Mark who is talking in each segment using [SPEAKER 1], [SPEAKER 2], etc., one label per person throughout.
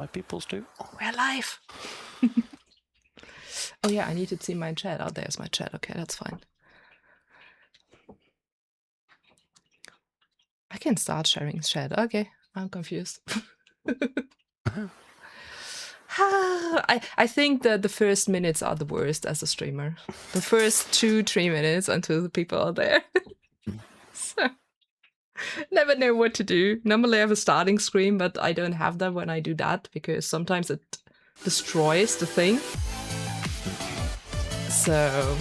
[SPEAKER 1] My peoples do.
[SPEAKER 2] We're live. Oh yeah, I need to see my chat. Oh, there's my chat. Okay, that's fine. I can start sharing chat. Okay, I'm confused. I think that the first minutes are the worst as a streamer. The first 2-3 minutes until the people are there. So, never know what to do. Normally I have a starting screen, but I don't have that when I do that because sometimes it destroys the thing. So,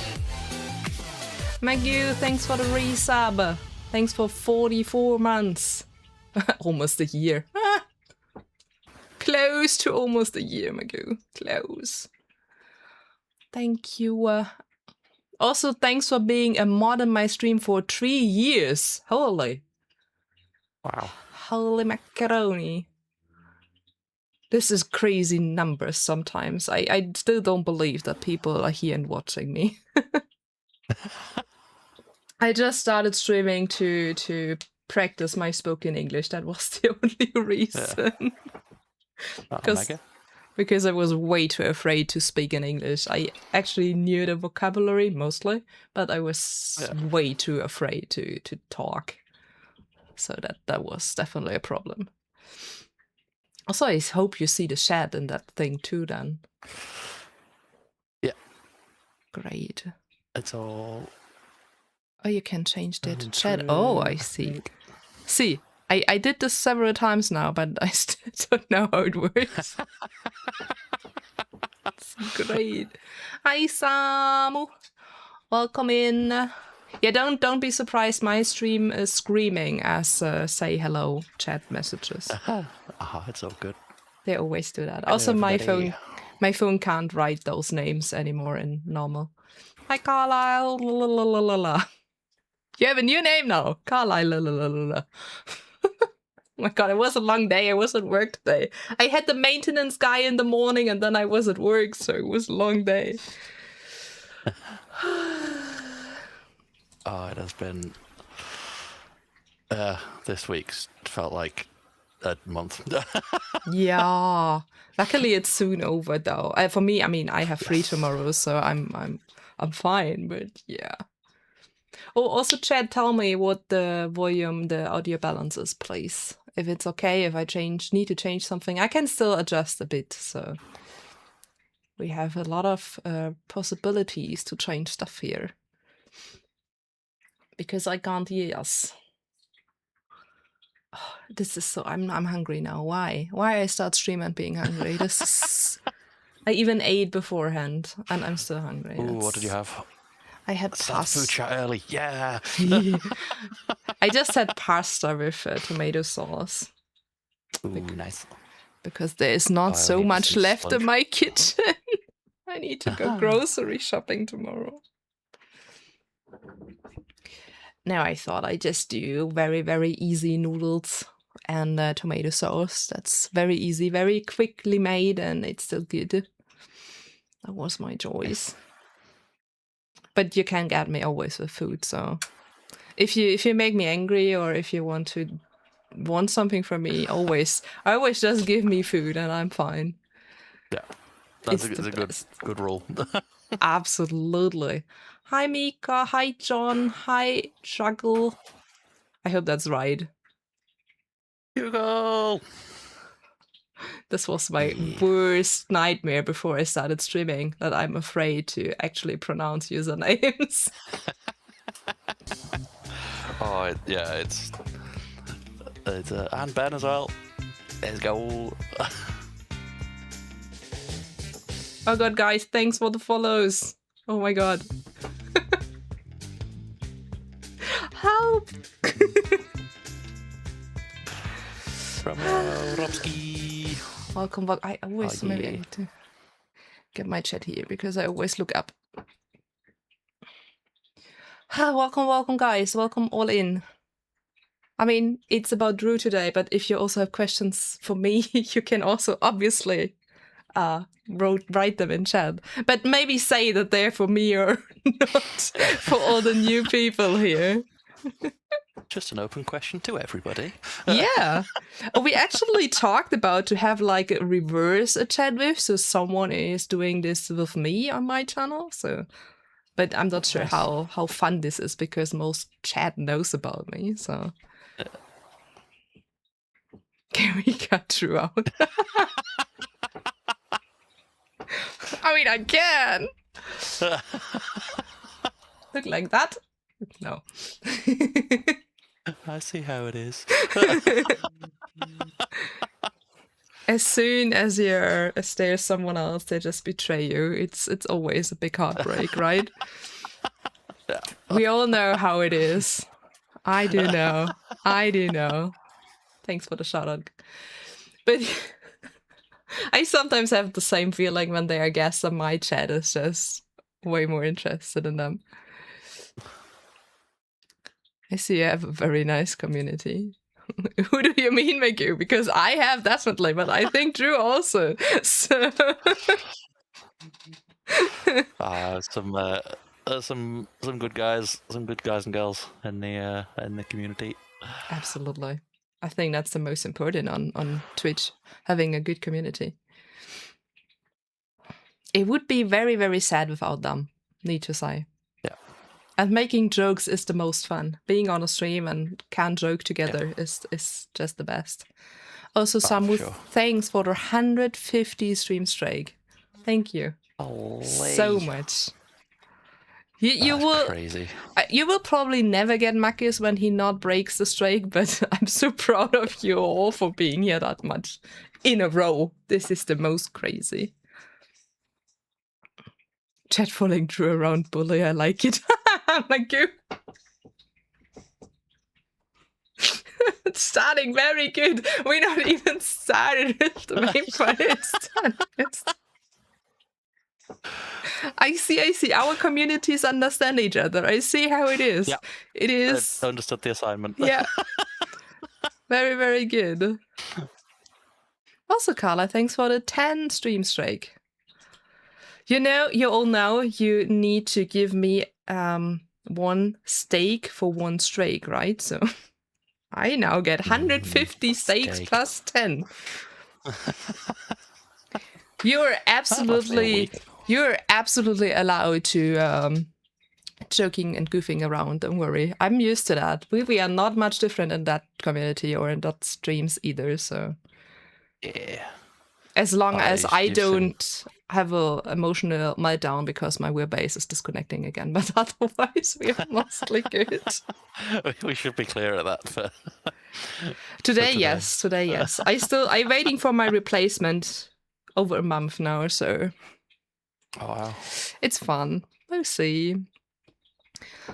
[SPEAKER 2] Maggie, thanks for the resub. Thanks for 44 months. Almost a year. Close to almost a year, Magoo. Close. Thank you. Also, thanks for being a mod on my stream for 3 years. Holy.
[SPEAKER 1] Wow.
[SPEAKER 2] Holy macaroni. This is crazy numbers sometimes. I still don't believe that people are here and watching me. I just started streaming to practice my spoken English. That was the only reason. Because I was way too afraid to speak in English. I actually knew the vocabulary mostly, but I was way too afraid to talk. So that was definitely a problem. Also, I hope you see the chat in that thing too then.
[SPEAKER 1] Yeah.
[SPEAKER 2] Great.
[SPEAKER 1] It's all...
[SPEAKER 2] Oh, you can change the chat. Oh, I see. See, I did this several times now, but I still don't know how it works. It's great. Hi, Samu. Welcome in. Yeah, don't be surprised. My stream is screaming as say hello chat messages.
[SPEAKER 1] It's all good.
[SPEAKER 2] They always do that. Also, my phone can't write those names anymore in normal. Hi, Carlisle. La, la, la, la, la. You have a new name now, Carlisle. La, la, la, la, la. Oh my god, it was a long day. I was at work today. I had the maintenance guy in the morning and then I was at work, so it was a long day.
[SPEAKER 1] Oh, it has been... this week's felt like a month.
[SPEAKER 2] Yeah. Luckily it's soon over though. For me, I mean, I have free tomorrow, so I'm fine, but yeah. Oh, also Chad, tell me what the volume, the audio balance is, please. If it's okay, if I need to change something, I can still adjust a bit, so we have a lot of possibilities to change stuff here. Because I can't hear us. Oh, this is so... I'm hungry now. Why? Why I start streaming being hungry? This is... I even ate beforehand, and I'm still hungry.
[SPEAKER 1] Ooh, what did you have?
[SPEAKER 2] I had pasta.
[SPEAKER 1] Food chat early, yeah.
[SPEAKER 2] I just had pasta with tomato sauce.
[SPEAKER 1] Ooh, nice.
[SPEAKER 2] Because there is not so much left in my kitchen. I need to go grocery shopping tomorrow. Now I thought I'd just do very, very easy noodles and tomato sauce. That's very easy, very quickly made, and it's still good. That was my choice. But you can get me always with food, so if you make me angry or if you want something from me, I always just give me food and I'm fine.
[SPEAKER 1] Yeah, that's a good rule.
[SPEAKER 2] Absolutely. Hi Mika, hi John, hi Juggle. I hope that's right.
[SPEAKER 1] Hugo!
[SPEAKER 2] This was my worst nightmare before I started streaming, that I'm afraid to actually pronounce usernames.
[SPEAKER 1] Oh, yeah, it's and Ben as well. Let's go.
[SPEAKER 2] Oh god, guys, thanks for the follows. Oh my god. Help!
[SPEAKER 1] From Robski.
[SPEAKER 2] Welcome back. I always maybe I need to get my chat here because I always look up. Welcome, guys. Welcome all in. I mean, it's about Drew today, but if you also have questions for me, you can also obviously write them in chat. But maybe say that they're for me or not for all the new people here.
[SPEAKER 1] Just an open question to everybody.
[SPEAKER 2] Yeah. We actually talked about to have like a reverse a chat with, so someone is doing this with me on my channel. So, but I'm not sure
[SPEAKER 1] Nice.
[SPEAKER 2] how fun this is because most chat knows about me. So, can we cut Drew out? I mean, I can. Look like that? No.
[SPEAKER 1] I see how it is.
[SPEAKER 2] As soon as there's someone else, they just betray you. It's always a big heartbreak, right?
[SPEAKER 1] Yeah.
[SPEAKER 2] We all know how it is. I do know. I do know. Thanks for the shout out. But I sometimes have the same feeling when they are guests and my chat is just way more interested in them. I see you have a very nice community. Who do you mean, Miku? Because I have definitely, but I think Drew also. So
[SPEAKER 1] some good guys, and girls in the community.
[SPEAKER 2] absolutely. I think that's the most important on Twitch, having a good community. It would be very, very sad without them, need to say.
[SPEAKER 1] Yeah.
[SPEAKER 2] And making jokes is the most fun. Being on a stream and can joke together is just the best. Also, some with
[SPEAKER 1] sure.
[SPEAKER 2] thanks for the 150 stream streak. Thank you so much. You will
[SPEAKER 1] crazy.
[SPEAKER 2] You will probably never get Makis when he not breaks the streak, but I'm so proud of you all for being here that much in a row. This is the most crazy. Chat following Drew around bully, I like it. Thank you. It's starting very good. We're not even started with the main part. It's done. I see. Our communities understand each other. I see how it is.
[SPEAKER 1] Yeah.
[SPEAKER 2] It is.
[SPEAKER 1] I've understood the assignment.
[SPEAKER 2] Yeah. Very, very good. Also, Carla, thanks for the 10 stream streak. You all know you need to give me one steak for one streak, right? So I now get 150 steaks plus 10. You're absolutely allowed to joking and goofing around. Don't worry, I'm used to that. We are not much different in that community or in that streams either. So
[SPEAKER 1] yeah,
[SPEAKER 2] as long as I don't have a emotional meltdown because my wheelbase is disconnecting again, but otherwise we are mostly good.
[SPEAKER 1] We should be clear at that for
[SPEAKER 2] today. Yes, I'm waiting for my replacement over a month now, so
[SPEAKER 1] wow,
[SPEAKER 2] it's fun. We'll see.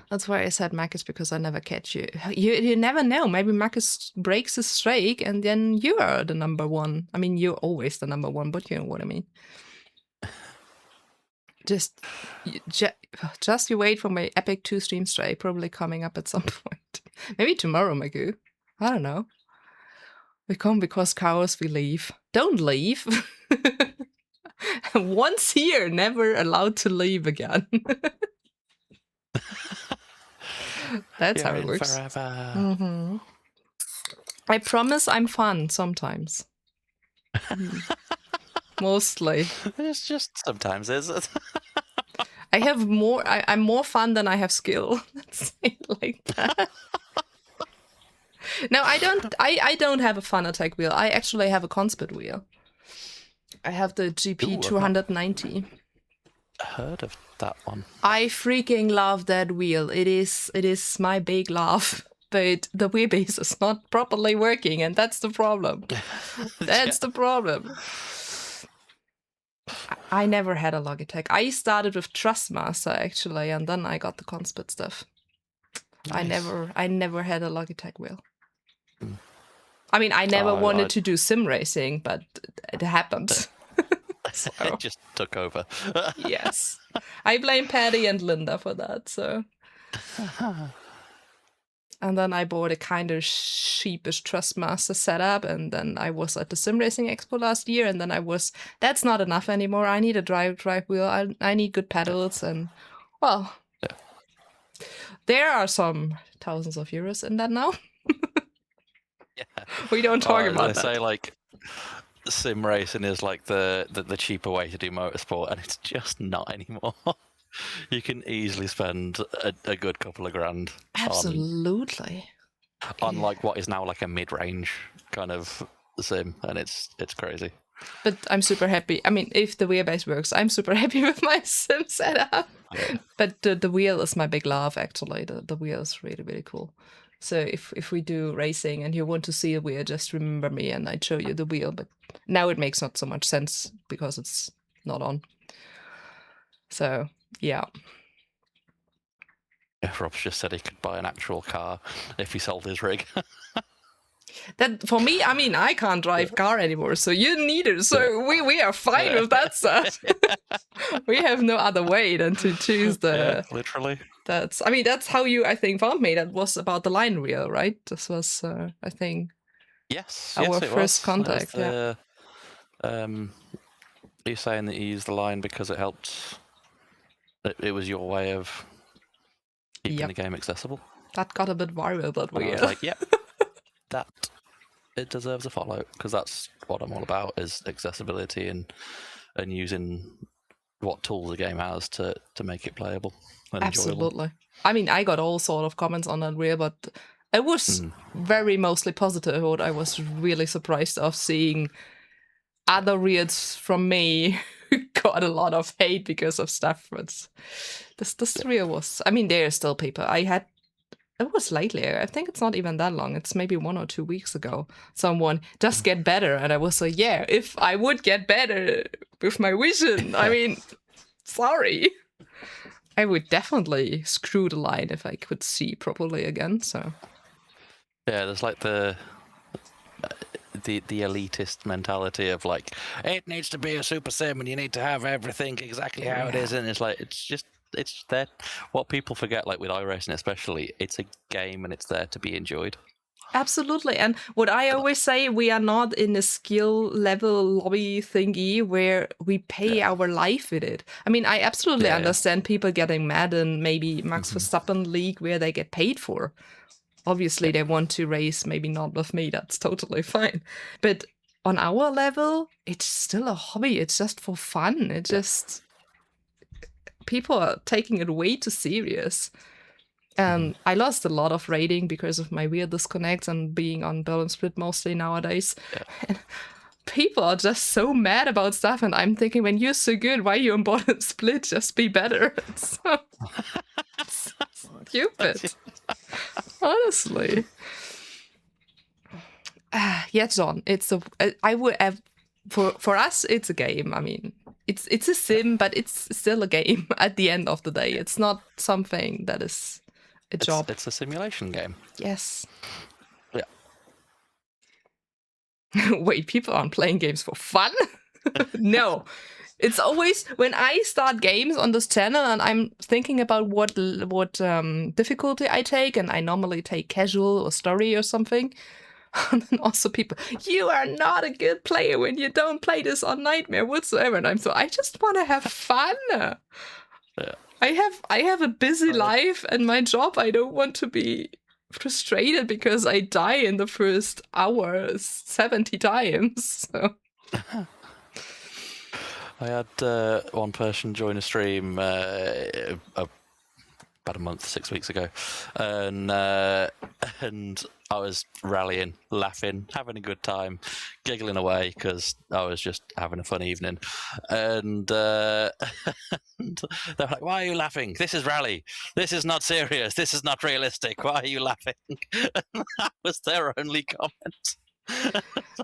[SPEAKER 2] That's why I said Marcus, because I never catch you. You never know. Maybe Marcus breaks his streak and then you are the number one. I mean, you're always the number one, but you know what I mean. Just you wait for my Epic 2 stream streak, probably coming up at some point. Maybe tomorrow, Magoo. I don't know. We come because cowards we leave. Don't leave. Once here, never allowed to leave again. That's how it works.
[SPEAKER 1] Forever.
[SPEAKER 2] Mm-hmm. I promise I'm fun sometimes. Mostly.
[SPEAKER 1] It's just sometimes, is it?
[SPEAKER 2] I have more. I'm more fun than I have skill. Let's say it like that. No, I don't. I don't have a fun attack wheel. I actually have a conspat wheel. I have the GP 290.
[SPEAKER 1] Heard of that one.
[SPEAKER 2] I freaking love that wheel. It is my big love. But the wheelbase is not properly working, and that's the problem. That's the problem. I never had a Logitech. I started with Trustmaster actually, and then I got the conspat stuff. Nice. I never had a Logitech wheel. I mean, I never wanted to do sim racing, but it happened. So.
[SPEAKER 1] It just took over.
[SPEAKER 2] Yes. I blame Patty and Linda for that, so. And then I bought a kind of sheepish Trustmaster setup, and then I was at the Sim Racing Expo last year, and then that's not enough anymore. I need a drive wheel. I need good pedals, and, well, there are some thousands of euros in that now.
[SPEAKER 1] Yeah.
[SPEAKER 2] We don't talk about that.
[SPEAKER 1] They say like sim racing is like the cheaper way to do motorsport, and it's just not anymore. You can easily spend a good couple of grand
[SPEAKER 2] Absolutely.
[SPEAKER 1] on like what is now like a mid-range kind of sim, and it's crazy.
[SPEAKER 2] But I'm super happy. I mean, if the wheelbase works, I'm super happy with my sim setup.
[SPEAKER 1] Yeah.
[SPEAKER 2] But the wheel is my big love, actually. The wheel is really, really cool. So if we do racing and you want to see a wheel, just remember me and I'd show you the wheel. But now it makes not so much sense because it's not on. So, yeah.
[SPEAKER 1] Rob's just said he could buy an actual car if he sold his rig.
[SPEAKER 2] That for me, I mean, I can't drive car anymore, so you need it. So we are fine with that stuff. We have no other way than to choose the.
[SPEAKER 1] Yeah, literally.
[SPEAKER 2] That's how you, I think, found me. That was about the line wheel, right? This was, I think, our first contact. Yeah.
[SPEAKER 1] Are you saying that you used the line because it helped? It was your way of keeping the game accessible.
[SPEAKER 2] That got a bit viral. That wheel.
[SPEAKER 1] I was like, yep, that it deserves a follow, because that's what I'm all about, is accessibility and using what tools the game has to make it playable and
[SPEAKER 2] Absolutely.
[SPEAKER 1] enjoyable.
[SPEAKER 2] I mean, I got all sort of comments on that reel, but it was very mostly positive. What I was really surprised of seeing other reels from me who got a lot of hate because of stuff. But this reel was, I mean, there are still people. It was lately. I think it's not even that long. It's maybe 1 or 2 weeks ago. Someone just get better. And I was like, yeah, if I would get better with my vision, I mean, sorry. I would definitely screw the line if I could see properly again. So
[SPEAKER 1] yeah, there's like the elitist mentality of like, it needs to be a super sim and you need to have everything exactly how it is, and it's like, it's that what people forget, like with iRacing especially, it's a game and it's there to be enjoyed.
[SPEAKER 2] Absolutely. And what I always say, we are not in a skill level lobby thingy where we pay our life with it. I mean, I absolutely understand people getting mad in maybe Max Verstappen League where they get paid for. Obviously, they want to race, maybe not with me. That's totally fine. But on our level, it's still a hobby. It's just for fun. It just... People are taking it way too serious. And I lost a lot of rating because of my weird disconnects and being on Berlin Split mostly nowadays. Yeah. And people are just so mad about stuff, and I'm thinking, when you're so good, why are you on Berlin Split? Just be better. It's so stupid. Honestly. Yeah, John, I would have, for us, it's a game. I mean, it's a sim, but it's still a game at the end of the day. It's not something that is a job.
[SPEAKER 1] It's a simulation game.
[SPEAKER 2] Yes.
[SPEAKER 1] Yeah.
[SPEAKER 2] Wait, people aren't playing games for fun? No. It's always when I start games on this channel and I'm thinking about what difficulty I take, and I normally take casual or story or something. And then also people, you are not a good player when you don't play this on Nightmare whatsoever. And I just want to have fun. Yeah. I have a busy life and my job. I don't want to be frustrated because I die in the first hour 70 times. So.
[SPEAKER 1] I had one person join a stream about a month, 6 weeks ago, and I was rallying, laughing, having a good time, giggling away because I was just having a fun evening. And they're like, "Why are you laughing? This is rally. This is not serious. This is not realistic. Why are you laughing?" And that was their only comment.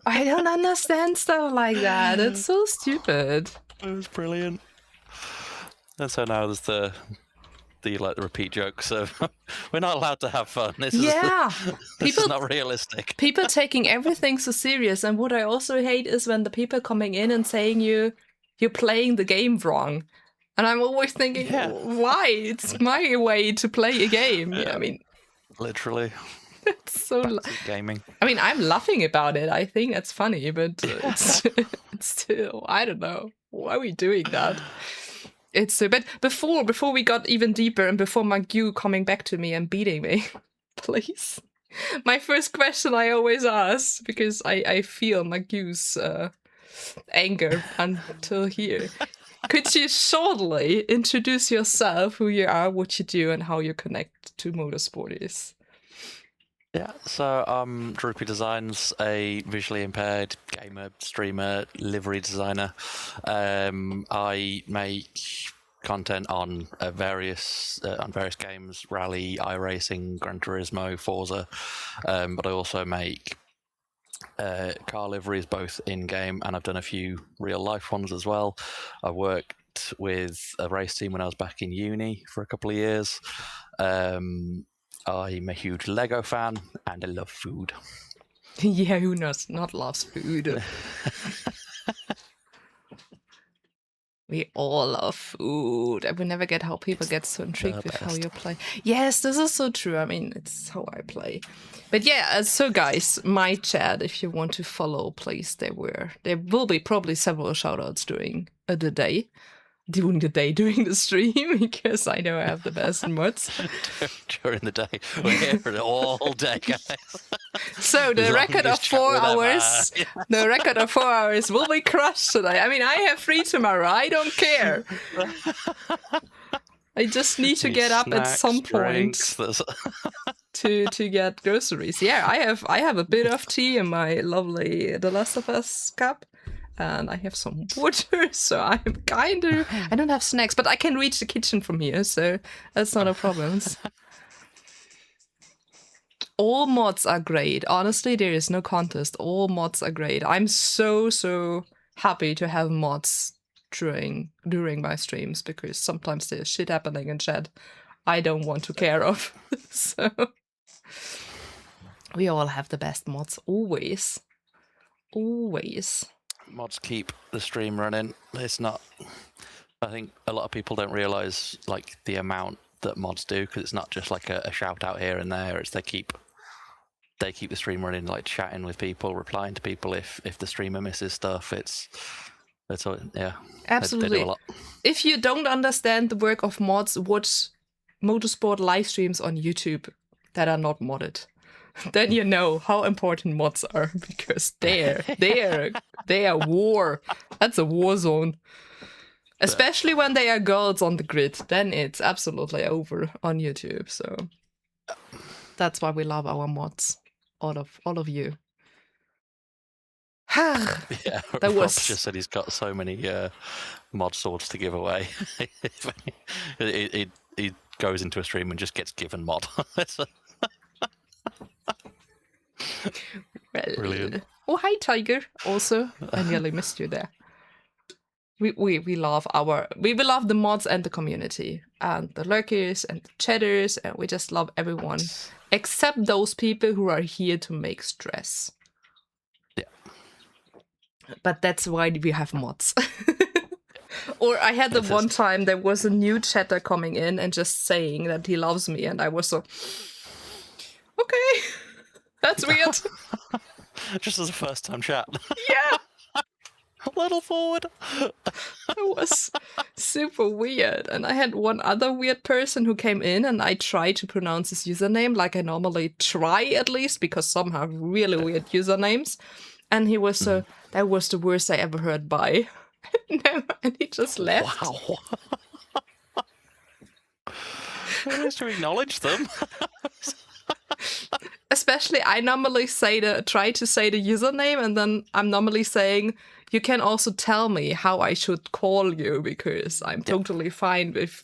[SPEAKER 2] I don't understand stuff like that. It's so stupid.
[SPEAKER 1] It was brilliant. And so now there's the repeat jokes of we're not allowed to have fun. This is not realistic.
[SPEAKER 2] People taking everything so serious. And what I also hate is when the people coming in and saying you're playing the game wrong. And I'm always thinking, why? It's my way to play a game. Yeah. I mean,
[SPEAKER 1] literally.
[SPEAKER 2] It's so
[SPEAKER 1] gaming.
[SPEAKER 2] I mean, I'm laughing about it. I think it's funny, but it's still, I don't know. Why are we doing that? It's so. But before we got even deeper, and before Magyu coming back to me and beating me, please. My first question I always ask, because I feel Magu's anger until here. Could you shortly introduce yourself, who you are, what you do, and how you connect to motorsporties?
[SPEAKER 1] Yeah, so Droopy Designs, a visually impaired gamer, streamer, livery designer. I make content on various games, Rally, iRacing, Gran Turismo, Forza, but I also make car liveries both in game, and I've done a few real life ones as well. I worked with a race team when I was back in uni for a couple of years. I'm a huge Lego fan, and I love food.
[SPEAKER 2] Yeah, who not loves food? We all love food. I will never get how people get so intrigued with how you play. Yes, this is so true. I mean, it's how I play. But yeah, so guys, my chat, if you want to follow, please, there will be probably several shoutouts during the stream, because I know I have the best mods.
[SPEAKER 1] During the day. We're here all day, guys.
[SPEAKER 2] So the record of 4 hours, the record of 4 hours will be crushed today. I mean, I have free tomorrow. I don't care. I just need to get up at some point to get groceries. Yeah, I have a bit of tea in my lovely The Last of Us cup. And I have some water, so I don't have snacks, but I can reach the kitchen from here, so that's not a problem. All mods are great. Honestly, there is no contest. All mods are great. I'm so happy to have mods during my streams, because sometimes there's shit happening in chat I don't want to care of. So we all have the best mods, always. Always.
[SPEAKER 1] Mods keep the stream running. It's not. I think a lot of people don't realize like the amount that mods do, because it's not just like a shout out here and there. It's they keep the stream running, like chatting with people, replying to people if the streamer misses stuff. It's all, yeah.
[SPEAKER 2] Absolutely.
[SPEAKER 1] They do a lot.
[SPEAKER 2] If you don't understand the work of mods, watch motorsport live streams on YouTube that are not modded. Then you know how important mods are, because they are war. That's a war zone. Especially when they are girls on the grid, then it's absolutely over on YouTube. So that's why we love our mods, all of you.
[SPEAKER 1] Yeah,
[SPEAKER 2] that
[SPEAKER 1] Rob's
[SPEAKER 2] was
[SPEAKER 1] just said he's got so many mod swords to give away. he goes into a stream and just gets given mod.
[SPEAKER 2] well,
[SPEAKER 1] Brilliant.
[SPEAKER 2] Oh, hi Tiger. Also, I nearly missed you there. We love the mods and the community and the lurkers and the chatters, and we just love everyone except those people who are here to make stress.
[SPEAKER 1] Yeah.
[SPEAKER 2] But that's why we have mods. Or I had the one time there was a new chatter coming in and just saying that he loves me, and I was so, okay, that's weird.
[SPEAKER 1] Just as a first time chat.
[SPEAKER 2] Yeah.
[SPEAKER 1] A little forward.
[SPEAKER 2] It was super weird. And I had one other weird person who came in, and I tried to pronounce his username like I normally try, at least, because some have really weird usernames. And he was that was the worst I ever heard. Bye. And he just left.
[SPEAKER 1] Wow. Nice to acknowledge them.
[SPEAKER 2] Especially, I normally try to say the username, and then I'm normally saying, you can also tell me how I should call you, because I'm totally fine with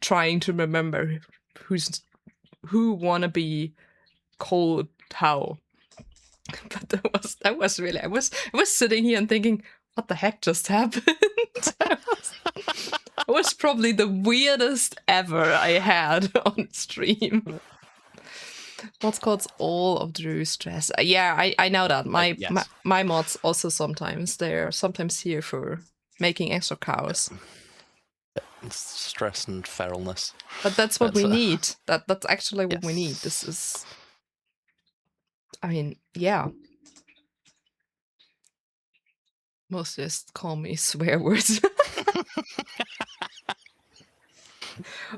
[SPEAKER 2] trying to remember who wanna be called how. But that was really, I was sitting here and thinking, what the heck just happened? It was probably the weirdest ever I had on stream. What's called all of Drew's stress? Yeah, I know that. My mods also they're sometimes here for making extra cows.
[SPEAKER 1] Stress and feralness.
[SPEAKER 2] But that's what we need. That's actually what we need. This is, I mean, yeah. Most just call me swear words.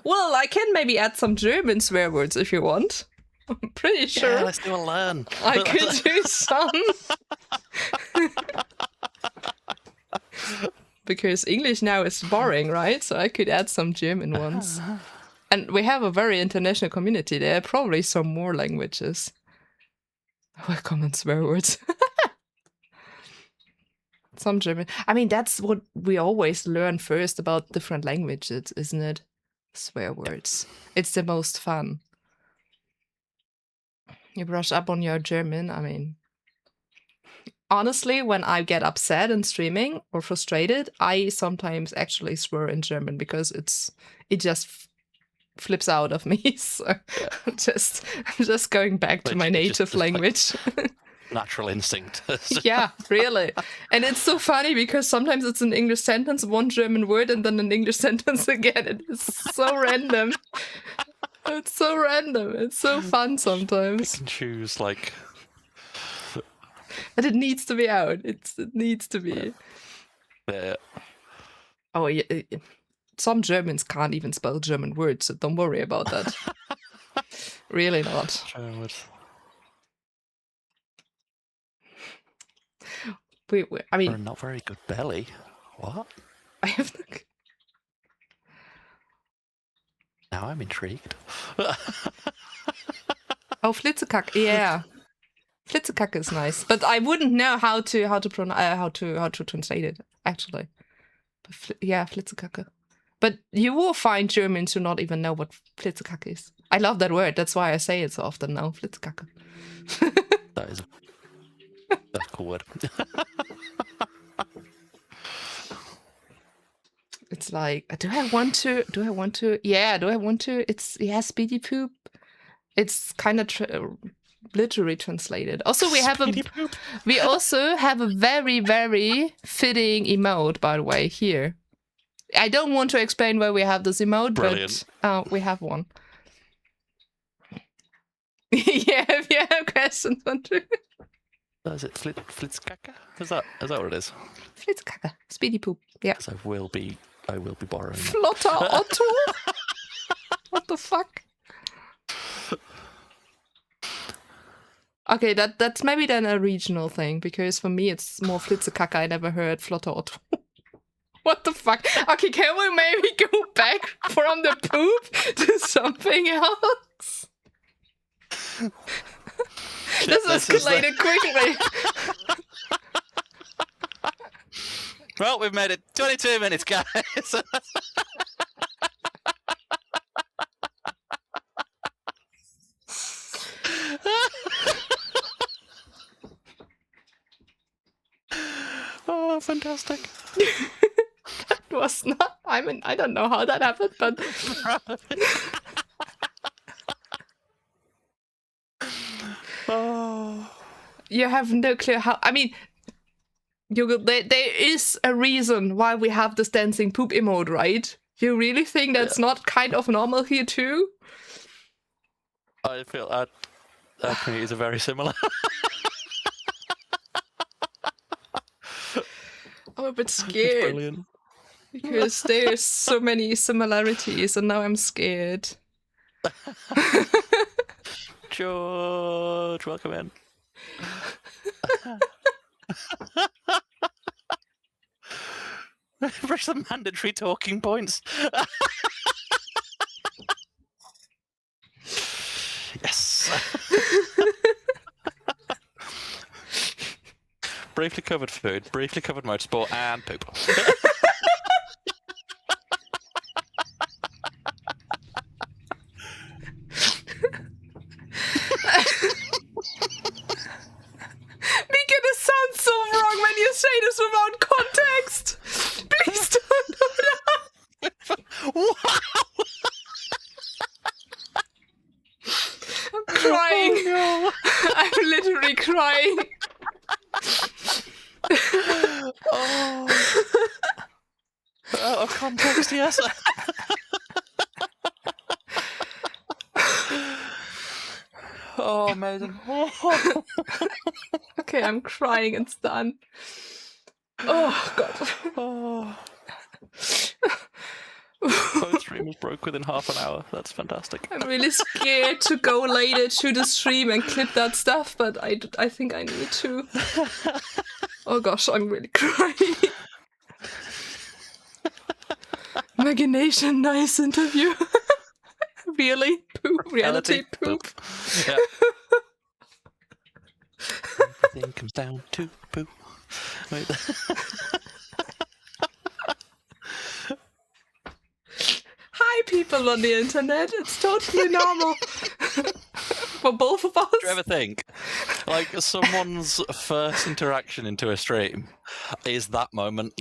[SPEAKER 2] Well, I can maybe add some German swear words if you want. I'm pretty sure
[SPEAKER 1] Yeah, let's do a learn.
[SPEAKER 2] I could do some. Because English now is boring, right? So I could add some German ones. And we have a very international community. There are probably some more languages. Welcome and swear words. Some German. I mean, that's what we always learn first about different languages, isn't it? Swear words. It's the most fun. You brush up on your German. I mean, honestly, when I get upset in streaming or frustrated, I sometimes actually swear in German because it just flips out of me. So I'm just going back to my native language.
[SPEAKER 1] Like natural instinct.
[SPEAKER 2] Yeah, really. And it's so funny because sometimes it's an English sentence, one German word, and then an English sentence again. It is so random. It's so random. It's so fun sometimes.
[SPEAKER 1] Pick and choose, like.
[SPEAKER 2] But it needs to be out. It needs to be.
[SPEAKER 1] Yeah.
[SPEAKER 2] Oh, yeah. Some Germans can't even spell German words, so don't worry about that. Really not.
[SPEAKER 1] German words.
[SPEAKER 2] I mean,
[SPEAKER 1] Or a not very good belly. What?
[SPEAKER 2] I have the...
[SPEAKER 1] Now I'm intrigued.
[SPEAKER 2] Oh, Flitzekacke. Yeah, Flitzekacke is nice, but I wouldn't know how to translate it actually. But yeah, Flitzekacke. But you will find Germans who not even know what Flitzekacke is. I love that word. That's why I say it so often now. Flitzekacke.
[SPEAKER 1] That's a cool word.
[SPEAKER 2] It's like, do I want to? Yeah, do I want to? It's, yeah, speedy poop. It's kind of literally translated. Also, we also have a very, very fitting emote, by the way, here. I don't want to explain why we have this emote,
[SPEAKER 1] Brilliant.
[SPEAKER 2] but we have one. Yeah, if you have questions, Andrew.
[SPEAKER 1] Is it Flitzkacke? Is that what it is?
[SPEAKER 2] Flitzkacke. Speedy poop. Yeah.
[SPEAKER 1] Because I will be borrowing it.
[SPEAKER 2] Flotter Otto? What the fuck? Okay, that's maybe then a regional thing, because for me it's more Flitzekacke. I never heard Flotter Otto. What the fuck? Okay, can we maybe go back from the poop to something else? This escalated quickly.
[SPEAKER 1] Well, we've made it 22 minutes, guys. Oh, fantastic.
[SPEAKER 2] That was not... I mean, I don't know how that happened, but...
[SPEAKER 1] Oh.
[SPEAKER 2] You have no clue how... I mean, there is a reason why we have this dancing poop emote, right? You really think that's not kind of normal here too?
[SPEAKER 1] I feel our communities are very similar.
[SPEAKER 2] I'm a bit scared.
[SPEAKER 1] Brilliant.
[SPEAKER 2] Because there's so many similarities and now I'm scared.
[SPEAKER 1] George, welcome in. Press the mandatory talking points. Yes. Briefly covered food, briefly covered motorsport, and poop.
[SPEAKER 2] Sounds so wrong when you say this without context. Please don't do that.
[SPEAKER 1] Wow!
[SPEAKER 2] I'm crying.
[SPEAKER 1] Oh, no.
[SPEAKER 2] I'm literally crying.
[SPEAKER 1] Oh. Out of context, yes. Oh, amazing.
[SPEAKER 2] Okay, I'm crying. It's done. Oh, God.
[SPEAKER 1] Oh. Both stream was broke within half an hour. That's fantastic.
[SPEAKER 2] I'm really scared to go later to the stream and clip that stuff, but I think I need to. Oh gosh, I'm really crying. Imagination, nice interview. Really? Poop? Reality poop?
[SPEAKER 1] Yeah. Everything comes down to poop. Wait.
[SPEAKER 2] Hi, people on the internet. It's totally normal for both of us.
[SPEAKER 1] Do you ever think, like, someone's first interaction into a stream is that moment?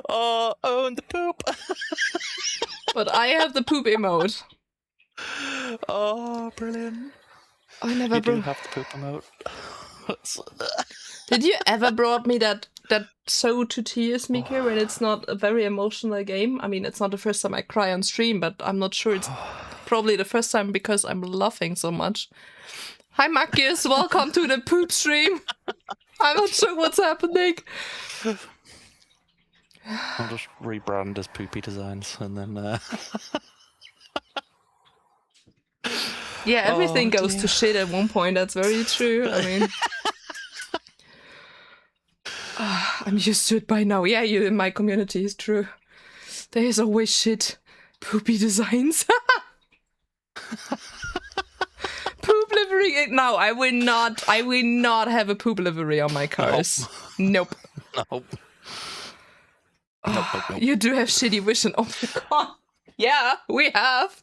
[SPEAKER 1] Oh, own the poop.
[SPEAKER 2] But I have the poop emote.
[SPEAKER 1] Oh, brilliant.
[SPEAKER 2] I never
[SPEAKER 1] You do
[SPEAKER 2] brought.
[SPEAKER 1] have the poop emote.
[SPEAKER 2] Did you ever brought me that so to tears, Mika, when it's not a very emotional game? I mean, it's not the first time I cry on stream, but I'm not sure it's probably the first time because I'm laughing so much. Hi, Marcus. Welcome to the poop stream. I'm not sure what's happening.
[SPEAKER 1] I'll just rebrand as Poopy Designs and then...
[SPEAKER 2] Yeah, everything goes to shit at one point. That's very true. I mean... I'm used to it by now. Yeah, you in my community is true. There is always shit. Poopy designs. Poop livery. No, I will not have a poop livery on my cars. Nope.
[SPEAKER 1] Nope.
[SPEAKER 2] You do have shitty vision. Oh my god. Yeah, we have.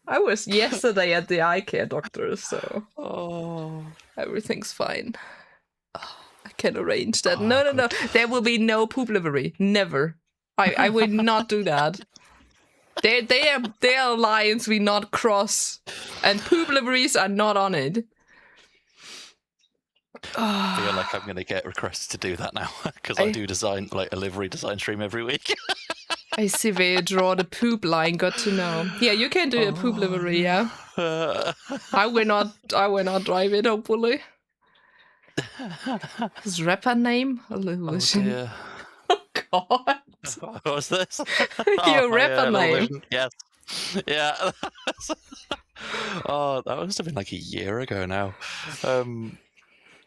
[SPEAKER 2] I was yesterday at the eye care doctor, so everything's fine. Oh, I can arrange that. No. There will be no poop livery. Never. I will not do that. They are lines we not cross, and poop liveries are not on it.
[SPEAKER 1] I feel like I'm going to get requests to do that now because I do design like a livery design stream every week.
[SPEAKER 2] I see where you draw the poop line. Got to know. Yeah, you can do a poop livery. Yeah, I will not drive it. Hopefully. His rapper name?
[SPEAKER 1] Oh dear.
[SPEAKER 2] Oh god.
[SPEAKER 1] What was this?
[SPEAKER 2] Your rapper name.
[SPEAKER 1] Yes. Yeah. Oh, that must have been like a year ago now.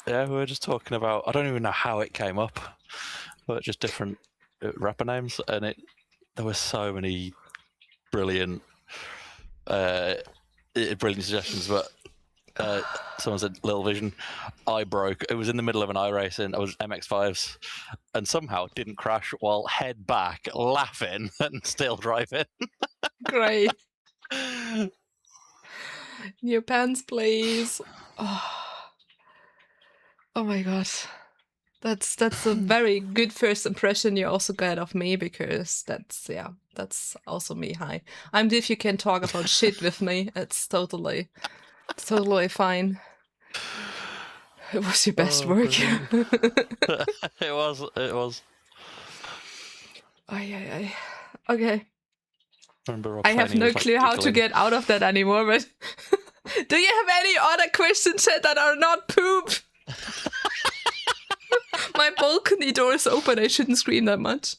[SPEAKER 1] Yeah, we were just talking about. I don't even know how it came up, but just different rapper names, and there were so many brilliant suggestions. But someone said Little Vision. I broke. It was in the middle of an iRacing. I was MX5s, and somehow didn't crash while head back, laughing and still driving.
[SPEAKER 2] Great. New pants, please. Oh my god. That's a very good first impression you also got of me, because that's also me. Hi. I'm if you can talk about shit with me. It's totally fine. It was your best work.
[SPEAKER 1] It was.
[SPEAKER 2] Ay. Okay.
[SPEAKER 1] I
[SPEAKER 2] have no clue how to get out of that anymore, but do you have any other questions that are not poop? My balcony door is open. I shouldn't scream that much.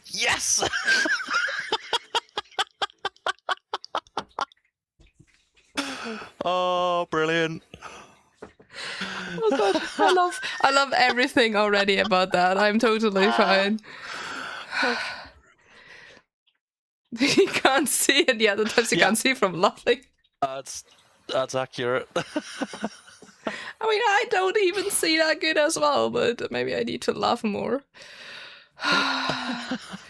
[SPEAKER 1] Yes! Oh, brilliant.
[SPEAKER 2] Oh god, I love everything already about that. I'm totally fine. You can't see it. Yeah, the times you can't see from laughing.
[SPEAKER 1] That's accurate.
[SPEAKER 2] I mean, I don't even see that good as well, but maybe I need to laugh more.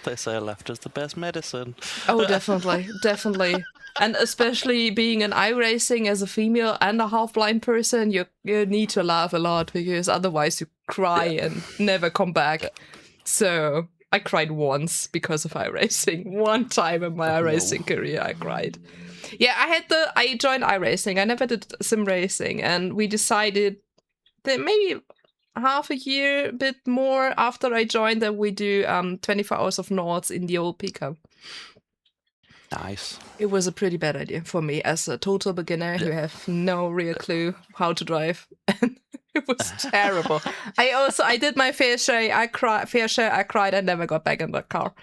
[SPEAKER 1] They say laughter's the best medicine.
[SPEAKER 2] Oh, definitely. And especially being an iRacing as a female and a half-blind person, you need to laugh a lot, because otherwise you cry and never come back. So I cried once because of iRacing. One time in my iRacing career, I cried. Yeah, I joined iRacing. I never did sim racing, and we decided that maybe half a year, a bit more after I joined, that we do 24 hours of Nords in the old pickup.
[SPEAKER 1] Nice.
[SPEAKER 2] It was a pretty bad idea for me as a total beginner who have no real clue how to drive. And it was terrible. I did my fair share. I cried. I never got back in the car.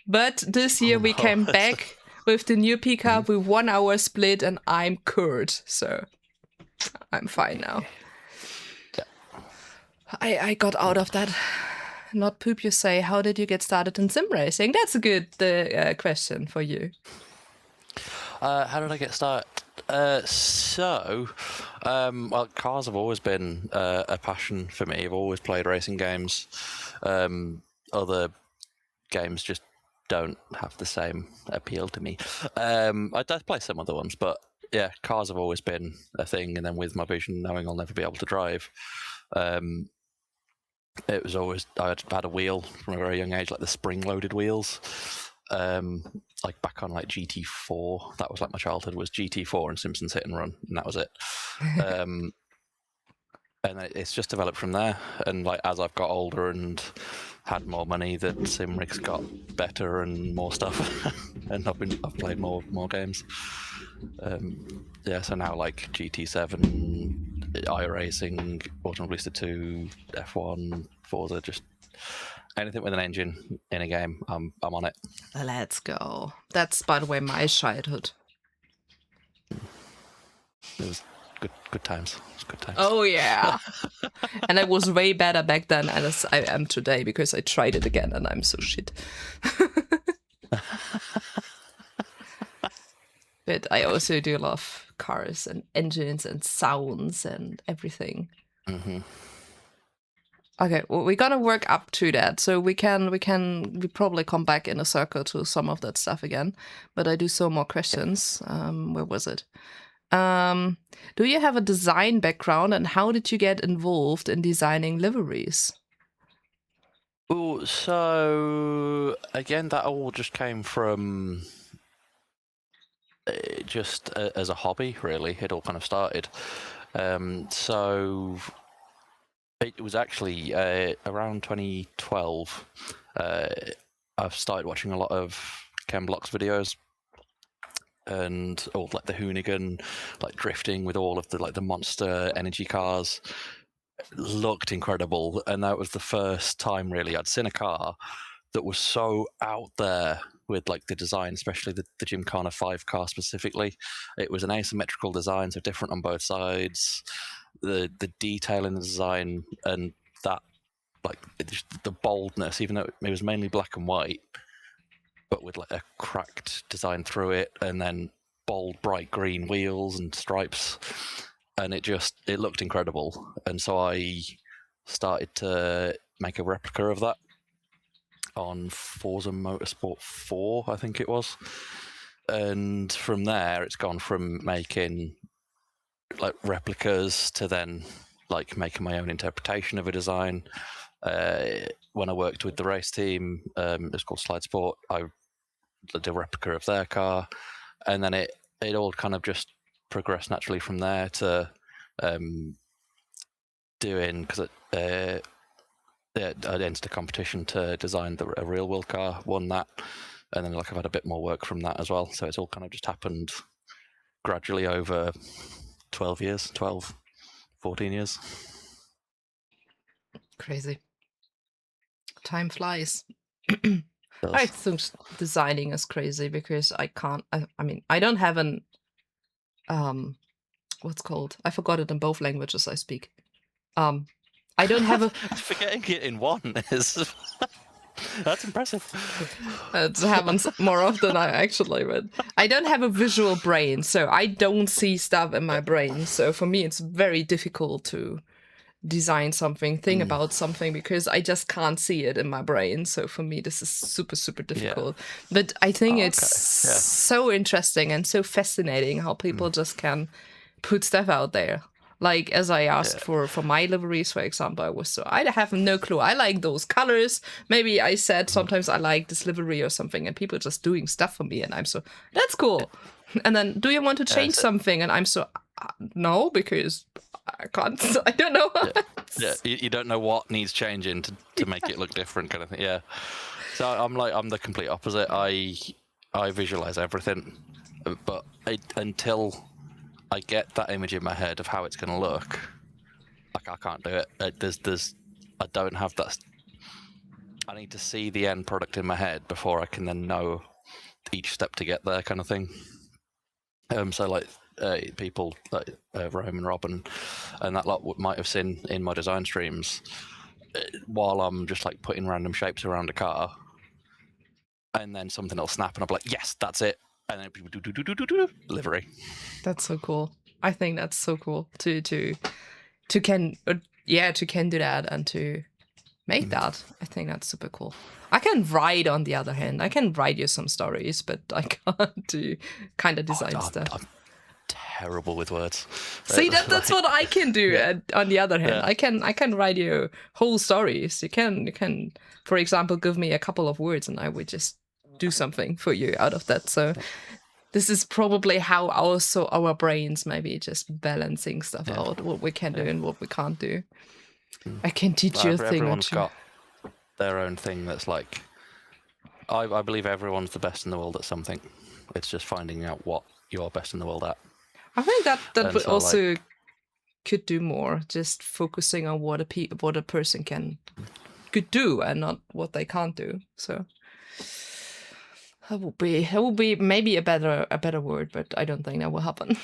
[SPEAKER 2] But this year we came back with the new pickup with 1 hour split, and I'm cured. So I'm fine now. I got out of that. Not poop, you say. How did you get started in sim racing? That's a good question for you.
[SPEAKER 1] How did I get started? Well, cars have always been a passion for me. I've always played racing games. Other games just don't have the same appeal to me. I do play some other ones, but yeah, cars have always been a thing. And then with my vision, knowing I'll never be able to drive, it was always, I had a wheel from a very young age, like the spring-loaded wheels. Like back on like GT4, that was like my childhood, was GT4 and Simpsons Hit and Run, and that was it. And it's just developed from there. And like as I've got older and had more money, the sim rigs got better and more stuff, and I've played more games. So now like GT7, iRacing, Automobilista 2, F1, Forza, just anything with an engine in a game, I'm on it.
[SPEAKER 2] Let's go. That's, by the way, my childhood.
[SPEAKER 1] It was good times. It was good times.
[SPEAKER 2] Oh, yeah. And I was way better back then as I am today because I tried it again and I'm so shit. But I also do love cars and engines and sounds and everything.
[SPEAKER 1] Mm-hmm.
[SPEAKER 2] Okay, well, we're gonna work up to that, so we probably come back in a circle to some of that stuff again. But I do some more questions. Where was it? Do you have a design background, and how did you get involved in designing liveries?
[SPEAKER 1] Oh, so again, that all just came from just as a hobby, really. It all kind of started. So it was actually around 2012. I've started watching a lot of Ken Block's videos, and all like the Hoonigan, like drifting with all of the like the monster energy cars. Looked incredible, and that was the first time really I'd seen a car that was so out there with like the design, especially the Gymkhana 5 car specifically. It was an asymmetrical design, so different on both sides. The detail in the design and that like the boldness, even though it was mainly black and white, but with like a cracked design through it, and then bold bright green wheels and stripes, and it looked incredible. And so I started to make a replica of that on Forza Motorsport 4, I think it was. And from there it's gone from making like replicas to then like making my own interpretation of a design. When I worked with the race team, it's called Slide Sport, I did a replica of their car, and then it all kind of just progressed naturally from there to doing, because I entered a competition to design a real world car, won that, and then like I've had a bit more work from that as well. So it's all kind of just happened gradually over 14 years.
[SPEAKER 2] Crazy. Time flies. I think designing is crazy because I can't. I don't have an what's called? I forgot it in both languages I speak. I don't have a.
[SPEAKER 1] Forgetting it in one is that's impressive.
[SPEAKER 2] It happens more often than I actually, but I don't have a visual brain, so I don't see stuff in my brain. So for me, it's very difficult to design something, think about something, because I just can't see it in my brain. So for me, this is super, super difficult. Yeah. But I think it's so interesting and so fascinating how people just can put stuff out there. Like, as I asked for my liveries, for example, I have no clue. I like those colors. Maybe I said sometimes I like this livery or something, and people just doing stuff for me, and I'm so, that's cool. And then, do you want to change something? And I'm so, no, because I can't, I don't know.
[SPEAKER 1] You don't know what needs changing to make it look different, kind of thing. Yeah. So I'm the complete opposite. I visualize everything, but until I get that image in my head of how it's going to look, like I can't do it. I don't have that. I need to see the end product in my head before I can then know each step to get there, kind of thing. So like people like Rome and Robin and that lot might have seen in my design streams while I'm just like putting random shapes around a car, and then something will snap and I'll be like, yes, that's it, and then people do livery.
[SPEAKER 2] That's so cool. I think that's so cool to can do that and to make that. I think that's super cool. I can write, on the other hand. I can write you some stories, but I can't do kind of design stuff.
[SPEAKER 1] I'm terrible with words.
[SPEAKER 2] See, that's what I can do.
[SPEAKER 1] Yeah.
[SPEAKER 2] On the other hand,
[SPEAKER 1] Yeah.
[SPEAKER 2] I can write you whole stories. You can, for example, give me a couple of words, and I would just do something for you out of that. So this is probably how our brains maybe just balancing stuff out, what we can do and what we can't do. I can teach you a thing or two.
[SPEAKER 1] Everyone's got their own thing that's like, I believe everyone's the best in the world at something. It's just finding out what you're best in the world at.
[SPEAKER 2] I think that would
[SPEAKER 1] so,
[SPEAKER 2] also could do more, just focusing on what a person could do and not what they can't do. So that would be maybe a better word, but I don't think that will happen.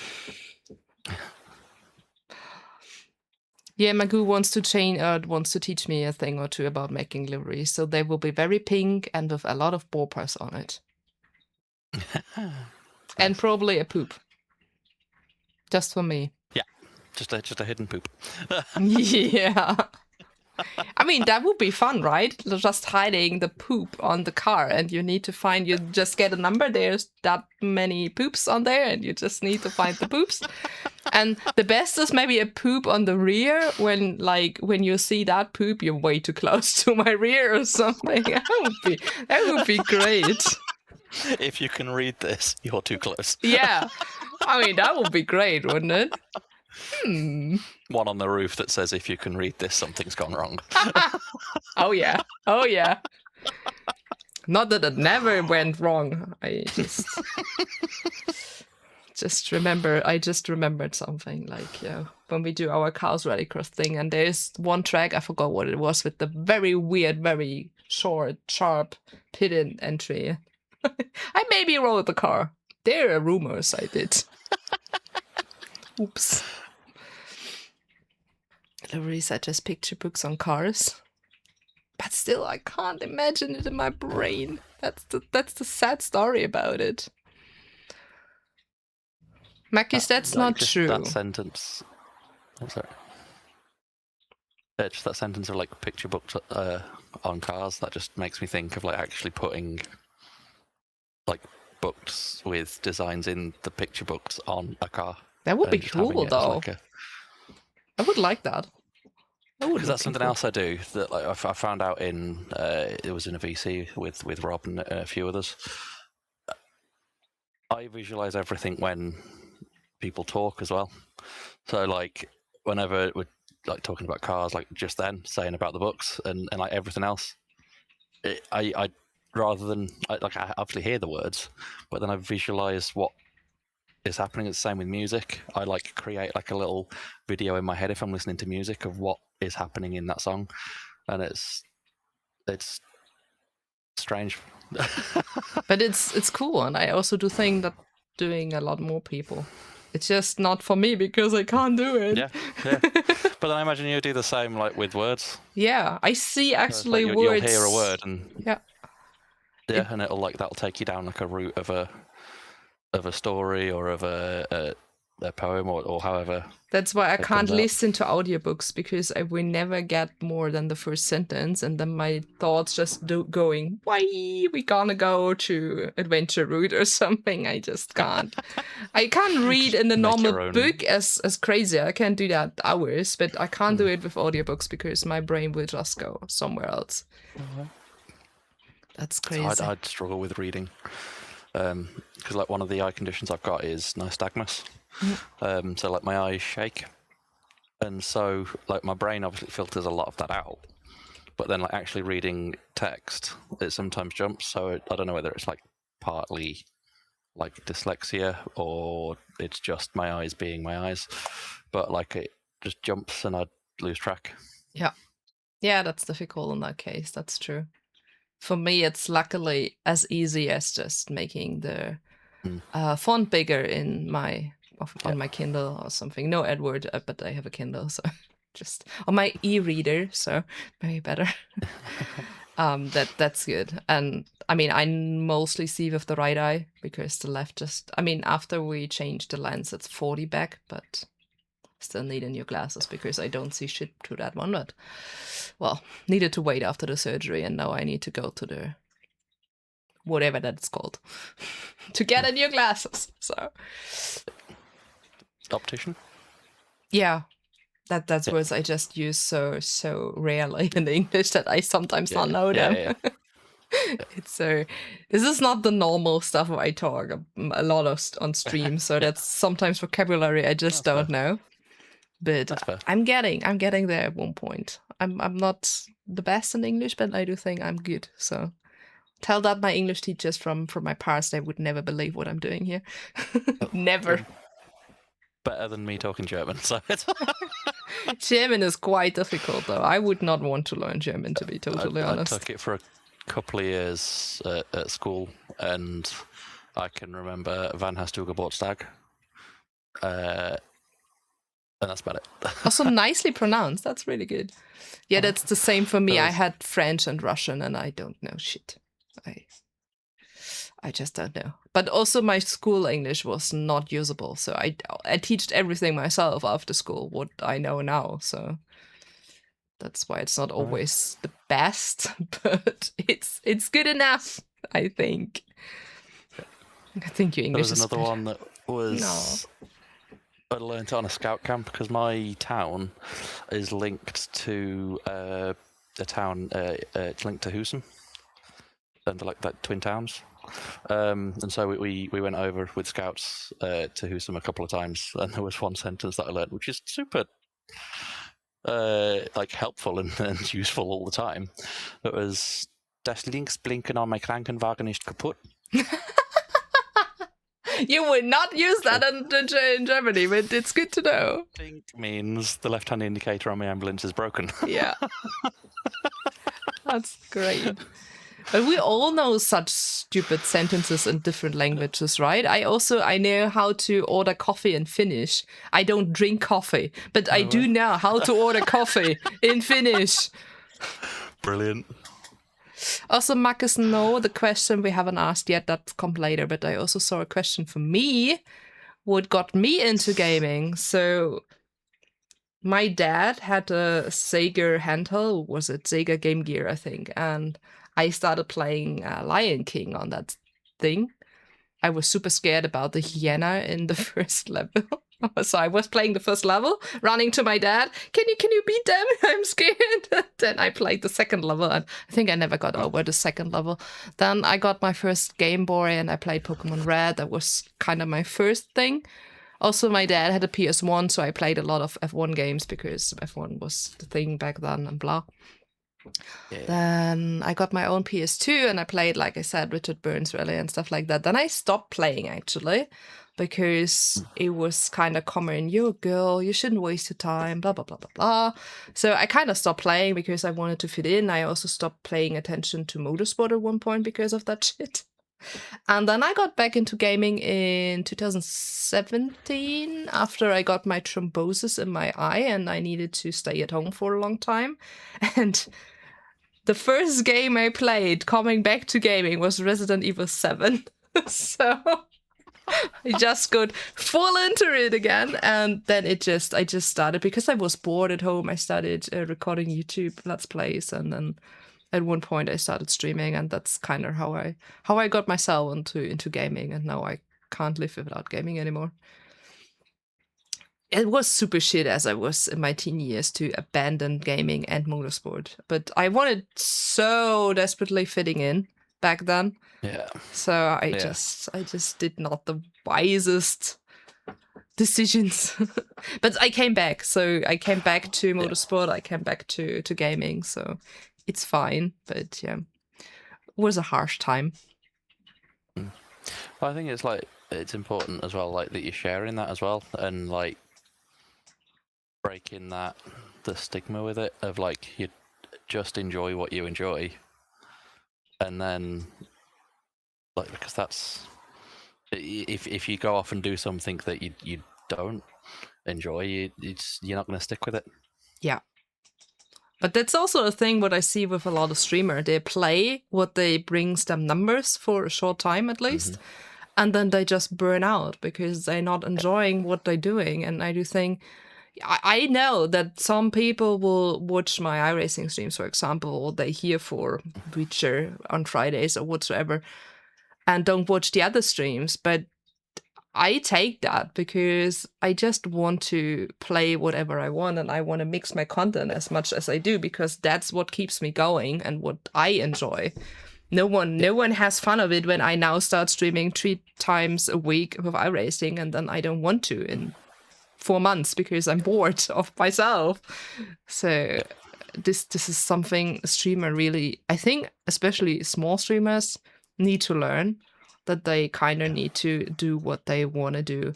[SPEAKER 2] Yeah, Magoo wants to teach me a thing or two about making liveries. So they will be very pink and with a lot of ballparks on it. And probably a poop. Just for me.
[SPEAKER 1] Yeah, just a hidden poop.
[SPEAKER 2] Yeah. I mean, that would be fun, right? Just hiding the poop on the car, and you just get a number, there's that many poops on there, and you just need to find the poops. And the best is maybe a poop on the rear, when you see that poop, you're way too close to my rear or something. That would be great.
[SPEAKER 1] If you can read this, you're too close.
[SPEAKER 2] Yeah. I mean, that would be great, wouldn't it?
[SPEAKER 1] One on the roof that says, if you can read this, something's gone wrong.
[SPEAKER 2] Oh yeah. Not that it never went wrong. I just remembered something, like, when we do our Chaos Rallycross thing, and there's one track, I forgot what it was, with the very weird, very short, sharp pit-in entry. I maybe rode the car. There are rumors I did. Oops. Liveries are just picture books on cars. But still, I can't imagine it in my brain. That's the sad story about it. Makis, that's not true.
[SPEAKER 1] That sentence. Oh, sorry. Just that sentence of like picture books on cars. That just makes me think of like actually putting like books with designs in the picture books on a car.
[SPEAKER 2] That would be cool, though. I would like that.
[SPEAKER 1] Because that's something else I do that like I found out in it was in a VC with Rob and a few others. I visualize everything when people talk as well. So like whenever we're like talking about cars, like just then saying about the books and like everything else, I rather than I obviously hear the words, but then I visualize what is happening. It's the same with music. I like create like a little video in my head if I'm listening to music of what is happening in that song, and it's strange.
[SPEAKER 2] But it's cool, and I also do think that doing a lot more people. It's just not for me because I can't do it.
[SPEAKER 1] Yeah. But then I imagine you do the same like with words.
[SPEAKER 2] Yeah, I see actually
[SPEAKER 1] like
[SPEAKER 2] words.
[SPEAKER 1] You'll hear a word and
[SPEAKER 2] yeah,
[SPEAKER 1] and that'll take you down like a route of a story or of a poem or however.
[SPEAKER 2] That's why I can't listen to audiobooks, because I will never get more than the first sentence, and then my thoughts just going, why we gonna go to adventure route or something. I just can't. I can't read in the normal book as crazy. I can do that hours, but I can't do it with audiobooks because my brain will just go somewhere else. That's crazy.
[SPEAKER 1] So I'd struggle with reading. Because like one of the eye conditions I've got is nystagmus. So like my eyes shake, and so like my brain obviously filters a lot of that out, but then like actually reading text, it sometimes jumps. So I don't know whether it's like partly like dyslexia or it's just my eyes being my eyes, but like it just jumps and I'd lose track.
[SPEAKER 2] Yeah, that's difficult in that case. That's true. For me, it's luckily as easy as just making the font bigger in on my Kindle or something. No Edward, but I have a Kindle, so just on my e-reader, so maybe better. That's good. And I mean, I mostly see with the right eye because the left just. I mean, after we changed the lens, it's 40 back, but still need new glasses because I don't see shit through that one. But well, needed to wait after the surgery, and now I need to go to the whatever that's called to get a new glasses. So
[SPEAKER 1] Optician.
[SPEAKER 2] Yeah, that's words I just use so rarely in English that I sometimes not know them.
[SPEAKER 1] Yeah.
[SPEAKER 2] It's so this is not the normal stuff I talk a lot of on stream, so that's sometimes vocabulary I just don't know. But I'm getting there at one point. I'm not the best in English, but I do think I'm good. So tell that my English teachers from my past, they would never believe what I'm doing here. Never.
[SPEAKER 1] Better than me talking German, so it's
[SPEAKER 2] German is quite difficult, though. I would not want to learn German, to be totally honest.
[SPEAKER 1] I took it for a couple of years at school, and I can remember Van hast du Geburtstag, and that's about it.
[SPEAKER 2] Also nicely pronounced. That's really good. Yeah, that's the same for me. I had French and Russian, and I don't know shit. I just don't know. But also my school English was not usable, so I taught everything myself after school, what I know now. So that's why it's not always the best, but it's good enough, I think. I think your English is
[SPEAKER 1] another one that was... I learned it on a scout camp because my town is linked to a town. It's linked to Husum, and they're like twin towns. And so we went over with scouts to Husum a couple of times, and there was one sentence that I learned, which is super like helpful and useful all the time. It was "Das Linksblinken on my Krankenwagen ist kaputt."
[SPEAKER 2] You would not use that in Germany, but it's good to know.
[SPEAKER 1] Blink means the left-hand indicator on my ambulance is broken.
[SPEAKER 2] Yeah. That's great. But we all know such stupid sentences in different languages, right? I know how to order coffee in Finnish. I don't drink coffee, but I do know how to order coffee in Finnish.
[SPEAKER 1] Brilliant.
[SPEAKER 2] Also, Marcus, no, the question we haven't asked yet, that comes later, but I also saw a question for me, what got me into gaming. So my dad had a Sega handheld, was it Sega Game Gear, I think, and I started playing Lion King on that thing. I was super scared about the hyena in the first level. So I was playing the first level, running to my dad. Can you beat them? I'm scared. Then I played the second level, and I think I never got over the second level. Then I got my first Game Boy, and I played Pokemon Red. That was kind of my first thing. Also, my dad had a PS1, so I played a lot of F1 games because F1 was the thing back then and blah. Yeah. Then I got my own PS2 and I played, like I said, Richard Burns Rally and stuff like that. Then I stopped playing, actually, because it was kind of common. You're a girl, you shouldn't waste your time, blah, blah, blah, blah, blah. So I kind of stopped playing because I wanted to fit in. I also stopped paying attention to motorsport at one point because of that shit. And then I got back into gaming in 2017 after I got my thrombosis in my eye and I needed to stay at home for a long time. And the first game I played coming back to gaming was Resident Evil 7. So I just got full into it again. And then I just started because I was bored at home. I started recording YouTube Let's Plays, and then at one point I started streaming, and that's kind of how I got myself into gaming, and now I can't live without gaming anymore. It was super shit as I was in my teen years to abandon gaming and motorsport, but I wanted so desperately fitting in back then. Yeah. So I just did not the wisest decisions. But I came back. So I came back to motorsport, I came back to gaming, so it's fine, but yeah, it was a harsh time.
[SPEAKER 1] I think it's like it's important as well, like that you're sharing that as well, and like breaking the stigma with it of like you just enjoy what you enjoy, and then like because that's if you go off and do something that you don't enjoy, you're not going to stick with it.
[SPEAKER 2] Yeah. But that's also a thing what I see with a lot of streamer. They play what they brings them numbers for a short time at least, and then they just burn out because they're not enjoying what they're doing. And I do think I know that some people will watch my iRacing streams, for example, or they here for Breacher on Fridays or whatsoever, and don't watch the other streams. But I take that because I just want to play whatever I want, and I want to mix my content as much as I do because that's what keeps me going and what I enjoy. No one has fun of it when I now start streaming 3 times a week with iRacing, and then I don't want to in 4 months because I'm bored of myself. So this is something a streamer really, I think, especially small streamers need to learn, that they kind of need to do what they want to do.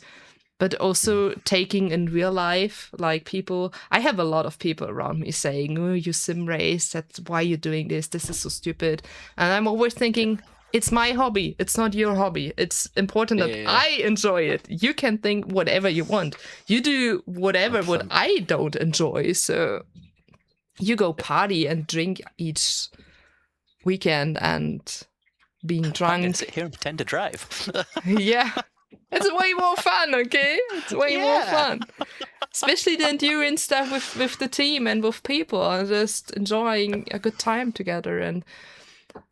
[SPEAKER 2] But also taking in real life, like people, I have a lot of people around me saying, oh, you sim race, that's why you're doing this is so stupid. And I'm always thinking, it's my hobby, it's not your hobby. It's important that I enjoy it. You can think whatever you want. You do whatever 100%. What I don't enjoy. So you go party and drink each weekend and being drunk.
[SPEAKER 1] I'm gonna sit here and pretend to drive.
[SPEAKER 2] Yeah. It's way more fun, okay? It's way more fun. Especially the endurance stuff with the team and with people and just enjoying a good time together. And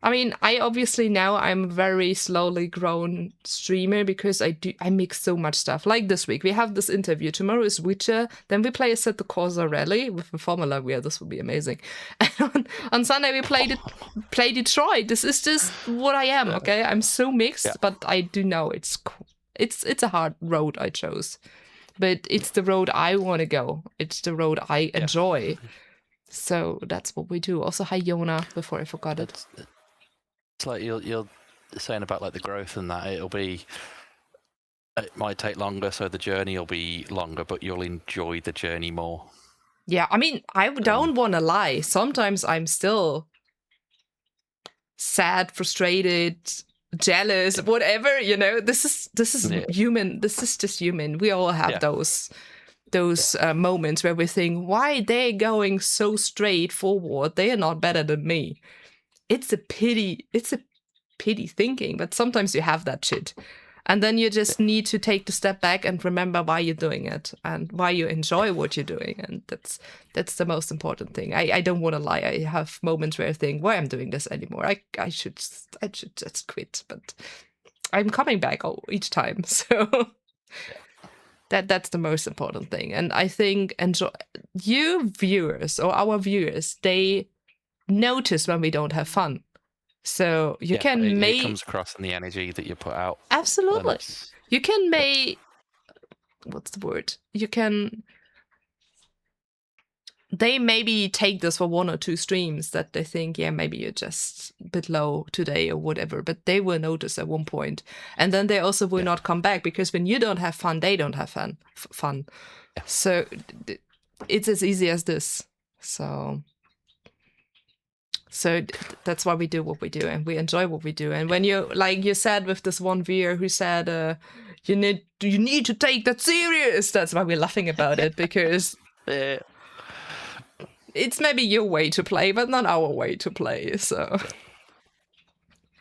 [SPEAKER 2] I mean, I obviously now I'm a very slowly grown streamer because I mix so much stuff. Like this week, we have this interview. Tomorrow is Witcher. Then we play a Assetto Corsa rally with the Formula Wheel. This will be amazing. And on Sunday we play Detroit. This is just what I am. Okay, I'm so mixed, but I do know it's cool. It's a hard road I chose, but it's the road I want to go. It's the road I enjoy. So that's what we do. Also, hi Yona, before I forgot it.
[SPEAKER 1] It's like you're saying about like the growth and that it might take longer, so the journey will be longer, but you'll enjoy the journey more.
[SPEAKER 2] Yeah, I mean, I don't want to lie. Sometimes I'm still sad, frustrated, jealous, whatever, you know. This is human. This is just human. We all have those moments where we think, why they're going so straight forward? They are not better than me. It's a pity thinking, but sometimes you have that shit. And then you just need to take the step back and remember why you're doing it and why you enjoy what you're doing. And that's the most important thing. I don't want to lie. I have moments where I think, why I'm doing this anymore? I should just quit. But I'm coming back each time. So that's the most important thing. And I think you viewers or our viewers, they notice when we don't have fun. So you can
[SPEAKER 1] it comes across in the energy that you put out.
[SPEAKER 2] Absolutely. You can what's the word? They maybe take this for 1 or 2 streams that they think, maybe you're just a bit low today or whatever, but they will notice at one point. And then they also will not come back because when you don't have fun, they don't have fun. Yeah. So it's as easy as this. So that's why we do what we do, and we enjoy what we do. And when you said with this one viewer who said, you need to take that serious. That's why we're laughing about it, because it's maybe your way to play, but not our way to play. So,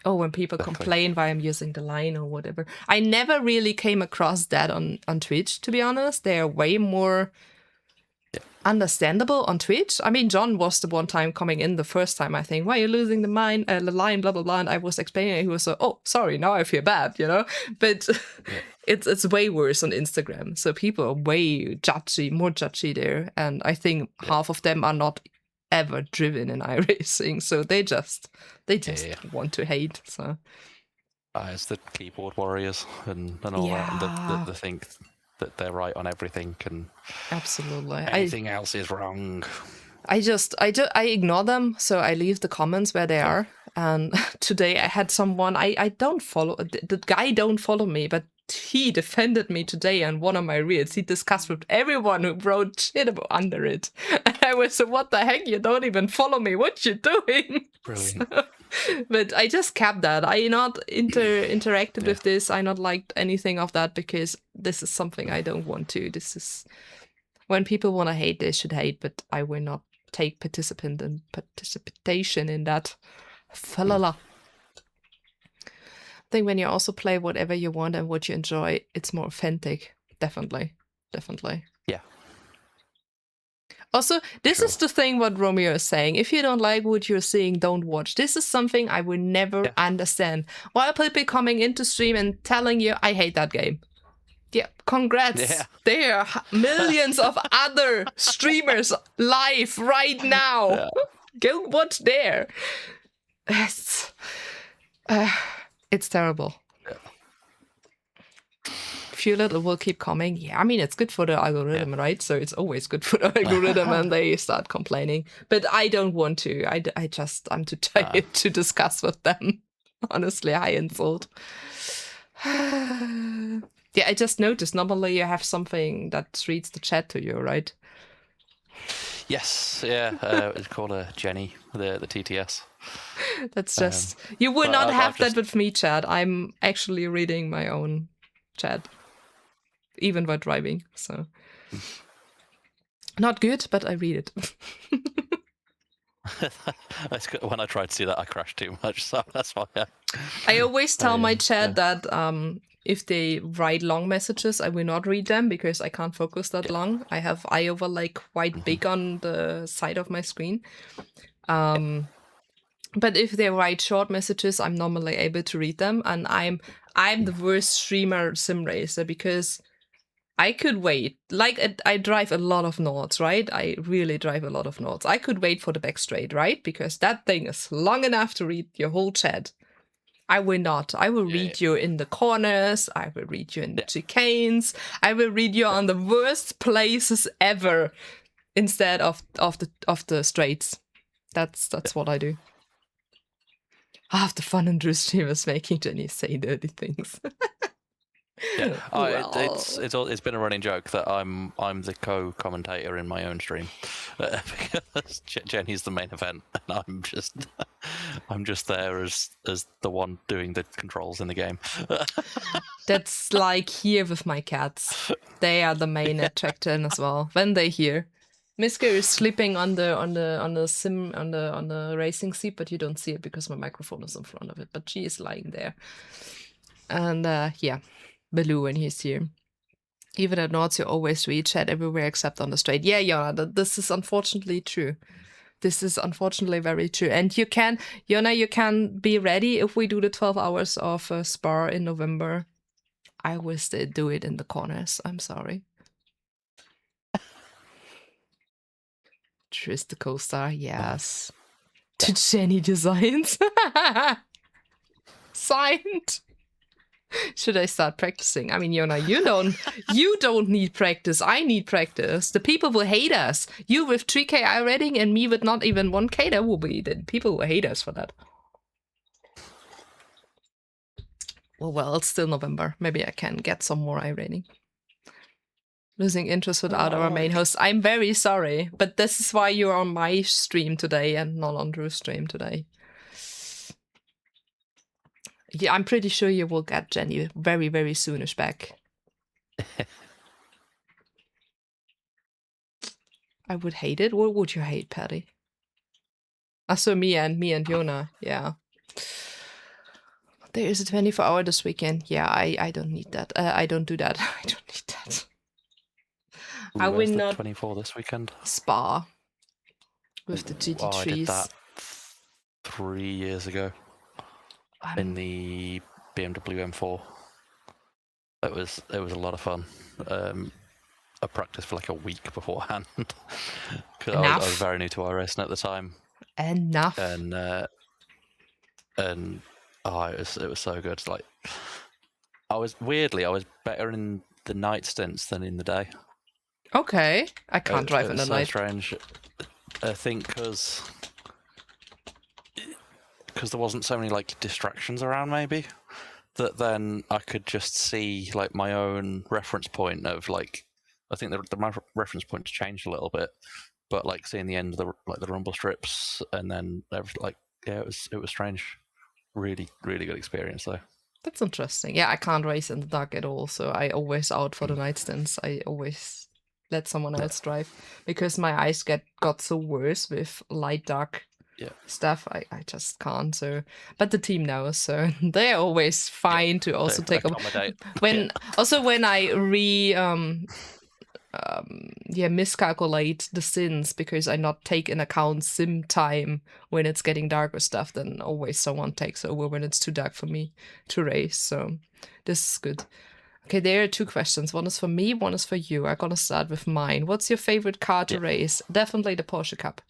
[SPEAKER 2] when people complain why I'm using the line or whatever, I never really came across that on Twitch. To be honest, they are way more understandable on Twitch. I mean, John was the one time coming in the first time, I think, why are you losing the line, blah, blah, blah. And I was explaining it. He was like, oh, sorry, now I feel bad, you know? But it's way worse on Instagram. So people are way more judgy there. And I think half of them are not ever driven in iRacing. So they just want to hate. So
[SPEAKER 1] it's the keyboard warriors and all that they think that they're right on everything, and
[SPEAKER 2] absolutely
[SPEAKER 1] anything else is wrong.
[SPEAKER 2] I ignore them, so I leave the comments where they are. And today I had someone I don't follow. The guy don't follow me, but he defended me today on one of my reels. He discussed with everyone who wrote shit about under it, and I was so, what the heck? You don't even follow me. What you doing?
[SPEAKER 1] Brilliant.
[SPEAKER 2] But I just kept that. I not interacted with this. I not liked anything of that because this is something I don't want to. This is when people want to hate, they should hate, but I will not take participation in that. Falala. I think when you also play whatever you want and what you enjoy, it's more authentic. Definitely.
[SPEAKER 1] Yeah.
[SPEAKER 2] Also, this is the thing what Romeo is saying. If you don't like what you're seeing, don't watch. This is something I will never understand. Why are people coming into stream and telling you, I hate that game? Yeah, congrats.
[SPEAKER 1] Yeah.
[SPEAKER 2] There are millions of other streamers live right now.
[SPEAKER 1] Yeah.
[SPEAKER 2] Go watch there. It's terrible. Few little will keep coming. Yeah, I mean, it's good for the algorithm, right? So it's always good for the algorithm and they start complaining. But I don't want to. I'm too tired to discuss with them. Honestly, I insult. Yeah, I just noticed normally you have something that reads the chat to you, right?
[SPEAKER 1] Yes, yeah. It's called Jenny, the TTS.
[SPEAKER 2] That's just... you will not have that with me, chat. I'm actually reading my own chat. Even while driving, so... Not good, but I read it.
[SPEAKER 1] When I tried to do that, I crashed too much, so that's why
[SPEAKER 2] I always tell my chat that if they write long messages, I will not read them because I can't focus that long. I have eye overlay quite big on the side of my screen. But if they write short messages, I'm normally able to read them, and I'm the worst streamer sim racer because I could wait. Like, I drive a lot of nords, right? I really drive a lot of nords. I could wait for the back straight, right? Because that thing is long enough to read your whole chat. I will not. I will read you in the corners. I will read you in the chicanes. I will read you on the worst places ever instead of the straights. That's what I do. Half the fun in Drew stream is making Jenny say dirty things.
[SPEAKER 1] Yeah,
[SPEAKER 2] Well.
[SPEAKER 1] it's been a running joke that I'm the co-commentator in my own stream because Jenny's the main event and I'm just there as the one doing the controls in the game.
[SPEAKER 2] That's like here with my cats. They are the main attraction as well when they hear. Miska is sleeping on the racing seat, but you don't see it because my microphone is in front of it. But she is lying there, and yeah. Baloo when he's here. Even at Nords, you always read chat everywhere except on the straight. Yeah, Jonna, this is unfortunately true. This is unfortunately very true. And you can, Jonna, you can be ready if we do the 12 hours of Spar in November. I will still do it in the corners. I'm sorry. Tris the co-star, yes. To Jenny Designs. Signed. Should I start practicing? I mean, Jonna, you don't need practice. I need practice. The people will hate us. You with 3K I rating and me with not even 1K, that will be... People will hate us for that. Well, it's still November. Maybe I can get some more I rating. Losing interest without our main host. I'm very sorry, but this is why you're on my stream today and not on Drew's stream today. Yeah, I'm pretty sure you will get Jenny very, very soonish back. I would hate it. What would you hate, Patty? So me and Jonna, yeah. There is a 24-hour this weekend. Yeah, I don't need that. I don't do that. I don't need that. I will not
[SPEAKER 1] 24 this weekend.
[SPEAKER 2] Spa with the GT3s.
[SPEAKER 1] I did that 3 years ago. In the BMW M4. It was a lot of fun. I practiced for like a week beforehand because I was very new to iRacing at the time.
[SPEAKER 2] Enough.
[SPEAKER 1] And it was so good. Like I was better in the night stints than in the day.
[SPEAKER 2] Okay, I can't drive in the night.
[SPEAKER 1] So strange. I think because there wasn't so many like distractions around, maybe, that then I could just see like my own reference point of like, I think my reference point changed a little bit, but like seeing the end of the rumble strips and then like, yeah, it was strange. Really, really good experience though.
[SPEAKER 2] That's interesting. Yeah, I can't race in the dark at all, so I always out for the night stints. I always let someone else drive because my eyes got so worse with light dark stuff. I just can't. So, but the team knows, so they're always fine to also take
[SPEAKER 1] accommodate.
[SPEAKER 2] When I miscalculate the sins because I not take in account sim time when it's getting dark or stuff, then always someone takes over when it's too dark for me to race. So this is good. Okay, there are 2 questions. One is for me, one is for you. I'm gonna start with mine. What's your favorite car to race? Definitely the Porsche Cup.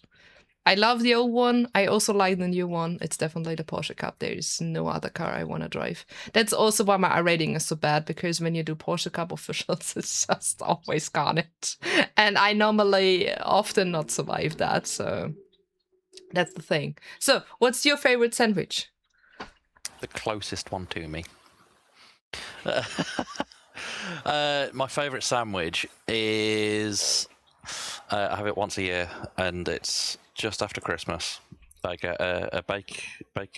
[SPEAKER 2] I love the old one. I also like the new one. It's definitely the Porsche Cup. There is no other car I want to drive. That's also why my R rating is so bad, because when you do Porsche Cup officials, it's just always carnage. And I normally often not survive that. So that's the thing. So what's your favorite sandwich?
[SPEAKER 1] The closest one to me. My favorite sandwich is I have it once a year, and it's just after Christmas. I get a bake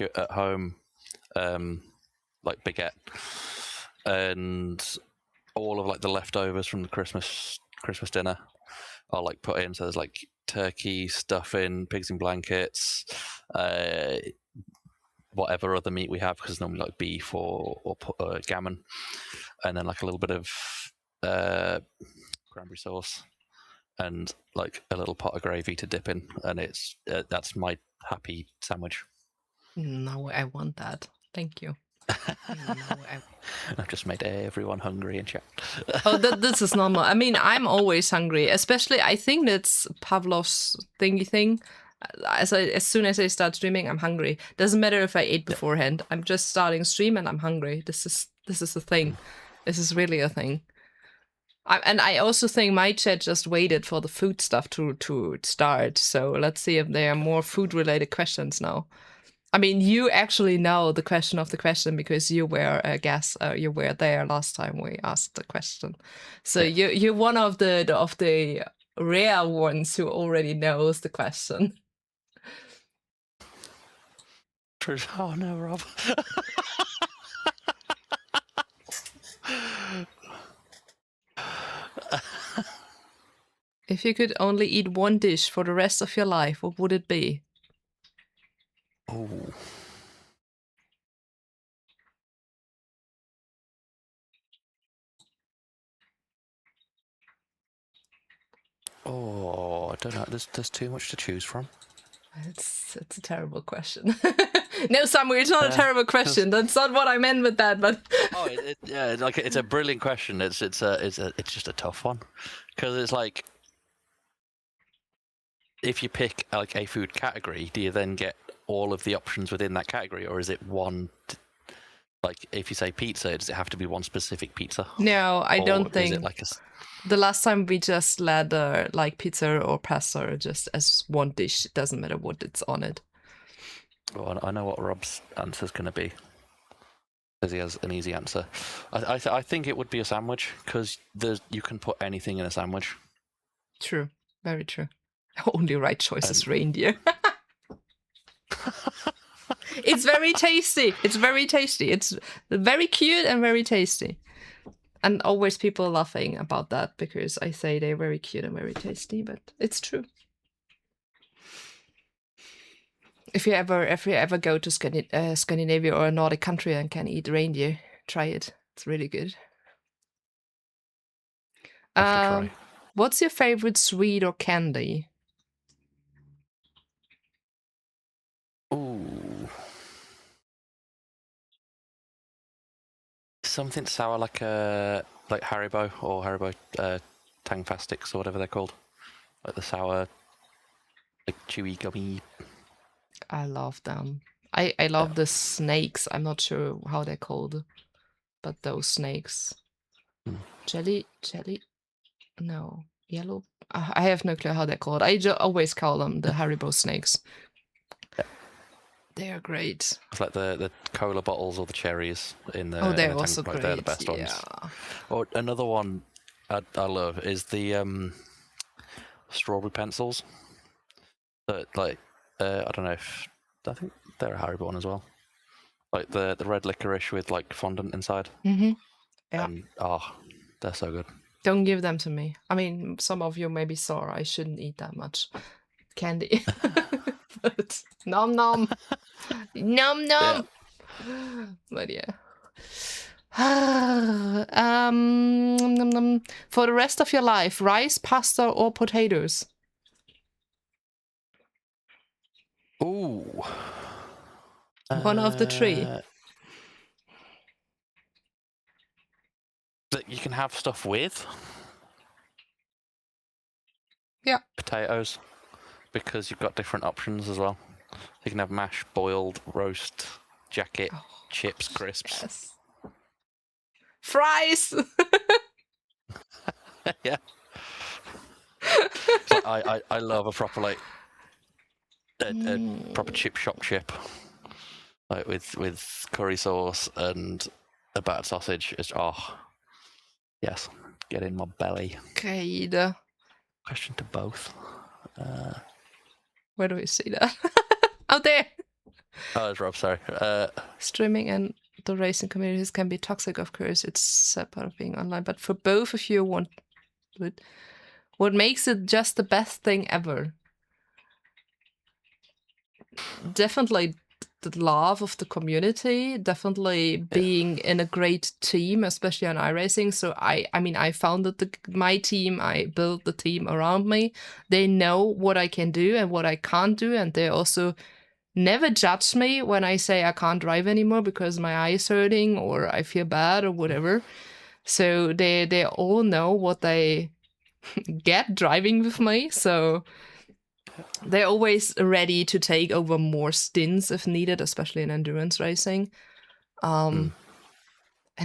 [SPEAKER 1] it at home, like baguette, and all of like the leftovers from the Christmas dinner I'll like put in. So there's like turkey, stuffing, pigs in blankets, whatever other meat we have, because normally like beef or gammon, and then like a little bit of cranberry sauce and like a little pot of gravy to dip in, and it's that's my happy sandwich.
[SPEAKER 2] No, I want that. Thank you.
[SPEAKER 1] I've just made everyone hungry in chat.
[SPEAKER 2] Oh, this is normal. I mean, I'm always hungry, especially I think that's Pavlov's thingy thing. As soon as I start streaming, I'm hungry. Doesn't matter if I ate beforehand. I'm just starting stream and I'm hungry. This is a thing. This is really a thing. And I also think my chat just waited for the food stuff to start. So let's see if there are more food related questions now. I mean, you actually know the question of the question because you were a guest. You were there last time we asked the question. So you're one of the rare ones who already knows the question.
[SPEAKER 1] Oh no, Rob.
[SPEAKER 2] If you could only eat one dish for the rest of your life, what would it be?
[SPEAKER 1] Oh. Oh, I don't know. There's too much to choose from.
[SPEAKER 2] It's a terrible question. No, Samuel, it's not a terrible question. That's not what I meant with that. But
[SPEAKER 1] like it's a brilliant question. It's just a tough one, because it's like, if you pick like a food category, do you then get all of the options within that category, or is it one? Like, if you say pizza, does it have to be one specific pizza?
[SPEAKER 2] No, I don't think.
[SPEAKER 1] Is it like
[SPEAKER 2] the last time we just let like pizza or pasta just as one dish. It doesn't matter what it's on it.
[SPEAKER 1] Well, I know what Rob's answer is going to be, because he has an easy answer. I think it would be a sandwich, because you can put anything in a sandwich.
[SPEAKER 2] True, very true. Only right choice is reindeer. It's very tasty. It's very tasty. It's very cute and very tasty. And always people laughing about that because I say they're very cute and very tasty, but it's true. If you ever go to Scandinavia or a Nordic country and can eat reindeer, try it. It's really good. What's your favorite sweet or candy?
[SPEAKER 1] Ooh. Something sour, like Haribo or Haribo Tangfastics or whatever they're called, like the sour, like chewy gummy.
[SPEAKER 2] I love them. I love the snakes. I'm not sure how they're called, but those snakes. Jelly. No. yellow. I have no clue how they're called. I always call them the Haribo snakes.
[SPEAKER 1] Yeah.
[SPEAKER 2] They are great.
[SPEAKER 1] It's like the cola bottles or the cherries in the.
[SPEAKER 2] Oh, they're
[SPEAKER 1] in the
[SPEAKER 2] also
[SPEAKER 1] tank,
[SPEAKER 2] great.
[SPEAKER 1] They're the best ones. Or another one I love is the strawberry pencils. That like I don't know if I think they're a Haribo one as well. Like the red licorice with like fondant inside.
[SPEAKER 2] Mm-hmm. Yeah.
[SPEAKER 1] And they're so good.
[SPEAKER 2] Don't give them to me. I mean, some of you may be sore. I shouldn't eat that much candy. But nom nom. Nom nom. Yeah. But yeah. For the rest of your life, rice, pasta, or potatoes?
[SPEAKER 1] Ooh.
[SPEAKER 2] One of the three.
[SPEAKER 1] That you can have stuff with.
[SPEAKER 2] Yeah.
[SPEAKER 1] Potatoes, because you've got different options as well. You can have mash, boiled, roast, jacket, chips, crisps.
[SPEAKER 2] Yes. Fries.
[SPEAKER 1] Yeah. So I love a proper like a proper chip shop chip, like with curry sauce and a battered sausage. It's yes, get in my belly.
[SPEAKER 2] Great.
[SPEAKER 1] Question to both.
[SPEAKER 2] Where do we see that? Out there.
[SPEAKER 1] Oh, it's Rob. Sorry.
[SPEAKER 2] Streaming and the racing communities can be toxic, of course. It's a part of being online, but for both of you, what makes it just the best thing ever? Definitely the love of the community, definitely being in a great team, especially on iRacing. So I mean, I founded my team, I built the team around me. They know what I can do and what I can't do, and they also never judge me when I say I can't drive anymore because my eye is hurting or I feel bad or whatever. So they all know what they get driving with me. So they're always ready to take over more stints if needed, especially in endurance racing. And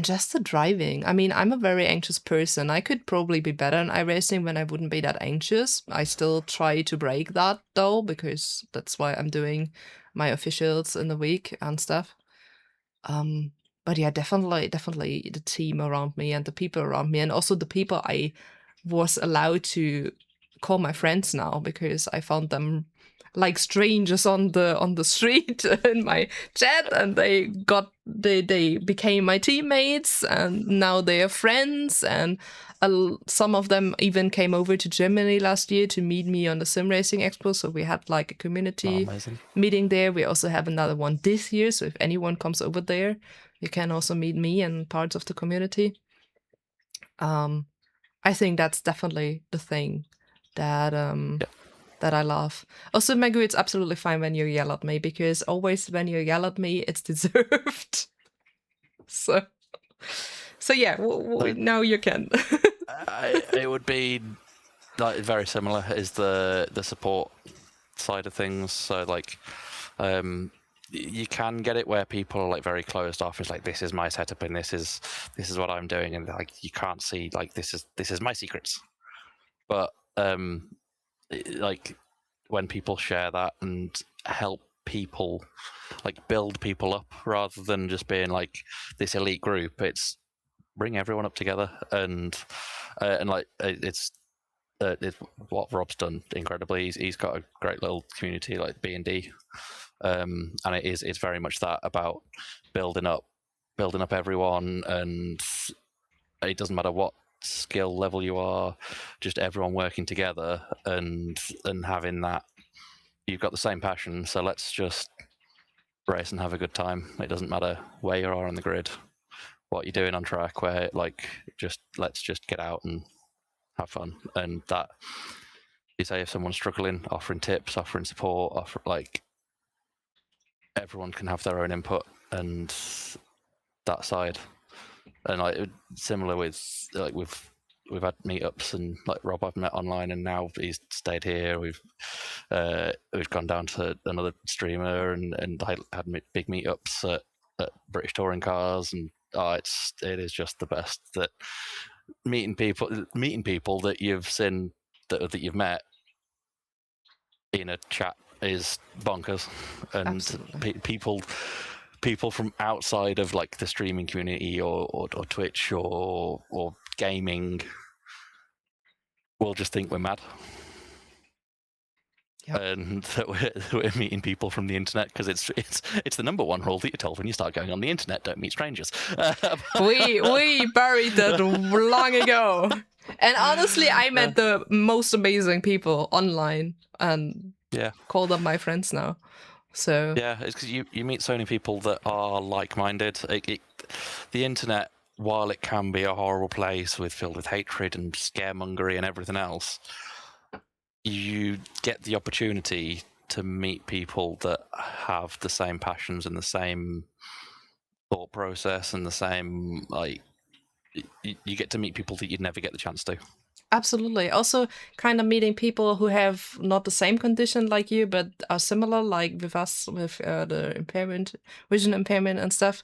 [SPEAKER 2] just the driving. I mean, I'm a very anxious person. I could probably be better in iRacing when I wouldn't be that anxious. I still try to break that though, because that's why I'm doing my officials in the week and stuff. But yeah, definitely the team around me and the people around me, and also the people I was allowed to call my friends now, because I found them like strangers on the street in my chat, and they became my teammates, and now they are friends, and some of them even came over to Germany last year to meet me on the Sim Racing Expo. So we had like a community meeting there. We also have another one this year, so if anyone comes over there, you can also meet me and parts of the community. I think that's definitely the thing that that I love. Also, Magoo, it's absolutely fine when you yell at me, because always when you yell at me, it's deserved. So yeah, now you can.
[SPEAKER 1] It would be like very similar. Is the support side of things. So like, you can get it where people are like very closed off. It's like, this is my setup and this is what I'm doing, and like you can't see like this is my secrets. But like when people share that and help people, like build people up rather than just being like this elite group, it's bring everyone up together, and like it's what Rob's done incredibly. He's got a great little community like B&D, and it's very much that about building up everyone, and it doesn't matter what skill level you are, just everyone working together and having that, you've got the same passion, so let's just race and have a good time. It doesn't matter where you are on the grid, what you're doing on track, where like let's just get out and have fun. And that, you say if someone's struggling, offering tips, offering support, like everyone can have their own input and that side. And like similar with like we've had meetups, and like Rob I've met online, and now he's stayed here. We've gone down to another streamer and I had big meetups at British touring cars, and it is just the best that meeting people that you've seen that you've met in a chat is bonkers, and people from outside of like the streaming community or Twitch or gaming will just think we're mad. Yep. And that we're meeting people from the internet, because it's the number one rule that you're told when you start going on the internet: don't meet strangers.
[SPEAKER 2] We buried that long ago. And honestly, I met the most amazing people online and call them my friends now. So
[SPEAKER 1] yeah, it's because you meet so many people that are like-minded. The internet, while it can be a horrible place filled with hatred and scaremongery and everything else, you get the opportunity to meet people that have the same passions and the same thought process and the same, like, you get to meet people that you'd never get the chance to.
[SPEAKER 2] Absolutely. Also, kind of meeting people who have not the same condition like you, but are similar, like with us, with the vision impairment and stuff.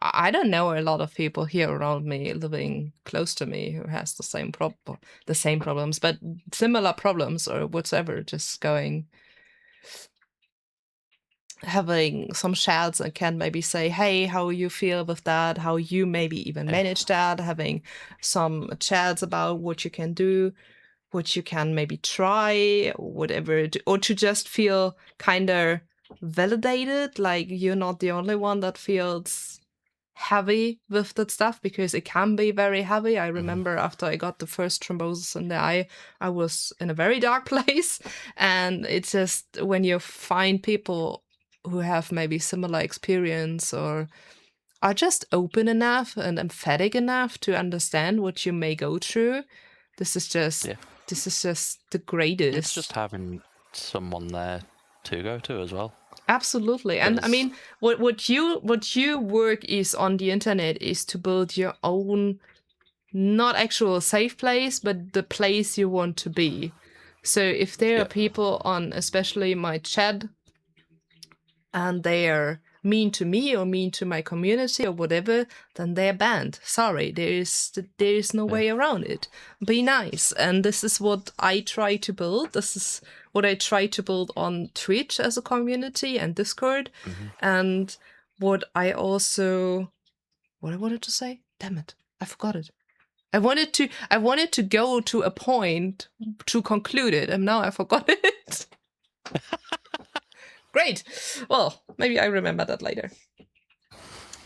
[SPEAKER 2] I don't know a lot of people here around me living close to me who has the same problems, but similar problems or whatever. Just having some chats and can maybe say, hey, how you feel with that, how you maybe even manage that, having some chats about what you can do, what you can maybe try, whatever, or to just feel kind of validated, like you're not the only one that feels heavy with that stuff, because it can be very heavy. I remember after I got the first thrombosis in the eye, I was in a very dark place, and it's just when you find people who have maybe similar experience or are just open enough and emphatic enough to understand what you may go through, this is just the greatest.
[SPEAKER 1] It's just having someone there to go to as well.
[SPEAKER 2] Absolutely. And I mean, what you work is on the internet is to build your own, not actual safe place, but the place you want to be. So if there are people on, especially my chat, and they are mean to me or mean to my community or whatever, then they're banned. Sorry, there is no way around it. Be nice. And this is what I try to build. This is what I try to build on Twitch as a community and Discord. And what I wanted to say? Damn it, I forgot it. I wanted to go to a point to conclude it, and now I forgot it. Great. Well, maybe I remember that later.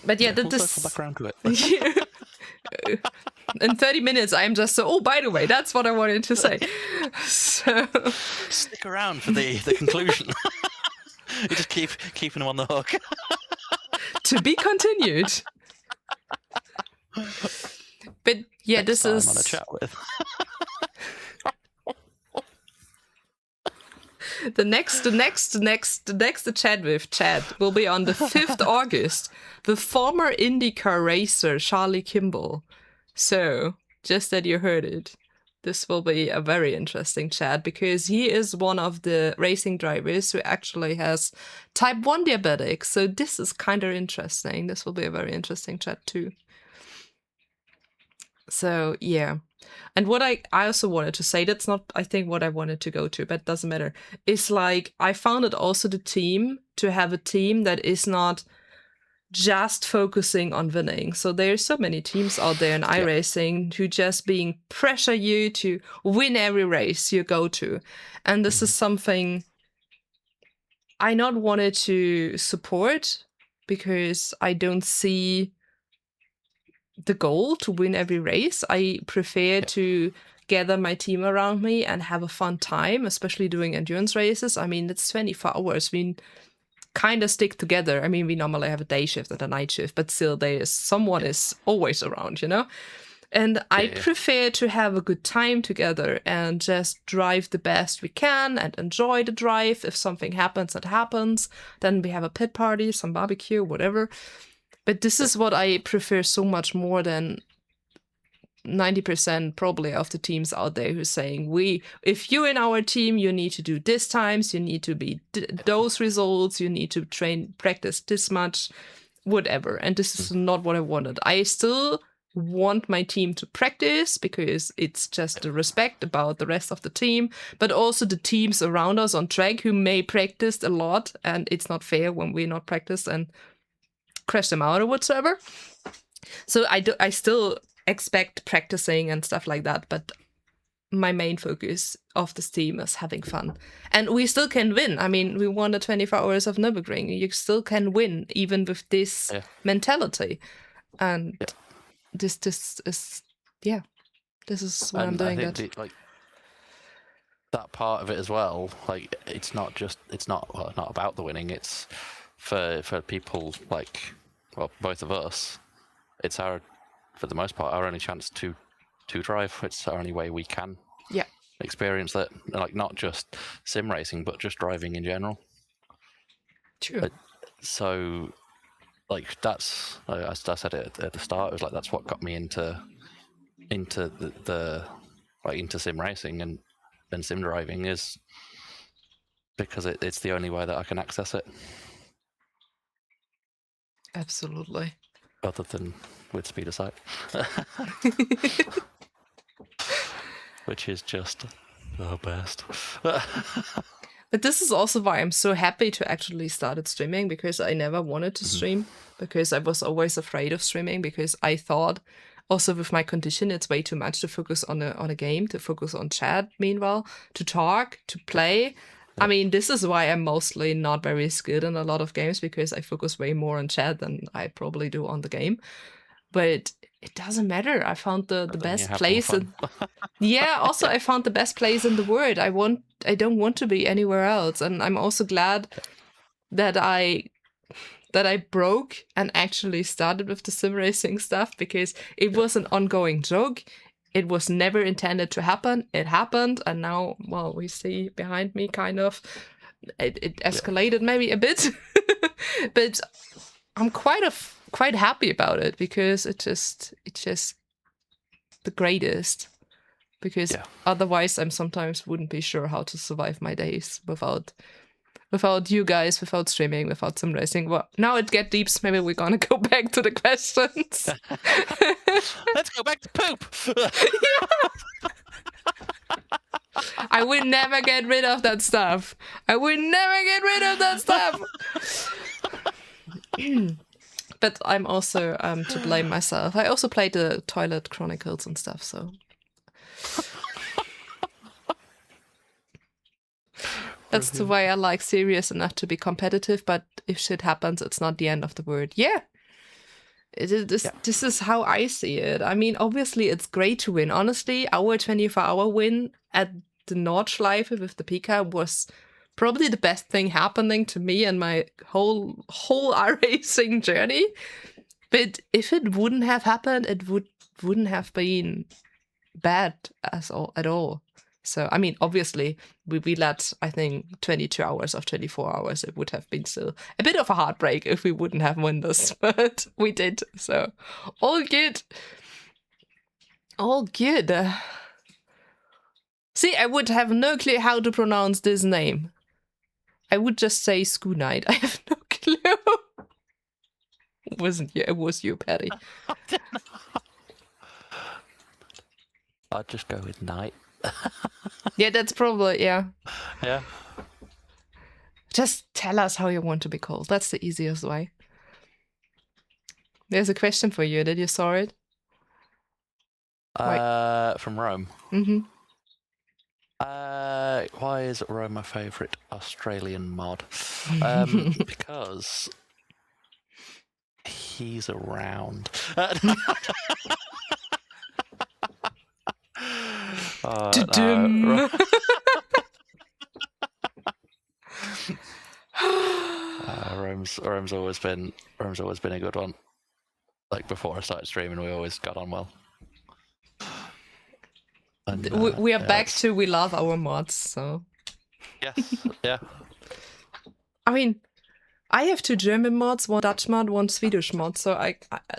[SPEAKER 2] But
[SPEAKER 1] we'll circle back around to it.
[SPEAKER 2] In 30 minutes, I'm just by the way, that's what I wanted to say. So
[SPEAKER 1] stick around for the conclusion. You just keeping them on the hook.
[SPEAKER 2] To be continued. But yeah,
[SPEAKER 1] Next
[SPEAKER 2] this is
[SPEAKER 1] on a chat with.
[SPEAKER 2] The next chat with Chad will be on the 5th August. The former IndyCar racer Charlie Kimball. So, just that you heard it, this will be a very interesting chat, because he is one of the racing drivers who actually has type 1 diabetic. So this is kind of interesting. This will be a very interesting chat too. So, yeah. And what I also wanted to say, that's not, I think, what I wanted to go to, but it doesn't matter. It's like, I found it also to have a team that is not just focusing on winning. So there's so many teams out there in iRacing who just pressure you to win every race you go to. And this is something I not wanted to support, because I don't see the goal to win every race. I prefer to gather my team around me and have a fun time, especially doing endurance races. I mean, it's 24 hours. We kind of stick together. I mean, we normally have a day shift and a night shift, but still someone is always around, you know? And I prefer to have a good time together and just drive the best we can and enjoy the drive. If something happens, it happens. Then we have a pit party, some barbecue, whatever. But this is what I prefer so much more than 90% probably of the teams out there who's saying, if you're in our team, you need to do this times, you need to be those results, you need to practice this much, whatever. And this is not what I wanted. I still want my team to practice because it's just the respect about the rest of the team, but also the teams around us on track who may practice a lot, and it's not fair when we're not practiced and crash them out or whatsoever. So I still expect practicing and stuff like that, but my main focus of this team is having fun. And we still can win. I mean, we won the 24 hours of Nürburgring. You still can win even with this mentality. And this is this is what I'm doing.
[SPEAKER 1] I think that part of it as well, like it's not about the winning. It's for people like, well, both of us. It's for the most part, our only chance to drive. It's our only way we can experience that, like not just sim racing, but just driving in general.
[SPEAKER 2] True.
[SPEAKER 1] So, like that's, I said it at the start. It was like that's what got me into the into sim racing and sim driving, is because it's the only way that I can access it.
[SPEAKER 2] Absolutely.
[SPEAKER 1] Other than with speed of sight. Which is just the best.
[SPEAKER 2] But this is also why I'm so happy to actually started streaming, because I never wanted to stream, because I was always afraid of streaming, because I thought also with my condition it's way too much to focus on a game, to focus on chat meanwhile, to talk, to play. I mean, this is why I'm mostly not very skilled in a lot of games, because I focus way more on chat than I probably do on the game. But it doesn't matter. I found the best place. Also I found the best place in the world. I don't want to be anywhere else. And I'm also glad that I broke and actually started with the sim racing stuff, because it was an ongoing joke. It was never intended to happen. It happened, and now, well, we see behind me kind of it escalated maybe a bit. But I'm quite happy about it, because it's just the greatest. Because otherwise I'm sometimes wouldn't be sure how to survive my days without you guys, without streaming, without sim racing. Well, now it get deep, so maybe we're gonna go back to the questions.
[SPEAKER 1] Let's go back to poop.
[SPEAKER 2] I will never get rid of that stuff. But I'm also to blame myself. I also played the Toilet Chronicles and stuff, so that's the way I like serious enough to be competitive. But if shit happens, it's not the end of the world. This is how I see it. I mean, obviously it's great to win. Honestly, our 24-hour win at the Nordschleife with the Pika was probably the best thing happening to me and my whole iRacing journey. But if it wouldn't have happened, it wouldn't have been bad at all. So, I mean, obviously, we let, I think, 22 hours of 24 hours. It would have been still a bit of a heartbreak if we wouldn't have won this, but we did. So, all good. All good. See, I would have no clue how to pronounce this name. I would just say Schoonite. I have no clue. It wasn't you. It was you, Patty.
[SPEAKER 1] I'd just go with night.
[SPEAKER 2] Yeah, that's probably, yeah.
[SPEAKER 1] Yeah.
[SPEAKER 2] Just tell us how you want to be called. That's the easiest way. There's a question for you. Did you saw it?
[SPEAKER 1] From Rome.
[SPEAKER 2] Mm-hmm.
[SPEAKER 1] Why is Rome my favourite Australian mod? Because he's around. Rome's always been a good one. Like before I started streaming, we always got on well. And,
[SPEAKER 2] we are back to we love our mods, so
[SPEAKER 1] yes, yeah.
[SPEAKER 2] I mean, I have 2 German mods, 1 Dutch mod, 1 Swedish mod, so I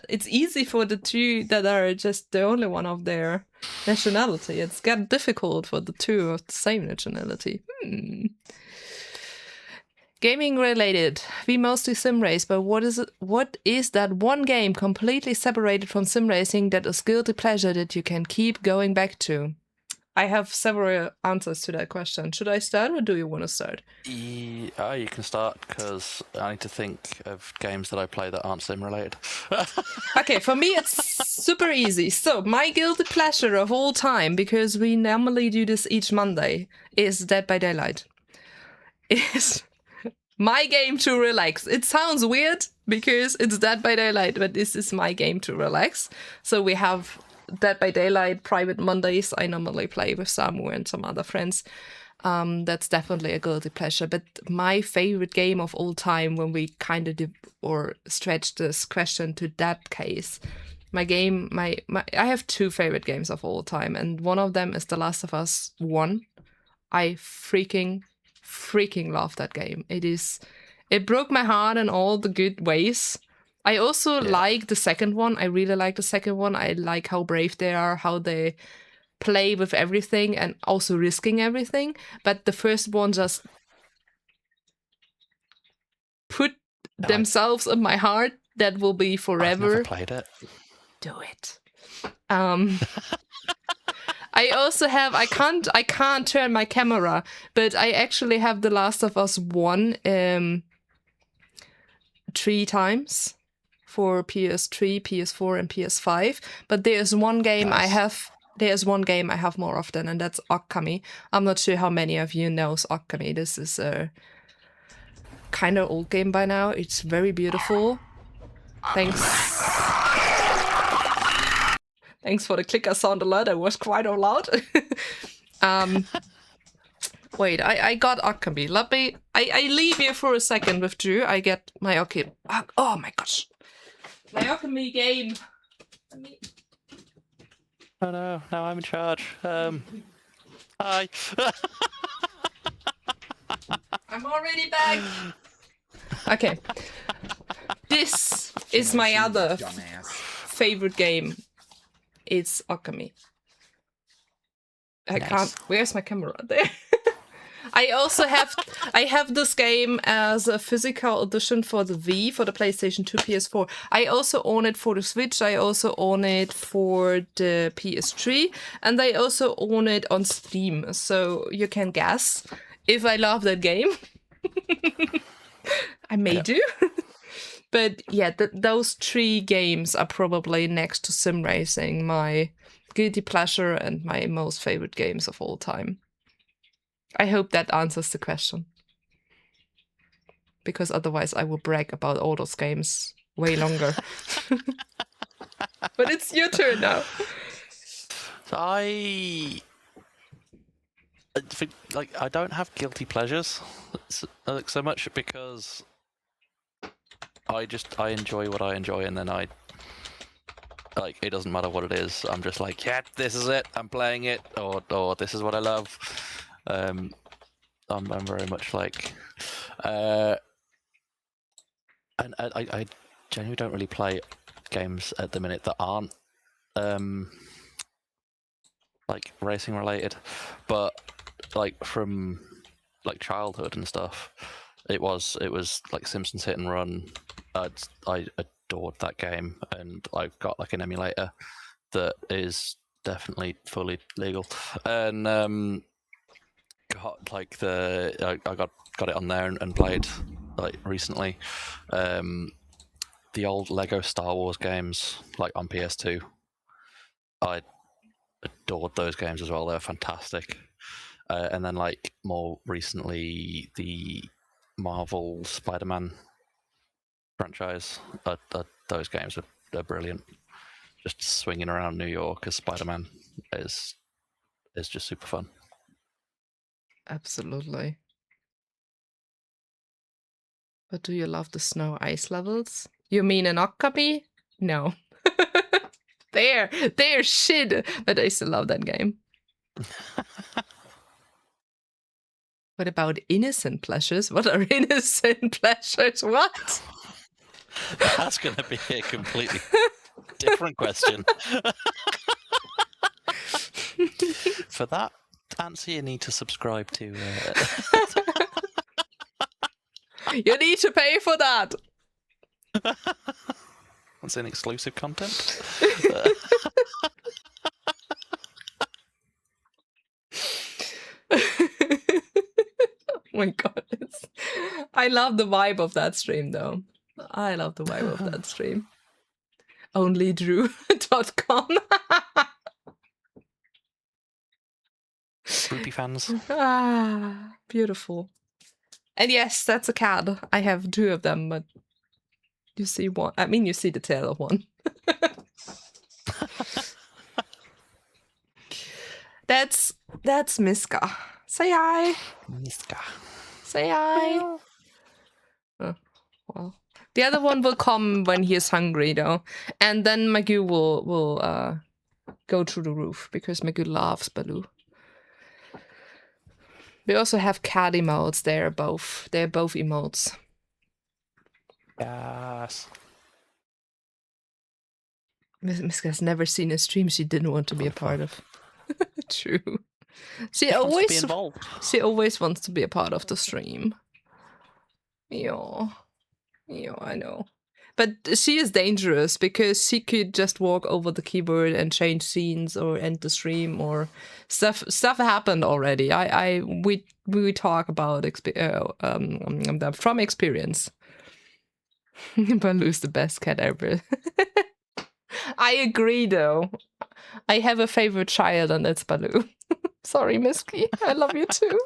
[SPEAKER 2] it's easy for the 2 that are just the only one of their nationality. It's got difficult for the 2 of the same nationality. Gaming related. We mostly sim race, but what is that one game completely separated from sim racing that is guilty pleasure that you can keep going back to? I have several answers to that question. Should I start or do you want to start?
[SPEAKER 1] You can start because I need to think of games that I play that aren't sim related.
[SPEAKER 2] Okay, for me it's super easy. So my guilty pleasure of all time, because we normally do this each Monday, is Dead by Daylight. Is my game to relax. It sounds weird because it's Dead by Daylight, but this is my game to relax. So we have Dead by Daylight private Mondays. I normally play with Samu and some other friends. That's definitely a guilty pleasure. But my favorite game of all time, when we kind of stretch this question to that case, I have two favorite games of all time, and one of them is The Last of Us 1. I freaking love that game. It broke my heart in all the good ways. I also like the second one. I really like the second one. I like how brave they are, how they play with everything and also risking everything. But the first one just put themselves in my heart. That will be forever.
[SPEAKER 1] I've never played it.
[SPEAKER 2] Do it. I also have, I can't turn my camera, but I actually have The Last of Us 1 3 times for PS3, PS4, and PS5. But there's one game I have more often, and that's Okami. I'm not sure how many of you knows Okami. This is a kind of old game by now. It's very beautiful. Thanks for the clicker sound alert. That was quite loud. Wait, I got Okami. Let me. I leave you for a second with Drew. I get my Okami. Oh my gosh, my Okami game.
[SPEAKER 1] Oh no! Now I'm in charge. Hi.
[SPEAKER 2] I'm already back. Okay, this is my other favorite game. It's Okami. I can't. Where's my camera? There. I also have this game as a physical edition for the Wii, for the PlayStation 2, PS4. I also own it for the Switch. I also own it for the PS3, and I also own it on Steam. So you can guess if I love that game. I may do. But yeah, those 3 games are probably next to sim racing my guilty pleasure and my most favorite games of all time. I hope that answers the question. Because otherwise I will brag about all those games way longer. But it's your turn now.
[SPEAKER 1] So I think, I don't have guilty pleasures so much because I enjoy what I enjoy, and then it doesn't matter what it is. I'm just like, yeah, this is it. I'm playing it, or this is what I love. I'm very much like, and I genuinely don't really play games at the minute that aren't racing related, but from childhood and stuff, it was like Simpsons Hit and Run. I adored that game, and I've got an emulator that is definitely fully legal, and got I got it on there and played recently. The old Lego Star Wars games on PS2. I adored those games as well. They're fantastic. And then more recently, the Marvel Spider-Man franchise. Those games are brilliant. Just swinging around New York as Spider-Man is just super fun.
[SPEAKER 2] Absolutely. But do you love the snow ice levels? You mean in Okami? No. They're shit, but I still love that game. What about innocent pleasures? What are innocent pleasures? What?
[SPEAKER 1] That's going to be a completely different question. For that answer, you need to subscribe to...
[SPEAKER 2] You need to pay for that.
[SPEAKER 1] What's in exclusive content?
[SPEAKER 2] Oh my god. I love the vibe of that stream, though. I love the vibe of that stream. OnlyDrew.com.
[SPEAKER 1] Groupie fans.
[SPEAKER 2] Ah, beautiful. And yes, that's a cat. I have 2 of them, but you see one. I mean, you see the tail of one. That's Miska. Say hi.
[SPEAKER 1] Miska.
[SPEAKER 2] Say hi. Oh, well, the other one will come when he is hungry, though, and then Magoo will go through the roof because Magoo loves Baloo. We also have cat emotes. They're both emotes.
[SPEAKER 1] Yes.
[SPEAKER 2] Miska has never seen a stream she didn't want to be a part of. True. She
[SPEAKER 1] Wants to be
[SPEAKER 2] always
[SPEAKER 1] involved.
[SPEAKER 2] She always wants to be a part of the stream. Yeah, I know. But she is dangerous because she could just walk over the keyboard and change scenes or end the stream or stuff happened already. We talk about from experience. Baloo's the best cat ever. I agree, though. I have a favorite child, and it's Baloo. Sorry, Misky. I love you too.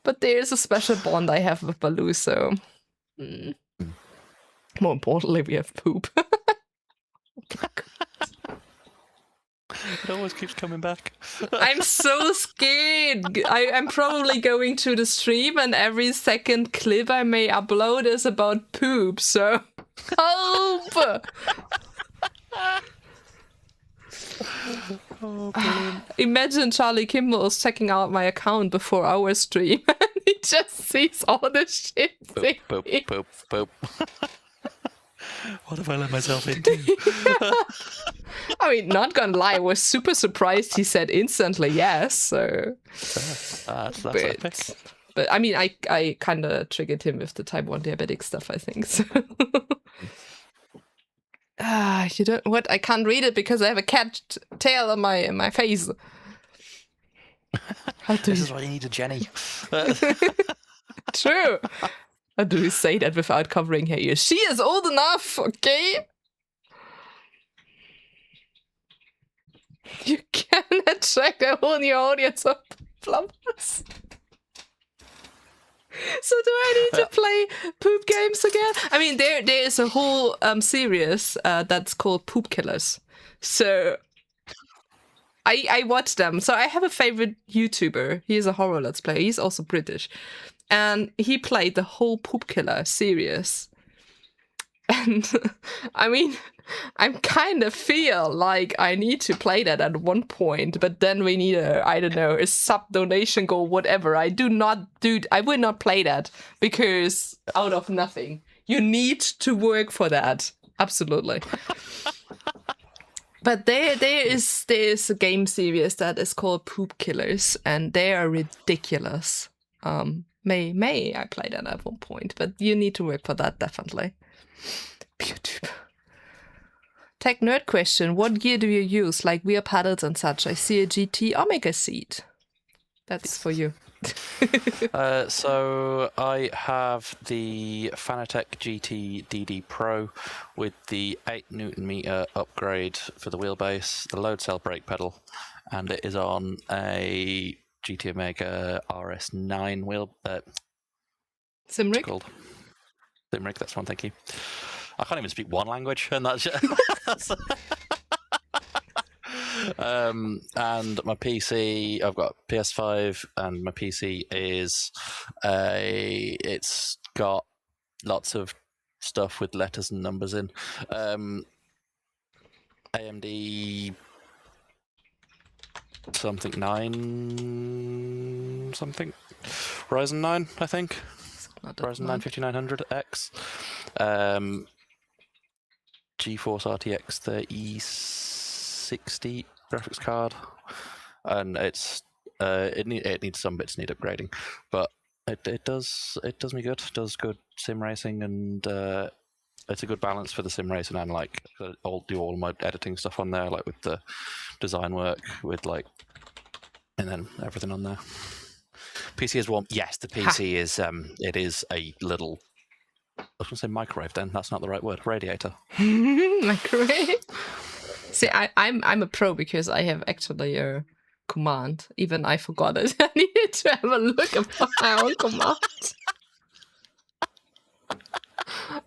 [SPEAKER 2] But there's a special bond I have with Baloo, so... More importantly, we have poop.
[SPEAKER 1] It always keeps coming back.
[SPEAKER 2] I'm so scared. I'm probably going to the stream, and every second clip I may upload is about poop, so... Help!
[SPEAKER 1] Oh,
[SPEAKER 2] imagine Charlie Kimball is checking out my account before our stream and he just sees all this shit.
[SPEAKER 1] Poop, poop, poop, poop. What have I let myself into?
[SPEAKER 2] I mean, not gonna lie, I was super surprised he said instantly yes, so...
[SPEAKER 1] That's epic.
[SPEAKER 2] But I mean, I kind of triggered him with the type 1 diabetic stuff, I think, so... you don't... What? I can't read it because I have a cat tail on my face.
[SPEAKER 1] This is why you need a Jenny.
[SPEAKER 2] True. How do you say that without covering her ears? She is old enough, okay? You can attract a whole new audience of plumbers. So do I need to play poop games again? I mean, there is a whole series that's called Poop Killers. So I watch them. So I have a favorite YouTuber. He is a horror let's play. He's also British. And he played the whole Poop Killer series. And I mean, I kind of feel like I need to play that at one point, but then we need a sub donation goal, whatever. I will not play that because out of nothing. You need to work for that. Absolutely. But there is a game series that is called Poop Killers, and they are ridiculous. May I play that at one point, but you need to work for that, definitely. YouTube. Tech nerd question. What gear do you use, like wheel paddles and such? I see a GT Omega seat. That's for you.
[SPEAKER 1] So I have the Fanatec GT DD Pro with the 8 Newton meter upgrade for the wheelbase, the load cell brake pedal, and it is on a GT Omega RS9 wheel.
[SPEAKER 2] Simric?
[SPEAKER 1] Called Simric. That's one. Thank you. I can't even speak one language, and that's. And my PC, I've got PS5, and my PC is it's got lots of stuff with letters and numbers in. AMD something 9 something, Ryzen 9, I think. Ryzen 9 5900X. GeForce RTX 3060 graphics card, and it needs some bits need upgrading, but It does me good. It does good sim racing, and it's a good balance for the sim racing, and like I'll do all my editing stuff on there, like with the design work, with like, and then everything on there. PC is warm. Yes, the PC is it is a little, I was going to say microwave then, that's not the right word, radiator.
[SPEAKER 2] Microwave. See, I'm a pro because I have actually a command. Even I forgot it. I needed to have a look at my own command.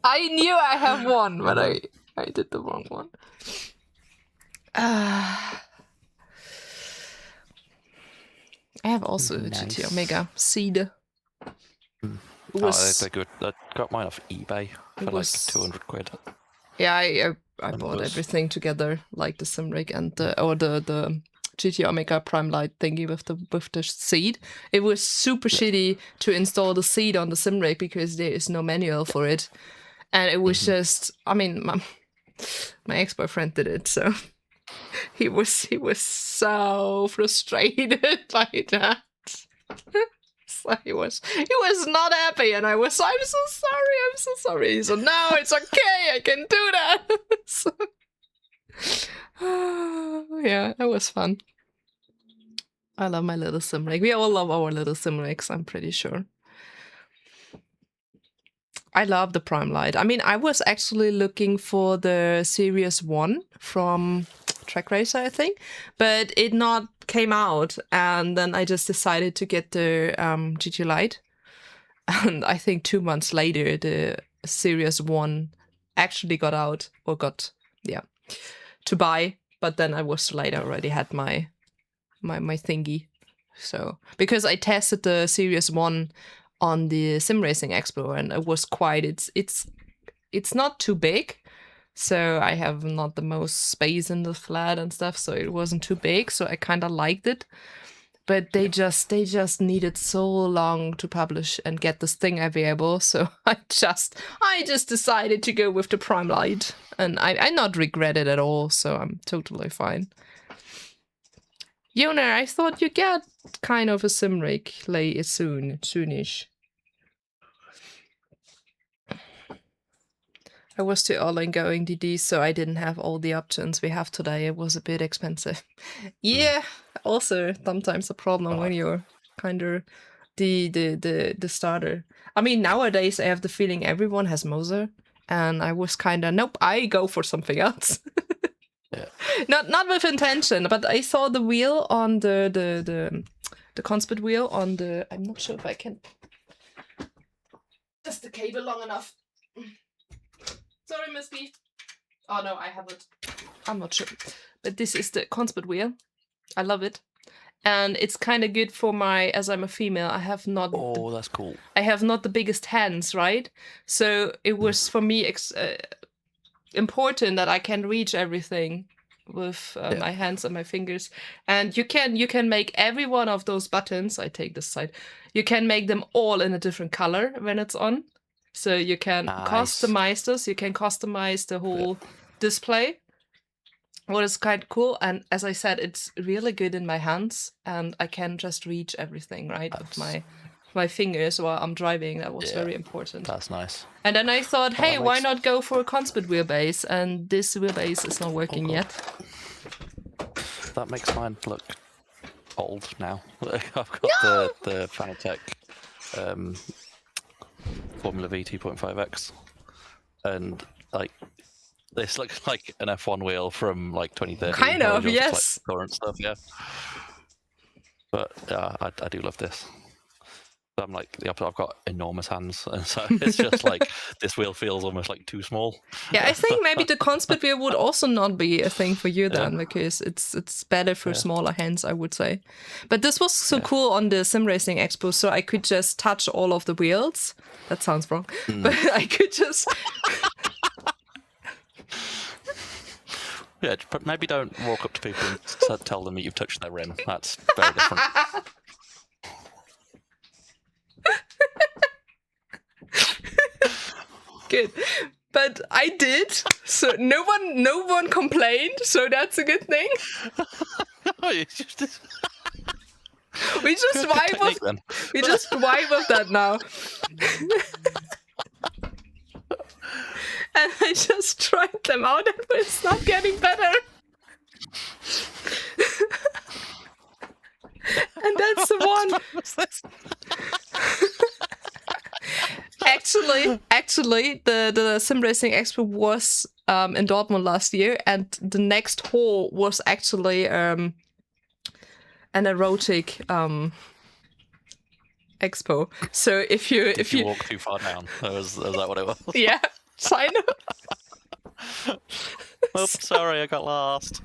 [SPEAKER 2] I knew I have one, but I did the wrong one. I have also a GT Omega Seed.
[SPEAKER 1] They're good. I got mine off eBay for like 200 quid.
[SPEAKER 2] Yeah, I bought everything together, like the Simrig and the GT Omega Prime Light thingy with the seed. It was super shitty to install the seed on the Simrig because there is no manual for it, and it was just. I mean, my ex-boyfriend did it, so he was so frustrated by that. So he was not happy, and I'm so sorry. He said, no, it's okay, I can do that. So, yeah, that was fun. I love my little sim rig. We all love our little sim rigs, I'm pretty sure. I love the Prime Light. I mean, I was actually looking for the Series 1 from Track Racer, I think, but it not came out, and then I just decided to get the GT Lite, and I think 2 months later the Series 1 actually got out, or to buy, but then I was too late. I already had my thingy. So because I tested the Series 1 on the Sim Racing Expo, and it was quite, it's not too big, so I have not the most space in the flat and stuff, so it wasn't too big, so I kind of liked it. But they just needed so long to publish and get this thing available, so I just decided to go with the Prime Light, and I not regret it at all, so I'm totally fine. Yona, I thought you get kind of a sim rig soonish. I was too all in going DD, so I didn't have all the options we have today. It was a bit expensive. Yeah, also sometimes a problem when you're kind of the starter. I mean, nowadays I have the feeling everyone has Moser, and I was kind of, nope, I go for something else.
[SPEAKER 1] Yeah.
[SPEAKER 2] Not with intention, but I saw the wheel on the Conspit wheel on the. I'm not sure if I can. Just the cable long enough. Sorry, Miss B. Oh no, I haven't. I'm not sure, but this is the Conspit wheel. I love it, and it's kind of good for my. As I'm a female, I have not.
[SPEAKER 1] Oh, that's cool.
[SPEAKER 2] I have not the biggest hands, right? So it was for me important that I can reach everything with my hands and my fingers, and you can make every one of those buttons. I take this side. You can make them all in a different color when it's on, so you can customize this. You can customize the whole display. What is quite cool, and as I said, it's really good in my hands, and I can just reach everything with my fingers while I'm driving. That was very important.
[SPEAKER 1] That's nice.
[SPEAKER 2] And then I thought, hey, why not go for a Conspit wheelbase? And this wheelbase is not working yet.
[SPEAKER 1] That makes mine look old now. I've got the Fanatec Formula V 2.5X, and like this looks like an F1 wheel from like 2013.
[SPEAKER 2] Kind of, yes.
[SPEAKER 1] Like current stuff, yeah. But I do love this. I'm like the opposite. I've got enormous hands, and so it's just like this wheel feels almost like too small.
[SPEAKER 2] Yeah, I think maybe the Conspit wheel would also not be a thing for you then, because it's better for smaller hands, I would say. But this was so cool on the Sim Racing Expo, so I could just touch all of the wheels. That sounds wrong, but I could just.
[SPEAKER 1] Yeah, but maybe don't walk up to people and tell them that you've touched their rim. That's very different.
[SPEAKER 2] Good, but I did, so no one complained, so that's a good thing. We just vibe
[SPEAKER 1] technique,
[SPEAKER 2] with
[SPEAKER 1] then.
[SPEAKER 2] we just vibe with that now. And I just tried them out and it's not getting better. And that's the one.
[SPEAKER 1] What's this?
[SPEAKER 2] Actually, the Sim Racing Expo was in Dortmund last year, and the next hall was actually an erotic expo. So if you
[SPEAKER 1] walk too far down, is that what it was?
[SPEAKER 2] yeah, sign up.
[SPEAKER 1] Oops, sorry, I got lost.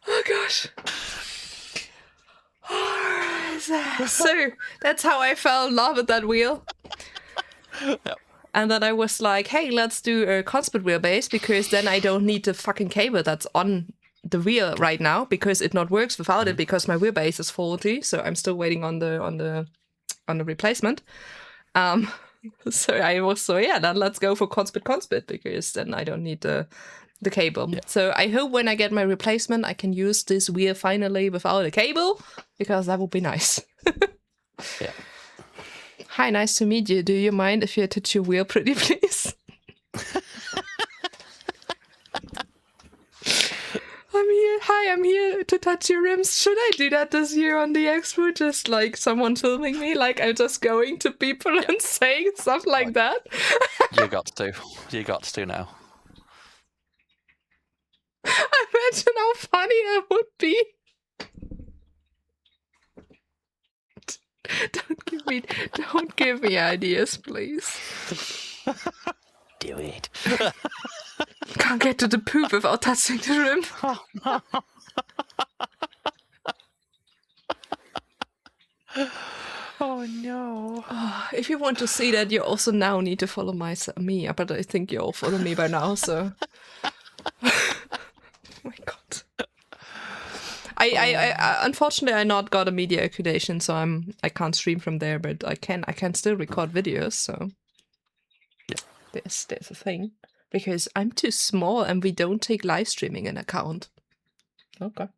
[SPEAKER 2] Oh gosh. So that's how I fell in love with that wheel.
[SPEAKER 1] Yep.
[SPEAKER 2] And then I was like, hey, let's do a constant wheelbase, because then I don't need the fucking cable that's on the wheel right now, because it not works without it, because my wheelbase is faulty. So I'm still waiting on the replacement. So I was then let's go for constant, because then I don't need the cable. Yeah. So I hope when I get my replacement, I can use this wheel finally without a cable, because that would be nice.
[SPEAKER 1] Yeah.
[SPEAKER 2] Hi, nice to meet you. Do you mind if you touch your wheel pretty, please? I'm here to touch your rims. Should I do that this year on the expo? Just like someone filming me, like I'm just going to people and saying stuff like that?
[SPEAKER 1] You got to now.
[SPEAKER 2] Imagine how funny that would be. Don't give me ideas, please.
[SPEAKER 1] Do it.
[SPEAKER 2] Can't get to the poop without touching the rim.
[SPEAKER 1] Oh no.
[SPEAKER 2] If you want to see that, you also now need to follow me, but I think you all follow me by now, so. Oh my god. I unfortunately I not got a media accreditation, so I can't stream from there, but I can still record videos, so
[SPEAKER 1] yeah.
[SPEAKER 2] There's a thing. Because I'm too small and we don't take live streaming in account. Okay.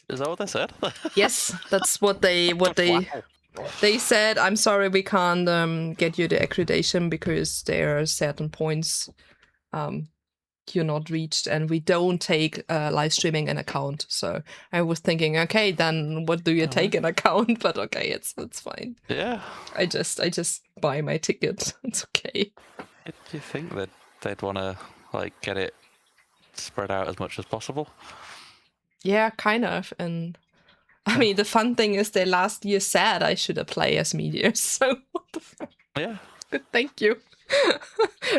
[SPEAKER 1] Is that what they said?
[SPEAKER 2] Yes, that's what they said. I'm sorry, we can't get you the accreditation because there are certain points you're not reached, and we don't take live streaming in account. So I was thinking, okay, then what do you take in account? But okay, it's fine.
[SPEAKER 1] Yeah.
[SPEAKER 2] I just buy my ticket. It's okay.
[SPEAKER 1] Do you think that they'd want to like get it spread out as much as possible?
[SPEAKER 2] Yeah, kind of. And I mean, the fun thing is they last year said I should apply as media. So what the fuck?
[SPEAKER 1] Yeah.
[SPEAKER 2] Good, thank you.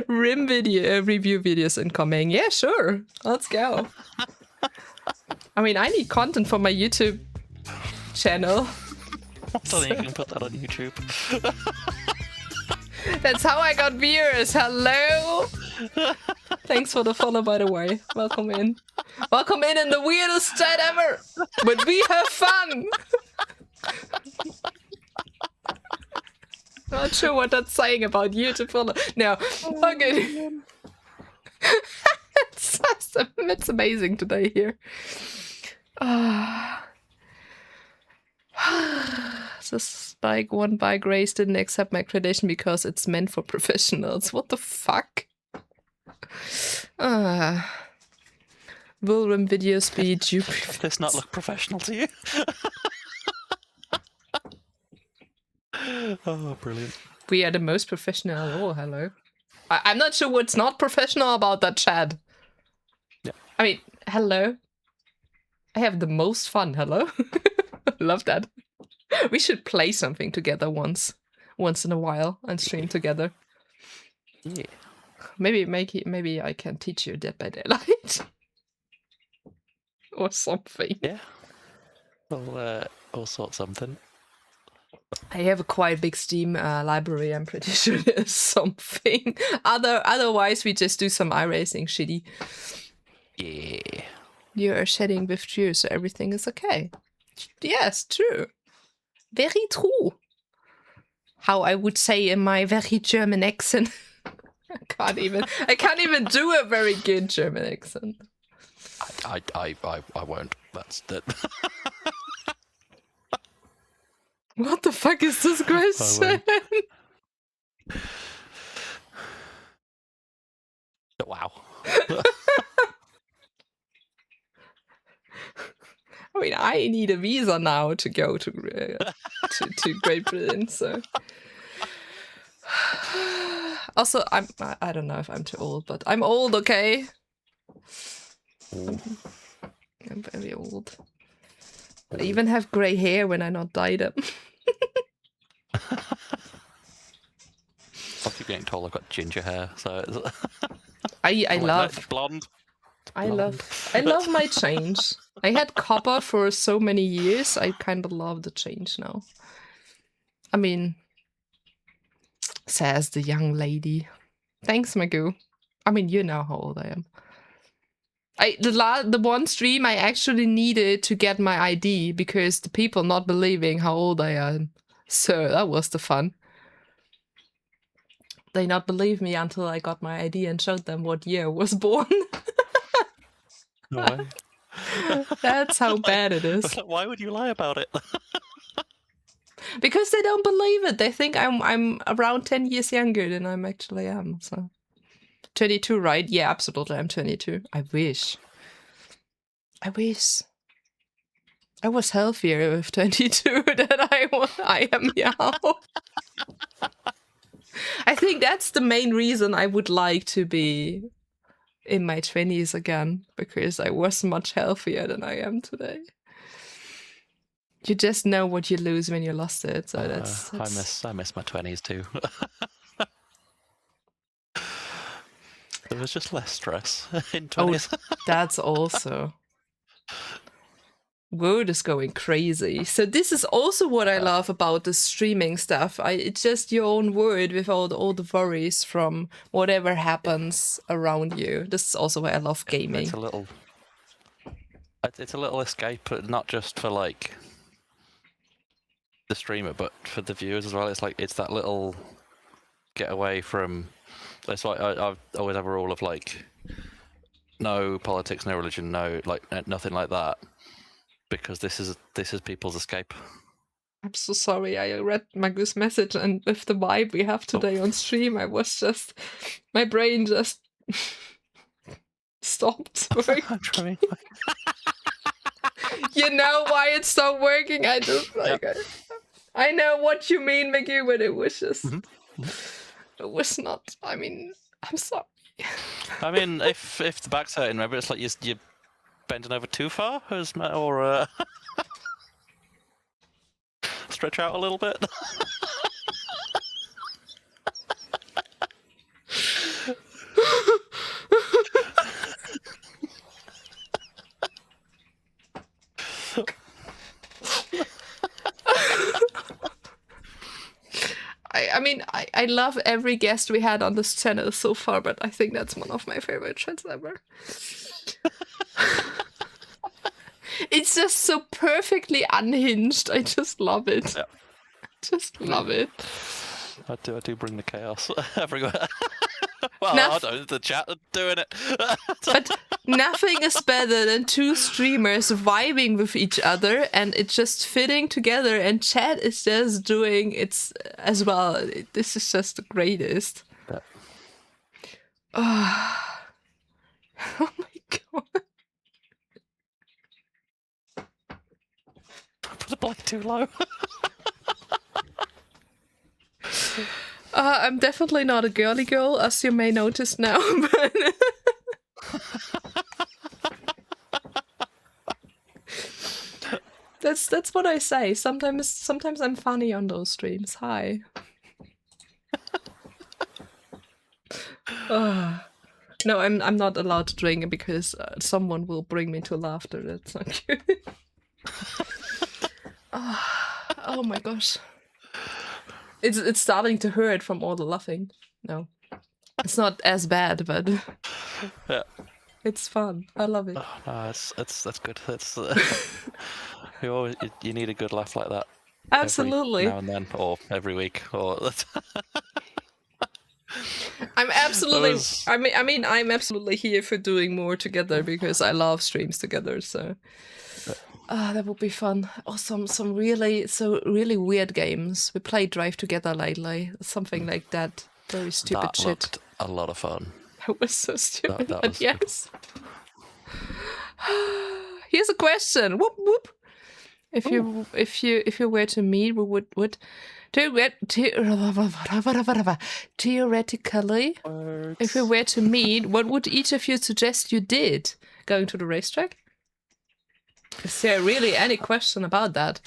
[SPEAKER 2] Rim video review videos incoming. Yeah, sure. Let's go. I mean, I need content for my YouTube channel.
[SPEAKER 1] So you can put that on YouTube.
[SPEAKER 2] That's how I got viewers. Hello. Thanks for the follow, by the way. Welcome in. Welcome in the weirdest chat ever. But we have fun. Not sure what that's saying about you to follow. No. Okay. It's amazing today here. This one bike race didn't accept my accreditation because it's meant for professionals. What the fuck? Will rim videos be due?
[SPEAKER 1] Does this not look professional to you? Oh, brilliant.
[SPEAKER 2] We are the most professional at all, hello. I'm not sure what's not professional about that chat.
[SPEAKER 1] Yeah.
[SPEAKER 2] I mean, hello. I have the most fun, hello. Love that. We should play something together once in a while and stream together.
[SPEAKER 1] Yeah.
[SPEAKER 2] Maybe I can teach you Dead by Daylight. Or something.
[SPEAKER 1] Yeah. We'll sort something.
[SPEAKER 2] I have a quite big Steam library. I'm pretty sure there's something. Otherwise, we just do some iRacing shitty.
[SPEAKER 1] Yeah.
[SPEAKER 2] You are shedding with Drew, so everything is okay. Yes, true. Very true. How I would say in my very German accent. I can't even do a very good German accent.
[SPEAKER 1] I won't. That's that.
[SPEAKER 2] What the fuck is this question?
[SPEAKER 1] Wow.
[SPEAKER 2] I mean, I need a visa now to go to Great Britain, so. Also, I don't know if I'm too old, but I'm old, okay? I'm very old. I even have grey hair when I not dyed it.
[SPEAKER 1] I keep getting told I've got ginger hair, so
[SPEAKER 2] I love
[SPEAKER 1] blonde.
[SPEAKER 2] I love my change. I had copper for so many years. I kind of love the change now. I mean, says the young lady. Thanks, Magoo. I mean, you know how old I am. The one stream I actually needed to get my ID because the people not believing how old I am. So that was the fun. They not believe me until I got my ID and showed them what year I was born.
[SPEAKER 1] No way.
[SPEAKER 2] That's how bad it is.
[SPEAKER 1] Why would you lie about it?
[SPEAKER 2] Because they don't believe it. They think I'm around 10 years younger than I actually am. So 22, right? Yeah, absolutely. I'm 22. I wish. I was healthier with 22 than I am now. I think that's the main reason I would like to be in my 20s again, because I was much healthier than I am today. You just know what you lose when you lost it, so that's...
[SPEAKER 1] I miss my 20s too. There was just less stress in 20s.
[SPEAKER 2] Oh, that's also... World is going crazy. So this is also what I love about the streaming stuff. It's just your own world without all the worries from whatever happens around you. This is also why I love gaming.
[SPEAKER 1] It's a little escape, but not just for like the streamer, but for the viewers as well. It's like it's that little get away from. That's why I always have a rule of like no politics, no religion, no like nothing like that. Because this is people's escape.
[SPEAKER 2] I'm so sorry. I read Magus' message, and with the vibe we have today on stream, I was just my brain just stopped working.
[SPEAKER 1] I'm trying.
[SPEAKER 2] You know why it's not working? I just like I know what you mean, Maggie, but it was just it was not. I mean, I'm sorry.
[SPEAKER 1] I mean, if the back's hurting, maybe it's like you bending over too far, or stretch out a little bit.
[SPEAKER 2] I mean, I love every guest we had on this channel so far, but I think that's one of my favorite chats ever. It's just so perfectly unhinged. I just love it.
[SPEAKER 1] Yeah.
[SPEAKER 2] Just love it.
[SPEAKER 1] I do bring the chaos everywhere. Well, I don't. The chat are doing it.
[SPEAKER 2] But nothing is better than two streamers vibing with each other and it's just fitting together, and chat is just doing it as well. This is just the greatest.
[SPEAKER 1] Yeah.
[SPEAKER 2] Oh my god.
[SPEAKER 1] Put the blind too low.
[SPEAKER 2] I'm definitely not a girly girl, as you may notice now. But that's what I say. Sometimes I'm funny on those streams. Hi. No, I'm not allowed to drink because someone will bring me to laughter. That's not good. Oh my gosh. It's starting to hurt from all the laughing. No. It's not as bad, but
[SPEAKER 1] Yeah.
[SPEAKER 2] It's fun. I love it.
[SPEAKER 1] Oh, no, that's good. That's you need a good laugh like that.
[SPEAKER 2] Absolutely.
[SPEAKER 1] Every now and then, or every week, or
[SPEAKER 2] I'm absolutely.
[SPEAKER 1] was-
[SPEAKER 2] I mean, I'm absolutely here for doing more together because I love streams together. So, that would be fun. Or some really weird games. We played Drive together lately. Something like that. Very stupid
[SPEAKER 1] that
[SPEAKER 2] shit.
[SPEAKER 1] looked a lot of fun.
[SPEAKER 2] That was so stupid.
[SPEAKER 1] That
[SPEAKER 2] But
[SPEAKER 1] was
[SPEAKER 2] yes. Here's a question. Whoop whoop. If you were to meet, would theoretically, if we were to meet, what would each of you suggest you did going to the racetrack? Is there really any question about that?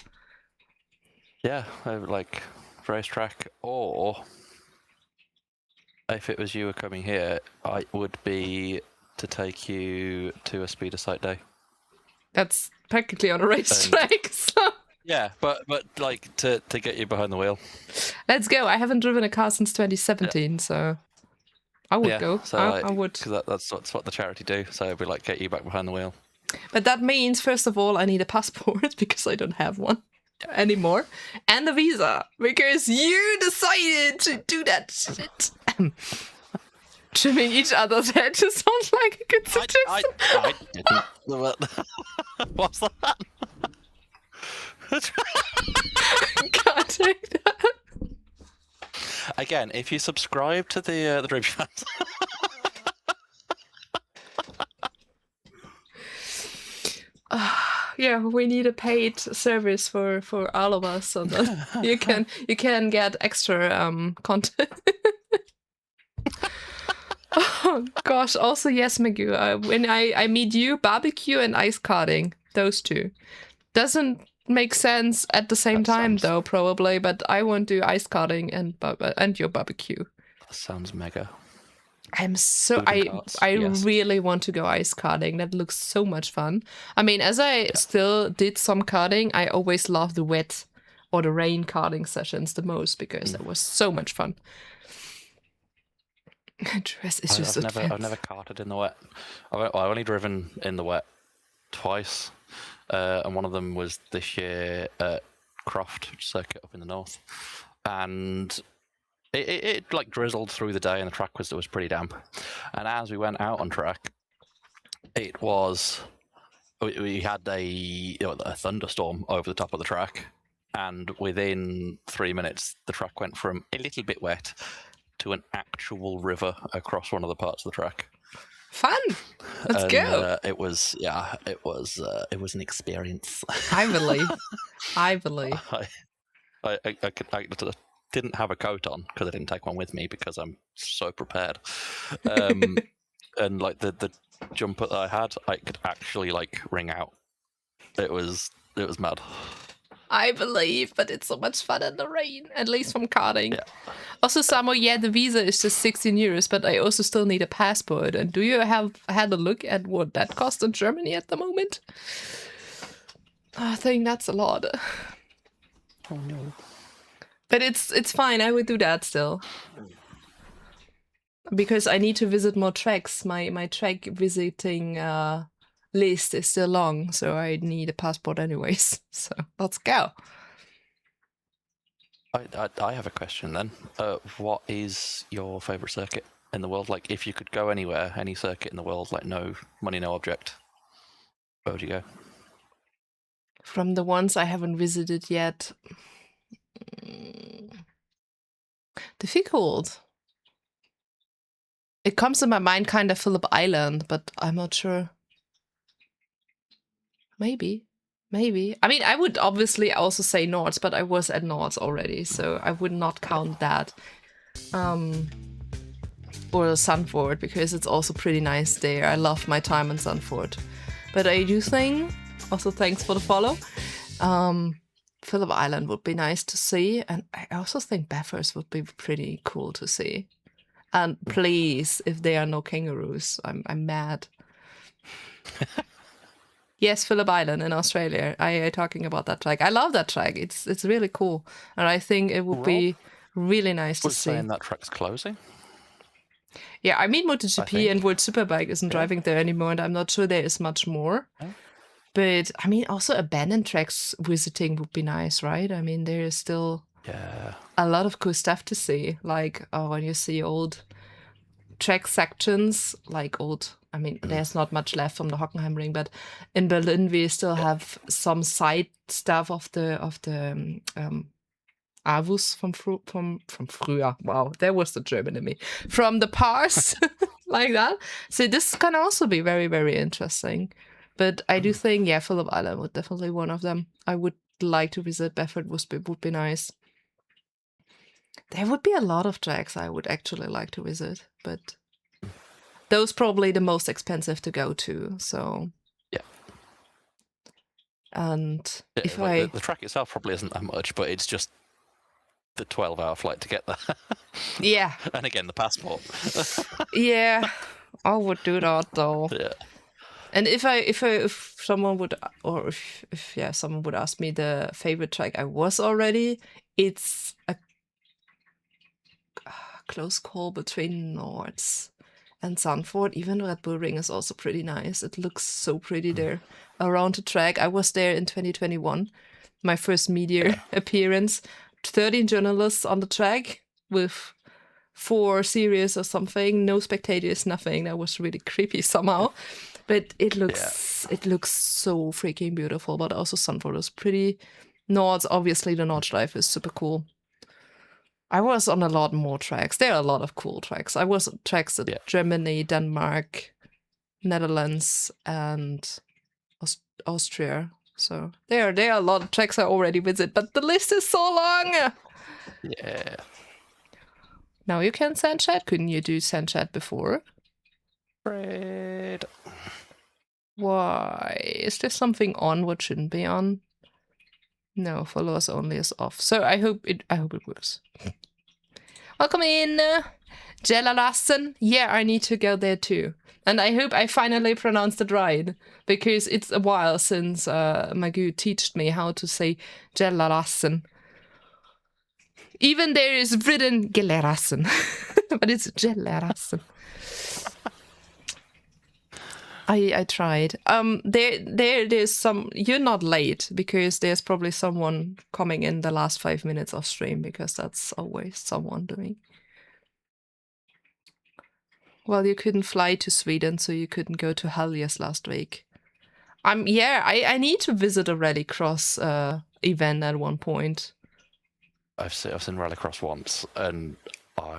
[SPEAKER 1] Yeah, I would like racetrack, or if it was you were coming here, I would be to take you to a speeder site day.
[SPEAKER 2] That's practically on a racetrack. So
[SPEAKER 1] Yeah, but like to get you behind the wheel.
[SPEAKER 2] let's go. I haven't driven a car since 2017, so I would go.
[SPEAKER 1] So
[SPEAKER 2] I would.
[SPEAKER 1] because that's what the charity do. So it'd be like get you back behind the wheel.
[SPEAKER 2] But that means, first of all, I need a passport because I don't have one anymore, and a visa because you decided to do that shit. Trimming each other's head just sounds like a good suggestion.
[SPEAKER 1] I didn't. What's that?
[SPEAKER 2] Can't take that.
[SPEAKER 1] Again, if you subscribe to the Dream Fans.
[SPEAKER 2] Yeah, we need a paid service for all of us, so that you can get extra content. Oh gosh! Also, yes, Magoo. When I meet you, barbecue and ice karting, those two, doesn't make sense at the same time though, probably. But I want to do ice karting and your barbecue.
[SPEAKER 1] That sounds mega.
[SPEAKER 2] I'm so
[SPEAKER 1] Food and carts,
[SPEAKER 2] I
[SPEAKER 1] yes.
[SPEAKER 2] really want to go ice karting. That looks so much fun. I mean, as I still did some karting, I always loved the wet or the rain karting sessions the most because that was so much fun. Dress is just
[SPEAKER 1] I've never karted in the wet. I've only driven in the wet twice, and one of them was this year at Croft Circuit up in the north, and it like drizzled through the day, and the track was pretty damp. And as we went out on track, it was we had a thunderstorm over the top of the track, and within 3 minutes, the track went from a little bit wet to an actual river across one of the parts of the track.
[SPEAKER 2] Fun. Let's go.
[SPEAKER 1] It was an experience.
[SPEAKER 2] I believe. I
[SPEAKER 1] didn't have a coat on because I didn't take one with me because I'm so prepared. And like the jumper that I had, I could actually like wring out. It was mad.
[SPEAKER 2] I believe, but it's so much fun in the rain, at least from karting.
[SPEAKER 1] Yeah.
[SPEAKER 2] Also, Samo, yeah, the visa is just 16 euros, but I also still need a passport. And do you have had a look at what that costs in Germany at the moment? I think that's a lot.
[SPEAKER 1] Oh no.
[SPEAKER 2] But it's fine. I would do that still. Because I need to visit more tracks. My track visiting list is still long, so I need a passport anyways. So let's go.
[SPEAKER 1] I have a question then. What is your favorite circuit in the world? Like, if you could go anywhere, any circuit in the world, like no money, no object, where would you go?
[SPEAKER 2] From the ones I haven't visited yet. Difficult. It comes to my mind kind of Phillip Island, but I'm not sure. Maybe. I mean, I would obviously also say Nords, but I was at Nords already, so I would not count that. Or Sunford, because it's also pretty nice there. I love my time in Sunford. But I do think, also thanks for the follow, Phillip Island would be nice to see, and I also think Bathurst would be pretty cool to see. And please, if there are no kangaroos, I'm mad. Yes, Phillip Island in Australia. I talking about that track. I love that track. It's really cool, and I think it would be really nice to see.
[SPEAKER 1] Saying that track's closing.
[SPEAKER 2] Yeah, I mean MotoGP and World Superbike isn't driving there anymore, and I'm not sure there is much more.
[SPEAKER 1] Yeah.
[SPEAKER 2] But I mean, also abandoned tracks visiting would be nice, right? I mean, there is still a lot of cool stuff to see. Like when you see old track sections, like old. I mean, there's not much left from the Hockenheimring, but in Berlin we still have some side stuff of the Avus from früher. Wow, there was the German in me. From the past, like that. So this can also be very, very interesting. But I do think, yeah, Phillip Island would definitely one of them. I would like to visit. Bedford would be nice. There would be a lot of tracks I would actually like to visit, but those probably the most expensive to go to. So
[SPEAKER 1] yeah.
[SPEAKER 2] And
[SPEAKER 1] Yeah,
[SPEAKER 2] if
[SPEAKER 1] like the track itself probably isn't that much, but it's just the 12-hour flight to get there.
[SPEAKER 2] Yeah.
[SPEAKER 1] And again, the passport.
[SPEAKER 2] Yeah, I would do that though.
[SPEAKER 1] Yeah.
[SPEAKER 2] And if someone would, or if someone would ask me the favorite track I was already, it's a close call between Nords and Sanford. Even Red Bull Ring is also pretty nice. It looks so pretty there around the track. I was there in 2021, my first media appearance. 13 journalists on the track with 4 series or something. No spectators, nothing. That was really creepy somehow. But it looks so freaking beautiful. But also Sanford is pretty. Nords, obviously the Nordschleife is super cool. I was on a lot more tracks. There are a lot of cool tracks. I was on tracks at Germany, Denmark, Netherlands, and Austria. So there are a lot of tracks I already visit, but the list is so long.
[SPEAKER 1] Yeah.
[SPEAKER 2] Now you can send chat. Couldn't you do send chat before?
[SPEAKER 1] Fred.
[SPEAKER 2] Why? Is there something on what shouldn't be on? No, followers only is off. So I hope it works. Welcome in, Jellalassen. Yeah, I need to go there too. And I hope I finally pronounced it right, because it's a while since Magu taught me how to say Jellalassen. Even there is written Gelerassen, but it's Jellalassen. I tried. There's some. You're not late because there's probably someone coming in the last 5 minutes of stream, because that's always someone doing. Well, you couldn't fly to Sweden, so you couldn't go to Helios last week. I need to visit a Rallycross event at one point.
[SPEAKER 1] I've seen Rallycross once, and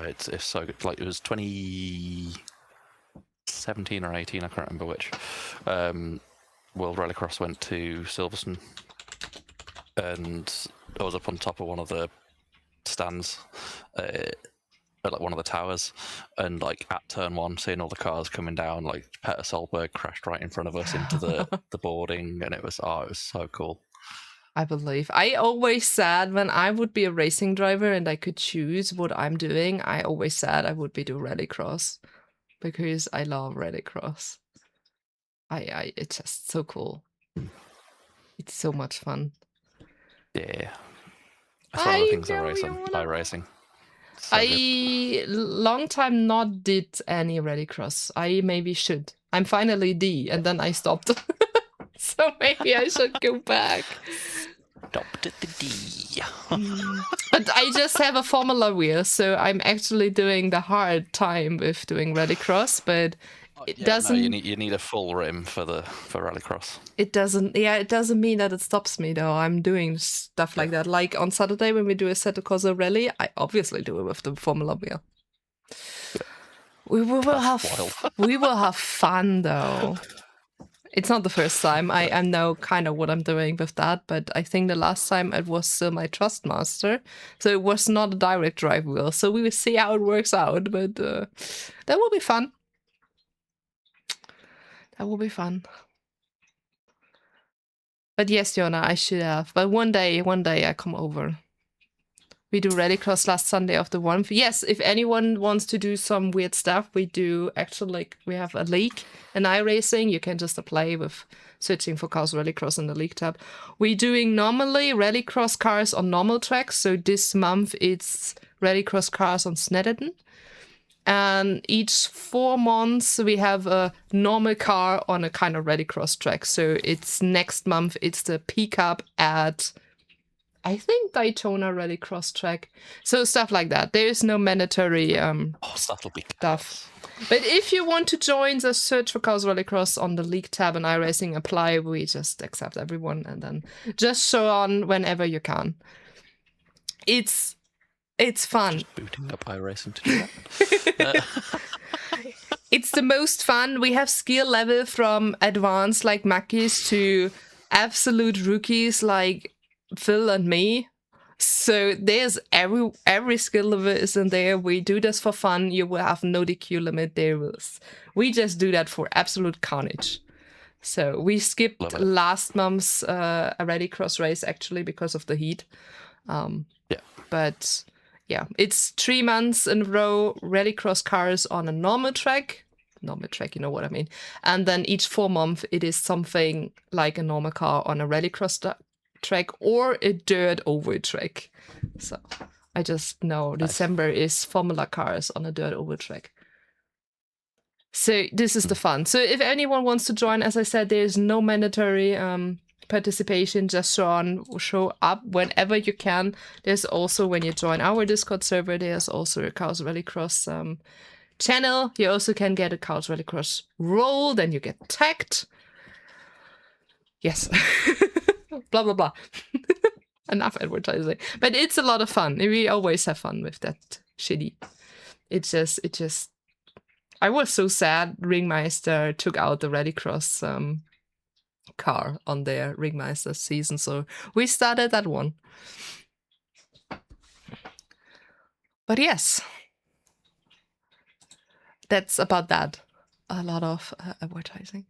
[SPEAKER 1] it's so good. Like, it was 2017 or 18, I can't remember which. World Rallycross went to Silverstone, and I was up on top of one of the stands, at like one of the towers, and like at turn 1, seeing all the cars coming down, like Peter Solberg crashed right in front of us into the boarding, and it was so cool.
[SPEAKER 2] I believe. I always said when I would be a racing driver and I could choose what I'm doing, I always said I would be doing Rallycross, because I love Rallycross. It's just so cool. It's so much fun.
[SPEAKER 1] Yeah. That's one of the things I race on. iRacing. So
[SPEAKER 2] I long time not did any Rallycross. I maybe should. I'm finally D, and then I stopped. So maybe I should go back.
[SPEAKER 1] Stopped at the D.
[SPEAKER 2] But I just have a Formula wheel, so I'm actually doing the hard time with doing Rallycross, but it doesn't.
[SPEAKER 1] No, you need a full rim for Rallycross.
[SPEAKER 2] It doesn't. Yeah, it doesn't mean that it stops me though. I'm doing stuff like that. Like on Saturday when we do a Assetto Corsa rally, I obviously do it with the Formula wheel. We will have fun though. It's not the first time. I know kind of what I'm doing with that, but I think the last time it was still my Trustmaster, so it was not a direct drive wheel. So we will see how it works out, but that will be fun. That will be fun. But yes, Jona, I should have. But one day I come over. We do Rallycross last Sunday of the 1st. Yes, if anyone wants to do some weird stuff, we do actually, like, we have a league, an iRacing. You can just apply with searching for Cars Rallycross in the league tab. We're doing normally Rallycross cars on normal tracks. So this month it's Rallycross cars on Snedden. And each 4 months we have a normal car on a kind of Rallycross track. So it's next month it's the pickup at I think Daytona Rallycross track. So stuff like that. There is no mandatory
[SPEAKER 1] That'll be
[SPEAKER 2] stuff. But if you want to join, just search for Chaos Rallycross on the League tab and iRacing apply. We just accept everyone and then just show on whenever you can. It's fun.
[SPEAKER 1] Just booting up iRacing to do that.
[SPEAKER 2] It's the most fun. We have skill level from advanced like Mackies to absolute rookies like Phil and me. So there's every skill level is in there. We do this for fun. You will have no DQ limit. We just do that for absolute carnage. So we skipped last month's Rallycross race actually because of the heat. But yeah, it's 3 months in a row Rallycross cars on a normal track, you know what I mean. And then each 4 months it is something like a normal car on a Rallycross track or a dirt oval track. So I just know December is Formula cars on a dirt oval track. So this is the fun. So if anyone wants to join, as I said, there is no mandatory participation. Just show up whenever you can. There's also, when you join our Discord server, there's also a Chaos Rallycross channel. You also can get a Chaos Rallycross role, then you get tagged. Yes. Blah, blah, blah. Enough advertising. But it's a lot of fun. We always have fun with that shitty. It just I was so sad Ringmeister took out the Rallycross car on their Ringmeister season, so we started that one. But yes, that's about that. A lot of advertising.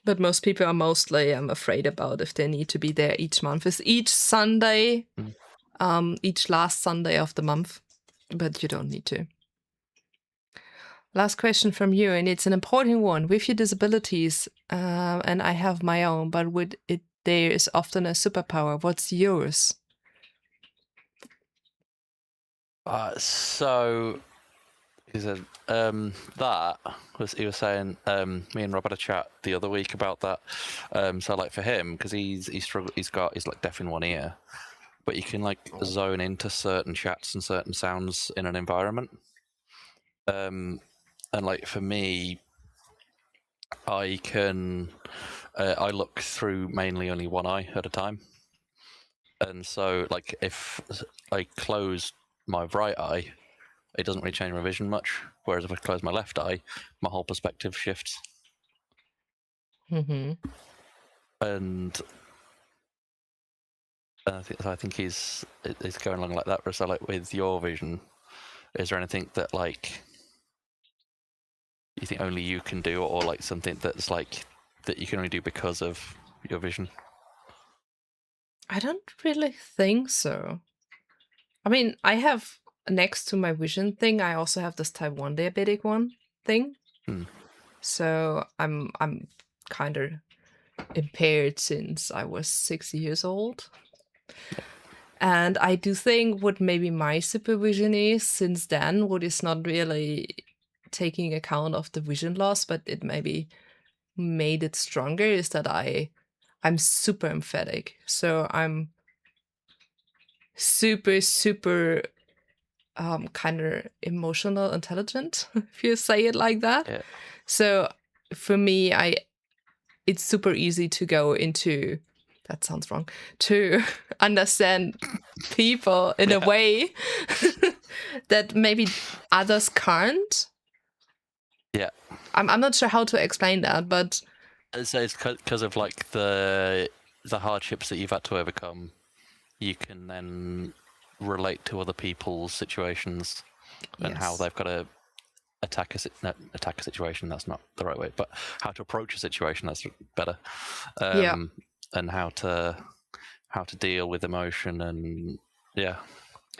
[SPEAKER 2] But most people are mostly afraid about if they need to be there each month. It's each Sunday, each last Sunday of the month, but you don't need to. Last question from you, and it's an important one. With your disabilities, and I have my own, but with it, there is often a superpower. What's yours?
[SPEAKER 1] So he said that was he was saying. Me and Rob had a chat the other week about that. So like for him, because he's like deaf in one ear, but you can like zone into certain chats and certain sounds in an environment. And like for me, I can I look through mainly only one eye at a time, and so like if I close my right eye, it doesn't really change my vision much. Whereas if I close my left eye, my whole perspective shifts.
[SPEAKER 2] Mm-hmm.
[SPEAKER 1] And I think he's going along like that. So like with your vision, is there anything that like you think only you can do, or like something that's like that you can only do because of your vision?
[SPEAKER 2] I don't really think so. I mean, I have next to my vision thing, I also have this type 1 diabetic one thing. So I'm kind of impaired since I was 6 years old. And I do think what maybe my supervision is since then, what is not really taking account of the vision loss, but it maybe made it stronger, is that I'm super emphatic. So I'm super kind of emotional intelligent, if you say it like that.
[SPEAKER 1] Yeah.
[SPEAKER 2] So for me, it's super easy to go into, that sounds wrong, to understand people in a way that maybe others can't.
[SPEAKER 1] Yeah.
[SPEAKER 2] I'm not sure how to explain that, but
[SPEAKER 1] So it's because of like the hardships that you've had to overcome. You can then relate to other people's situations and how they've got to attack a situation. That's not the right way, but how to approach a situation. That's better. And how to deal with emotion and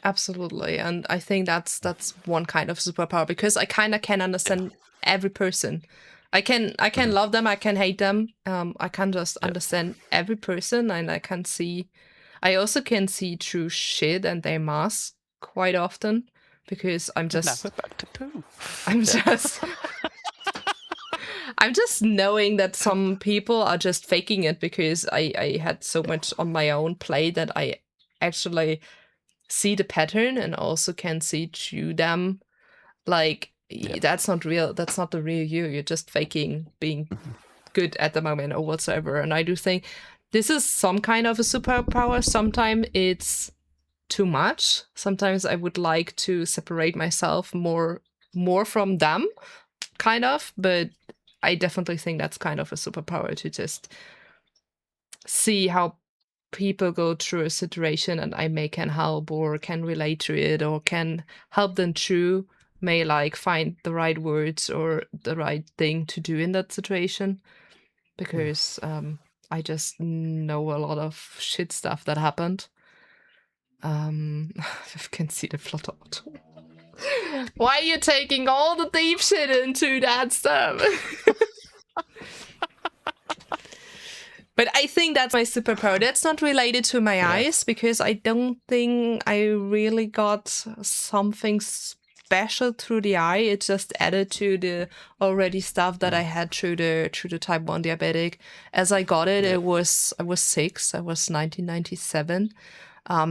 [SPEAKER 2] absolutely. And I think that's one kind of superpower, because I kind of can understand every person. I can love them, I can hate them. I can just understand every person, and I also can see through shit and their masks quite often, because I'm just I'm just knowing that some people are just faking it because I had so much on my own plate that I actually see the pattern and also can see through them. Like, that's not real. That's not the real you. You're just faking being good at the moment or whatsoever. And I do think this is some kind of a superpower. Sometimes it's too much. Sometimes I would like to separate myself more from them, kind of. But I definitely think that's kind of a superpower, to just see how people go through a situation and I may can help or can relate to it or can help them through, may like find the right words or the right thing to do in that situation. Because I just know a lot of shit stuff that happened. I can see the flutter. Why are you taking all the deep shit into that stuff? But I think that's my superpower. That's not related to my eyes, because I don't think I really got something special through the eye. It's just added to the already stuff that I had through the type 1 diabetic. As I got it, I was 6. I was 1997.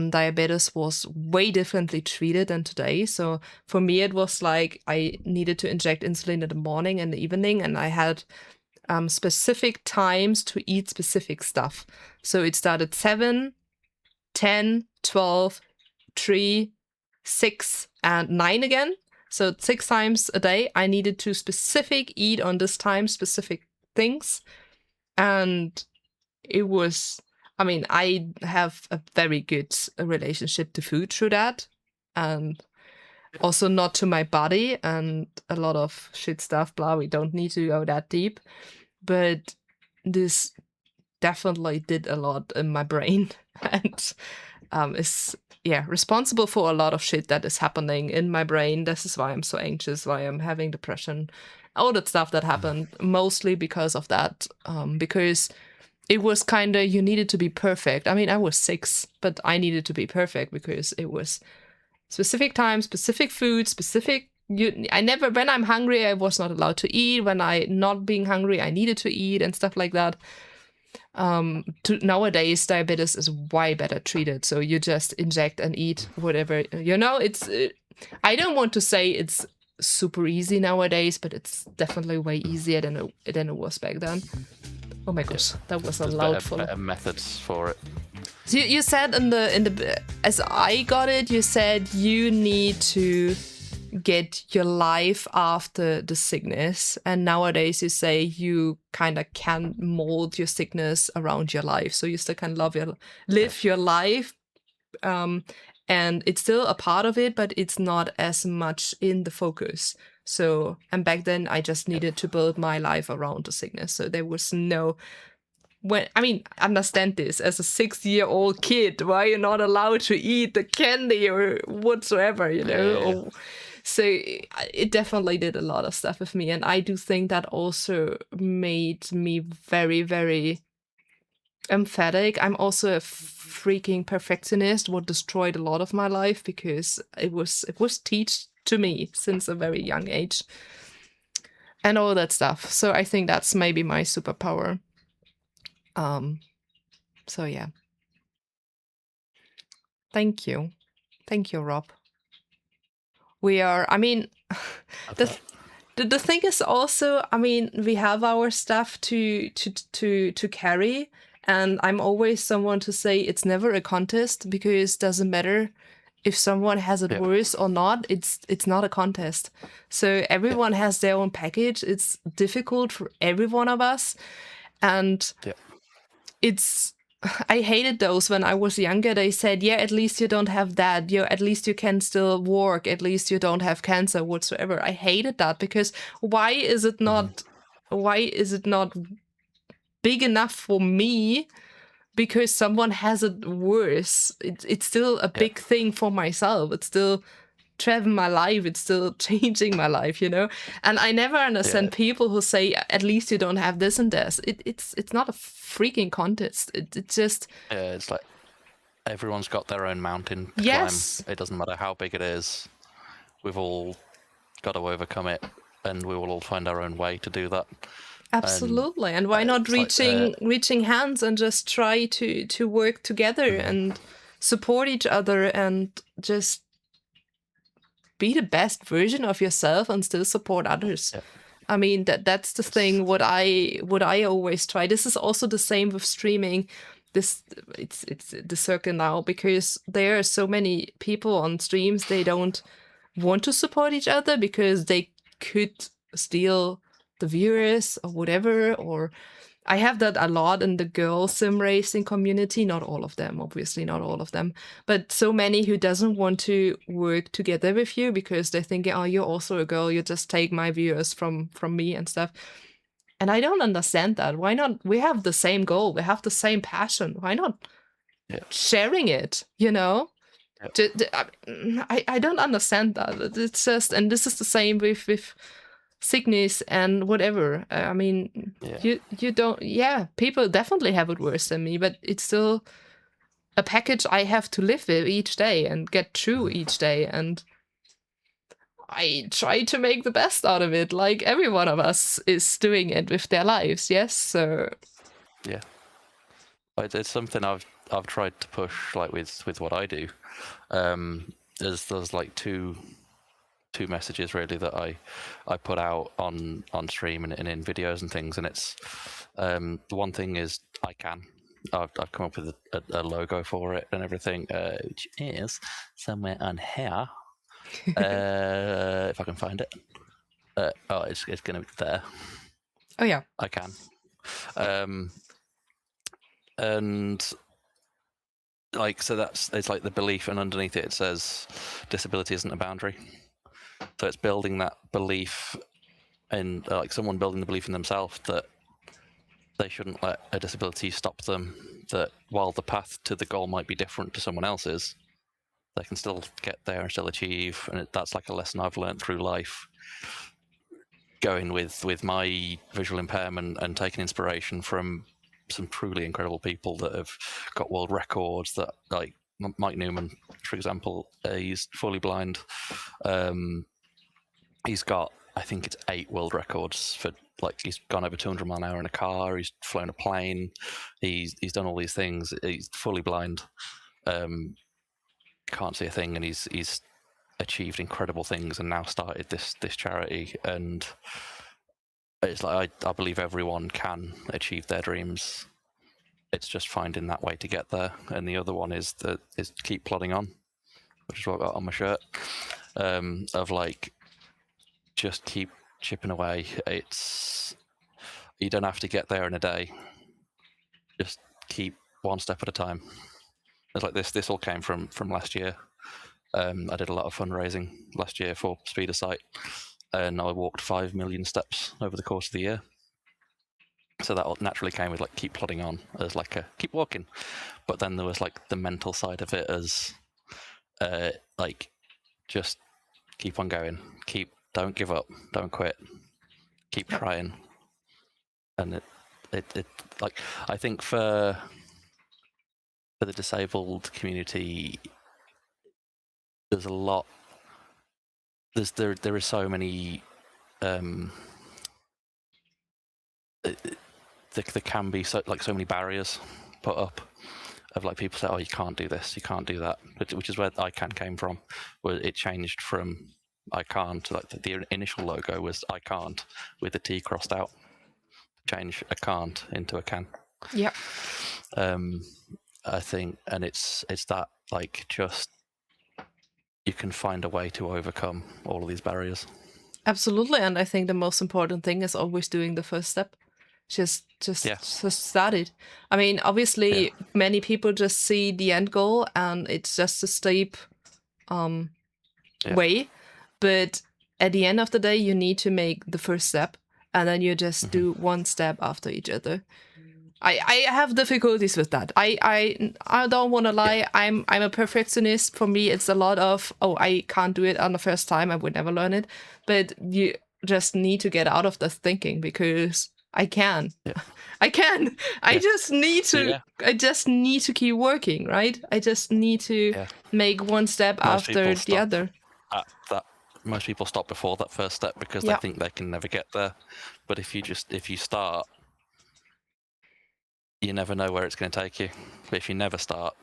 [SPEAKER 2] Diabetes was way differently treated than today. So for me, it was like I needed to inject insulin in the morning and the evening, and I had specific times to eat specific stuff. So it started 7, 10, 12, 3, 6, and 9 again. So 6 times a day, I needed to specific eat on this time, specific things. And it was, I mean, I have a very good relationship to food through that. And also not to my body and a lot of shit stuff, blah, we don't need to go that deep. But this definitely did a lot in my brain and is responsible for a lot of shit that is happening in my brain. This is why I'm so anxious, why I'm having depression, all that stuff that happened, mostly because of that. Because it was kind of, you needed to be perfect. I mean, I was 6, but I needed to be perfect because it was specific time, specific food, specific. I never, when I'm hungry, I was not allowed to eat. When I not being hungry, I needed to eat and stuff like that. Nowadays, diabetes is way better treated. So you just inject and eat whatever, it's, I don't want to say it's super easy nowadays, but it's definitely way easier than it was back then. Oh my gosh, that was a loud full.
[SPEAKER 1] Better methods for it.
[SPEAKER 2] So you said in the as I got it, you said you need to get your life after the sickness, and nowadays you say you kind of can mold your sickness around your life, so you still can live your life, and it's still a part of it, but it's not as much in the focus. So, and back then I just needed to build my life around the sickness, so there was no. Understand this as a 6-year-old kid, why you're not allowed to eat the candy or whatsoever, So it definitely did a lot of stuff with me. And I do think that also made me very, very emphatic. I'm also a freaking perfectionist, what destroyed a lot of my life because it was taught to me since a very young age and all that stuff. So I think that's maybe my superpower. So yeah. Thank you, Rob. We are, the thing is also, we have our stuff to carry, and I'm always someone to say it's never a contest, because it doesn't matter if someone has it worse or not, it's not a contest. So everyone has their own package. It's difficult for every one of us, and I hated those when I was younger. They said, at least you don't have that. At least you can still work. At least you don't have cancer whatsoever. I hated that, because why is it not big enough for me because someone has it worse? It's still a big thing for myself. It's still traveling my life. It's still changing my life, And I never understand people who say, at least you don't have this and this. It's not a freaking contest. It's just...
[SPEAKER 1] Yeah, it's like everyone's got their own mountain to climb. It doesn't matter how big it is. We've all got to overcome it, and we will all find our own way to do that.
[SPEAKER 2] Absolutely. And why not
[SPEAKER 1] it's like,
[SPEAKER 2] reaching hands and just try to work together and support each other and just be the best version of yourself and still support others.
[SPEAKER 1] Yeah.
[SPEAKER 2] I mean, that's the thing. What I always try. This is also the same with streaming. It's the circle now, because there are so many people on streams. They don't want to support each other because they could steal the viewers or whatever. Or I have that a lot in the girl sim racing community. Not all of them, obviously, not all of them, but so many who doesn't want to work together with you because they're thinking, oh, you're also a girl, you just take my viewers from me and stuff. And I don't understand that. Why not? We have the same goal, we have the same passion. Why not sharing it? I don't understand that. It's just, and this is the same with sickness and whatever. I mean, you don't. Yeah, people definitely have it worse than me, but it's still a package I have to live with each day and get through each day, and I try to make the best out of it, like every one of us is doing it with their lives. Yes, so
[SPEAKER 1] yeah, it's something I've tried to push, like with what I do. There's like two messages really that I put out on stream and in videos and things, and it's the one thing is I've come up with a logo for it and everything, which is somewhere on here. If I can find it. It's gonna be there.
[SPEAKER 2] Oh yeah,
[SPEAKER 1] I can. And like, so it's like the belief, and underneath it says disability isn't a boundary. So it's building that belief in like someone building the belief in themselves that they shouldn't let a disability stop them, that while the path to the goal might be different to someone else's, they can still get there and still achieve. And that's like a lesson I've learned through life, going with my visual impairment and taking inspiration from some truly incredible people that have got world records, that like Mike Newman, for example, he's fully blind. He's got, I think it's 8 world records for, like, he's gone over 200 mile an hour in a car, he's flown a plane, he's done all these things. He's fully blind, can't see a thing, and he's achieved incredible things and now started this charity. And it's like I believe everyone can achieve their dreams. It's just finding that way to get there. And the other one is keep plodding on, which is what I got on my shirt, of like, just keep chipping away. You don't have to get there in a day. Just keep one step at a time. It's like this all came from last year. I did a lot of fundraising last year for Speeder Sight, and I walked 5 million steps over the course of the year. So that naturally came with like keep plodding on as like a keep walking. But then there was like the mental side of it as like just keep on going, don't give up, don't quit, keep trying. And it like, I think for the disabled community, there's a lot. There is so many. There can be so many barriers put up, of like people say, oh, you can't do this, you can't do that, which is where I came from, where it changed from I can't, like the initial logo was I can't with the T crossed out, change a can't into a can.
[SPEAKER 2] Yeah.
[SPEAKER 1] I think, and it's that, like, just you can find a way to overcome all of these barriers.
[SPEAKER 2] Absolutely, and I think the most important thing is always doing the first step. Just start it. I mean, obviously, many people just see the end goal and it's just a steep way, but at the end of the day, you need to make the first step, and then you just do one step after each other. I have difficulties with that. I don't want to lie. I'm a perfectionist. For me, it's a lot of, oh, I can't do it on the first time, I would never learn it. But you just need to get out of the thinking, because I can. I can. I just need to. I just need to keep working, right? I just need to make one step after the other.
[SPEAKER 1] At that most people stop before that first step because they think they can never get there. But if you start, you never know where it's going to take you. But if you never start,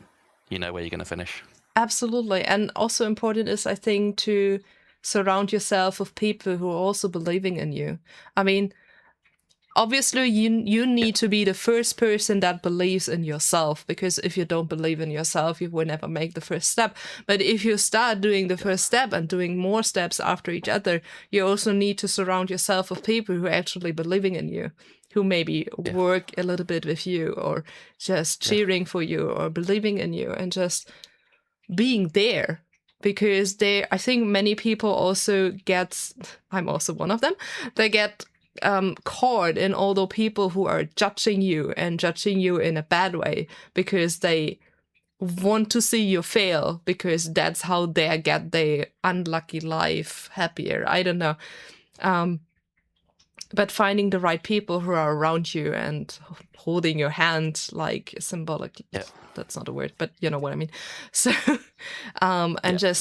[SPEAKER 1] you know where you're going to finish.
[SPEAKER 2] Absolutely. And also important is, I think, to surround yourself with people who are also believing in you. I mean, obviously, you need to be the first person that believes in yourself, because if you don't believe in yourself, you will never make the first step. But if you start doing the first step and doing more steps after each other, you also need to surround yourself with people who are actually believing in you, who maybe work a little bit with you, or just cheering for you, or believing in you, and just being there. Because I think many people also get, I'm also one of them, they get caught in all the people who are judging you, and judging you in a bad way, because they want to see you fail, because that's how they get their unlucky life happier. I don't know. But finding the right people who are around you and holding your hand, like symbolic, that's not a word, but you know what I mean. So, just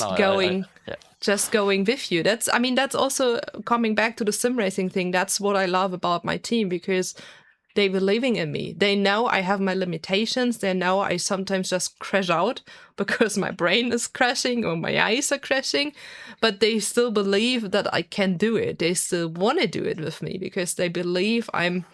[SPEAKER 2] going with you. That's also coming back to the sim racing thing. That's what I love about my team, because they believing in me. They know I have my limitations. They know I sometimes just crash out because my brain is crashing or my eyes are crashing, but they still believe that I can do it. They still want to do it with me because they believe I'm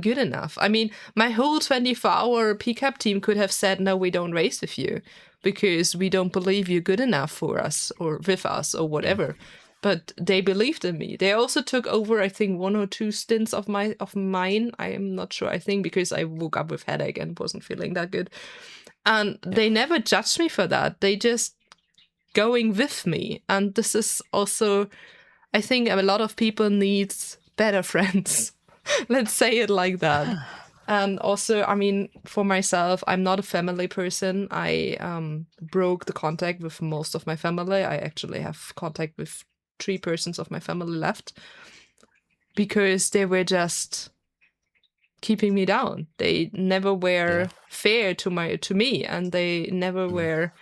[SPEAKER 2] good enough. I mean, my whole 24-hour PCAP team could have said, no, we don't race with you because we don't believe you're good enough for us or with us or whatever. But they believed in me. They also took over, I think, 1 or 2 stints of mine. I am not sure. I think because I woke up with headache and wasn't feeling that good. And they never judged me for that. They just going with me. And this is also, I think a lot of people need better friends. Let's say it like that. And also, I mean, for myself, I'm not a family person. I broke the contact with most of my family. I actually have contact with 3 persons of my family left, because they were just keeping me down. They never were fair to me, and they never were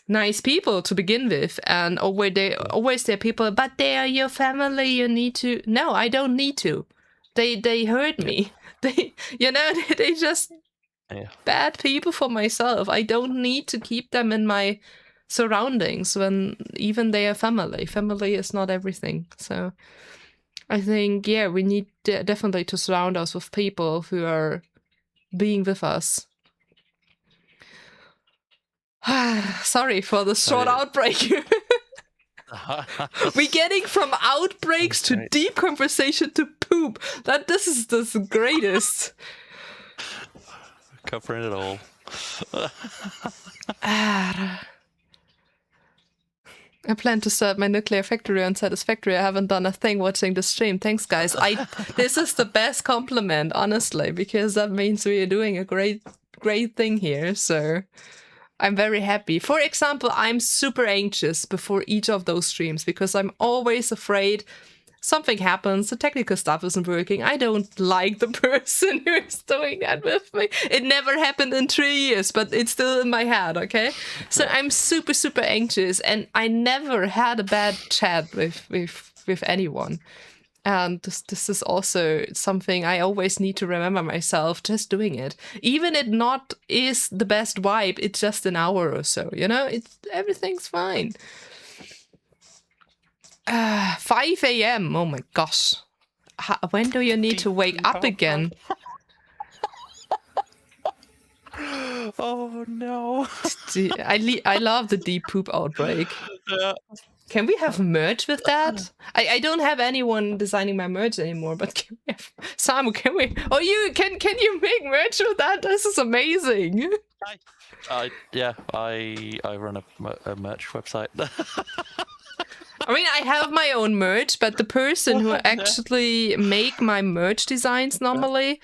[SPEAKER 2] nice people to begin with. And always there are people, but they are your family, you need to. No, I don't need to. They hurt me. They just bad people for myself. I don't need to keep them in my surroundings when even they are family. Family is not everything. So I think, we need definitely to surround us with people who are being with us. Sorry for the short outbreak. We're getting from outbreaks to deep conversation to poop. This is the greatest.
[SPEAKER 1] Covering it all.
[SPEAKER 2] I plan to start my nuclear factory on Satisfactory. I haven't done a thing watching the stream. Thanks, guys. This is the best compliment, honestly, because that means we are doing a great thing here. So I'm very happy. For example, I'm super anxious before each of those streams because I'm always afraid something happens, the technical stuff isn't working. I don't like the person who is doing that with me. It never happened in 3 years, but it's still in my head, okay? So I'm super, super anxious, and I never had a bad chat with anyone. And this is also something I always need to remember myself, just doing it. Even it not is the best vibe, it's just an hour or so, everything's fine. 5 a.m. Oh my gosh. When do you need to wake up again?
[SPEAKER 1] Oh no.
[SPEAKER 2] I love the deep poop outbreak. Can we have merch with that? I don't have anyone designing my merch anymore, but can we have Samu, can we? Oh, can you make merch with that? This is amazing.
[SPEAKER 1] I run a merch website.
[SPEAKER 2] I mean, I have my own merch, but the person who actually make my merch designs normally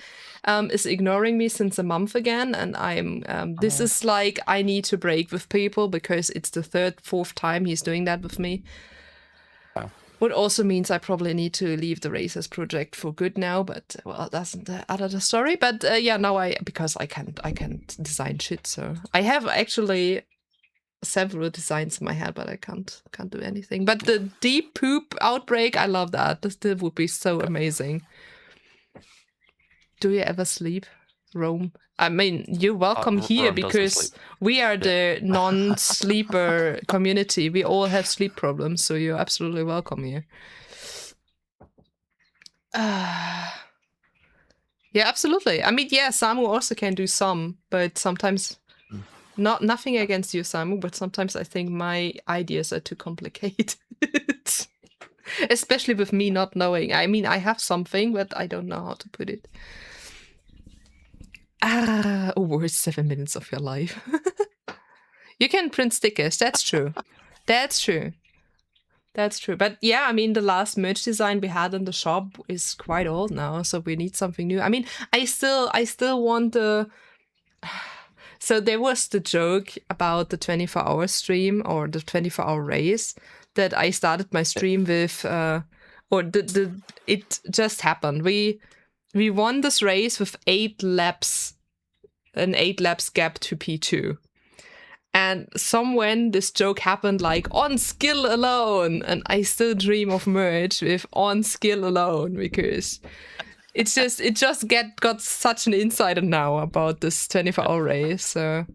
[SPEAKER 2] is ignoring me since a month again, and this is like I need to break with people because it's the 3rd, 4th time he's doing that with me.
[SPEAKER 1] Wow.
[SPEAKER 2] What also means I probably need to leave the Racers project for good now, but well, that's another story. But now because I can't design shit, so I have actually several designs in my head, but I can't do anything. But the deep poop outbreak, I love that. That would be so amazing. Do you ever sleep, Rome? I mean, you're welcome here because we are the non-sleeper community. We all have sleep problems, so you're absolutely welcome here. Yeah, absolutely. I mean, yeah, Samu also can do some, but sometimes nothing against you, Samu, but sometimes I think my ideas are too complicated. Especially with me not knowing. I mean, I have something, but I don't know how to put it. Over 7 minutes of your life. You can print stickers, that's true. That's true. That's true. But yeah, I mean, the last merch design we had in the shop is quite old now, so we need something new. I mean, I still want the... So there was the joke about the 24-hour stream or the 24-hour race that I started my stream with, it just happened. We won this race with 8 laps, an 8 laps gap to P2. And somewhen this joke happened like on skill alone, and I still dream of merch with on skill alone because it just got such an insider now about this 24-hour race. So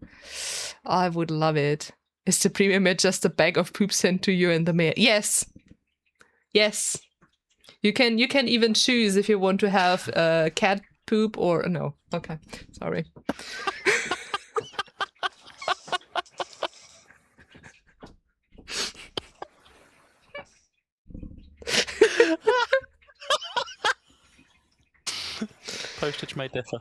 [SPEAKER 2] I would love it. Is the premium merch just a bag of poop sent to you in the mail? Yes. Yes. You can even choose if you want to have cat poop or no. Okay. Sorry.
[SPEAKER 1] Postage may differ.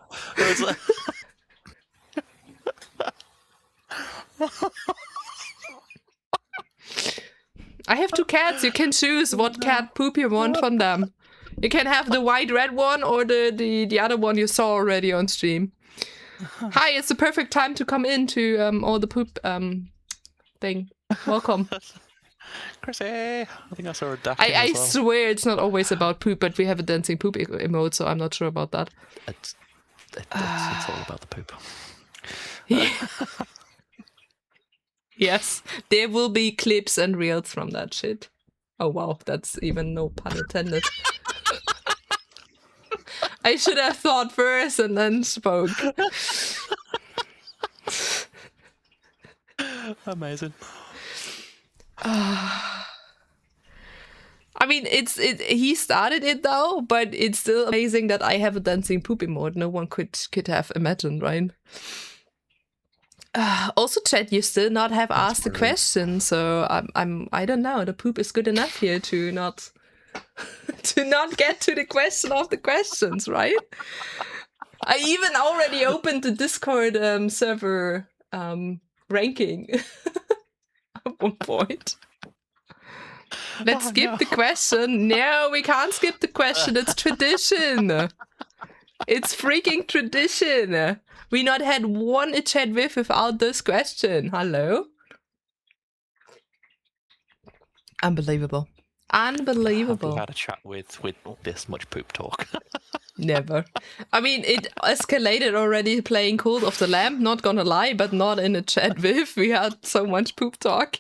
[SPEAKER 2] I have 2 cats. You can choose what cat poop you want from them. You can have the white red one or the other one you saw already on stream. Hi, it's the perfect time to come into all the poop thing. Welcome.
[SPEAKER 1] Chrissy, I think I saw a duck.
[SPEAKER 2] I swear it's not always about poop, but we have a dancing poop emote, so I'm not sure about that.
[SPEAKER 1] It's all about the poop.
[SPEAKER 2] Yes, there will be clips and reels from that shit. Oh wow, that's even no pun intended. I should have thought first and then spoke.
[SPEAKER 1] Amazing.
[SPEAKER 2] I mean, he started it though, but it's still amazing that I have a dancing poop emote. No one could have imagined, right? Also, chat, you still not have asked the question, so I don't know. The poop is good enough here to not get to the question of the questions, right? I even already opened the Discord server ranking at one point. Let's skip the question. No, we can't skip the question. It's tradition. It's freaking tradition. We not had one chat without this question. Hello? Unbelievable. Unbelievable.
[SPEAKER 1] Have we had a chat with this much poop talk?
[SPEAKER 2] Never. I mean, it escalated already playing Cult of the Lamb, not gonna lie, but not in a chat with. We had so much poop talk.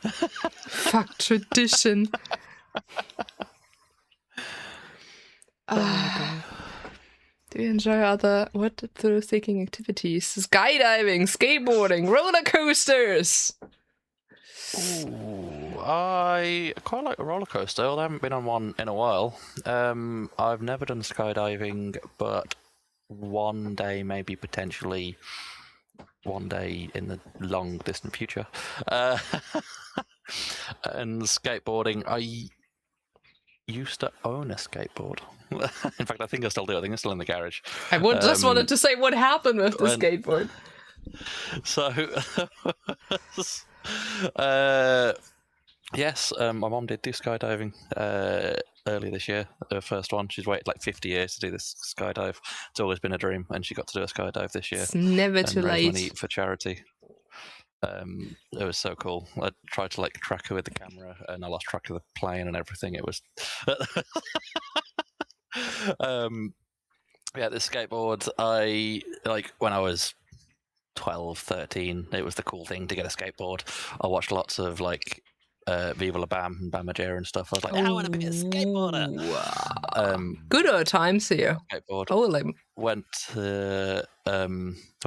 [SPEAKER 2] Fuck tradition. Do you enjoy other thrill-seeking activities? Skydiving, skateboarding, roller coasters.
[SPEAKER 1] Ooh, I quite like a roller coaster. I haven't been on one in a while. I've never done skydiving, but one day, maybe potentially one day in the long distant future. And skateboarding, I used to own a skateboard. In fact, I think I still do. I think it's still in the garage.
[SPEAKER 2] I just wanted to say what happened with the skateboard.
[SPEAKER 1] So, yes, my mom did do skydiving early this year. Her first one. She's waited like 50 years to do this skydive. It's always been a dream, and she got to do a skydive this year.
[SPEAKER 2] It's never too late.
[SPEAKER 1] Money for charity. It was so cool. I tried to like track her with the camera, and I lost track of the plane and everything. It was, yeah, this skateboard. I like when I was 12, 13, it was the cool thing to get a skateboard. I watched lots of like Viva La Bam and Bamaja and stuff. I was like, I want to be a skateboarder.
[SPEAKER 2] Good old times here.
[SPEAKER 1] Skateboard.
[SPEAKER 2] Holy.
[SPEAKER 1] Went to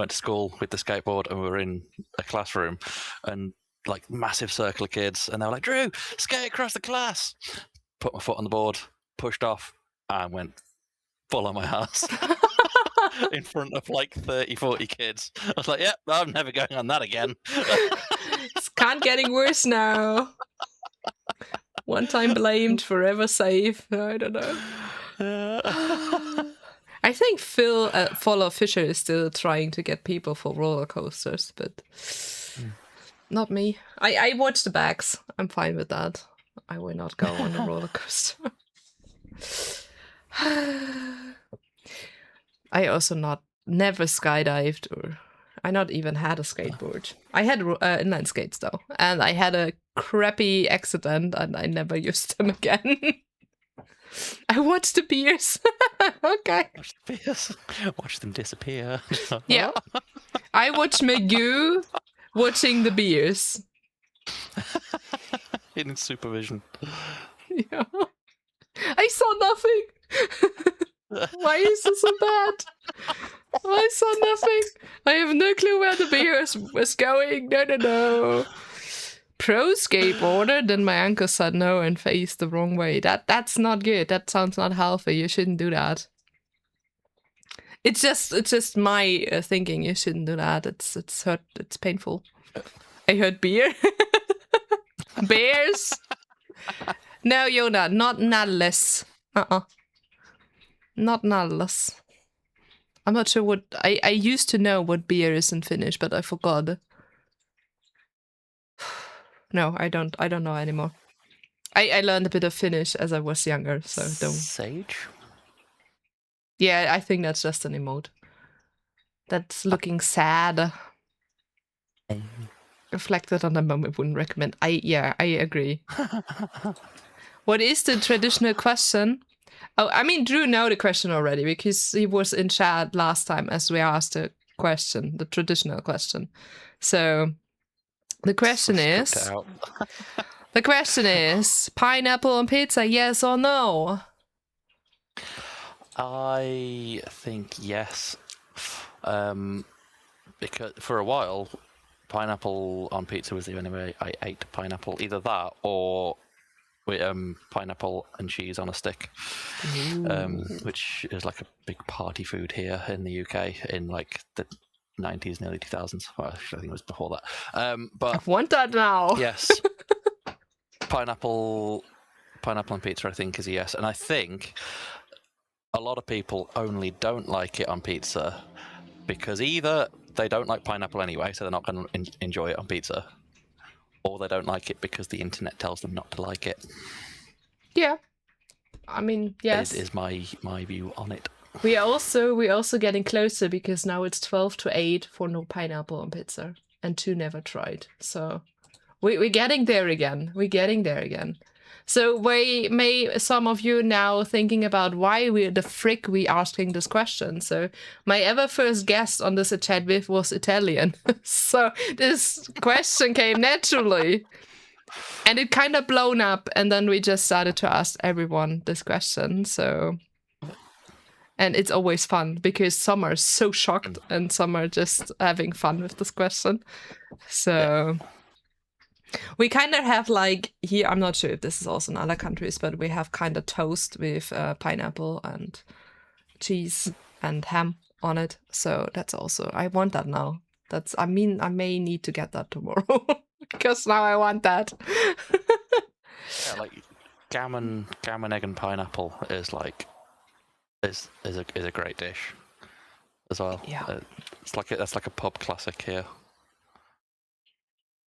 [SPEAKER 1] school with the skateboard, and we were in a classroom, and like massive circle of kids, and they were like, Drew, skate across the class. Put my foot on the board, pushed off, and went full on my ass in front of like 30, 40 kids. I was like, yep, I'm never going on that again.
[SPEAKER 2] It's can't getting worse now. One time blamed, forever safe. I don't know. I think Follow Fisher is still trying to get people for roller coasters, but not me. I watch the bags. I'm fine with that. I will not go on a roller coaster. I also never skydived, or I not even had a skateboard. I had inline skates though, and I had a crappy accident, and I never used them again. I watched the beers. Okay.
[SPEAKER 1] Watch the beers. Watch them disappear.
[SPEAKER 2] Yeah. I watched Magoo watching the beers.
[SPEAKER 1] In supervision.
[SPEAKER 2] Yeah. I saw nothing. Why is this so bad? I saw nothing. I have no clue where the beers was going. No. Pro skateboarder, then my uncle said no and faced the wrong way. That's not good. That sounds not healthy. You shouldn't do that. It's just my thinking. You shouldn't do that. It's hurt. It's painful. I heard beer. Bears. No, Yona, not nullless. Not nullless. I'm not sure what I used to know what beer is in Finnish, but I forgot. No, I don't know anymore. I learned a bit of Finnish as I was younger, so don't.
[SPEAKER 1] Sage?
[SPEAKER 2] Yeah, I think that's just an emote. That's looking sad. Reflected on the moment, wouldn't recommend. I agree. What is the traditional question? Oh, I mean, Drew know the question already because he was in chat last time as we asked the question, the traditional question. So the question is, pineapple on pizza, yes or no?
[SPEAKER 1] I think yes. Because for a while, pineapple on pizza was the only way I ate pineapple. Either that or with pineapple and cheese on a stick, which is like a big party food here in the UK in like the 90s and early 2000s. Well, actually, I think it was before that. But
[SPEAKER 2] I want that now.
[SPEAKER 1] Yes. Pineapple on pizza, I think, is a yes. And I think a lot of people only don't like it on pizza because either they don't like pineapple anyway, so they're not going to enjoy it on pizza, or they don't like it because the internet tells them not to like it.
[SPEAKER 2] Yeah. I mean, yes.
[SPEAKER 1] Is my view on it.
[SPEAKER 2] We are also getting closer because now it's 12 to 8 for no pineapple on pizza and 2 never tried. So we're getting there again. So some of you now thinking about why the frick we asking this question. So my ever first guest on this chat with was Italian. So this question came naturally. And it kind of blown up, and then we just started to ask everyone this question. So, and it's always fun because some are so shocked and some are just having fun with this question. So we kind of have like here, I'm not sure if this is also in other countries, but we have kind of toast with pineapple and cheese and ham on it. So that's also, I want that now. I may need to get that tomorrow. Because now I want that.
[SPEAKER 1] Yeah, like gammon, egg, and pineapple is a great dish as well.
[SPEAKER 2] Yeah,
[SPEAKER 1] that's like a pub classic here.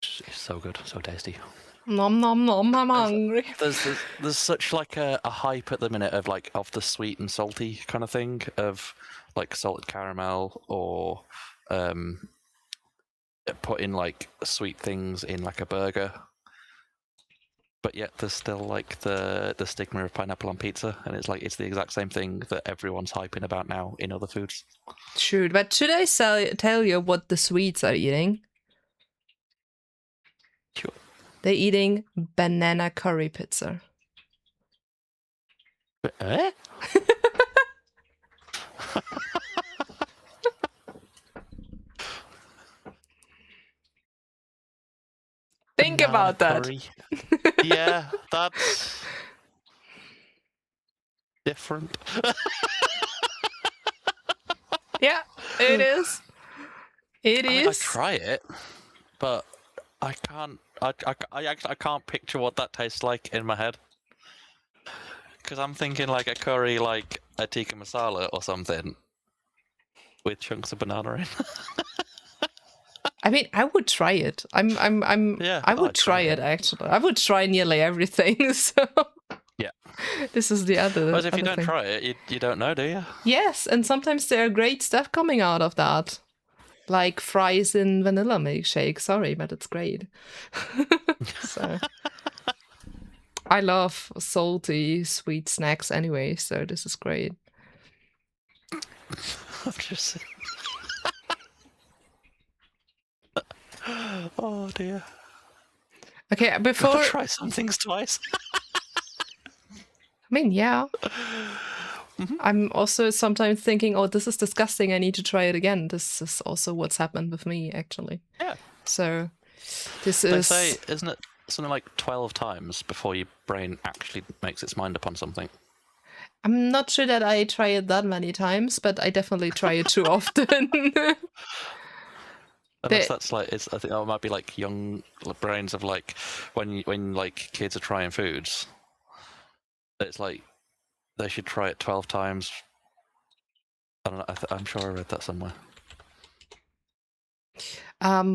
[SPEAKER 1] It's so good, so tasty.
[SPEAKER 2] Nom nom nom! I'm hungry.
[SPEAKER 1] There's such like a hype at the minute of the sweet and salty kind of thing, of like salted caramel or putting like sweet things in like a burger. but yet there's still like the stigma of pineapple on pizza, and it's the exact same thing that everyone's hyping about now in other foods.
[SPEAKER 2] True, but should I tell you what the Swedes are eating?
[SPEAKER 1] Sure.
[SPEAKER 2] They're eating banana curry pizza.
[SPEAKER 1] Eh?
[SPEAKER 2] Think about that.
[SPEAKER 1] Curry. Yeah, that's different.
[SPEAKER 2] Yeah, it is. It is.
[SPEAKER 1] I try it, but I can't. I can't picture what that tastes like in my head. Because I'm thinking like a curry, like a tikka masala or something, with chunks of banana in.
[SPEAKER 2] I mean, I would try it.
[SPEAKER 1] Yeah,
[SPEAKER 2] I would
[SPEAKER 1] I'd
[SPEAKER 2] try it actually. I would try nearly everything. So
[SPEAKER 1] Yeah.
[SPEAKER 2] this is the other.
[SPEAKER 1] Whereas if you
[SPEAKER 2] other
[SPEAKER 1] don't
[SPEAKER 2] thing.
[SPEAKER 1] try it, you don't know, do you?
[SPEAKER 2] Yes, and sometimes there are great stuff coming out of that, like fries in vanilla milkshake. Sorry, but it's great. So I love salty, sweet snacks anyway. So this is great.
[SPEAKER 1] I'm just. Oh dear.
[SPEAKER 2] Okay, before
[SPEAKER 1] Gotta try some things twice.
[SPEAKER 2] I mean, yeah.
[SPEAKER 1] Mm-hmm.
[SPEAKER 2] I'm also sometimes thinking, oh, this is disgusting. I need to try it again. This is also what's happened with me, actually.
[SPEAKER 1] Yeah.
[SPEAKER 2] So this
[SPEAKER 1] They
[SPEAKER 2] is.
[SPEAKER 1] say, isn't it something like 12 times before your brain actually makes its mind up on something?
[SPEAKER 2] I'm not sure that I try it that many times, but I definitely try it too often.
[SPEAKER 1] Unless that's like, I think that might be like young brains of like when like kids are trying foods. It's like they should try it 12 times. I don't know. I'm sure I read that somewhere.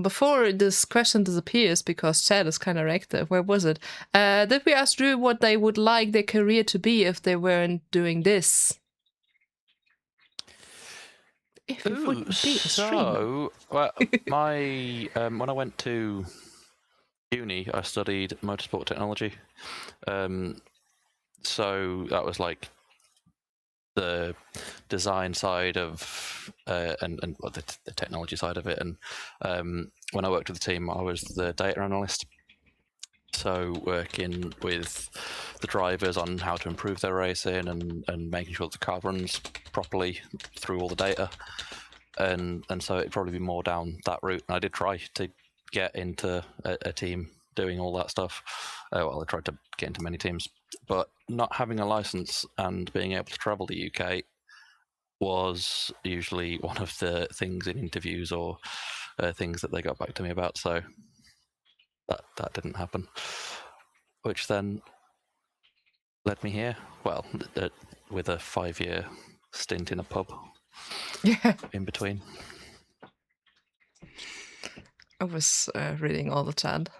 [SPEAKER 2] Before this question disappears, because chat is kind of active, where was it? Did we ask Drew what they would like their career to be if they weren't doing this? If it wouldn't be a streamer.
[SPEAKER 1] Well, my when I went to uni, I studied motorsport technology. So that was like the design side of and the technology side of it. And when I worked with the team, I was the data analyst. So working with the drivers on how to improve their racing and making sure that the car runs properly through all the data. And so it'd probably be more down that route. And I did try to get into a team doing all that stuff. Well, I tried to get into many teams, but not having a license and being able to travel the UK was usually one of the things in interviews or things that they got back to me about. So that didn't happen, which then led me here. Well, with a 5-year stint in a pub.
[SPEAKER 2] Yeah.
[SPEAKER 1] In between.
[SPEAKER 2] I was reading all the chat.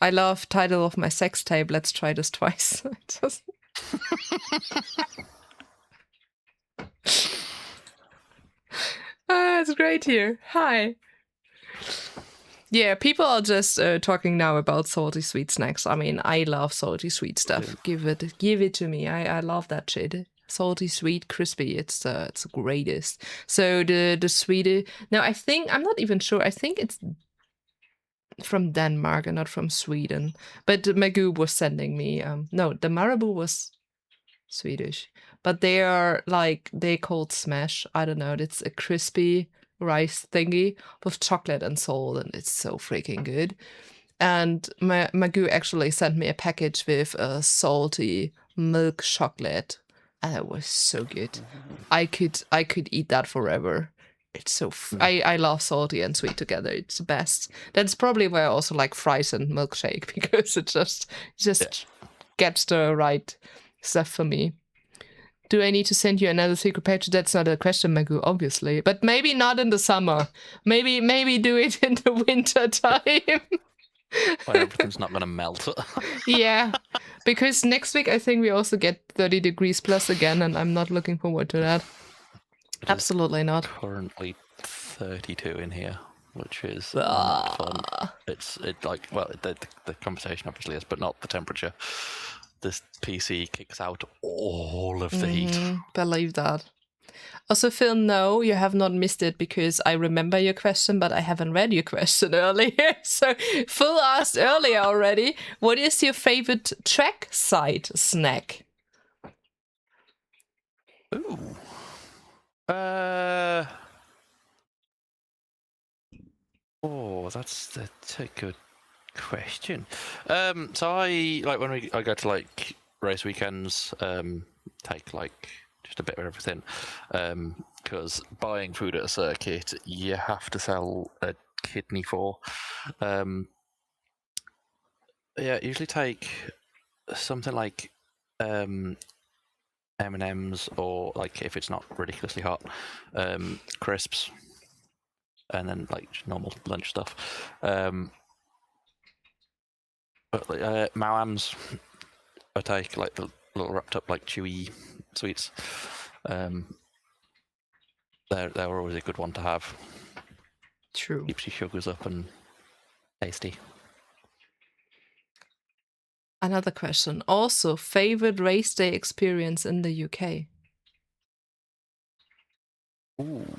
[SPEAKER 2] I love title of my sex tape. Let's try this twice. It's great here. Hi. Yeah, people are just talking now about salty sweet snacks. I mean, I love salty sweet stuff. Yeah. Give it to me. I love that shit. Salty, sweet, crispy. It's the greatest. So the sweetie. Now I think I'm not even sure. I think it's from Denmark and not from Sweden. But Magoo was sending me. No, the Marabou was Swedish. But they are like they called smash. I don't know. It's a crispy rice thingy with chocolate and salt, and it's so freaking good. And Magoo actually sent me a package with a salty milk chocolate, and it was so good. I could eat that forever. It's so I love salty and sweet together. It's the best. That's probably why I also like fries and milkshake, because it just gets the right stuff for me. Do I need to send you another secret page? That's not a question, Magoo, obviously. But maybe not in the summer. Maybe do it in the winter time.
[SPEAKER 1] When everything's not going to melt.
[SPEAKER 2] Yeah, because next week I think we also get 30 degrees plus again, and I'm not looking forward to that. Absolutely not.
[SPEAKER 1] Currently 32 in here. which is not fun.
[SPEAKER 2] Ah.
[SPEAKER 1] It's like, well, the conversation obviously is, but not the temperature. This PC kicks out all of the heat.
[SPEAKER 2] Believe that. Also, Phil, no, you have not missed it because I remember your question, but I haven't read your question earlier. So Phil asked earlier already, what is your favorite trackside snack?
[SPEAKER 1] Ooh. Oh, that's a good question. So I like when I go to like race weekends, take like just a bit of everything. Because buying food at a circuit, you have to sell a kidney for. Yeah, usually take something like M&Ms, or like if it's not ridiculously hot, crisps, and then like just normal lunch stuff. But like, Mawams, I take like the little wrapped up like chewy sweets. They're always a good one to have.
[SPEAKER 2] True.
[SPEAKER 1] Keeps your sugars up and tasty.
[SPEAKER 2] Another question. Also, favorite race day experience in the UK?
[SPEAKER 1] Ooh.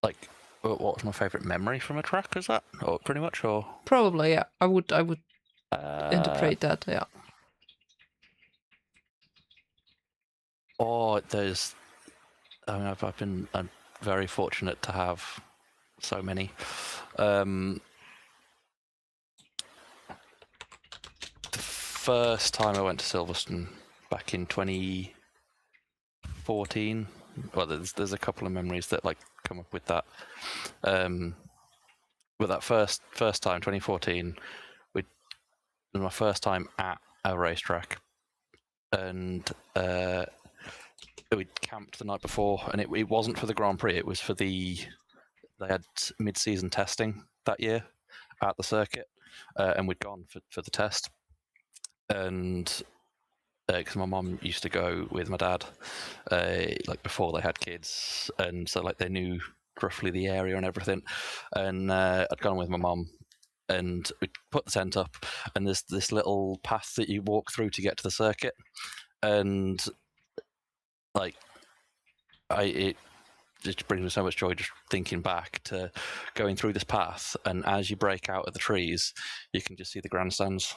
[SPEAKER 1] Like, what's my favourite memory from a track? Is that, or pretty much, or
[SPEAKER 2] Probably, yeah. I would interpret that, yeah.
[SPEAKER 1] Oh, there's. I mean, I'm very fortunate to have so many. The first time I went to Silverstone back in 2014. Well, there's a couple of memories that like come up with that. With that first time, 2014, it was my first time at a racetrack, and we camped the night before, and it wasn't for the Grand Prix. It was for they had mid-season testing that year at the circuit, and we'd gone for the test, and because my mum used to go with my dad, like before they had kids, and so like they knew roughly the area and everything, and I'd gone with my mum, and we put the tent up, and there's this little path that you walk through to get to the circuit, and like it just brings me so much joy just thinking back to going through this path, and as you break out of the trees, you can just see the grandstands.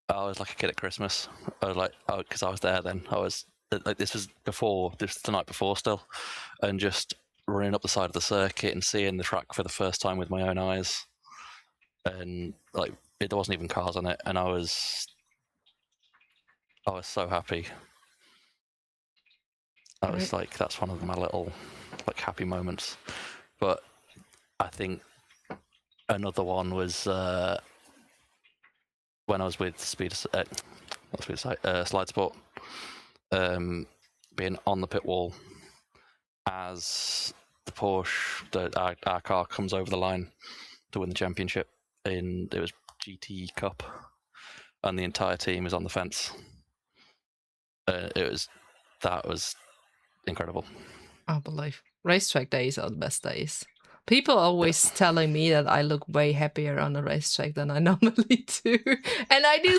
[SPEAKER 1] I was like a kid at Christmas. I was like, oh, because I was there then. I was like, this was the night before still, and just running up the side of the circuit and seeing the track for the first time with my own eyes, and like there wasn't even cars on it, and I was so happy. I was like, that's one of my little like happy moments. But I think another one was when I was with Slide Sport, being on the pit wall as the Porsche, our car comes over the line to win the championship. It was GT Cup, and the entire team is on the fence. That was incredible.
[SPEAKER 2] I believe racetrack days are the best days. People are always telling me that I look way happier on a racetrack than I normally do, and I do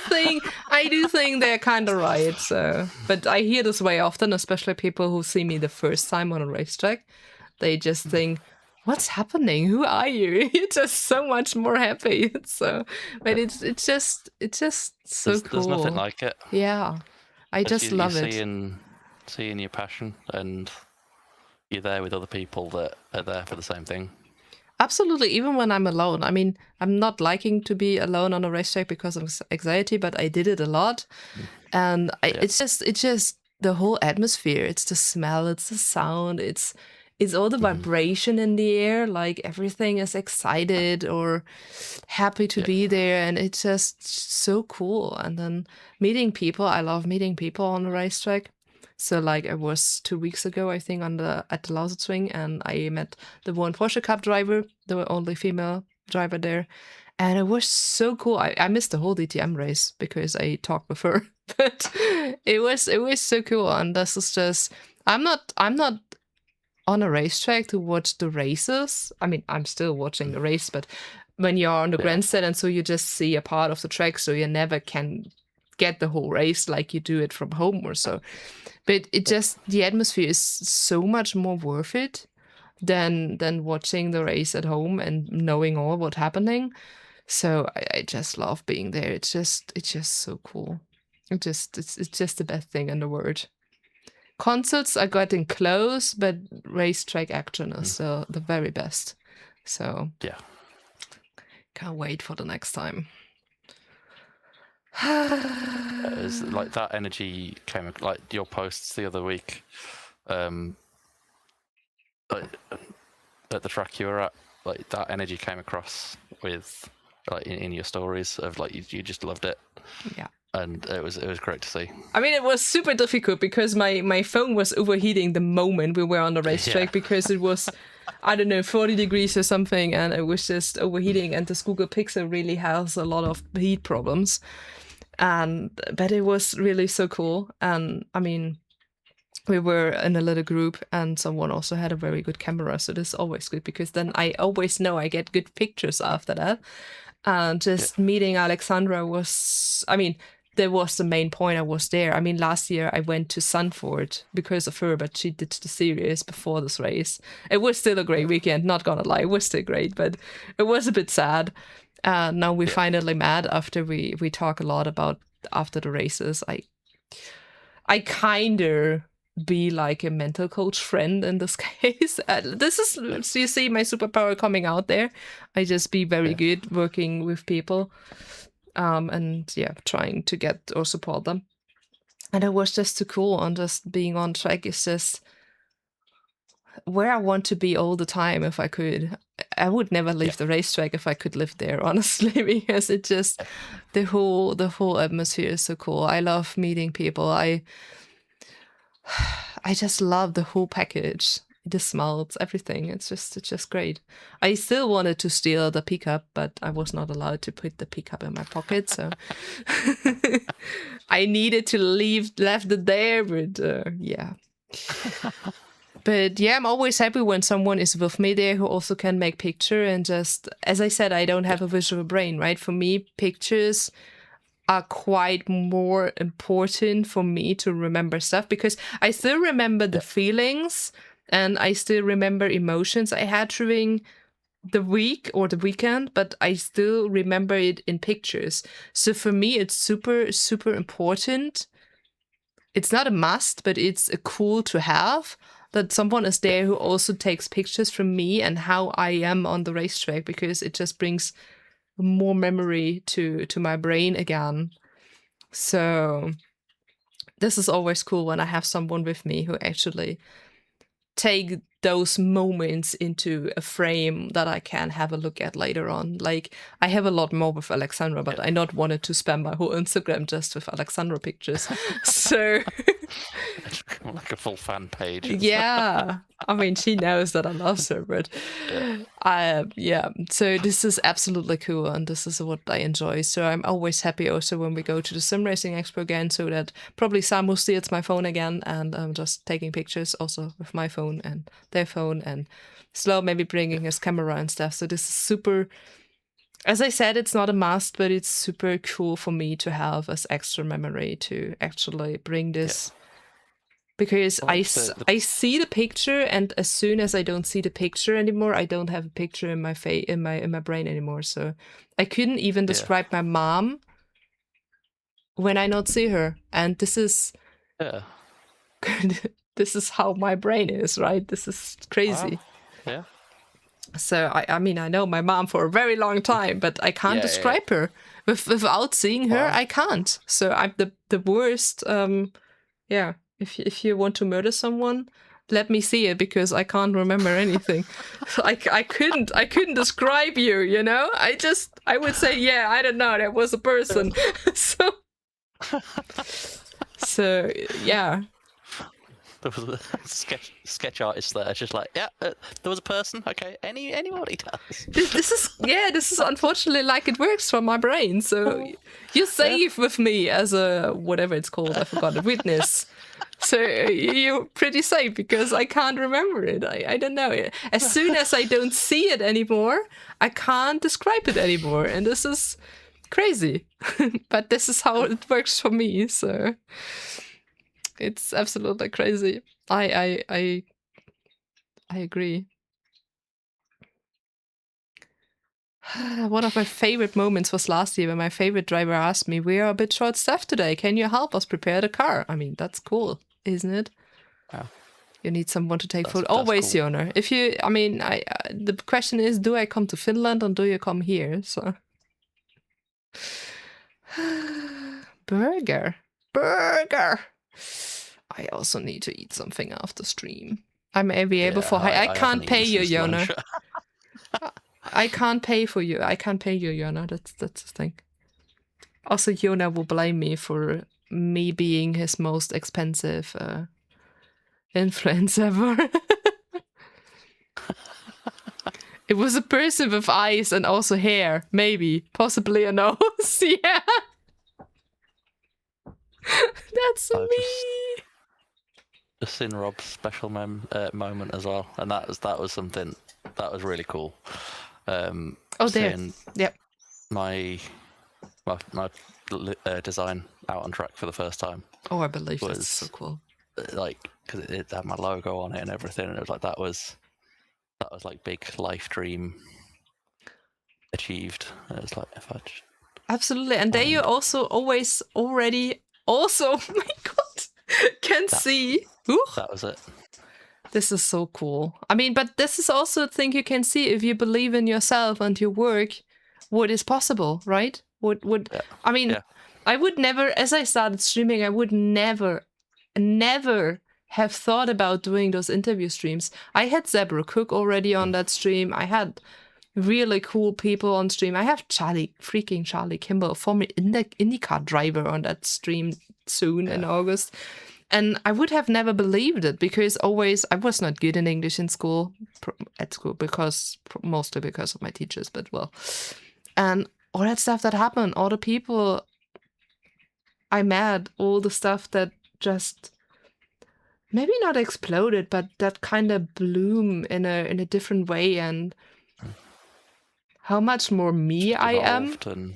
[SPEAKER 2] think they're kind of right. So, but I hear this way often, especially people who see me the first time on a racetrack. They just think, "What's happening? Who are you? You're just so much more happy." So, but it's just so cool.
[SPEAKER 1] There's nothing like it.
[SPEAKER 2] Yeah, I just love it.
[SPEAKER 1] Seeing your passion, and you're there with other people that are there for the same thing.
[SPEAKER 2] Absolutely, even when I'm alone. I mean, I'm not liking to be alone on a racetrack because of anxiety, but I did it a lot, and it's just the whole atmosphere. It's the smell, it's the sound, it's all the vibration in the air. Like everything is excited or happy to be there, and it's just so cool. And then meeting people, I love meeting people on the racetrack. So like I was 2 weeks ago, I think, at the Lausitzring, and I met the one Porsche Cup driver, the only female driver there, and it was so cool. I missed the whole DTM race because I talked with her, but it was so cool. And this is just I'm not on a racetrack to watch the races. I mean, I'm still watching the race, but when you're on the grandstand, and so you just see a part of the track, so you never can get the whole race like you do it from home or so. But it just, the atmosphere is so much more worth it than watching the race at home and knowing all what's happening. So I just love being there. It's just so cool. It's just the best thing in the world. Concerts are getting close, but racetrack action is still the very best. So
[SPEAKER 1] Yeah.
[SPEAKER 2] can't wait for the next time.
[SPEAKER 1] It's like that energy came, like your posts the other week, like, at the track you were at, like that energy came across with like in your stories of like you just loved it.
[SPEAKER 2] Yeah.
[SPEAKER 1] And it was great to see.
[SPEAKER 2] I mean, it was super difficult because my phone was overheating the moment we were on the racetrack because it was, I don't know, 40 degrees or something, and it was just overheating. And this Google Pixel really has a lot of heat problems, but it was really so cool. And I mean, we were in a little group, and someone also had a very good camera, so this is always good because then I always know I get good pictures after that. And just meeting Alexandra was, I mean, that was the main point I was there. I mean, last year I went to Sanford because of her, but she did the series before this race. It was still a great weekend, not gonna lie, it was still great, but it was a bit sad. Now we finally met after we talk a lot about after the races. I kinda be like a mental coach friend in this case. This is, so you see my superpower coming out there. I just be very good working with people, and trying to get or support them. And it was just too cool. And just being on track is just where I want to be all the time. If I could, I would never leave the racetrack if I could live there, honestly, because it just the whole atmosphere is so cool. I love meeting people. I just love the whole package. The smells, everything. It's just great. I still wanted to steal the pickup, but I was not allowed to put the pickup in my pocket, so I needed to left it there. But But I'm always happy when someone is with me there who also can make picture. And just, as I said, I don't have a visual brain, right? For me, pictures are quite more important for me to remember stuff, because I still remember the feelings and I still remember emotions I had during the week or the weekend, but I still remember it in pictures. So for me, it's super, super important. It's not a must, but it's a cool to have that someone is there who also takes pictures from me and how I am on the racetrack, because it just brings more memory to my brain again. So this is always cool when I have someone with me who actually take those moments into a frame that I can have a look at later on. Like, I have a lot more with Alexandra, but I not wanted to spam my whole Instagram just with Alexandra pictures. So
[SPEAKER 1] like a full fan page.
[SPEAKER 2] Yeah, I mean, she knows that I love her, but so this is absolutely cool, and this is what I enjoy. So I'm always happy also when we go to the Sim Racing Expo again, so that probably Sam will steals my phone again, and I'm just taking pictures also with my phone and their phone, and Slow maybe bringing his camera and stuff. So this is super, as I said, it's not a must, but it's super cool for me to have as extra memory to actually bring this. Because I see the picture, and as soon as I don't see the picture anymore, I don't have a picture in my in my brain anymore. So I couldn't even describe my mom when I not see her, and this is this is how my brain is, right? This is crazy.
[SPEAKER 1] Wow. Yeah.
[SPEAKER 2] So I mean, I know my mom for a very long time, but I can't describe her without seeing her. I can't. So I'm the worst. If you want to murder someone, let me see it, because I can't remember anything. I couldn't describe you, you know? I would say, I don't know, that was a person. so yeah.
[SPEAKER 1] there was a sketch artist there. It's just like, yeah, there was a person. Okay, anybody does.
[SPEAKER 2] This is unfortunately like it works from my brain. So you're safe with me as a whatever it's called. I forgot, a witness. So you're pretty safe because I can't remember it. I don't know it. As soon as I don't see it anymore, I can't describe it anymore, and this is crazy. But this is how it works for me. So it's absolutely crazy. I agree. One of my favorite moments was last year when my favorite driver asked me, "We are a bit short-staffed today. Can you help us prepare the car?" I mean, that's cool, isn't it?
[SPEAKER 1] Wow.
[SPEAKER 2] You need someone to take
[SPEAKER 1] That's-
[SPEAKER 2] photos.
[SPEAKER 1] that's
[SPEAKER 2] Always,
[SPEAKER 1] cool.
[SPEAKER 2] Jona. If you, I mean, the question is, do I come to Finland or do you come here? So, burger. I also need to eat something after stream. I may be able for. I
[SPEAKER 1] haven't
[SPEAKER 2] can't pay
[SPEAKER 1] eaten
[SPEAKER 2] you,
[SPEAKER 1] since
[SPEAKER 2] Jona.
[SPEAKER 1] lunch.
[SPEAKER 2] I can't pay for you. I can't pay you, Jona. That's the thing. Also, Jona will blame me for me being his most expensive influence ever. It was a person with eyes and also hair, maybe, possibly a nose. Yeah, that's
[SPEAKER 1] I've
[SPEAKER 2] me.
[SPEAKER 1] Just seen Rob's special moment as well, and that was something that was really cool.
[SPEAKER 2] Oh, there.
[SPEAKER 1] Seeing
[SPEAKER 2] Yep.
[SPEAKER 1] my design out on track for the first time,
[SPEAKER 2] Oh, I believe
[SPEAKER 1] was
[SPEAKER 2] that's so cool.
[SPEAKER 1] like, because it had my logo on it and everything, and it was like that was like big life dream achieved. And it was like, if I just,
[SPEAKER 2] Absolutely. And there you also always already also, oh my God, can see. Ooh,
[SPEAKER 1] that was it.
[SPEAKER 2] this is so cool. I mean, but this is also a thing you can see if you believe in yourself and your work, what is possible, right?
[SPEAKER 1] Yeah.
[SPEAKER 2] I mean,
[SPEAKER 1] Yeah.
[SPEAKER 2] I would never, as I started streaming, I would never have thought about doing those interview streams. I had Zebra Cook already on that stream. I had really cool people on stream. I have Charlie Kimball, former IndyCar driver, on that stream soon in August. And I would have never believed it because always I was not good in English in school, at school, because mostly because of my teachers, but well. And all that stuff that happened, all the people I met, all the stuff that just maybe not exploded, but that kind of bloom in a different way, and how much more me I am.
[SPEAKER 1] Evolved and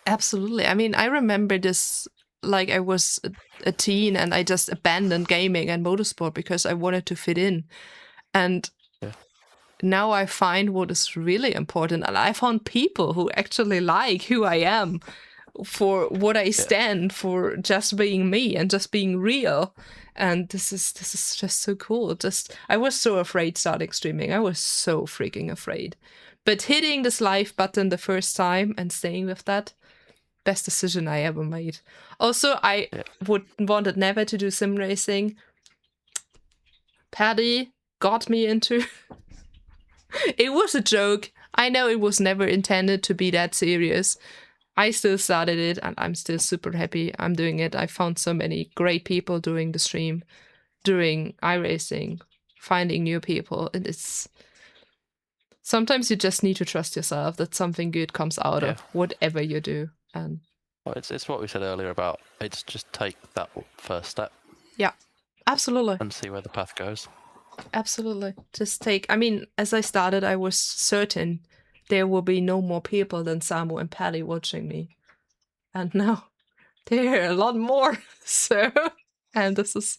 [SPEAKER 2] Absolutely. I mean, I remember this like I was a teen and I just abandoned gaming and motorsport because I wanted to fit in. And now I find what is really important. And I found people who actually like who I am, for what I stand for, just being me and just being real. And this is just so cool. I was so afraid starting streaming. I was so freaking afraid. But hitting this live button the first time and staying with that, best decision I ever made. Also, I wanted never to do sim racing. Paddy got me into. It was a joke. I know it was never intended to be that serious. I still started it and I'm still super happy I'm doing it. I found so many great people doing the stream, doing iRacing, finding new people. And it's sometimes you just need to trust yourself that something good comes out of whatever you do. And
[SPEAKER 1] well, it's what we said earlier about it's just take that first step.
[SPEAKER 2] Yeah, absolutely.
[SPEAKER 1] And see where the path goes.
[SPEAKER 2] Absolutely. Just take, I mean, as I started, I was certain there will be no more people than Samu and Paddy watching me. And now there are a lot more. So, and this is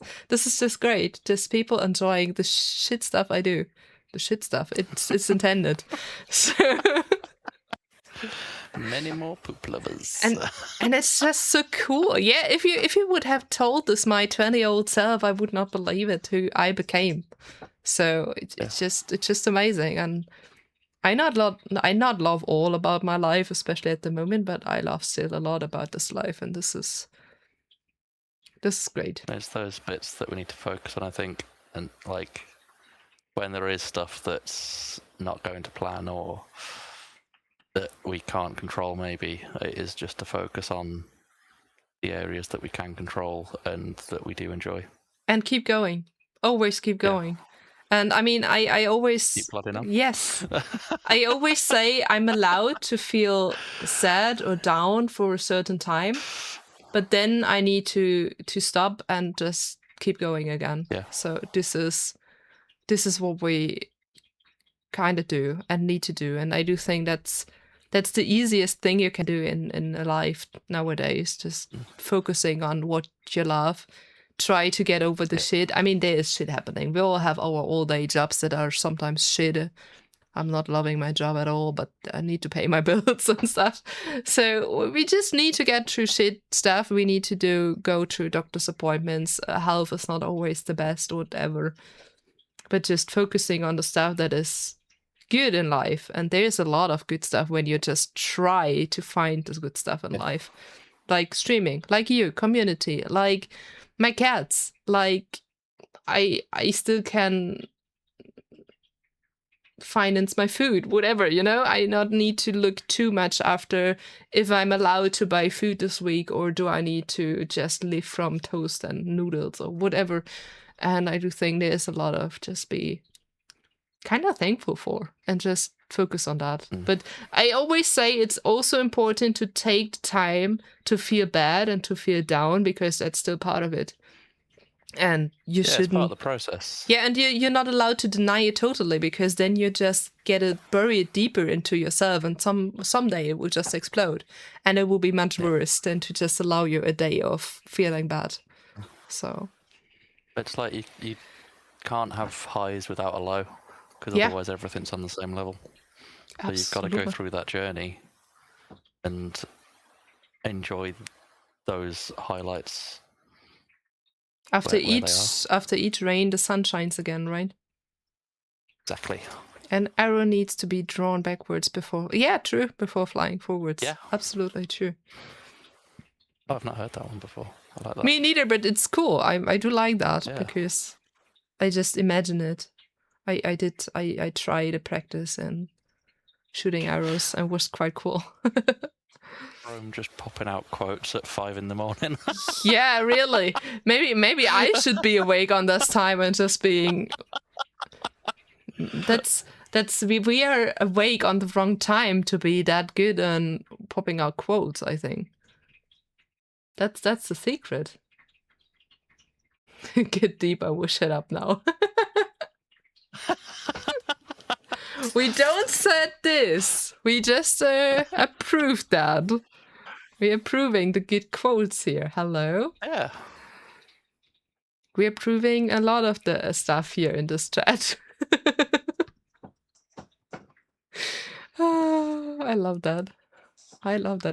[SPEAKER 2] just great. Just people enjoying the shit stuff I do. The shit stuff. It's intended. So
[SPEAKER 1] many more poop lovers.
[SPEAKER 2] And it's just so cool. Yeah, if you would have told this my 20-year-old self, I would not believe it who I became. So it's just amazing. And I not love all about my life, especially at the moment, but I love still a lot about this life, and this is great.
[SPEAKER 1] There's those bits that we need to focus on, I think, and like when there is stuff that's not going to plan or that we can't control, maybe it is just to focus on the areas that we can control and that we do enjoy.
[SPEAKER 2] And keep going. Always keep going. And I mean, I always...
[SPEAKER 1] Keep plodding on.
[SPEAKER 2] Yes. I always say I'm allowed to feel sad or down for a certain time, but then I need to stop and just keep going again.
[SPEAKER 1] Yeah.
[SPEAKER 2] So this is what we kind of do and need to do. And I do think that's the easiest thing you can do in a life nowadays, just focusing on what you love. Try to get over the shit. I mean, there is shit happening. We all have our all-day jobs that are sometimes shit. I'm not loving my job at all, but I need to pay my bills and stuff. So we just need to get through shit stuff. We need to go through doctor's appointments. Health is not always the best or whatever. But just focusing on the stuff that is good in life. And there's a lot of good stuff when you just try to find the good stuff in life. Like streaming, like you, community, like my cats. Like I still can finance my food, whatever, I not need to look too much after if I'm allowed to buy food this week, or do I need to just live from toast and noodles or whatever. And I do think there's a lot of just be kind of thankful for and just focus on that. But I always say it's also important to take the time to feel bad and to feel down, because that's still part of it. And you shouldn't.
[SPEAKER 1] It's part of the process.
[SPEAKER 2] Yeah, and you're not allowed to deny it totally, because then you just get it buried deeper into yourself, and someday it will just explode, and it will be much worse than to just allow you a day of feeling bad. So
[SPEAKER 1] it's like you can't have highs without a low, because otherwise everything's on the same level. So you've got to go through that journey and enjoy those highlights.
[SPEAKER 2] After each rain, the sun shines again, right?
[SPEAKER 1] Exactly.
[SPEAKER 2] An arrow needs to be drawn backwards before flying forwards.
[SPEAKER 1] Yeah.
[SPEAKER 2] Absolutely true.
[SPEAKER 1] Oh, I've not heard that one before. I like that.
[SPEAKER 2] Me neither, but it's cool. I do like that because I just imagine it. I tried to practice and shooting arrows, and it was quite cool.
[SPEAKER 1] I'm just popping out quotes at 5 a.m.
[SPEAKER 2] Yeah, really. Maybe I should be awake on this time and just being. We are awake on the wrong time to be that good and popping out quotes. I think that's the secret. Get deep. I will shut up now. We don't set this. We just approved that. We're approving the good quotes here. Hello?
[SPEAKER 1] Yeah.
[SPEAKER 2] We're approving a lot of the stuff here in this chat. Oh, I love that.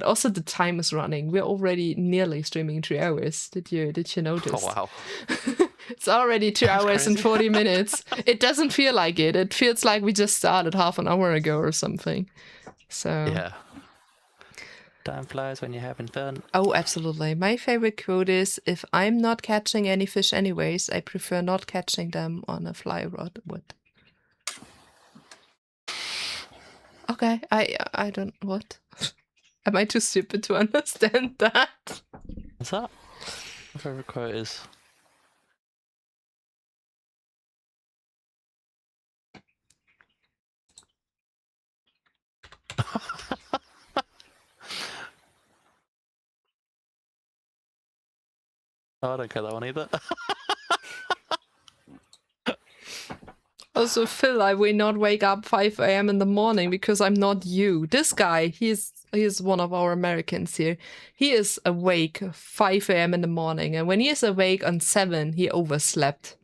[SPEAKER 2] Also, the time is running. We're already nearly streaming 3 hours. Did you notice?
[SPEAKER 1] Oh, wow.
[SPEAKER 2] It's already 2 hours and 40 minutes. It doesn't feel like it. It feels like we just started half an hour ago or something. So
[SPEAKER 1] yeah. Time flies when you're having fun.
[SPEAKER 2] Oh, absolutely. My favorite quote is, if I'm not catching any fish anyways, I prefer not catching them on a fly rod wood. Okay, I don't... What? Am I too stupid to understand that?
[SPEAKER 1] What's that? My favorite quote is... Oh, I don't get that one either.
[SPEAKER 2] Also, Phil, I will not wake up 5 a.m. in the morning because I'm not you. This guy, he's one of our Americans here. He is awake 5 a.m. in the morning, and when he is awake on 7, he overslept.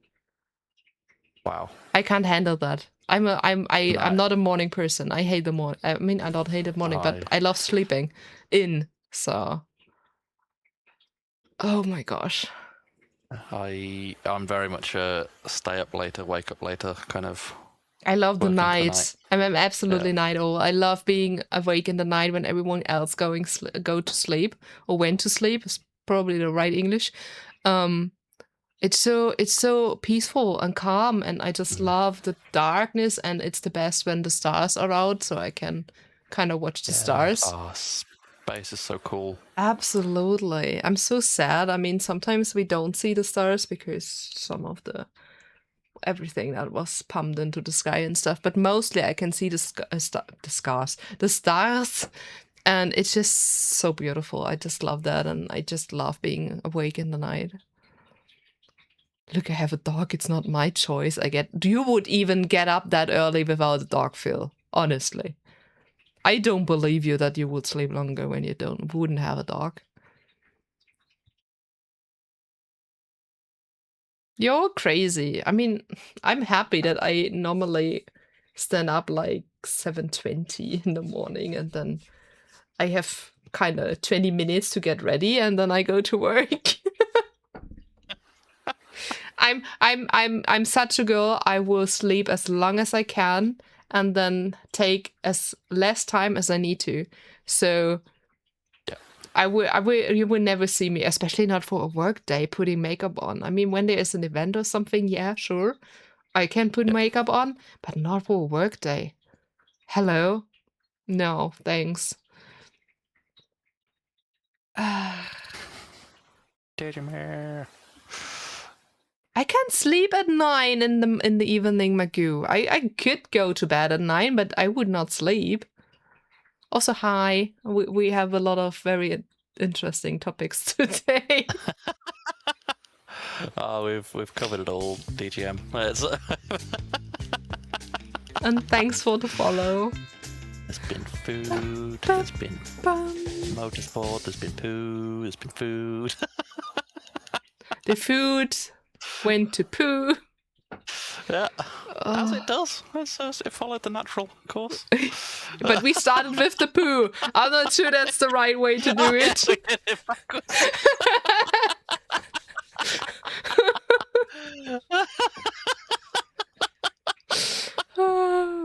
[SPEAKER 1] Wow.
[SPEAKER 2] I can't handle that. I'm not a morning person. I hate the morning. I mean, I don't hate the morning, but I love sleeping in. So, oh my gosh.
[SPEAKER 1] I'm very much a stay up later, wake up later kind of.
[SPEAKER 2] I love the night. I'm absolutely night owl. I love being awake in the night when everyone else go to sleep or went to sleep. Is probably the right English. It's so peaceful and calm, and I just love the darkness. And it's the best when the stars are out, so I can kind of watch the stars.
[SPEAKER 1] Oh, space is so cool.
[SPEAKER 2] Absolutely. I'm so sad. I mean, sometimes we don't see the stars because some of the everything that was pumped into the sky and stuff, but mostly I can see the stars, and it's just so beautiful. I just love that, and I just love being awake in the night. Look, I have a dog. It's not my choice. You would even get up that early without a dog, Phil. Honestly. I don't believe you that you would sleep longer when you wouldn't have a dog. You're crazy. I mean, I'm happy that I normally stand up like 7:20 in the morning, and then I have kind of 20 minutes to get ready, and then I go to work. I'm such a girl. I will sleep as long as I can and then take as less time as I need to. So you will never see me, especially not for a work day, putting makeup on. I mean, when there is an event or something, yeah, sure, I can put makeup on, but not for a work day. Hello? No, thanks. I can't sleep at 9 in the evening, Magoo. I could go to bed at 9, but I would not sleep. Also, hi. We have a lot of very interesting topics today.
[SPEAKER 1] We've covered it all, DGM.
[SPEAKER 2] And thanks for the follow.
[SPEAKER 1] There's been food, there's been motorsport, there's been poo, there's been food.
[SPEAKER 2] The food went to poo.
[SPEAKER 1] Yeah, as it does. It followed the natural course.
[SPEAKER 2] But we started with the poo. I'm not sure that's the right way to do it.
[SPEAKER 1] We did it backwards.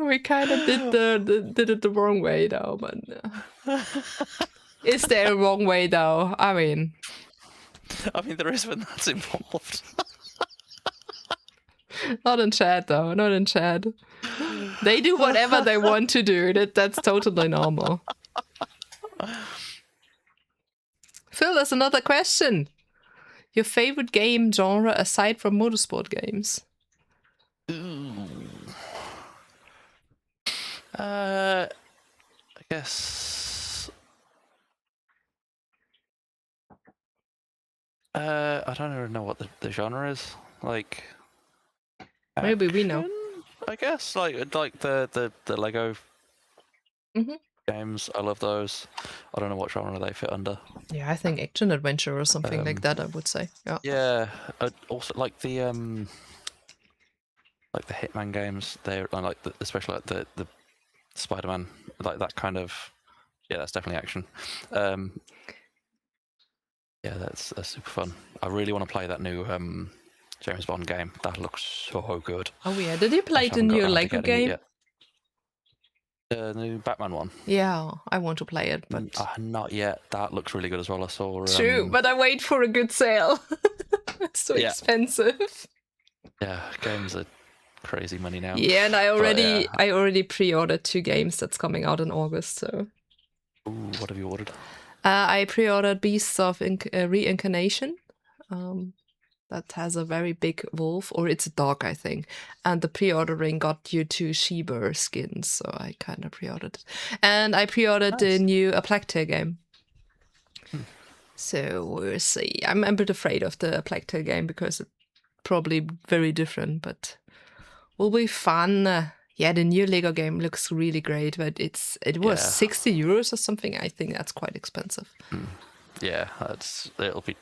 [SPEAKER 2] We kind of did it the wrong way though, but is there a wrong way though? I mean,
[SPEAKER 1] there is when that's involved.
[SPEAKER 2] Not in chat though, not in chat. They do whatever they want to do. That's totally normal. Phil, there's another question. Your favorite game genre aside from motorsport games?
[SPEAKER 1] I guess. I don't even know what the genre is. Like.
[SPEAKER 2] Maybe we know.
[SPEAKER 1] I guess like the Lego games. I love those. I don't know what genre they fit under.
[SPEAKER 2] Yeah, I think action adventure or something like that. I would say. Yeah.
[SPEAKER 1] Yeah. Also like the Hitman games. They're like especially like the Spider-Man, like that kind of. Yeah, that's definitely action. Yeah, that's super fun. I really want to play that new James Bond game. That looks so good.
[SPEAKER 2] Oh yeah, did you play the new Lego game?
[SPEAKER 1] The new Batman one.
[SPEAKER 2] Yeah, I want to play it, but
[SPEAKER 1] not yet. That looks really good as well. I saw.
[SPEAKER 2] True, but I wait for a good sale. It's so expensive.
[SPEAKER 1] Yeah, games are crazy money now.
[SPEAKER 2] Yeah, and I already pre-ordered 2 games that's coming out in August. So.
[SPEAKER 1] Ooh, what have you ordered?
[SPEAKER 2] I pre-ordered Beasts of Reincarnation. That has a very big wolf, or it's a dog, I think. And the pre-ordering got you 2 Sheba skins, so I kind of pre-ordered it. And I pre-ordered the new A Plague Tale game. So we'll see. I'm a bit afraid of the A Plague Tale game because it's probably very different, but will be fun. Yeah, the new Lego game looks really great, but it was 60 euros or something. I think that's quite expensive.
[SPEAKER 1] Yeah, it'll be.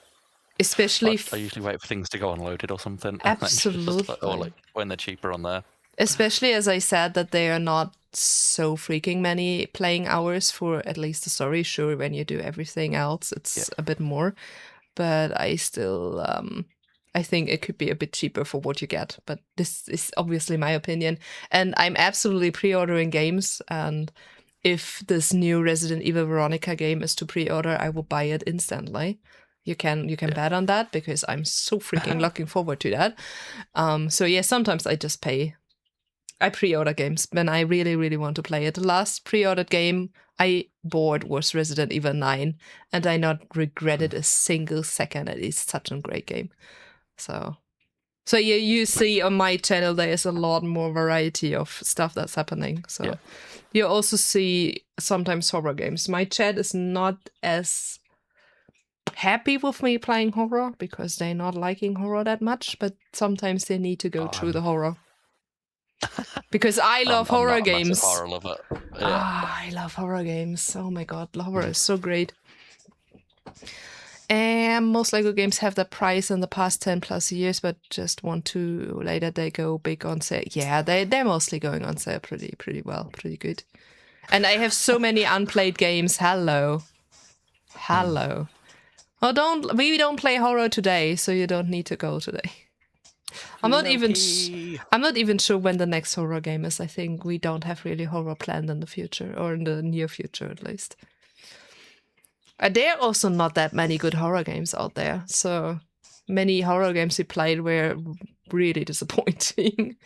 [SPEAKER 2] Especially,
[SPEAKER 1] I usually wait for things to go unloaded or something.
[SPEAKER 2] Absolutely.
[SPEAKER 1] Or like when they're cheaper on there.
[SPEAKER 2] Especially as I said that they are not so freaking many playing hours for at least the story. Sure, when you do everything else, it's a bit more. But I still, I think it could be a bit cheaper for what you get. But this is obviously my opinion. And I'm absolutely pre-ordering games. And if this new Resident Evil Veronica game is to pre-order, I will buy it instantly. You can bet on that because I'm so freaking looking forward to that. So yeah, sometimes I just pay I pre-order games when I really, really want to play it. The last pre-ordered game I bought was Resident Evil 9, and I not regretted a single second. It is such a great game. So you see on my channel there is a lot more variety of stuff that's happening. So you also see sometimes horror games. My chat is not as happy with me playing horror because they're not liking horror that much, but sometimes they need to go through the horror. Because I love horror
[SPEAKER 1] I'm not a
[SPEAKER 2] games.
[SPEAKER 1] massive horror lover. Yeah.
[SPEAKER 2] I love horror games. Oh my god, horror is so great. And most Lego games have the price in the past 10 plus years, but just 1, 2 later they go big on sale. Yeah, they're mostly going on sale pretty well, pretty good. And I have so many unplayed games. Hello. Oh, we don't play horror today, so you don't need to go today. I'm not even sure when the next horror game is. I think we don't have really horror planned in the future, or in the near future at least. There are also not that many good horror games out there. So many horror games we played were really disappointing.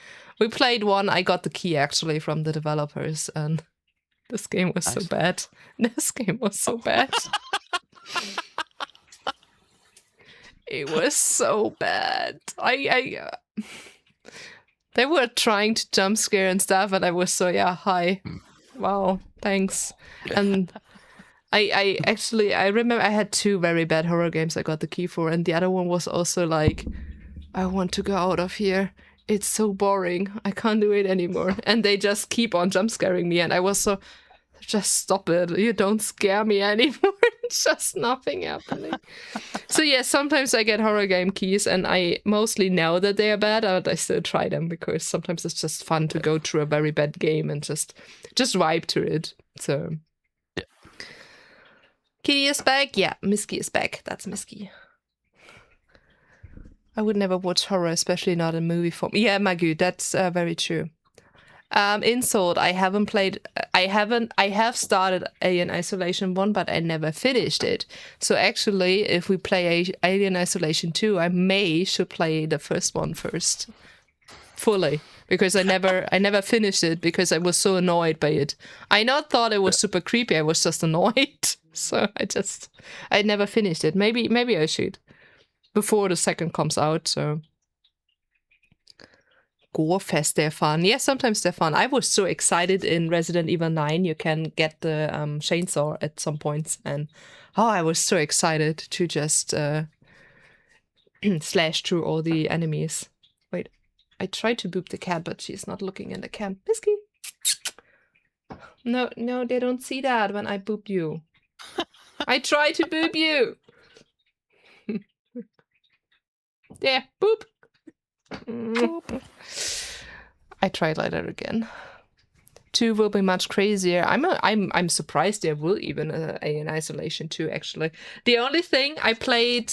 [SPEAKER 2] We played one, I got the key actually from the developers, and this game was so bad. This game was so bad. It was so bad. They were trying to jump scare and stuff, and I was so, hi. Wow, thanks. And I remember I had 2 very bad horror games I got the key for, and the other one was also like, I want to go out of here. It's so boring. I can't do it anymore. And they just keep on jump scaring me, and I was so, just stop it. You don't scare me anymore. It's just nothing happening. So yeah, sometimes I get horror game keys, and I mostly know that they are bad, but I still try them because sometimes it's just fun to go through a very bad game and just vibe to it. So Kitty is back. Yeah, Misky is back. That's Misky. I would never watch horror, especially not in movie form. Yeah, Magu, that's very true. In Sword, I haven't played. I have started Alien Isolation 1, but I never finished it. So actually, if we play Alien Isolation 2, I should play the first one first, fully, because I never finished it because I was so annoyed by it. I not thought it was super creepy. I was just annoyed. So I never finished it. Maybe I should before the second comes out. So. Gorefest, they're fun. Yeah, sometimes they're fun. I was so excited in Resident Evil 9. You can get the chainsaw at some points, and I was so excited to just slash through all the enemies. Wait, I tried to boop the cat, but she's not looking in the cam. Bisky. No, they don't see that when I boop you. I try to boop you. There, boop. Boop. I tried like that again. 2 will be much crazier. I'm surprised there will even Alien Isolation 2 actually. The only thing I played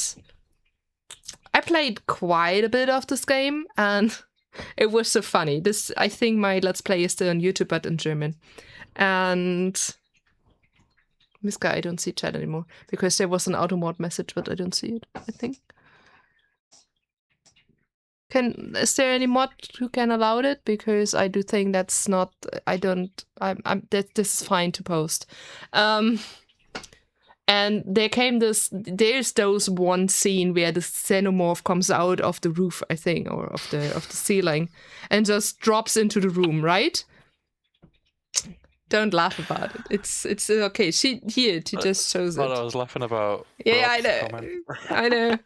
[SPEAKER 2] quite a bit of this game, and it was so funny. I think my Let's Play is still on YouTube, but in German. And this guy, I don't see chat anymore because there was an automod message, but I don't see it. I think. Is there any mod who can allow it? Because I do think that's not. This is fine to post. And there's those one scene where the xenomorph comes out of the roof, I think, or of the ceiling, and just drops into the room, right? Don't laugh about it. It's okay. She just shows it.
[SPEAKER 1] What I was laughing about.
[SPEAKER 2] Yeah, I know. I know.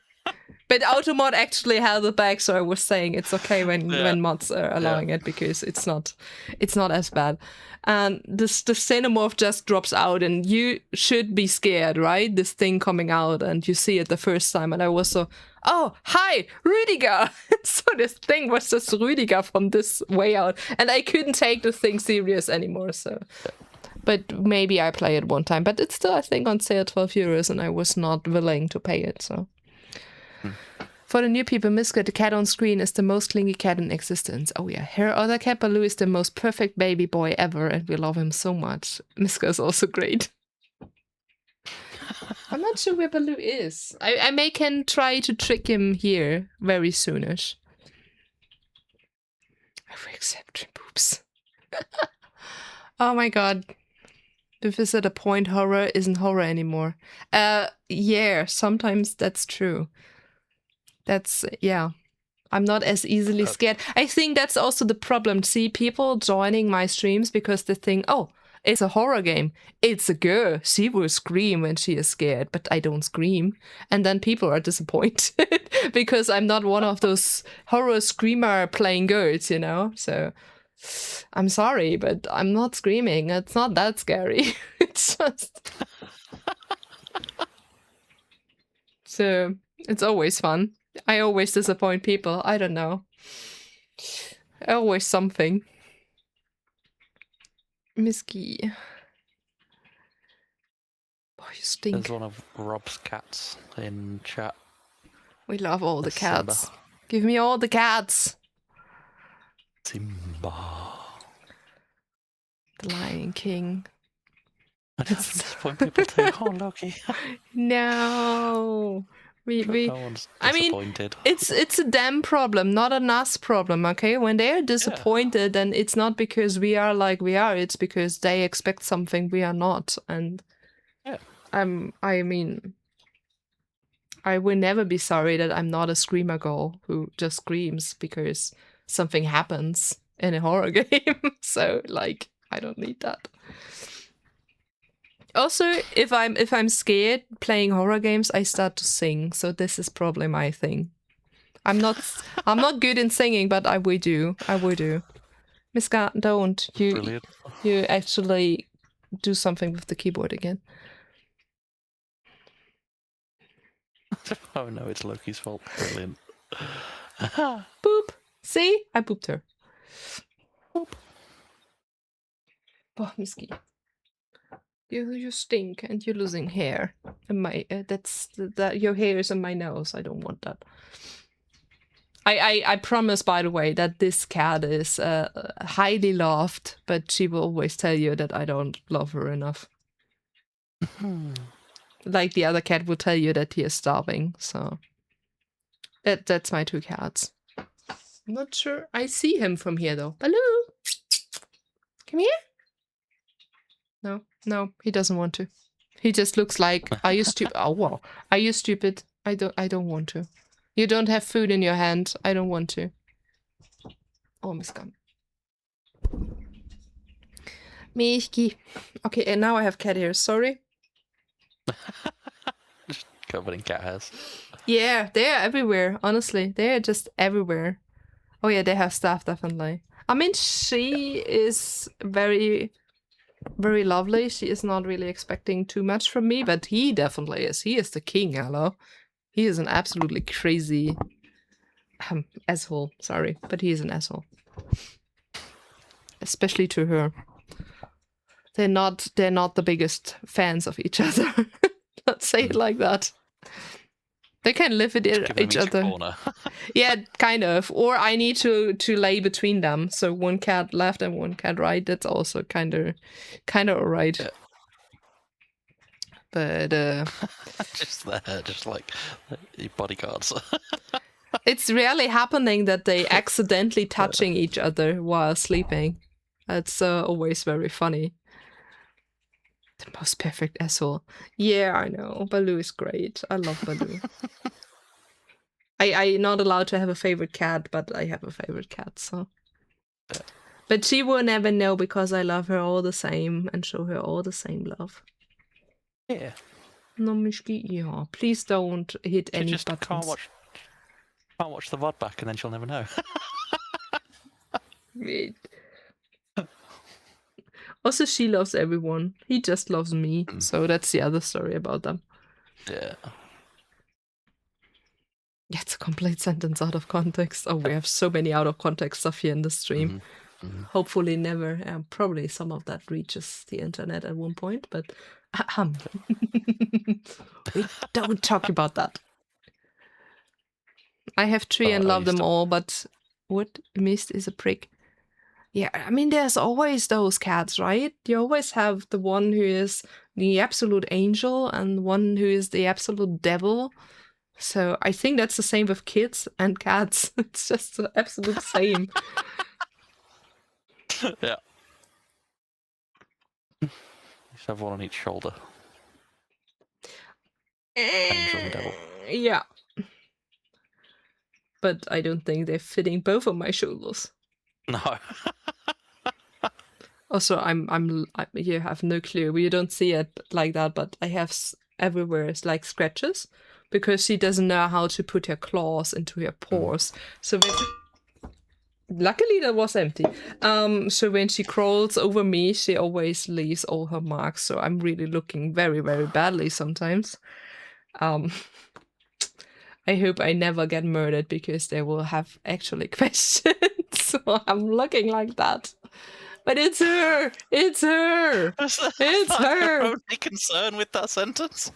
[SPEAKER 2] But Automod actually held it back, so I was saying it's okay when mods are allowing it because it's not as bad. And the xenomorph just drops out, and you should be scared, right? This thing coming out, and you see it the first time, and I was so, oh, hi, Rüdiger! So this thing was just Rüdiger from this way out, and I couldn't take the thing serious anymore, so... But maybe I play it one time, but it's still, I think, on sale €12, and I was not willing to pay it, so... For the new people, Miska, the cat on screen, is the most clingy cat in existence. Oh yeah, her other cat, Baloo, is the most perfect baby boy ever, and we love him so much. Miska is also great. I'm not sure where Baloo is. I can try to trick him here very soonish. I will accept boobs. Oh my god. If it's at a point horror isn't horror anymore. Yeah, sometimes that's true. Yeah. I'm not as easily scared. I think that's also the problem. See, people joining my streams because they think, oh, it's a horror game. It's a girl. She will scream when she is scared, but I don't scream. And then people are disappointed because I'm not one of those horror screamer playing girls, you know? So I'm sorry, but I'm not screaming. It's not that scary. It's just... So it's always fun. I always disappoint people. I don't know. Always something. Bluesky. Oh, you stink.
[SPEAKER 1] There's one of Rob's cats in chat.
[SPEAKER 2] We love all the cats.
[SPEAKER 1] Simba.
[SPEAKER 2] Give me all the cats.
[SPEAKER 1] Simba.
[SPEAKER 2] The Lion King.
[SPEAKER 1] I just disappoint people too. Oh, Loki.
[SPEAKER 2] No.
[SPEAKER 1] No one's disappointed.
[SPEAKER 2] It's a them problem, not a us problem, okay? When they're disappointed, then it's not because we are like we are, it's because they expect something we are not. And I mean, I will never be sorry that I'm not a screamer girl who just screams because something happens in a horror game. So, like, I don't need that. Also, if I'm scared playing horror games, I start to sing. So this is probably my thing. I'm not good in singing, but I will do. Miska, don't you?
[SPEAKER 1] Brilliant.
[SPEAKER 2] You actually do something with the keyboard again.
[SPEAKER 1] Oh no, it's Loki's fault. Brilliant.
[SPEAKER 2] Boop. See, I booped her. Boop. Oh, Miski. You stink and you're losing hair. And my your hair is on my nose. I don't want that. I promise, by the way, that this cat is highly loved, but she will always tell you that I don't love her enough. Like the other cat will tell you that he is starving. So that's my two cats. I'm not sure. I see him from here though. Baloo, come here. No, he doesn't want to. He just looks like, are you stupid? Oh, well, are you stupid? I don't want to. You don't have food in your hand. I don't want to. Oh, Miska. Miski. Okay, and now I have cat hair. Sorry.
[SPEAKER 1] Just covered in cat hairs.
[SPEAKER 2] Yeah, they're everywhere. Honestly, they're just everywhere. Oh yeah, they have stuff, definitely. I mean, she is very... very lovely. She is not really expecting too much from me, but he definitely is. He is the king, hello. He is an absolutely crazy asshole. Sorry, but he is an asshole. Especially to her. They're not the biggest fans of each other. Let's say it like that. They can live with each other. Yeah, kind of. Or I need to lay between them. So one cat left and one cat right. That's also kind of alright. Yeah. But
[SPEAKER 1] just there, just like bodyguards.
[SPEAKER 2] It's rarely happening that they accidentally touching each other while sleeping. That's always very funny. The most perfect asshole. Yeah, I know. Baloo is great. I love Baloo. I'm not allowed to have a favorite cat, but I have a favorite cat, so. But she will never know because I love her all the same and show her all the same love.
[SPEAKER 1] Yeah.
[SPEAKER 2] No, Mishki, yeah. Please don't hit any buttons.
[SPEAKER 1] Can't watch the VOD back and then she'll never know.
[SPEAKER 2] Wait. Also, she loves everyone. He just loves me. So that's the other story about them.
[SPEAKER 1] Yeah.
[SPEAKER 2] Yeah, it's a complete sentence out of context. Oh, we have so many out of context stuff here in the stream. Hopefully never. Probably some of that reaches the internet at one point, but we don't talk about that. I have three and love them all, but what missed is a prick. Yeah, I mean, there's always those cats, right? You always have the one who is the absolute angel and one who is the absolute devil. So I think that's the same with kids and cats. It's just the absolute same.
[SPEAKER 1] Yeah. You should have one on each shoulder. Angel and devil.
[SPEAKER 2] Yeah. But I don't think they're fitting both of my shoulders.
[SPEAKER 1] No.
[SPEAKER 2] Also, you have no clue. You don't see it like that, but I have everywhere like scratches because she doesn't know how to put her claws into her paws. So luckily that was empty. So when she crawls over me, she always leaves all her marks. So I'm really looking very, very badly sometimes. I hope I never get murdered because they will have actually questions. So I'm looking like that. But it's her! It's her! It's her!
[SPEAKER 1] Your only concern with that sentence?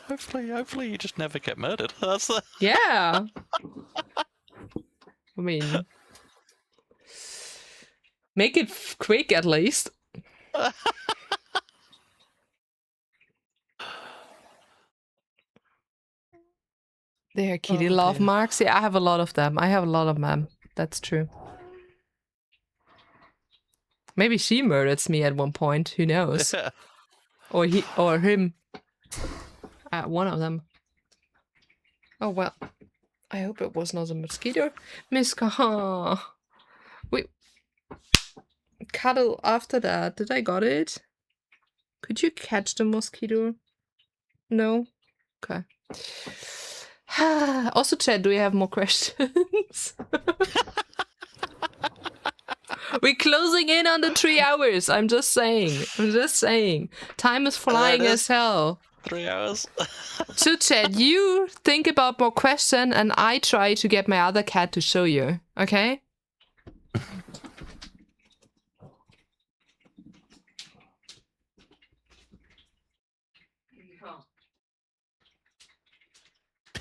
[SPEAKER 1] Hopefully you just never get murdered. That's the...
[SPEAKER 2] Yeah. I mean, make it quick at least. There, kitty love marks. Yeah, I have a lot of them. I have a lot of them. That's true. Maybe she murdered me at one point. Who knows?
[SPEAKER 1] Yeah.
[SPEAKER 2] Or he or him. One of them. Oh well. I hope it was not a mosquito. Miska. Wait. Cuddle after that. Did I got it? Could you catch the mosquito? No? Okay. Also, Chad, do we have more questions? We're closing in on the 3 hours. I'm just saying. Time is flying as hell.
[SPEAKER 1] 3 hours.
[SPEAKER 2] So, Chad, you think about more question, and I try to get my other cat to show you. Okay?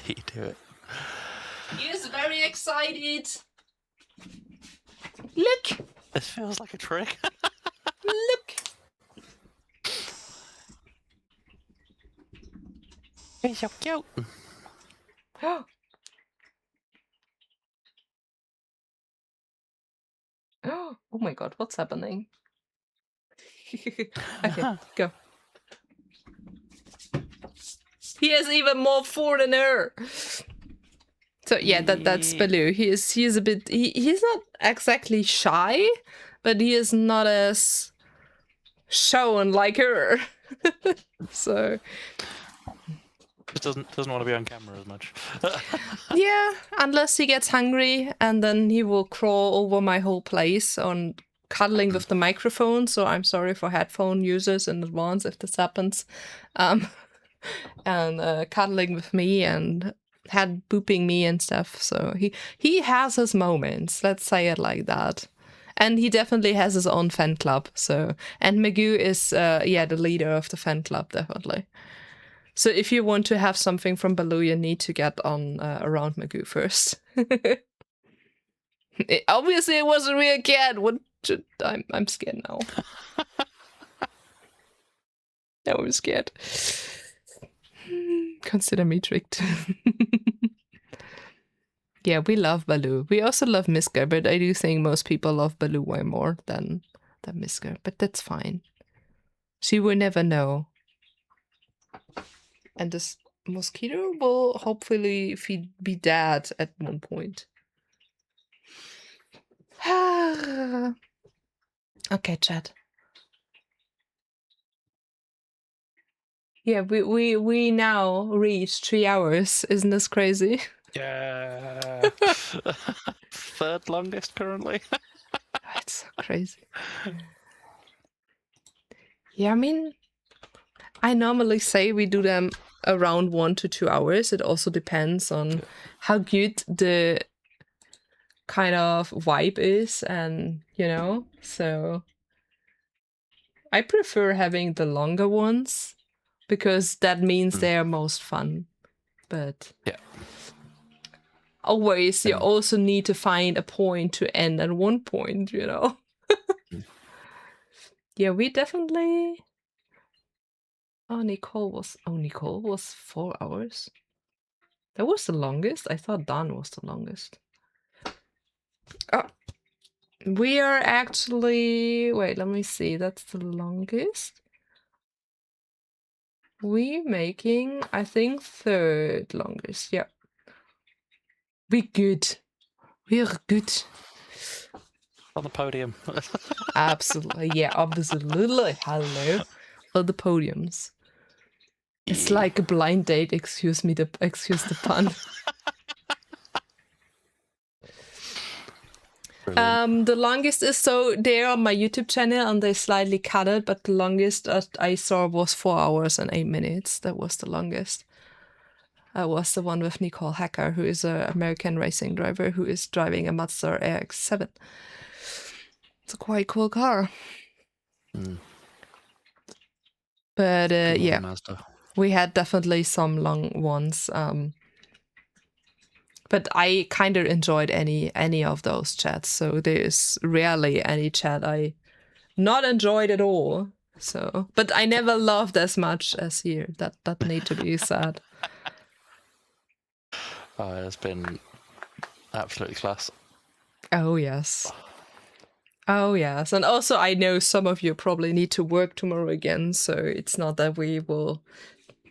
[SPEAKER 1] You do it.
[SPEAKER 2] He is very excited. Look.
[SPEAKER 1] This feels like a trick.
[SPEAKER 2] Look.
[SPEAKER 1] He's so cute.
[SPEAKER 2] Oh my god, what's happening? Okay, go. He has even more fur than her. So yeah, that's Baloo. He is a bit. He's not exactly shy, but he is not as shown like her. So
[SPEAKER 1] Just doesn't want to be on camera as much.
[SPEAKER 2] yeah, unless he gets hungry, and then he will crawl over my whole place on cuddling with the microphone. So I'm sorry for headphone users in advance if this happens. And cuddling with me and had booping me and stuff. So he has his moments. Let's say it like that. And he definitely has his own fan club. So and Magoo is the leader of the fan club, definitely. So if you want to have something from Baloo, you need to get on around Magoo first. Obviously, it was a real cat. I'm scared now. Now I'm scared. Consider me tricked. Yeah, we love Baloo. We also love Miska, but I do think most people love Baloo way more than Miska. But that's fine. She will never know. And this mosquito will hopefully be dead at one point. Okay, chat. Yeah, we now reached 3 hours. Isn't this crazy?
[SPEAKER 1] Yeah. Third longest currently.
[SPEAKER 2] It's so crazy. Yeah, I mean, I normally say we do them around 1 to 2 hours. It also depends on how good the kind of vibe is, and so I prefer having the longer ones because that means they're most fun. But
[SPEAKER 1] yeah,
[SPEAKER 2] always you also need to find a point to end at one point, Yeah, we definitely. Nicole was 4 hours. That was the longest? I thought Dan was the longest. Oh. We are actually... Wait, let me see. That's the longest. We making, I think, third longest. Yeah. We good. We're good.
[SPEAKER 1] On the podium.
[SPEAKER 2] Absolutely. Yeah, absolutely. Hello. For the podiums. It's like a blind date, excuse the pun. The longest is, so they're on my YouTube channel and they slightly cut it, but the longest I saw was 4 hours and 8 minutes. That was the longest. That was the one with Nicole Hacker, who is an American racing driver who is driving a Mazda RX-7. It's a quite cool car. But yeah,
[SPEAKER 1] Mazda.
[SPEAKER 2] we had definitely some long ones. But I kind of enjoyed any of those chats. So there's rarely any chat I not enjoyed at all. So, but I never loved as much as here. That need to be said.
[SPEAKER 1] It's been absolutely class.
[SPEAKER 2] Oh yes. Oh yes. And also I know some of you probably need to work tomorrow again, so it's not that we will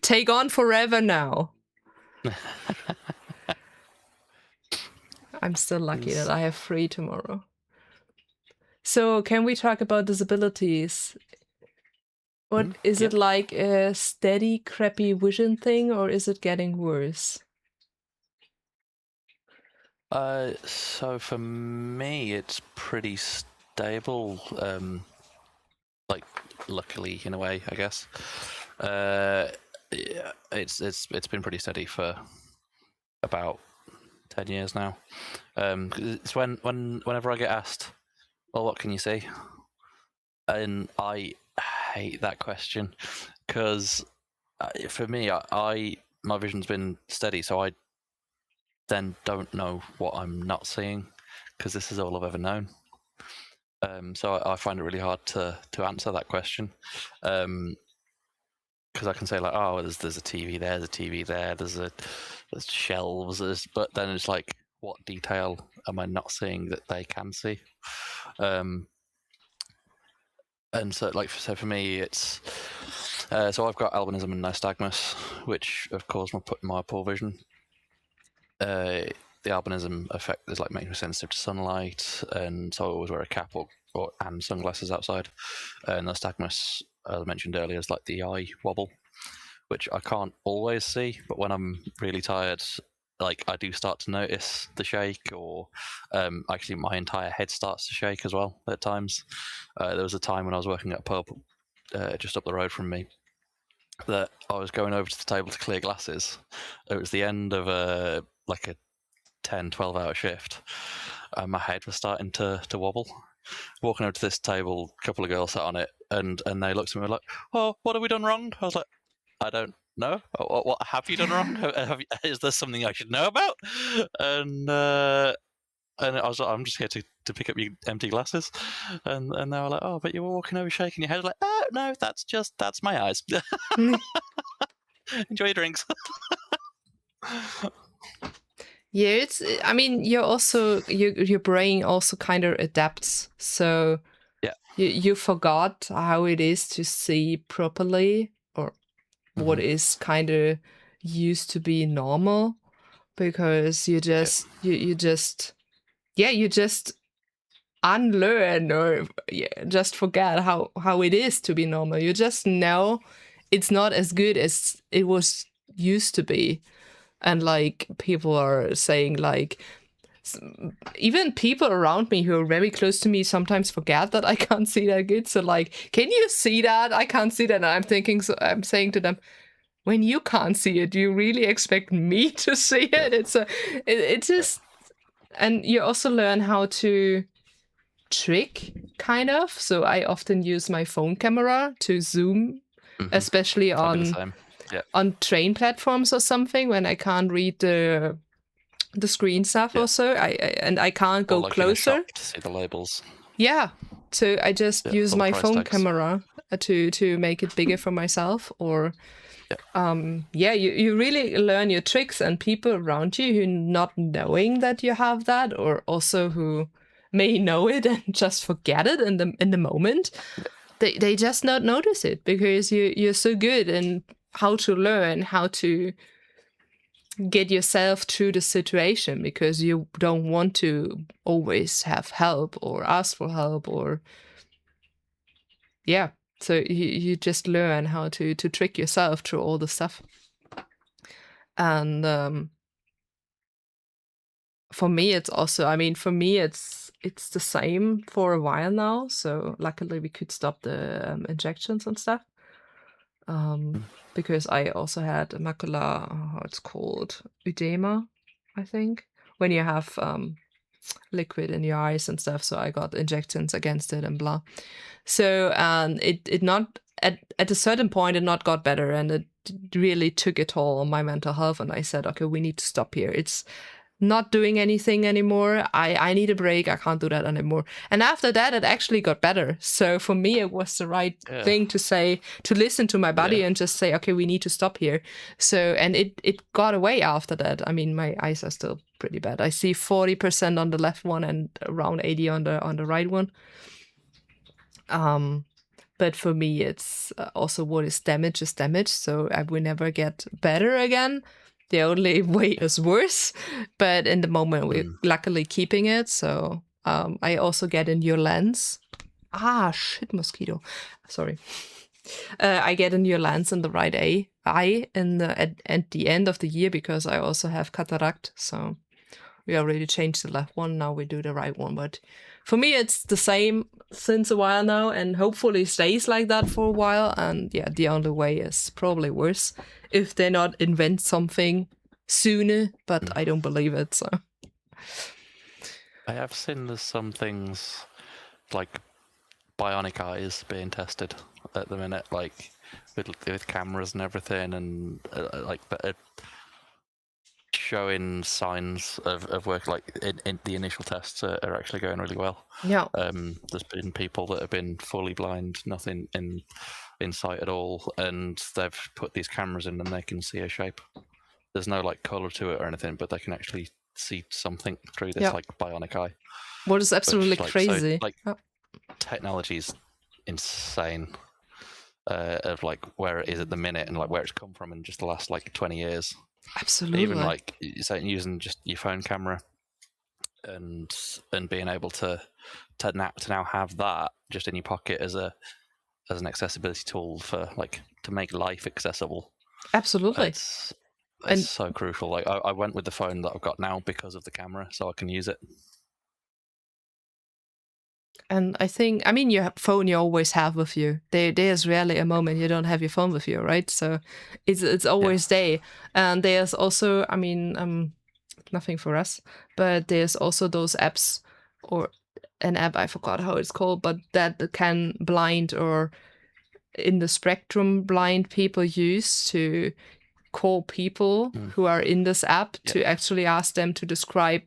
[SPEAKER 2] take on forever now. I'm still lucky that I have free tomorrow. So can we talk about disabilities? What is it, like a steady crappy vision thing, or is it getting worse?
[SPEAKER 1] So for me, it's pretty stable. Like, luckily in a way, I guess. Yeah, it's been pretty steady for about 10 years now. It's whenever I get asked, well, what can you see? And I hate that question, because for me, my vision's been steady, so I then don't know what I'm not seeing, because this is all I've ever known. So I find it really hard to answer that question, because I can say like, oh, there's a TV there, there's a TV there, there's shelves, but then it's like, what detail am I not seeing that they can see? And so, for me, it's so I've got albinism and nystagmus, which of course my poor vision. The albinism effect is like making me sensitive to sunlight, and so I always wear a cap and sunglasses outside. And nystagmus, as I mentioned earlier, is like the eye wobble, which I can't always see, but when I'm really tired, like, I do start to notice the shake, or actually my entire head starts to shake as well at times. There was a time when I was working at a pub just up the road from me that I was going over to the table to clear glasses. It was the end of a 10-12 hour shift, and my head was starting to wobble. Walking over to this table, a couple of girls sat on it, and they looked at me like, oh, what have we done wrong? I was like, I don't know. What have you done wrong? Is there something I should know about? And I was like, I'm just here to pick up your empty glasses. And they were like, oh, but you were walking over shaking your head. I was like, oh, no, that's my eyes. Enjoy your drinks.
[SPEAKER 2] Yeah, I mean, you're also, your brain also kind of adapts. So
[SPEAKER 1] yeah,
[SPEAKER 2] you forgot how it is to see properly, or what is kind of used to be normal, because you just you just unlearn, or just forget how it is to be normal. You just know it's not as good as it was used to be. And like, people are saying, like, even people around me who are very close to me sometimes forget that I can't see that good. So like, can you see that? I can't see that. And I'm saying to them, when you can't see it, do you really expect me to see it? It's just, and you also learn how to trick, kind of. So I often use my phone camera to zoom, especially on train platforms or something, when I can't read the screen stuff. Also, I can't go
[SPEAKER 1] like
[SPEAKER 2] closer.
[SPEAKER 1] in a shop to see the labels.
[SPEAKER 2] Yeah, So I just
[SPEAKER 1] Yeah,
[SPEAKER 2] use
[SPEAKER 1] full
[SPEAKER 2] my
[SPEAKER 1] price
[SPEAKER 2] phone
[SPEAKER 1] tags.
[SPEAKER 2] camera to make it bigger for myself, or
[SPEAKER 1] Yeah.
[SPEAKER 2] you really learn your tricks, and people around you who not knowing that you have that, or also who may know it and just forget it in the moment, they just not notice it because you're so good in how to learn how to get yourself through the situation, because you don't want to always have help or ask for help, or so you just learn how to trick yourself through all the stuff. And for me it's also, it's the same for a while now, so luckily we could stop the injections and stuff, because I also had a macular, how it's called, edema, I think, when you have liquid in your eyes and stuff. So I got injections against it and blah. So it not at a certain point it not got better, and it really took a toll on my mental health. And I said, okay, we need to stop here. It's not doing anything anymore. I need a break. I can't do that anymore. And after that, it actually got better. So for me, it was the right thing to say, to listen to my body and just say, okay, we need to stop here. So, and it got away after that. I mean, my eyes are still pretty bad. I see 40% on the left one and around 80 on the right one. But for me, it's also what is damage. So I will never get better again. The only way is worse. But in the moment, we're luckily keeping it. So I also get a new lens. Shit, mosquito. Sorry. I get a new lens in the right eye at the end of the year, because I also have cataract. So we already changed the left one. Now we do the right one. But for me, it's the same since a while now, and hopefully stays like that for a while. And the only way is probably worse if they not invent something sooner, but I don't believe it. So
[SPEAKER 1] I have seen there's some things like bionic eyes being tested at the minute, like with cameras and everything, and showing signs of work. Like in the initial tests are actually going really well.
[SPEAKER 2] Yeah.
[SPEAKER 1] There's been people that have been fully blind, nothing in sight at all, and they've put these cameras in and they can see a shape. There's no like color to it or anything, but they can actually see something through this like bionic eye.
[SPEAKER 2] What is absolutely crazy.
[SPEAKER 1] Technology's insane. Of like where it is at the minute and like where it's come from in just the last like 20 years.
[SPEAKER 2] Absolutely.
[SPEAKER 1] Even like using just your phone camera and being able to now have that just in your pocket as an accessibility tool for like to make life accessible.
[SPEAKER 2] Absolutely.
[SPEAKER 1] It's so crucial. Like I went with the phone that I've got now because of the camera, so I can use it.
[SPEAKER 2] And I think, your phone you always have with you. There's rarely a moment you don't have your phone with you, right? So it's always there. And there's also, nothing for us, but there's also those apps, or an app, I forgot how it's called, but that can blind or in the spectrum blind people use to call people who are in this app to actually ask them to describe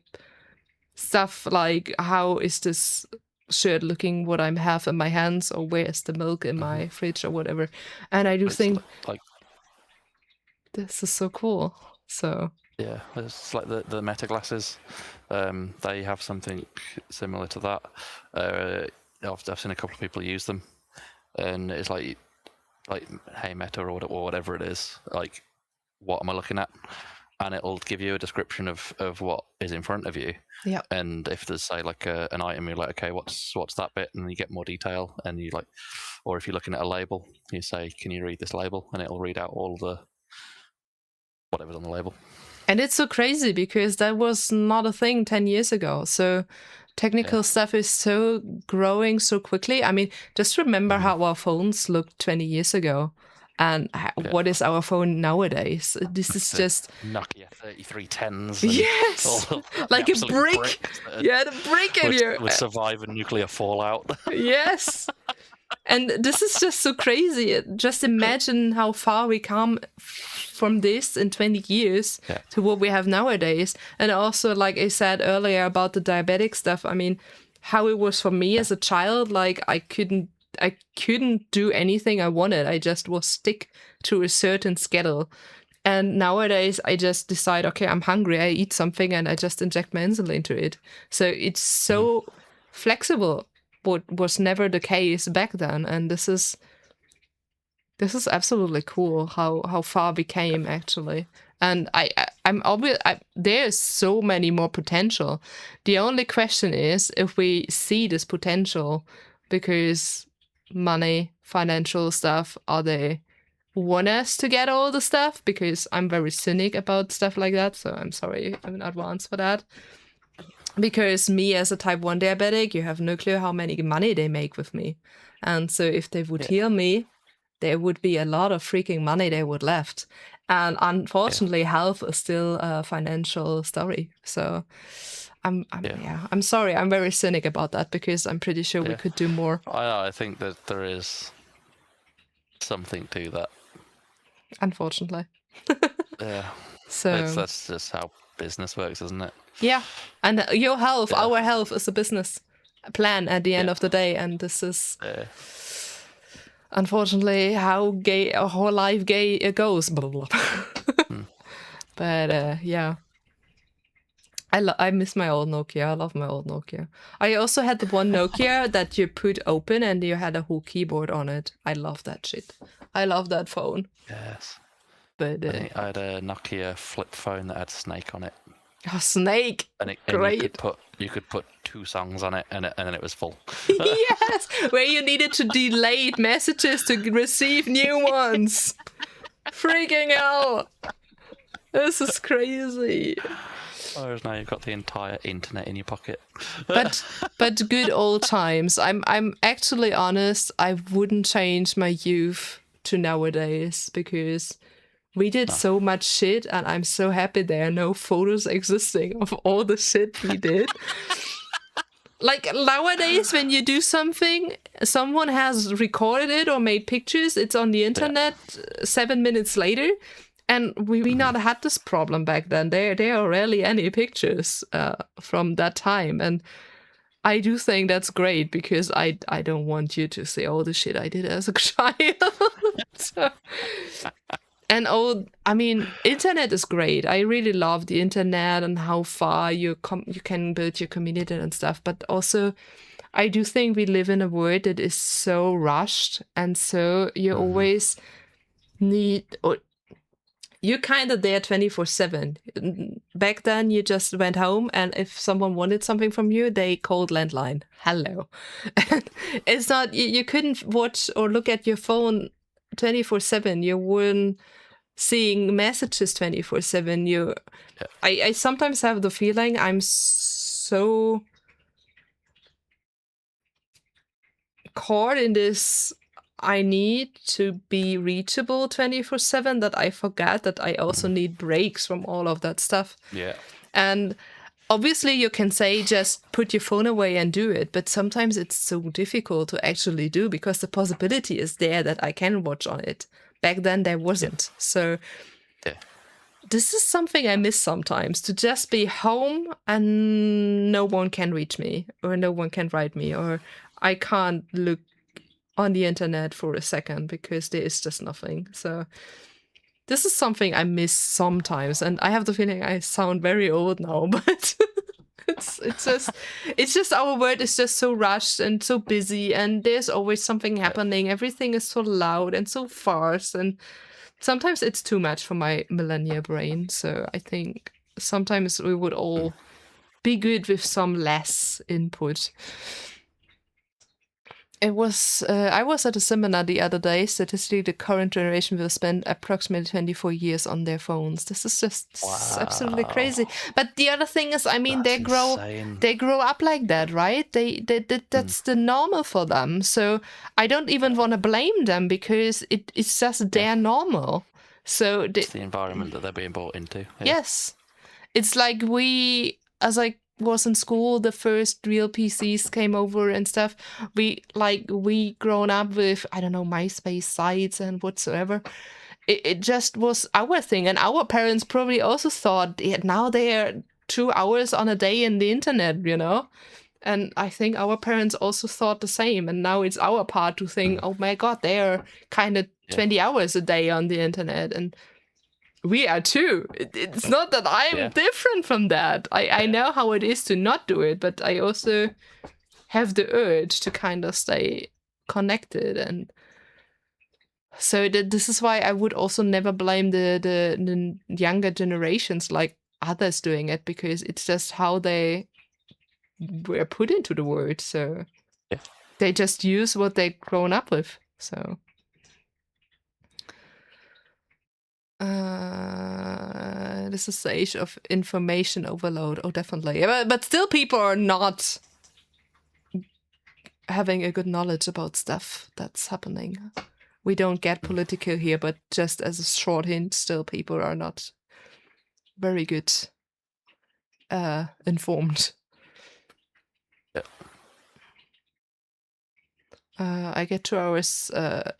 [SPEAKER 2] stuff like, how is this shirt looking, what I have in my hands, or where's the milk in my fridge or whatever. And I do think like this is so cool. So
[SPEAKER 1] yeah, it's like the Meta glasses. They have something similar to that. I've seen a couple of people use them, and it's like hey Meta or whatever it is, like what am I looking at? And it'll give you a description of what is in front of you.
[SPEAKER 2] Yeah.
[SPEAKER 1] And if there's say like an item, you're like, okay, what's that bit? And you get more detail, and you like, or if you're looking at a label, you say, can you read this label? And it'll read out all the whatever's on the label.
[SPEAKER 2] And it's so crazy because that was not a thing 10 years ago. So technical stuff is so growing so quickly. Just remember how our phones looked 20 years ago. And what is our phone nowadays? This is just
[SPEAKER 1] Nokia 3310s.
[SPEAKER 2] Yes, like a brick. Yeah, the brick in here
[SPEAKER 1] would survive a nuclear fallout.
[SPEAKER 2] Yes, and this is just so crazy. Just imagine how far we come from this in 20 years to what we have nowadays. And also, like I said earlier about the diabetic stuff. how it was for me as a child. Like I couldn't do anything I wanted. I just was stick to a certain schedule. And nowadays I just decide, okay, I'm hungry, I eat something and I just inject my insulin into it. So it's so flexible, what was never the case back then. And this is absolutely cool how far we came actually. And I'm obvious. There's so many more potential. The only question is if we see this potential, because money, financial stuff, are they want us to get all the stuff? Because I'm very cynic about stuff like that. So I'm sorry in advance for that. Because me as a type 1 diabetic, you have no clue how many money they make with me. And so if they would heal me, there would be a lot of freaking money they would left. And unfortunately, health is still a financial story. So I'm sorry. I'm very cynic about that because I'm pretty sure we could do more.
[SPEAKER 1] I think that there is something to that.
[SPEAKER 2] Unfortunately.
[SPEAKER 1] Yeah.
[SPEAKER 2] So
[SPEAKER 1] that's just how business works, isn't it?
[SPEAKER 2] Yeah. And your health, our health is a business plan at the end of the day. And this is... unfortunately, how life goes. Blah, blah, blah. But yeah, I miss my old Nokia. I love my old Nokia. I also had the one Nokia that you put open and you had a whole keyboard on it. I love that shit. I love that phone.
[SPEAKER 1] Yes.
[SPEAKER 2] But
[SPEAKER 1] I had a Nokia flip phone that had Snake on it.
[SPEAKER 2] Oh, Snake!
[SPEAKER 1] And
[SPEAKER 2] Great.
[SPEAKER 1] you could put 2 songs on it, and then it was full.
[SPEAKER 2] Yes, where you needed to delete messages to receive new ones. Freaking hell! This is crazy.
[SPEAKER 1] Whereas now you've got the entire internet in your pocket.
[SPEAKER 2] But good old times. I'm actually honest. I wouldn't change my youth to nowadays because we did so much shit, and I'm so happy there are no photos existing of all the shit we did. Like nowadays, when you do something, someone has recorded it or made pictures, it's on the internet 7 minutes later. And we not had this problem back then. There are rarely any pictures from that time. And I do think that's great because I don't want you to see all the shit I did as a child. So, and internet is great. I really love the internet and how far you can build your community and stuff. But also, I do think we live in a world that is so rushed, and so you always need, or you're kind of there 24/7. Back then, you just went home, and if someone wanted something from you, they called landline. Hello. And it's not, you couldn't watch or look at your phone 24/7. You weren't seeing messages 24/7. I sometimes have the feeling I'm so caught in this, I need to be reachable 24/7, that I forget that I also need breaks from all of that stuff.
[SPEAKER 1] Yeah.
[SPEAKER 2] And obviously you can say just put your phone away and do it, but sometimes it's so difficult to actually do because the possibility is there that I can watch on it. Back then there wasn't. So this is something I miss sometimes, to just be home and no one can reach me, or no one can write me, or I can't look on the internet for a second because there is just nothing. So this is something I miss sometimes, and I have the feeling I sound very old now, but it's just our world is just so rushed and so busy, and there's always something happening. Everything is so loud and so fast, and sometimes it's too much for my millennial brain. So I think sometimes we would all be good with some less input. I was at a seminar the other day. Statistically, the current generation will spend approximately 24 years on their phones. This is just absolutely crazy. But the other thing is, they grow up like that, right? That's the normal for them. So I don't even want to blame them because it's just their normal. So
[SPEAKER 1] it's the environment that they're being brought into. Yeah.
[SPEAKER 2] Yes, it's like as I was in school, the first real PCs came over and stuff. We grown up with, I don't know, MySpace sites and whatsoever. It just was our thing, and our parents probably also thought, now they are 2 hours on a day in the internet, And I think our parents also thought the same. And now it's our part to think, oh my God, they are kind of 20 hours a day on the internet. And we are too. It's not that I'm different from that. I know how it is to not do it, but I also have the urge to kind of stay connected. And so this is why I would also never blame the younger generations like others doing it, because it's just how they were put into the world. So they just use what they've grown up with. So this is the age of information overload. Oh, definitely. But still, people are not having a good knowledge about stuff that's happening. We don't get political here, but just as a short hint, still people are not very good informed. I get 2 hours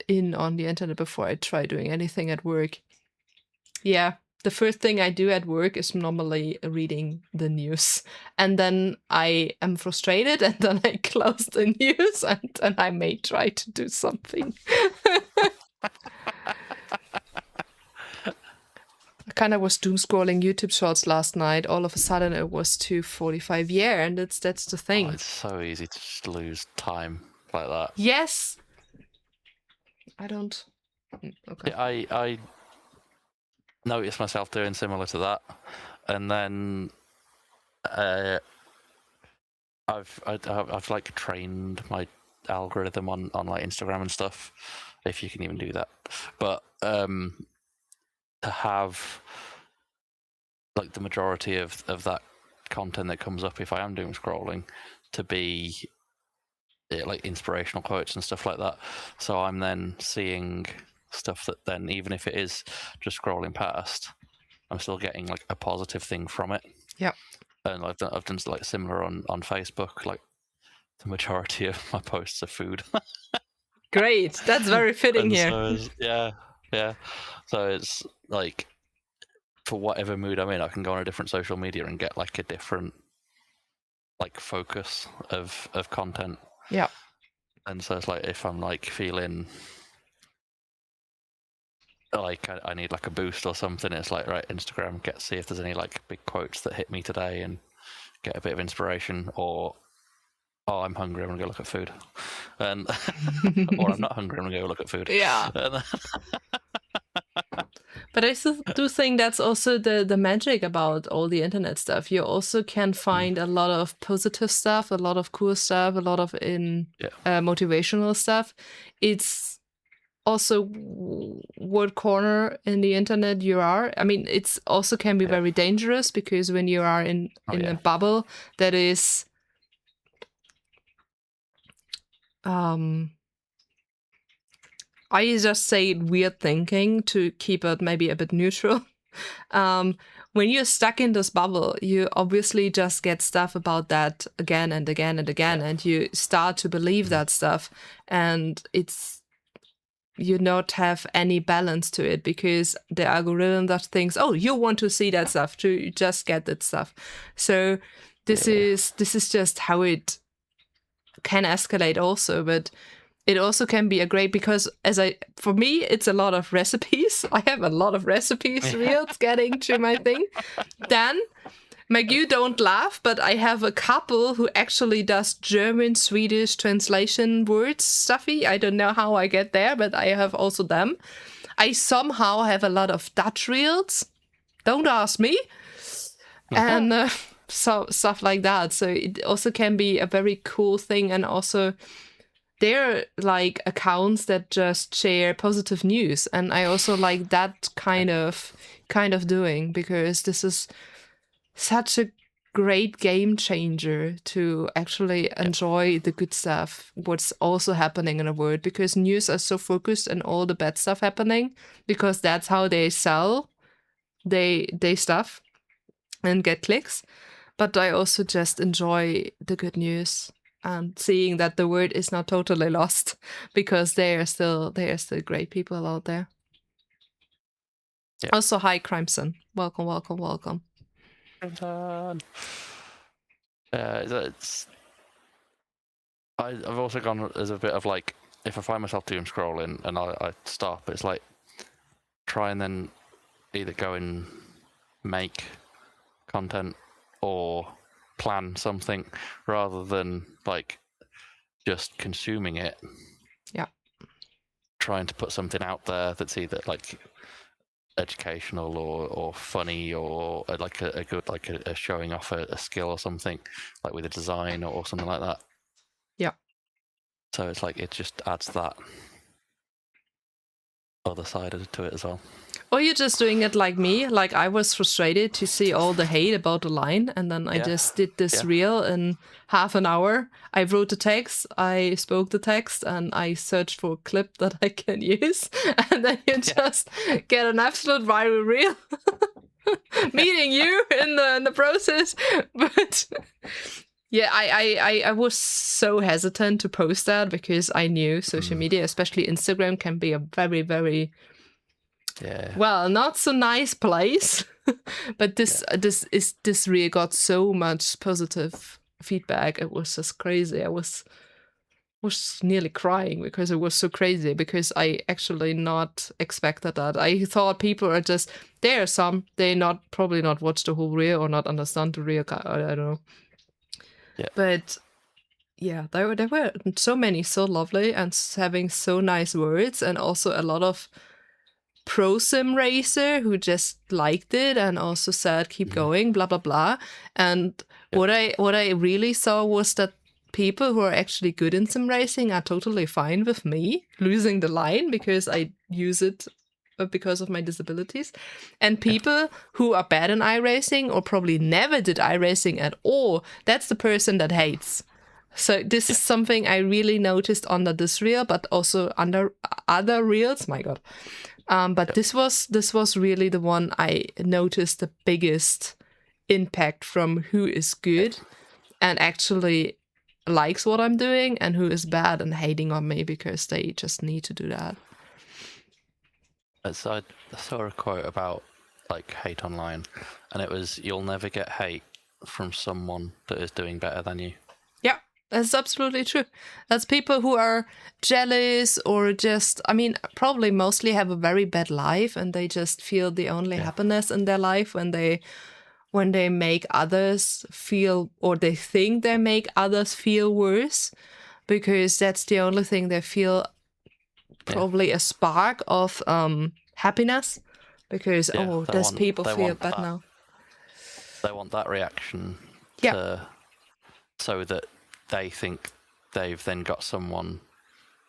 [SPEAKER 2] in on the internet before I try doing anything at work. Yeah, the first thing I do at work is normally reading the news. And then I am frustrated, and then I close the news, and then I may try to do something. I kind of was doom scrolling YouTube shorts last night. All of a sudden it was 2:45. Yeah, and that's the thing.
[SPEAKER 1] It's so easy to just lose time like that.
[SPEAKER 2] Yes. I don't. Okay.
[SPEAKER 1] I noticed myself doing similar to that, and then I've like trained my algorithm on like Instagram and stuff, if you can even do that. But to have like the majority of that content that comes up if I am doom scrolling to be like inspirational quotes and stuff like that. So I'm then seeing stuff that then, even if it is just scrolling past, I'm still getting like a positive thing from it.
[SPEAKER 2] Yeah.
[SPEAKER 1] And I've done like similar on Facebook. Like the majority of my posts are food.
[SPEAKER 2] Great, that's very fitting here.
[SPEAKER 1] So yeah. So it's like, for whatever mood I'm in, I can go on a different social media and get like a different like focus of content.
[SPEAKER 2] Yeah.
[SPEAKER 1] And so it's like, if I'm like feeling like I need like a boost or something, it's like, right, Instagram, see if there's any like big quotes that hit me today and get a bit of inspiration. Or, oh, I'm hungry, I'm gonna go look at food. And or I'm not hungry, I'm gonna go look at food.
[SPEAKER 2] Yeah. But I still do think that's also the magic about all the internet stuff. You also can find a lot of positive stuff, a lot of cool stuff, a lot of motivational stuff. It's also what corner in the internet you are. I mean, it's also can be very dangerous, because when you are in a bubble that is I just say weird thinking to keep it maybe a bit neutral. When you're stuck in this bubble, you obviously just get stuff about that again and again and again, and you start to believe that stuff, and you not have any balance to it, because the algorithm that thinks, oh, you want to see that stuff, to just get that stuff. So this is just how it can escalate also, but it also can be a great, because for me, it's a lot of recipes. I have a lot of recipes reels getting to my thing. Then, Meg, you don't laugh, but I have a couple who actually does German, Swedish translation words stuffy. I don't know how I get there, but I have also them. I somehow have a lot of Dutch reels. Don't ask me. And so stuff like that. So it also can be a very cool thing, and also they're like accounts that just share positive news, and I also like that kind of doing, because this is such a great game changer to actually enjoy the good stuff, what's also happening in the world, because news are so focused on all the bad stuff happening, because that's how they sell they stuff and get clicks. But I also just enjoy the good news and seeing that the world is not totally lost, because there are still great people out there. Also, hi Crimson, welcome.
[SPEAKER 1] It's I've also gone as a bit of like, if I find myself doom scrolling and I stop, it's like try and then either go and make content or plan something rather than like just consuming it.
[SPEAKER 2] Yeah.
[SPEAKER 1] Trying to put something out there that's either like educational or funny or like a good like a showing off a skill or something, like with a design or something like that.
[SPEAKER 2] Yeah.
[SPEAKER 1] So it's like it just adds that other side to it as well.
[SPEAKER 2] Or you're just doing it like me. Like I was frustrated to see all the hate about the line, and then I just did this reel in half an hour. I wrote the text, I spoke the text, and I searched for a clip that I can use, and then you just get an absolute viral reel. Meeting you in the process, but yeah, I was so hesitant to post that because I knew social media, especially Instagram, can be a very, very well, not so nice place. But this really got so much positive feedback. It was just crazy. I was nearly crying because it was so crazy, because I actually not expected that. I thought people are just, there are some, they probably not watch the whole reel or not understand the reel. I don't know.
[SPEAKER 1] Yeah.
[SPEAKER 2] But yeah, there were so many so lovely and having so nice words, and also a lot of pro sim racer who just liked it and also said keep going, blah blah blah. And what I really saw was that people who are actually good in sim racing are totally fine with me losing the line because I use it because of my disabilities. And people who are bad in iRacing or probably never did iRacing at all, that's the person that hates. So this is something I really noticed under this reel, but also under other reels. My God. But this was really the one I noticed the biggest impact from who is good and actually likes what I'm doing, and who is bad and hating on me because they just need to do that.
[SPEAKER 1] So I saw a quote about like hate online, and it was, "You'll never get hate from someone that is doing better than you."
[SPEAKER 2] Yeah, that's absolutely true. That's people who are jealous or just, I mean, probably mostly have a very bad life, and they just feel the only happiness in their life when they make others feel, or they think they make others feel worse, because that's the only thing they feel, probably a spark of happiness, because those people feel bad now.
[SPEAKER 1] They want that reaction so that they think they've then got someone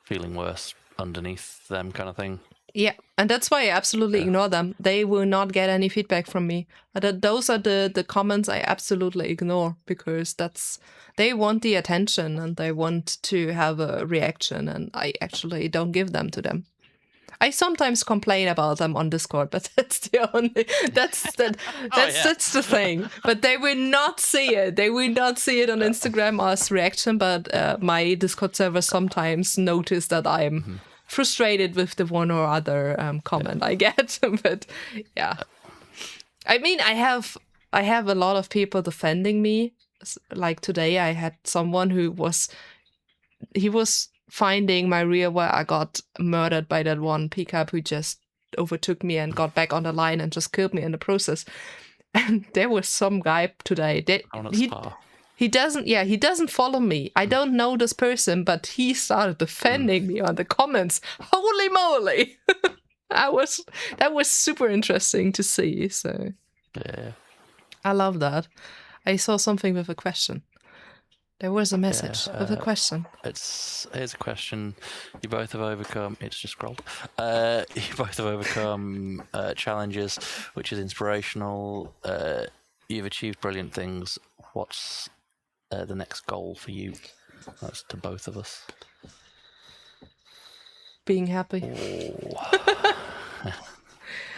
[SPEAKER 1] feeling worse underneath them, kind of thing.
[SPEAKER 2] Yeah, and that's why I absolutely ignore them. They will not get any feedback from me. Those are the comments I absolutely ignore, because they want the attention and they want to have a reaction, and I actually don't give them to them. I sometimes complain about them on Discord, but that's that's the thing. But they will not see it. They will not see it on Instagram as reaction. But my Discord server sometimes notice that I'm frustrated with the one or other comment I get. But yeah, I mean, I have a lot of people defending me. Like today, I had someone who was finding my reel where I got murdered by that one pickup who just overtook me and got back on the line and just killed me in the process. And there was some guy today that he doesn't follow me. I don't know this person, but he started defending me on the comments. Holy moly! That was super interesting to see. So
[SPEAKER 1] yeah,
[SPEAKER 2] I love that. I saw something with a question. There was a message with a question.
[SPEAKER 1] Here's a question. You both have overcome. It's just scrolled. You both have overcome challenges, which is inspirational. You've achieved brilliant things. What's the next goal for you? That's to both of us.
[SPEAKER 2] Being happy.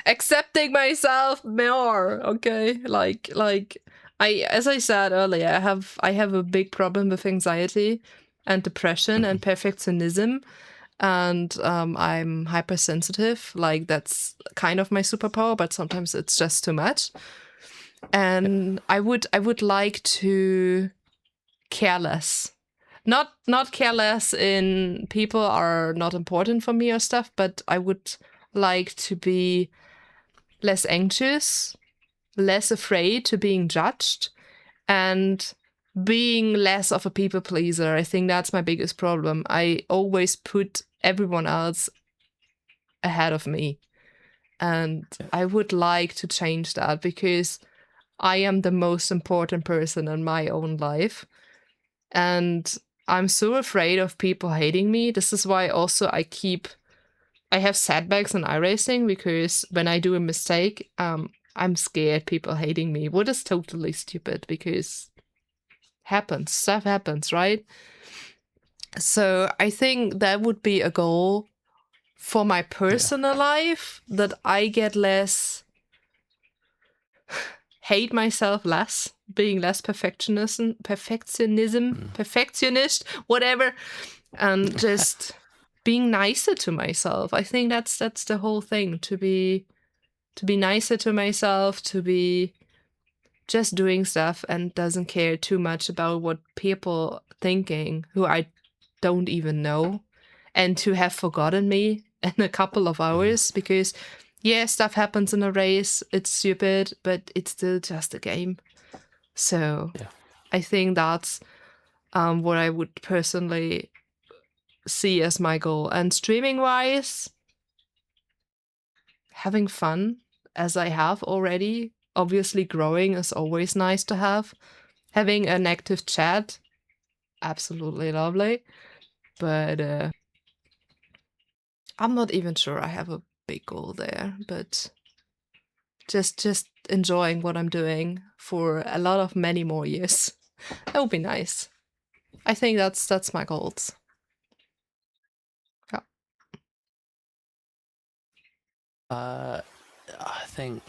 [SPEAKER 2] Accepting myself more. Okay, like. As I said earlier, I have a big problem with anxiety and depression and perfectionism, and I'm hypersensitive. Like that's kind of my superpower, but sometimes it's just too much. And I would like to care less. not careless in people are not important for me or stuff, but I would like to be less anxious, less afraid to being judged, and being less of a people pleaser. I think that's my biggest problem. I always put everyone else ahead of me. And I would like to change that, because I am the most important person in my own life. And I'm so afraid of people hating me. This is why also I have setbacks in iRacing, because when I do a mistake, I'm scared people hating me. What is totally stupid, because stuff happens, right? So I think that would be a goal for my personal life, that I get less, hate myself less, being less perfectionist, whatever, and just being nicer to myself. I think that's the whole thing, to be nicer to myself, to be just doing stuff and doesn't care too much about what people thinking who I don't even know, and to have forgotten me in a couple of hours, because yeah, stuff happens in a race, it's stupid, but it's still just a game. So I think that's what I would personally see as my goal. And streaming wise, having fun as I have already. Obviously growing is always nice to have. Having an active chat, absolutely lovely. But I'm not even sure I have a big goal there, but just enjoying what I'm doing for a lot of many more years. That would be nice. I think that's my goals. Yeah.
[SPEAKER 1] I think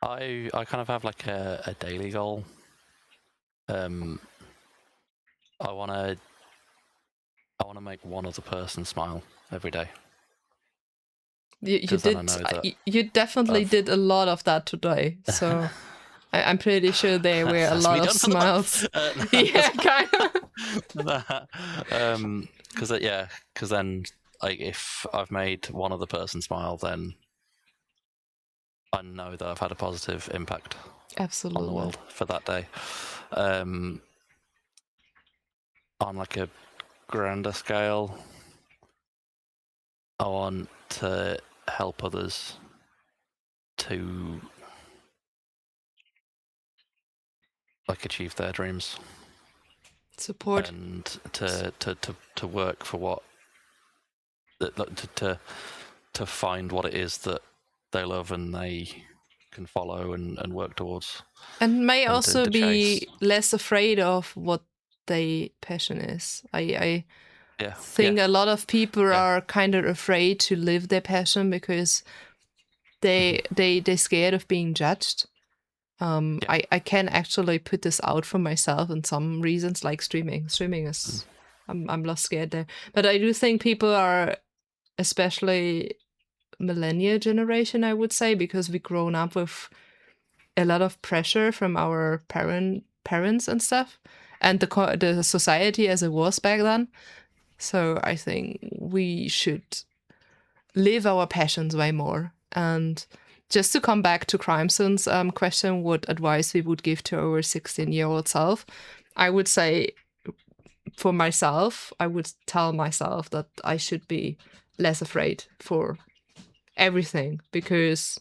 [SPEAKER 1] I kind of have like a daily goal. I wanna make one other person smile every day.
[SPEAKER 2] You did. You definitely did a lot of that today. So I'm pretty sure there were a lot of smiles. Yeah, kind
[SPEAKER 1] of. Because then, like, if I've made one other person smile, then I know that I've had a positive impact
[SPEAKER 2] absolutely
[SPEAKER 1] on the world for that day. On like a grander scale, I want to help others to like achieve their dreams,
[SPEAKER 2] support,
[SPEAKER 1] and to work for what to find what it is that they love and they can follow and work towards,
[SPEAKER 2] and may
[SPEAKER 1] and
[SPEAKER 2] also
[SPEAKER 1] to
[SPEAKER 2] be
[SPEAKER 1] chase.
[SPEAKER 2] less afraid of what their passion is. I
[SPEAKER 1] Yeah,
[SPEAKER 2] think a lot of people are kind of afraid to live their passion because they're scared of being judged. I can actually put this out for myself in some reasons, like streaming. Streaming is I'm less scared there, but I do think people are, especially millennial generation, I would say, because we grown up with a lot of pressure from our parents and stuff, and the society as it was back then. So I think we should live our passions way more. And just to come back to Crimson's question, what advice we would give to our 16-year-old self, I would say for myself, I would tell myself that I should be less afraid for everything, because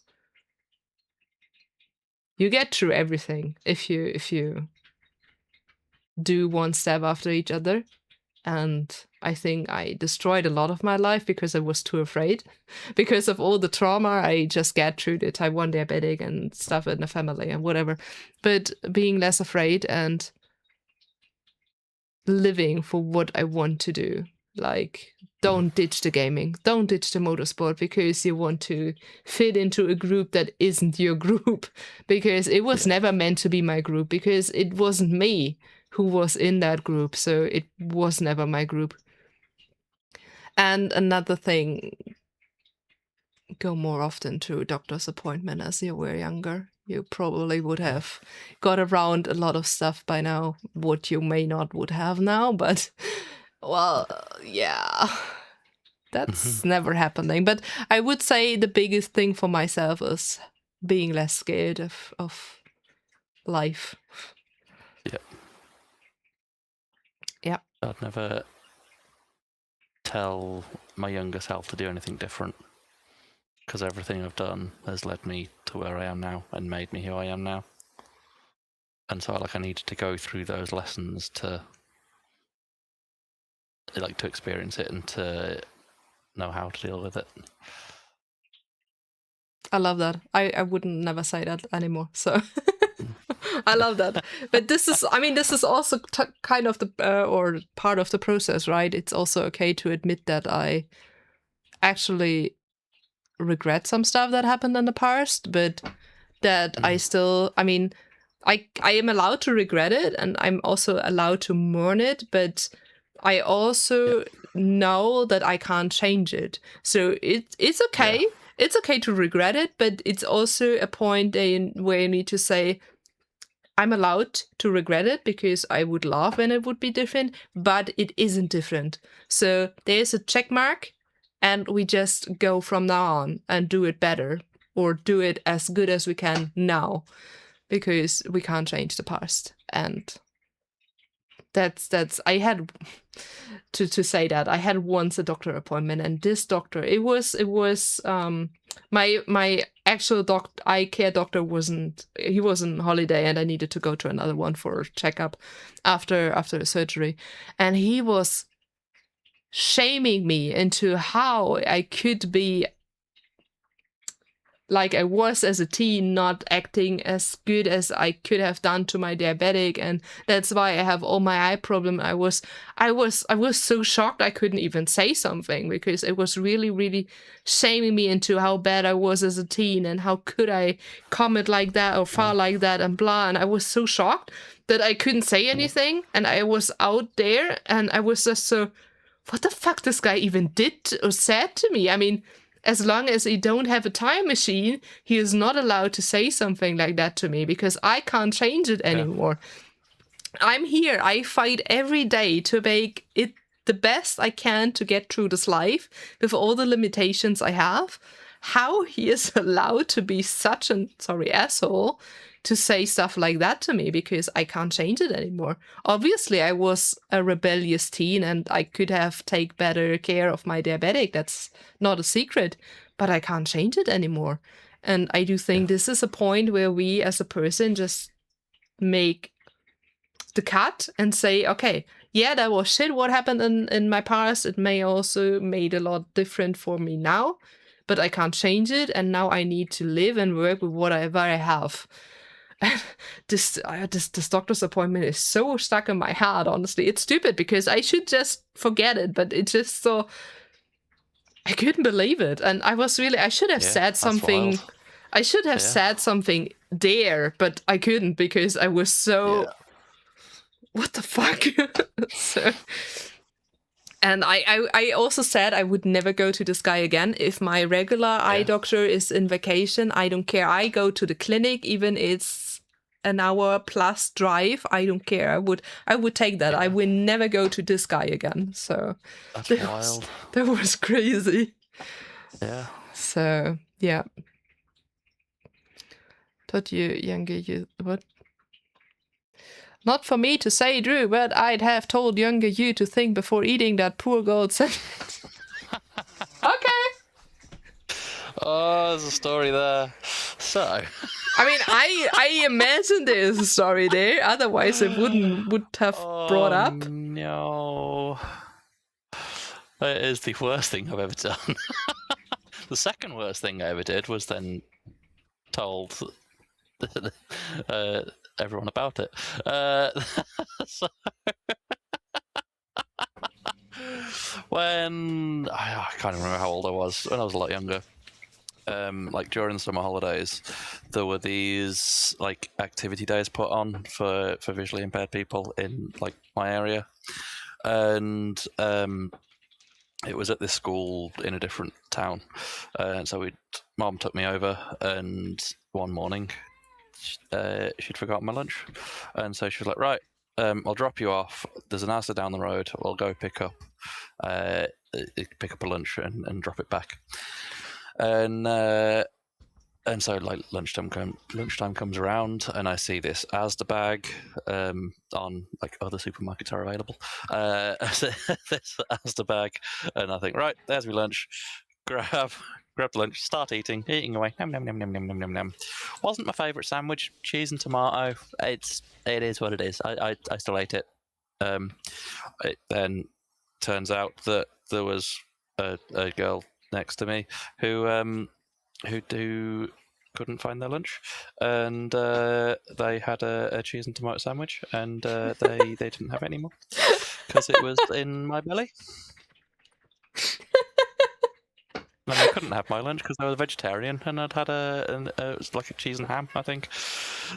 [SPEAKER 2] you get through everything if you do one step after each other. And I think I destroyed a lot of my life because I was too afraid. Because of all the trauma, I just get through the type 1 diabetic and stuff in the family and whatever. But being less afraid and living for what I want to do. Like, don't ditch the gaming, don't ditch the motorsport because you want to fit into a group that isn't your group. Because it was never meant to be my group, because it wasn't me who was in that group. So it was never my group. And another thing, go more often to a doctor's appointment as you were younger. you probably would have got around a lot of stuff by now, what you may not would have now, but well, yeah, that's never happening. But I would say the biggest thing for myself is being less scared of life.
[SPEAKER 1] Yeah.
[SPEAKER 2] Yeah.
[SPEAKER 1] I'd never tell my younger self to do anything different, because everything I've done has led me to where I am now and made me who I am now. And so I needed to go through those lessons to experience it and to know how to deal with it.
[SPEAKER 2] I love that. I wouldn't never say that anymore. So I love that. But this is also kind of the or part of the process, right? It's also okay to admit that I actually regret some stuff that happened in the past, but that I still, I am allowed to regret it, and I'm also allowed to mourn it, but I also know that I can't change it. So it's okay. Yeah. It's okay to regret it, but it's also a point where you need to say, I'm allowed to regret it because I would love when it would be different, but it isn't different. So there's a check mark, and we just go from now on and do it better, or do it as good as we can now, because we can't change the past. And that's I had to say that I had once a doctor appointment, and this doctor, it was my actual eye care doctor he was on holiday, and I needed to go to another one for a checkup after the surgery, and he was shaming me into how I could be like I was as a teen, not acting as good as I could have done to my diabetic, and that's why I have all my eye problem. I was so shocked I couldn't even say something, because it was really, really shaming me into how bad I was as a teen, and how could I comment like that or fall like that and blah. And I was so shocked that I couldn't say anything, and I was out there, and I was just so, what the fuck this guy even did or said to me? I mean, as long as he don't have a time machine, he is not allowed to say something like that to me, because I can't change it anymore. Yeah. I'm here. I fight every day to make it the best I can to get through this life with all the limitations I have. How he is allowed to be such an, asshole to say stuff like that to me, because I can't change it anymore. Obviously, I was a rebellious teen, and I could have take better care of my diabetic. That's not a secret, but I can't change it anymore. And I do think this is a point where we as a person just make the cut and say, okay, yeah, that was shit what happened in my past. It may also made a lot different for me now, but I can't change it. And now I need to live and work with whatever I have. This doctor's appointment is so stuck in my head, honestly. It's stupid, because I should just forget it, but it's just so, I couldn't believe it. And I should have said something. Wild. I should have said something there, but I couldn't, because I was so, what the fuck? So, and I also said I would never go to this guy again. If my regular eye doctor is in vacation, I don't care. I go to the clinic, even it's an hour plus drive. I don't care. I would take that. I would never go to this guy again. So
[SPEAKER 1] that's wild.
[SPEAKER 2] That was crazy.
[SPEAKER 1] Yeah.
[SPEAKER 2] So yeah. Thought you what? Not for me to say, Drew, but I'd have told younger you to think before eating that poor gold sandwich. Okay.
[SPEAKER 1] Oh, there's a story there. So,
[SPEAKER 2] I mean, I imagine there's a story there. Otherwise, it would have brought up.
[SPEAKER 1] No, it is the worst thing I've ever done. The second worst thing I ever did was then told everyone about it. So when I can't remember how old I was. When I was a lot younger. During the summer holidays, there were these activity days put on for visually impaired people in my area, and it was at this school in a different town, and so Mom took me over, and one morning she'd forgotten my lunch, and so she was like, right, I'll drop you off. There's an Asda down the road. We'll go pick up a lunch and drop it back. And so like lunchtime comes around, and I see this Asda bag on like other supermarkets are available. This Asda bag, and I think, right, there's my lunch. Grab the lunch, start eating away. Nom nom nom nom nom nom nom nom. Wasn't my favourite sandwich, cheese and tomato. It is what it is. I still ate it. It then turns out that there was a girl next to me who couldn't find their lunch, and they had a cheese and tomato sandwich, and they didn't have it anymore because it was in my belly. And they couldn't have my lunch because they were vegetarian, and I'd had it was like a cheese and ham, I think.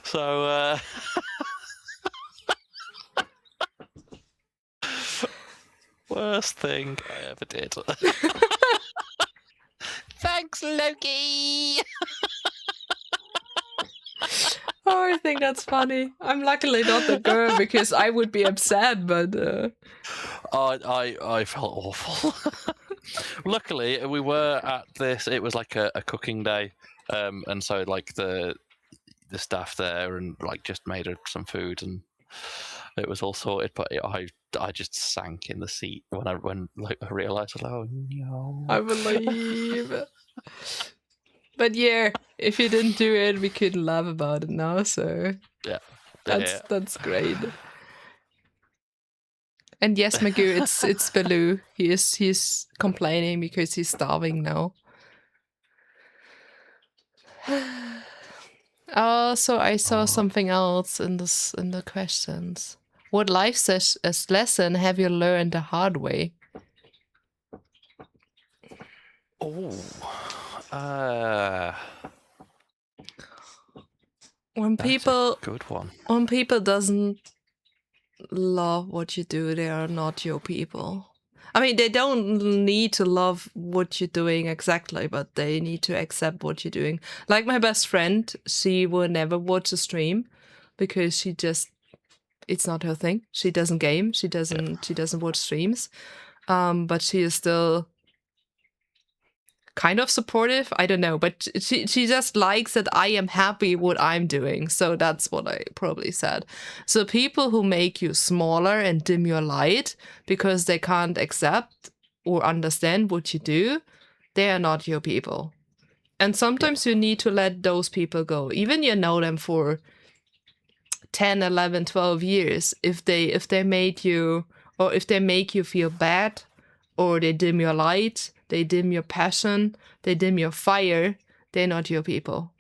[SPEAKER 1] So worst thing I ever did. Thanks, Loki.
[SPEAKER 2] Oh, I think that's funny. I'm luckily not the girl because I would be upset, but
[SPEAKER 1] I felt awful. Luckily, we were at this. It was like a cooking day, and so like the staff there and like just made her some food, and it was all sorted. But I just sank in the seat when I realised, oh no,
[SPEAKER 2] I believe. But yeah, if you didn't do it, we could laugh about it now. So
[SPEAKER 1] yeah,
[SPEAKER 2] that's great. And yes, Magoo, it's Baloo. He's complaining because he's starving now. So I saw something else in the questions. What life lesson have you learned the hard way? When people,
[SPEAKER 1] good one.
[SPEAKER 2] When people doesn't love what you do, they are not your people. I mean, they don't need to love what you're doing exactly, but they need to accept what you're doing. Like my best friend, she will never watch a stream because it's not her thing. She doesn't game. She doesn't watch streams. But she is still kind of supportive. I don't know, but she just likes that I am happy what I'm doing. So that's what I probably said. So people who make you smaller and dim your light because they can't accept or understand what you do, they are not your people. And sometimes you need to let those people go. Even you know them for 10, 11, 12 years. If they made you, or if they make you feel bad, or they dim your light, they dim your passion, they dim your fire, they're not your people.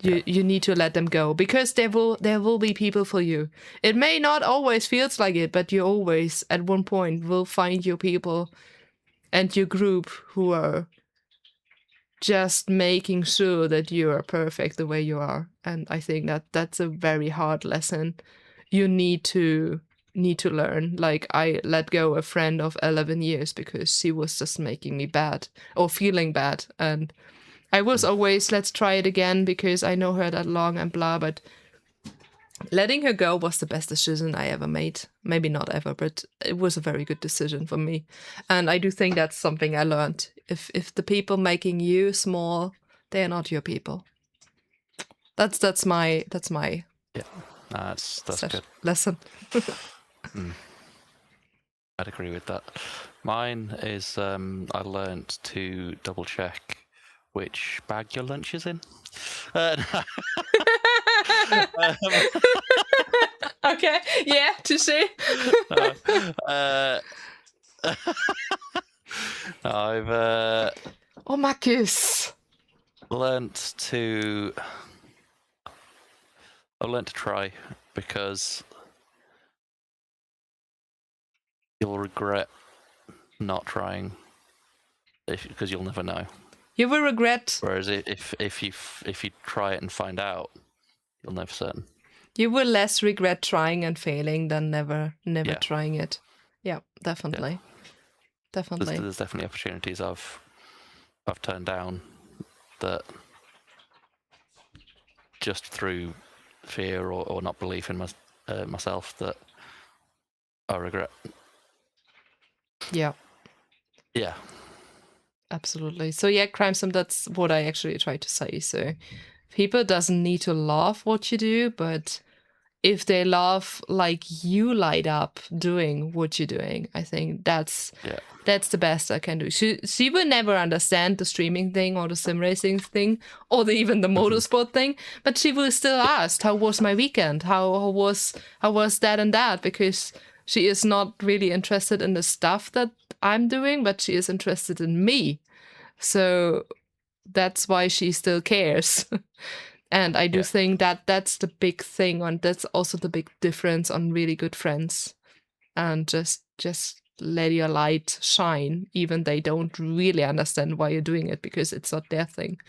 [SPEAKER 2] You need to let them go because there will be people for you. It may not always feels like it, but you always at one point will find your people and your group who are just making sure that you are perfect the way you are. And I think that's a very hard lesson you need to learn. Like I let go a friend of 11 years because she was just making me bad or feeling bad, and I was always, let's try it again because I know her that long and blah, but letting her go was the best decision I ever made. Maybe not ever, but it was a very good decision for me. And I do think that's something I learned. If the people making you small, they are not your people. That's my
[SPEAKER 1] yeah. That's good
[SPEAKER 2] lesson.
[SPEAKER 1] I'd agree with that. Mine is I learnt to double check which bag your lunch is in.
[SPEAKER 2] Okay, yeah, touché.
[SPEAKER 1] I've
[SPEAKER 2] oh, Marcus.
[SPEAKER 1] learnt to try because you'll regret not trying because you'll never know.
[SPEAKER 2] You will regret.
[SPEAKER 1] Whereas if you try it and find out, you'll know for certain.
[SPEAKER 2] You will less regret trying and failing than never trying it. Yeah, definitely.
[SPEAKER 1] Yeah.
[SPEAKER 2] Definitely.
[SPEAKER 1] There's definitely opportunities I've turned down that just through fear or not belief in myself that I regret.
[SPEAKER 2] Yeah.
[SPEAKER 1] Yeah.
[SPEAKER 2] Absolutely. So yeah, Crimson, that's what I actually try to say. So people doesn't need to love what you do, but if they love like you light up doing what you're doing, I think that's the best I can do. She will never understand the streaming thing or the sim racing thing or even the motorsport thing, but she will still ask, how was my weekend? How was that and that? Because she is not really interested in the stuff that I'm doing, but she is interested in me. So that's why she still cares. And I do think that that's the big thing, and that's also the big difference on really good friends. And just let your light shine, even they don't really understand why you're doing it, because it's not their thing.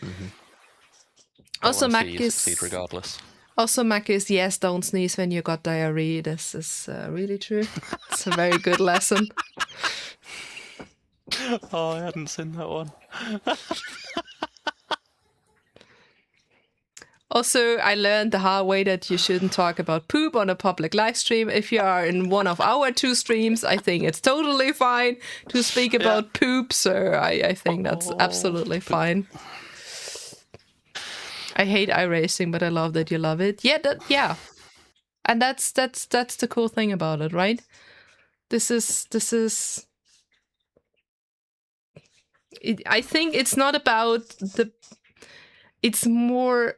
[SPEAKER 2] Also,
[SPEAKER 1] Mac is succeed regardless.
[SPEAKER 2] Also, Mac is yes, don't sneeze when you got diarrhea. This is really true. It's a very good lesson.
[SPEAKER 1] Oh, I hadn't seen that one.
[SPEAKER 2] Also, I learned the hard way that you shouldn't talk about poop on a public live stream. If you are in one of our 2 streams, I think it's totally fine to speak about poop. So I think that's absolutely fine. I hate iRacing, but I love that you love it. Yeah. And that's the cool thing about it, right? This is I think it's not about it's more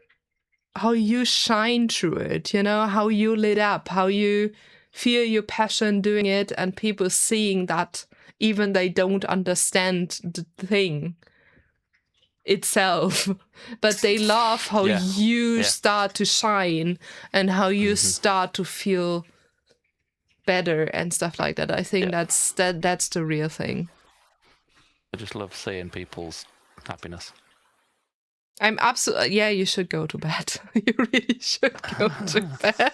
[SPEAKER 2] how you shine through it, how you lit up, how you feel your passion doing it, and people seeing that even they don't understand the thing itself, but they love how you start to shine and how you start to feel better and stuff like that. I think that's the real thing.
[SPEAKER 1] I just love seeing people's happiness.
[SPEAKER 2] I'm absolutely you should go to bed. You really should go to bed.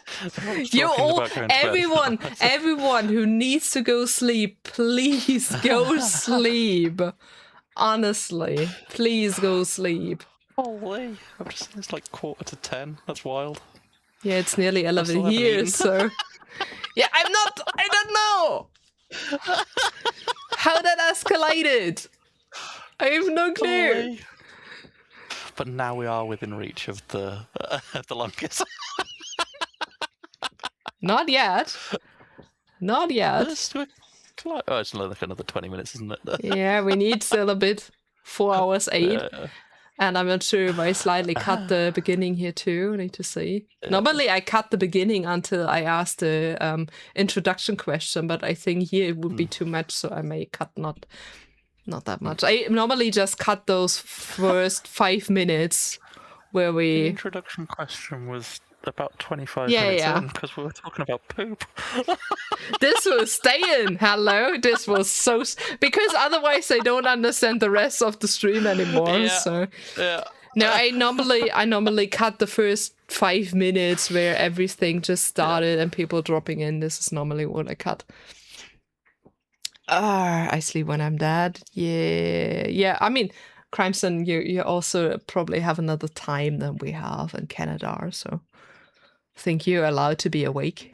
[SPEAKER 2] Everyone who needs to go sleep, please go sleep. Honestly, please go sleep.
[SPEAKER 1] Holy, I've just seen it's like 10:15. That's wild.
[SPEAKER 2] Yeah, it's nearly 11 here, so yeah, I don't know how that escalated. I have no clue.
[SPEAKER 1] Holy. But now we are within reach of the longest.
[SPEAKER 2] Not yet.
[SPEAKER 1] It's like another 20 minutes, isn't it?
[SPEAKER 2] Yeah, we need still a bit. 4 hours 8. And I'm not sure if I slightly cut the beginning here too. I need to see. Normally I cut the beginning until I ask the introduction question, but I think here it would be too much, so I may cut not that much. I normally just cut those first 5 minutes where
[SPEAKER 1] The introduction question was about 25 minutes in, because we were talking about poop.
[SPEAKER 2] This will stay in. Hello, this was so because otherwise they don't understand the rest of the stream anymore. No, I normally cut the first 5 minutes where everything just started and people dropping in. This is normally what I cut. I sleep when I'm dead. Yeah. I mean, Crimson, you also probably have another time than we have in Canada, so I think you're allowed to be awake.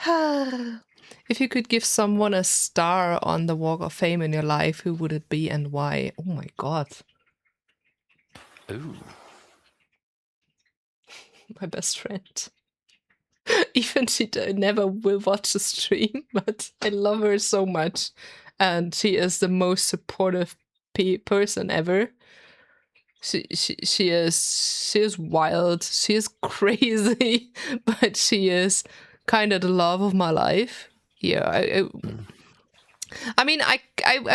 [SPEAKER 2] If you could give someone a star on the Walk of Fame in your life, who would it be and why? Oh my god.
[SPEAKER 1] Ooh.
[SPEAKER 2] My best friend. Even she never will watch the stream, but I love her so much. And she is the most supportive person ever. She is wild. She is crazy, but she is kind of the love of my life. Yeah, I mean, I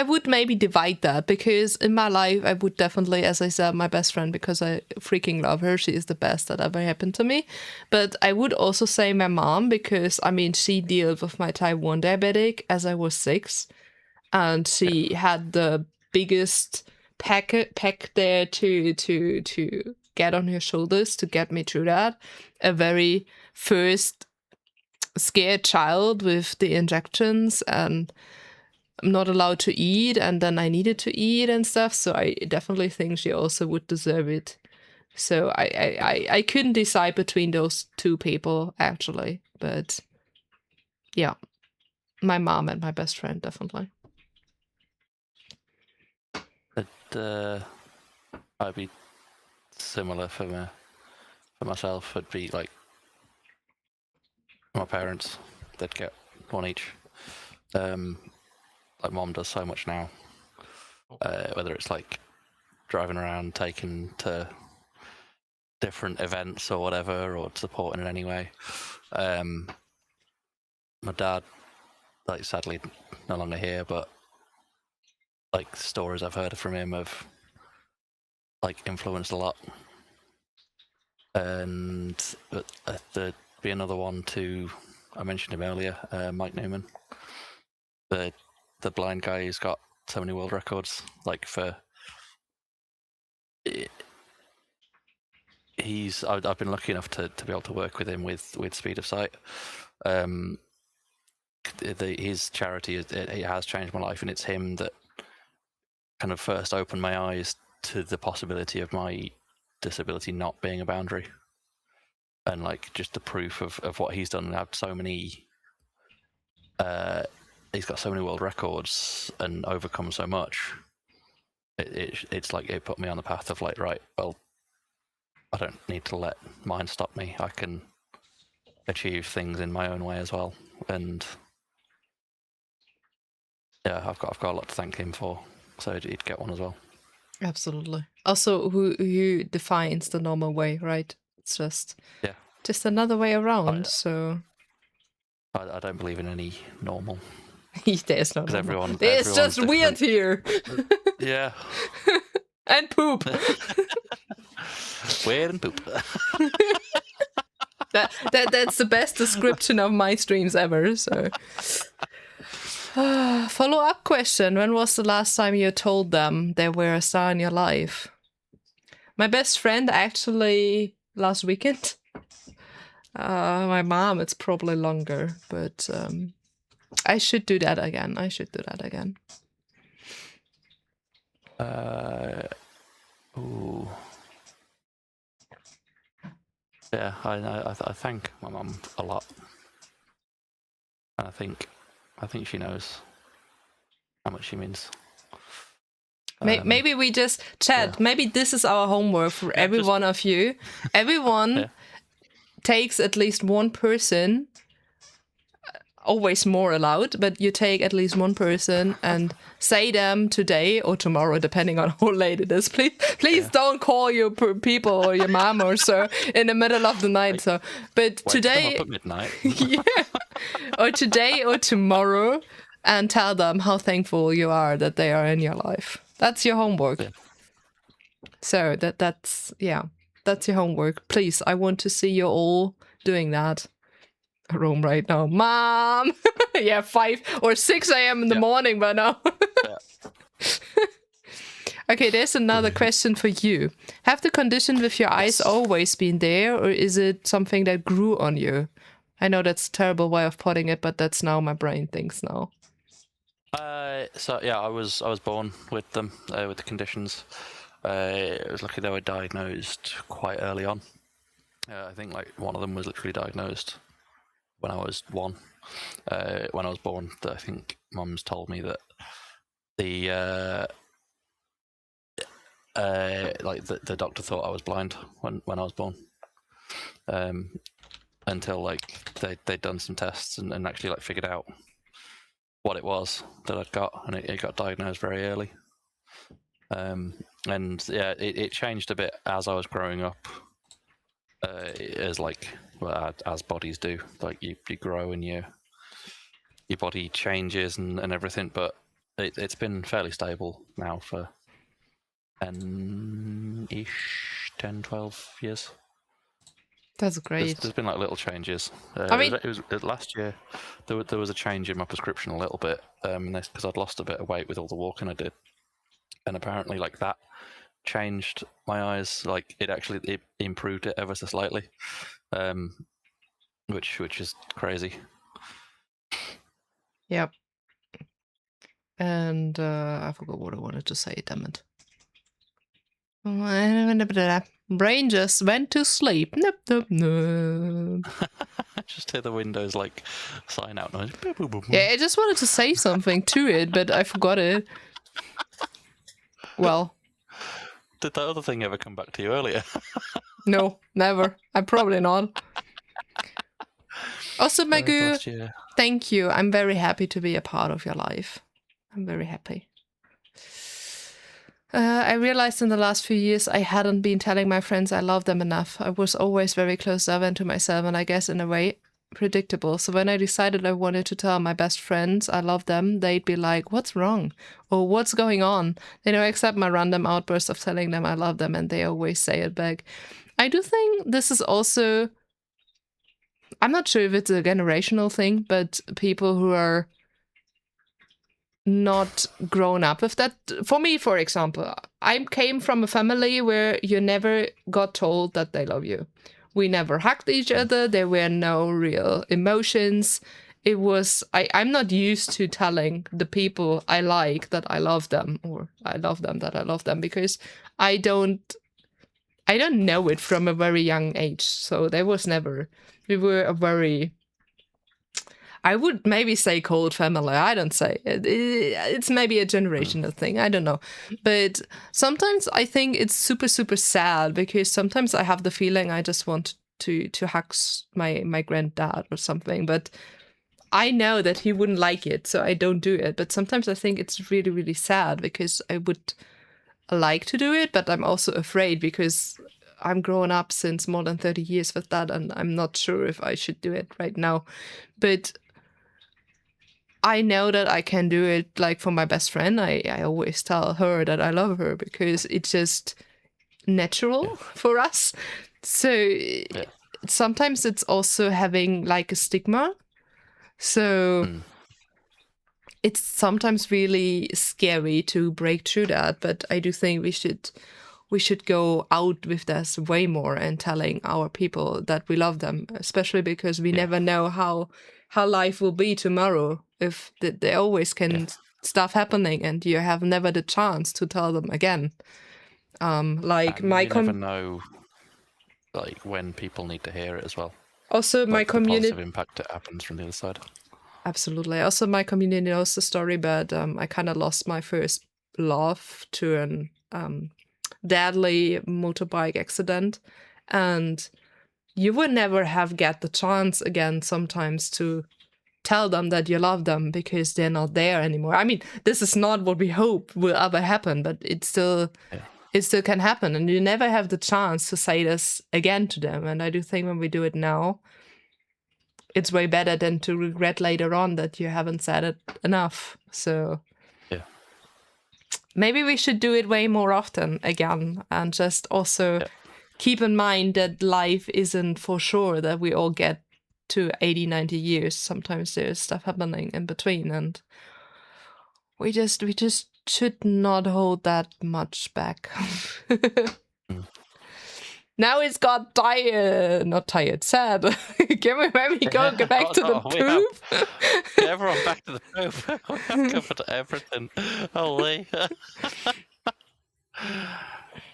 [SPEAKER 2] would maybe divide that, because in my life I would definitely, as I said, my best friend, because I freaking love her. She is the best that ever happened to me. But I would also say my mom, because I mean, she dealt with my type 1 diabetic as I was 6, and she had the biggest pack there to get on her shoulders to get me through that. A very first scared child with the injections, and not allowed to eat, and then I needed to eat and stuff. So I definitely think she also would deserve it. So I couldn't decide between those two people actually, but yeah, my mom and my best friend definitely.
[SPEAKER 1] I'd be similar for myself. It'd be like my parents. They'd get one each. Like mom does so much now. Whether it's like driving around, taking to different events or whatever, or supporting in any way. My dad, like sadly no longer here, but like stories I've heard from him have like influenced a lot. And there'd be another one too. I mentioned him earlier, Mike Newman, the blind guy who's got so many world records. Like I've been lucky enough to be able to work with him with Speed of Sight. His charity it has changed my life, and it's him that kind of first opened my eyes to the possibility of my disability not being a boundary, and like just the proof of what he's done. And had so many he's got so many world records and overcome so much. It's like it put me on the path of like, right, well, I don't need to let mine stop me. I can achieve things in my own way as well. And yeah, I've got a lot to thank him for. So he'd get one as well.
[SPEAKER 2] Absolutely. Also, who defines the normal way, right? It's just another way around. So
[SPEAKER 1] I don't believe in any normal.
[SPEAKER 2] There's no normal.
[SPEAKER 1] It's
[SPEAKER 2] just
[SPEAKER 1] different.
[SPEAKER 2] Weird here.
[SPEAKER 1] Yeah.
[SPEAKER 2] And poop.
[SPEAKER 1] Weird and poop.
[SPEAKER 2] That's the best description of my streams ever. So, follow-up question: when was the last time you told them they were a star in your life? My best friend, actually, last weekend. My mom, it's probably longer, but I should do that again.
[SPEAKER 1] Ooh. Yeah, I thank my mum a lot, and I think she knows how much she means.
[SPEAKER 2] Maybe we just chat. Yeah. Maybe this is our homework for every one of you. Everyone takes at least one person. Always more allowed, but you take at least one person and say them today or tomorrow, depending on how late it is. Please don't call your people or your mom or so in the middle of the night. So, but today,
[SPEAKER 1] up at midnight.
[SPEAKER 2] Yeah, or today or tomorrow, and tell them how thankful you are that they are in your life. That's your homework. Yeah. So that's your homework. Please, I want to see you all doing that. Room right now, Mom. Yeah, 5 or 6 a.m. in the morning by now. Okay, there's another question for you. Have the condition with your eyes always been there, or is it something that grew on you? I know that's a terrible way of putting it, but that's now my brain thinks now.
[SPEAKER 1] So yeah, I was born with them, with the conditions. I was lucky they were diagnosed quite early on. I think like one of them was literally diagnosed when I was 1. When I was born, I think Mum's told me that the doctor thought I was blind when I was born. Until like they'd done some tests and actually like figured out what it was that I'd got, and it got diagnosed very early. And yeah, it changed a bit as I was growing up. As bodies do, like you grow and your body changes and everything, but it's been fairly stable now for 10, 12 years.
[SPEAKER 2] That's great.
[SPEAKER 1] There's been like little changes. It was last year. There was a change in my prescription a little bit, because I'd lost a bit of weight with all the walking I did, and apparently like that changed my eyes. Like it improved it ever so slightly, which is crazy.
[SPEAKER 2] Yep. And I forgot what I wanted to say, damn it. Brain just went to sleep. Nope, nope, nope.
[SPEAKER 1] I just hear the windows like sign out noise.
[SPEAKER 2] Yeah, I just wanted to say something to it, but I forgot it. Well,
[SPEAKER 1] Did that other thing ever come back to you earlier?
[SPEAKER 2] no, never. I'm probably not. Also, Magoo,
[SPEAKER 1] Last year.
[SPEAKER 2] thank you. I'm very happy to be a part of your life. I'm very happy. I realized in the last few years I hadn't been telling my friends I love them enough. I was always very close-off to myself, and I guess in a way predictable. So when I decided I wanted to tell my best friends I love them, they'd be like, "What's wrong?" or "What's going on?" They don't accept my random outbursts of telling them I love them, and they always say it back. I do think this is also, I'm not sure if it's a generational thing, but people who are not grown up with that. For me, for example, I came from a family where you never got told that they love you. We never hugged each other. There were no real emotions. It was, I'm not used to telling the people I like that I love them, or I love them that I love them, because I don't know it from a very young age. So there was never, we were a very, I would maybe say cold family. I don't say it. It's maybe a generational thing. I don't know. But sometimes I think it's super, super sad, because sometimes I have the feeling I just want to hug my granddad or something. But I know that he wouldn't like it, so I don't do it. But sometimes I think it's really, really sad, because I would like to do it, but I'm also afraid, because I'm grown up since more than 30 years with that, and I'm not sure if I should do it right now. But I know that I can do it, like for my best friend. I always tell her that I love her, because it's just natural for us. So sometimes it's also having like a stigma. So it's sometimes really scary to break through that. But I do think we should go out with this way more and telling our people that we love them, especially because we never know how life will be tomorrow. If there always can stuff happening, and you have never the chance to tell them again. Like
[SPEAKER 1] And
[SPEAKER 2] my
[SPEAKER 1] you never know, like, when people need to hear it as well.
[SPEAKER 2] also my
[SPEAKER 1] Like the
[SPEAKER 2] community.
[SPEAKER 1] positive impact that happens from the other side.
[SPEAKER 2] Absolutely. Also, my community knows the story, but I kind of lost my first love to an deadly motorbike accident, and you would never have get the chance again sometimes to tell them that you love them, because they're not there anymore. I mean, this is not what we hope will ever happen, but it still can happen, and you never have the chance to say this again to them. And I do think when we do it now, it's way better than to regret later on that you haven't said it enough. So maybe we should do it way more often again, and just also keep in mind that life isn't for sure that we all get to 80, 90 years. Sometimes there's stuff happening in between, and we just should not hold that much back. Now it's got tired, not tired, sad. Can we maybe go back to the poop?
[SPEAKER 1] Everyone back to the poop. We have covered everything. Holy.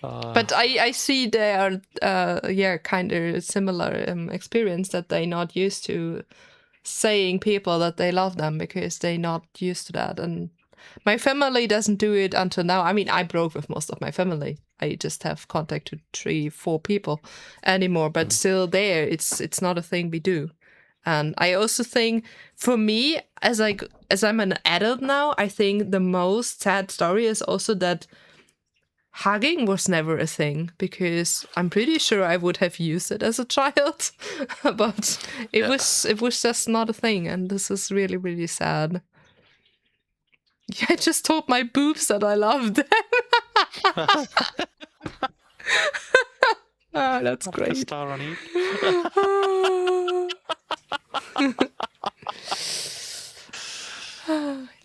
[SPEAKER 2] But I see they are kind of similar experience, that they're not used to saying people that they love them, because they're not used to that. And my family doesn't do it until now. I mean, I broke with most of my family. I just have contact to 3-4 people anymore, but still there, it's not a thing we do. And I also think, for me, as I'm an adult now, I think the most sad story is also that hugging was never a thing, because I'm pretty sure I would have used it as a child, but it was just not a thing, and this is really, really sad. I just told my boobs that I loved them. Oh, that's great.
[SPEAKER 1] A star on you.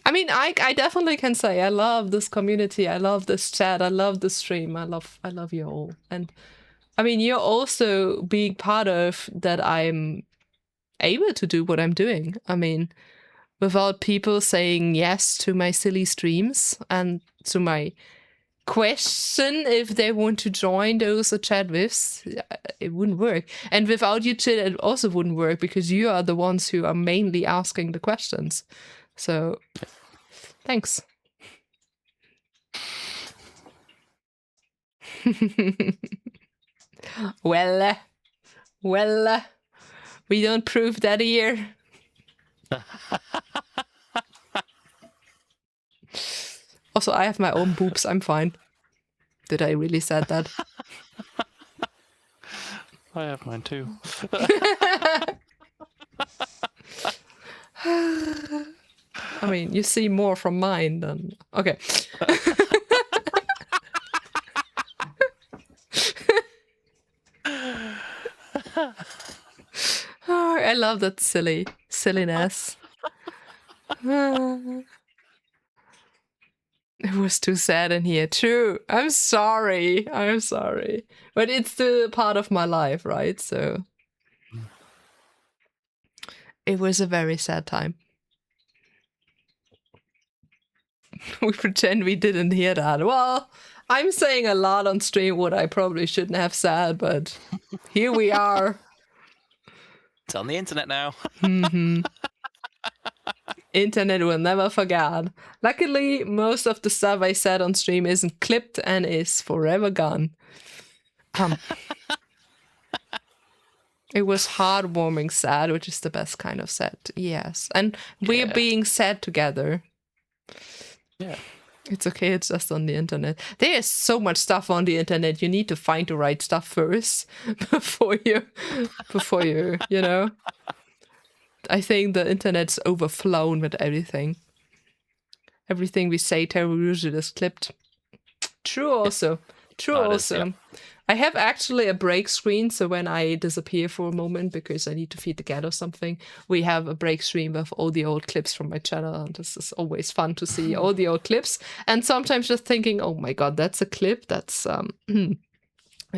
[SPEAKER 2] I mean, I definitely can say I love this community. I love this chat. I love this stream. I love you all. And I mean, you're also being part of that. I'm able to do what I'm doing. I mean, without people saying yes to my silly streams and to my question if they want to join those or chat with, it wouldn't work. And without you, Chit, it also wouldn't work because you are the ones who are mainly asking the questions. So, thanks. Well, we don't prove that here. Also, I have my own boobs. I'm fine. Did I really said that?
[SPEAKER 1] I have mine too.
[SPEAKER 2] I mean, you see more from mine than... Okay. Oh, I love that silliness. It was too sad in here. True. I'm sorry. But it's still part of my life, right? So it was a very sad time. We pretend we didn't hear that. Well, I'm saying a lot on stream what I probably shouldn't have said, but here we are.
[SPEAKER 1] It's on the internet now.
[SPEAKER 2] Internet will never forget. Luckily, most of the stuff I said on stream isn't clipped and is forever gone. It was heartwarming sad, which is the best kind of sad. Yes. And we're being sad together.
[SPEAKER 1] Yeah.
[SPEAKER 2] It's okay, it's just on the internet. There is so much stuff on the internet. You need to find the right stuff first before you, you know. I think the internet's overflown with everything. Everything we say, Terry usually is clipped. True also. I have actually a break screen, so when I disappear for a moment because I need to feed the cat or something, we have a break stream of all the old clips from my channel, and this is always fun to see all the old clips. And sometimes just thinking, oh my god, that's a clip, that's... we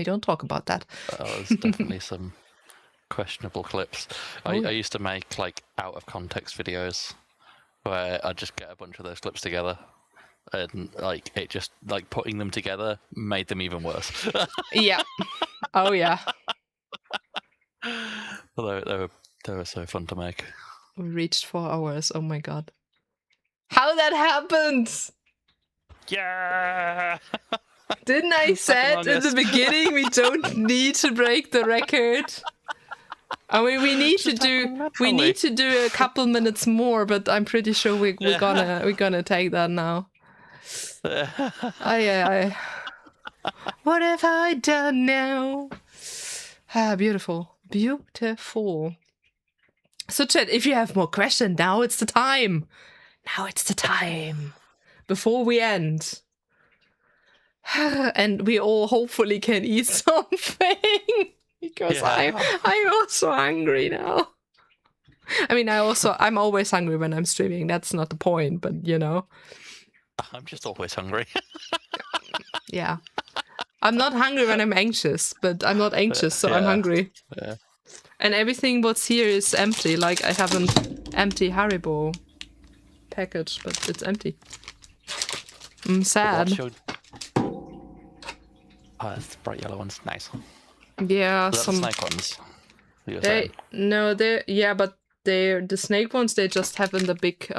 [SPEAKER 2] don't talk about that.
[SPEAKER 1] There's definitely some questionable clips. I used to make like out of context videos where I'd just get a bunch of those clips together. And like it just like putting them together made them even worse.
[SPEAKER 2] Yeah. Oh yeah.
[SPEAKER 1] Although they were so fun to make.
[SPEAKER 2] We reached 4 hours. Oh my god. How that happened?
[SPEAKER 1] Yeah.
[SPEAKER 2] Didn't I said in the beginning we don't need to break the record? I mean, we need to do a couple minutes more, but I'm pretty sure we're gonna take that now. Aye. What have I done now? Beautiful. So, chat, if you have more questions, now it's the time. Before we end. And we all hopefully can eat something. Because I'm also hungry now. I mean, I'm always hungry when I'm streaming. That's not the point, but you know.
[SPEAKER 1] I'm just always hungry.
[SPEAKER 2] Yeah. I'm not hungry when I'm anxious, but I'm not anxious, so I'm hungry.
[SPEAKER 1] Yeah.
[SPEAKER 2] And everything what's here is empty. Like, I have an empty Haribo package, but it's empty. I'm sad.
[SPEAKER 1] It's the bright yellow ones. Nice.
[SPEAKER 2] Yeah,
[SPEAKER 1] some snake ones.
[SPEAKER 2] But the snake ones, they just have in the big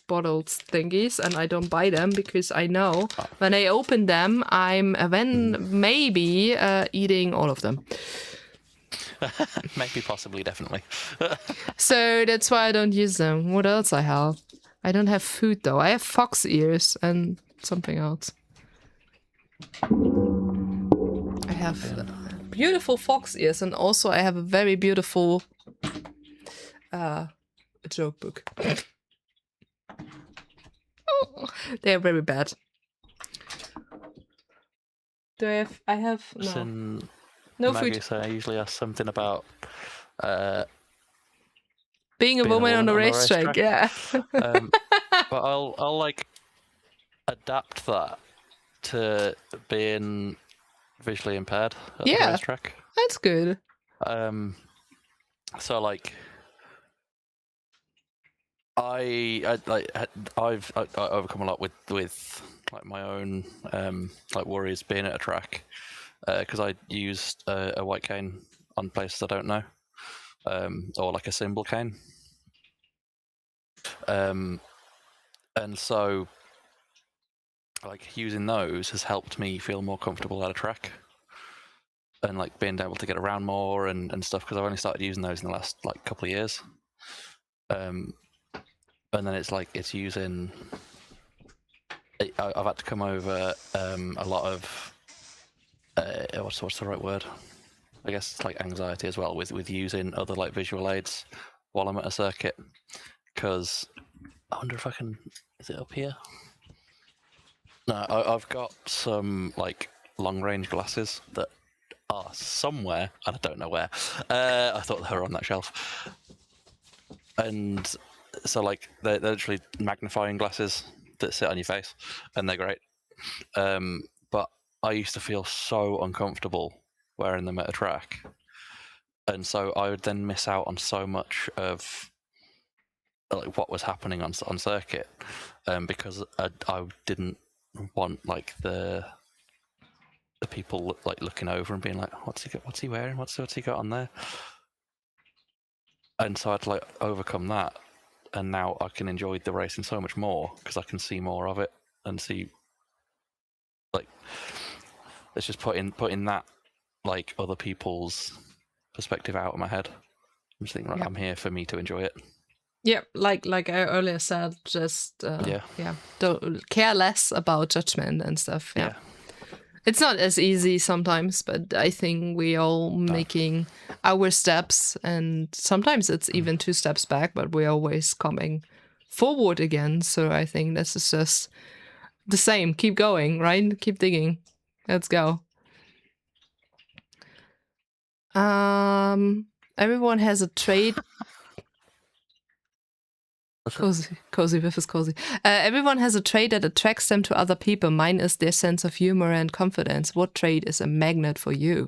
[SPEAKER 2] bottles thingies, and I don't buy them because I know when I open them, I'm maybe eating all of them.
[SPEAKER 1] Maybe, possibly, definitely.
[SPEAKER 2] So that's why I don't use them. What else I have? I don't have food though. I have fox ears and something else. I have beautiful fox ears, and also I have a very beautiful joke book. They're very bad. Do I have no food.
[SPEAKER 1] I usually ask something about
[SPEAKER 2] being a woman on a racetrack. Yeah.
[SPEAKER 1] But I'll like adapt that to being visually impaired at the racetrack.
[SPEAKER 2] That's good.
[SPEAKER 1] So like I've overcome a lot with like my own like worries being at a track, because I used a white cane on places I don't know, or like a symbol cane, and so like using those has helped me feel more comfortable at a track, and like being able to get around more and stuff, because I've only started using those in the last like couple of years. And then it's using. I've had to come over a lot of what's the right word? I guess it's like anxiety as well with using other like visual aids while I'm at a circuit, because I wonder if I can. Is it up here? No, I've got some like long range glasses that are somewhere, and I don't know where. I thought they were on that shelf, and so like they're literally magnifying glasses that sit on your face, and they're great. But I used to feel so uncomfortable wearing them at a track, and so I would then miss out on so much of like what was happening on circuit, because I didn't want like the people like looking over and being like, what's he wearing? What's he got on there? And so I had to like overcome that, and now I can enjoy the racing so much more because I can see more of it and see like it's just putting that like other people's perspective out of my head. I'm just thinking, right, I'm here for me to enjoy it.
[SPEAKER 2] Yeah, like I earlier said, just don't care less about judgment and stuff. Yeah. It's not as easy sometimes, but I think we all making our steps, and sometimes it's even 2 steps back, but we're always coming forward again. So I think this is just the same. Keep going, right? Keep digging. Let's go. Everyone has a trait. Cozy Biff is cozy. Everyone has a trait that attracts them to other people. Mine is their sense of humor and confidence. What trait is a magnet for you?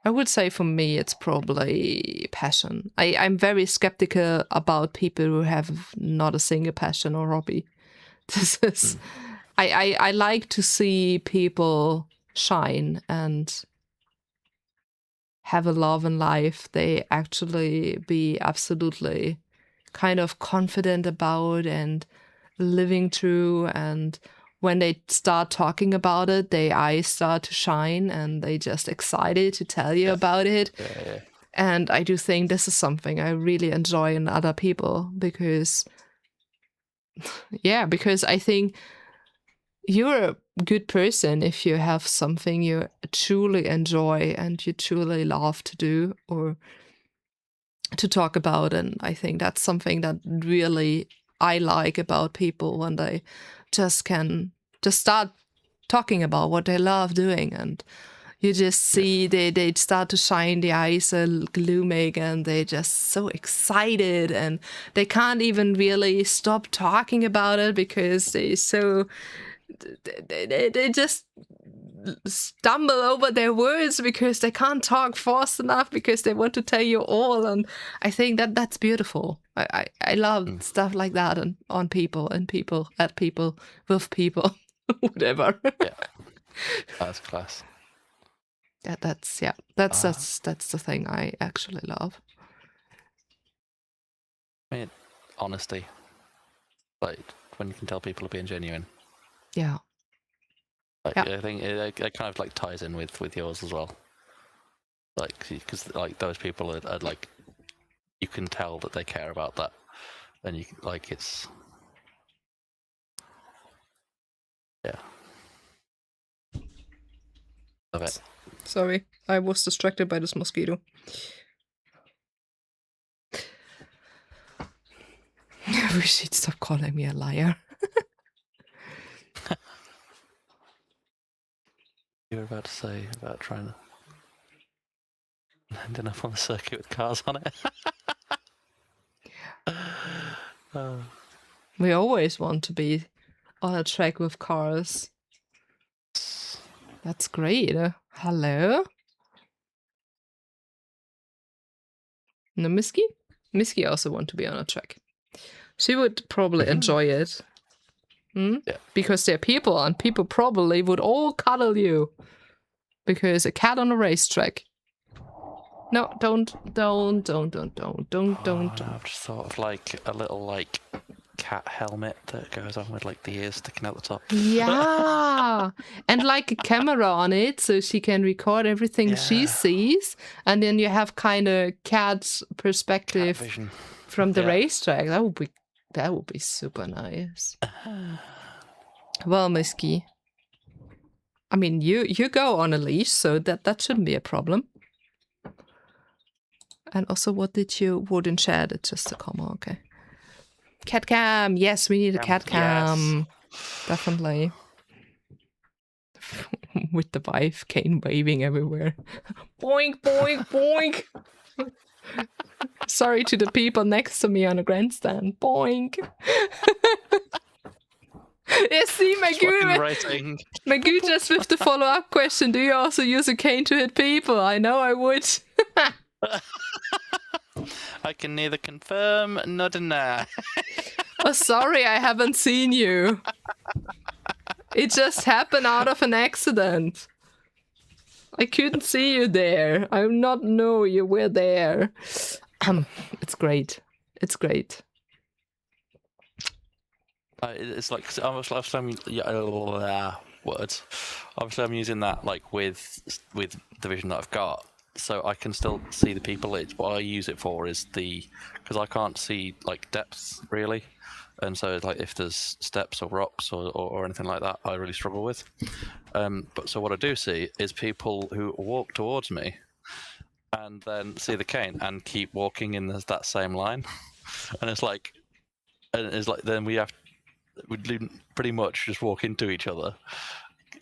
[SPEAKER 2] I would say for me, it's probably passion. I'm very skeptical about people who have not a single passion or hobby. This is, I like to see people shine and have a love in life they actually be absolutely kind of confident about and living through, and when they start talking about it, their eyes start to shine and they just excited to tell you about it. And I do think this is something I really enjoy in other people, because I think you're a good person if you have something you truly enjoy and you truly love to do or to talk about. And I think that's something that really I like about people, when they just can just start talking about what they love doing, and you just see they start to shine, the eyes are glooming and they're just so excited, and they can't even really stop talking about it because they just stumble over their words because they can't talk fast enough because they want to tell you all. And I think that's beautiful. I love stuff like that, and on people and people at people with people whatever.
[SPEAKER 1] That's class.
[SPEAKER 2] That's the thing I actually love.
[SPEAKER 1] I mean, honesty, like when you can tell people are being genuine.
[SPEAKER 2] Yeah.
[SPEAKER 1] Like, I think it kind of like ties in with yours as well. Like, because like those people are like, you can tell that they care about that, and you like it's, love it.
[SPEAKER 2] Sorry, I was distracted by this mosquito. I wish he'd stop calling me a liar.
[SPEAKER 1] You were about to say about trying to end up on the circuit with cars on it.
[SPEAKER 2] We always want to be on a track with cars. That's great. Hello? No, Misky also want to be on a track. She would probably enjoy it.
[SPEAKER 1] Yeah.
[SPEAKER 2] Because they're people, and people probably would all cuddle you. Because a cat on a racetrack. No, don't.
[SPEAKER 1] No, I've just thought of like a little like cat helmet that goes on with like the ears sticking out the top.
[SPEAKER 2] Yeah, and like a camera on it, so she can record everything she sees, and then you have kind of cat's perspective
[SPEAKER 1] Cat vision.
[SPEAKER 2] from the racetrack. That would be super nice. Well, Misky, I mean, you go on a leash, so that shouldn't be a problem. And also, what did you vote in chat? It's just a comma, okay. Cat cam, yes, we need a cat cam. Yes. Definitely. With the wife, Kane waving everywhere. Boink, boink, boink. Sorry to the people next to me on the grandstand. Boink. Yeah, see, Magoo just with the follow-up question, do you also use a cane to hit people? I know I would.
[SPEAKER 1] I can neither confirm nor deny.
[SPEAKER 2] Oh, sorry, I haven't seen you. It just happened out of an accident. I couldn't see you there. I did not know you were there. It's great. It's great.
[SPEAKER 1] It's like obviously words. Obviously, I'm using that like with the vision that I've got, so I can still see the people. What I use it for is because I can't see like depth really, and so like if there's steps or rocks or anything like that, I really struggle with. But so what I do see is people who walk towards me, and then see the cane and keep walking in that same line, and it's like then we pretty much just walk into each other,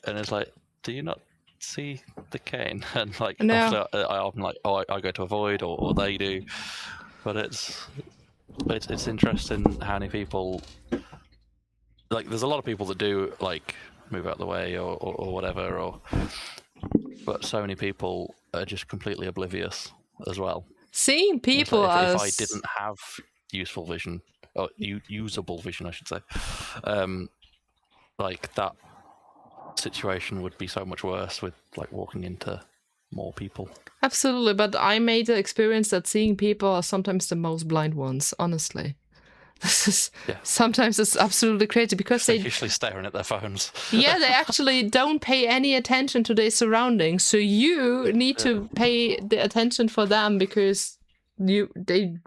[SPEAKER 1] and it's like, do you not see the cane? And like, no. I often like, I go to avoid, or they do, but it's interesting how many people, like, there's a lot of people that do like move out the way or whatever, but so many people are just completely oblivious as well.
[SPEAKER 2] Seeing people
[SPEAKER 1] if I didn't have useful vision, or usable vision, I should say, like that situation would be so much worse with like walking into more people.
[SPEAKER 2] Absolutely, but I made the experience that seeing people are sometimes the most blind ones, honestly. This is sometimes it's absolutely crazy because they're
[SPEAKER 1] usually staring at their phones.
[SPEAKER 2] Yeah, they actually don't pay any attention to their surroundings, so you need to pay the attention for them because they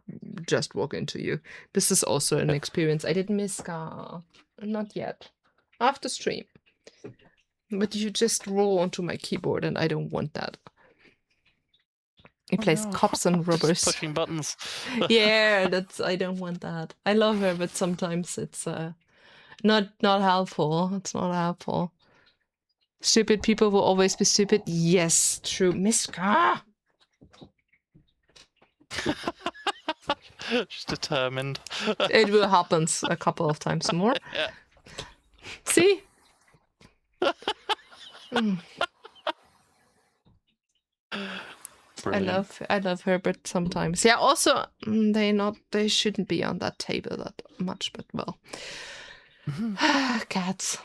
[SPEAKER 2] just walk into you. This is also an experience. I did miss Scar. Not yet. After stream. But you just roll onto my keyboard and I don't want that. He plays cops and robbers.
[SPEAKER 1] Just pushing buttons.
[SPEAKER 2] Yeah, I don't want that. I love her, but sometimes it's not helpful. It's not helpful. Stupid people will always be stupid. Yes, true. Miss Scar.
[SPEAKER 1] Just determined.
[SPEAKER 2] It will happen a couple of times more.
[SPEAKER 1] Yeah.
[SPEAKER 2] See? I love her, but sometimes. Yeah, also they shouldn't be on that table that much, but well. Cats.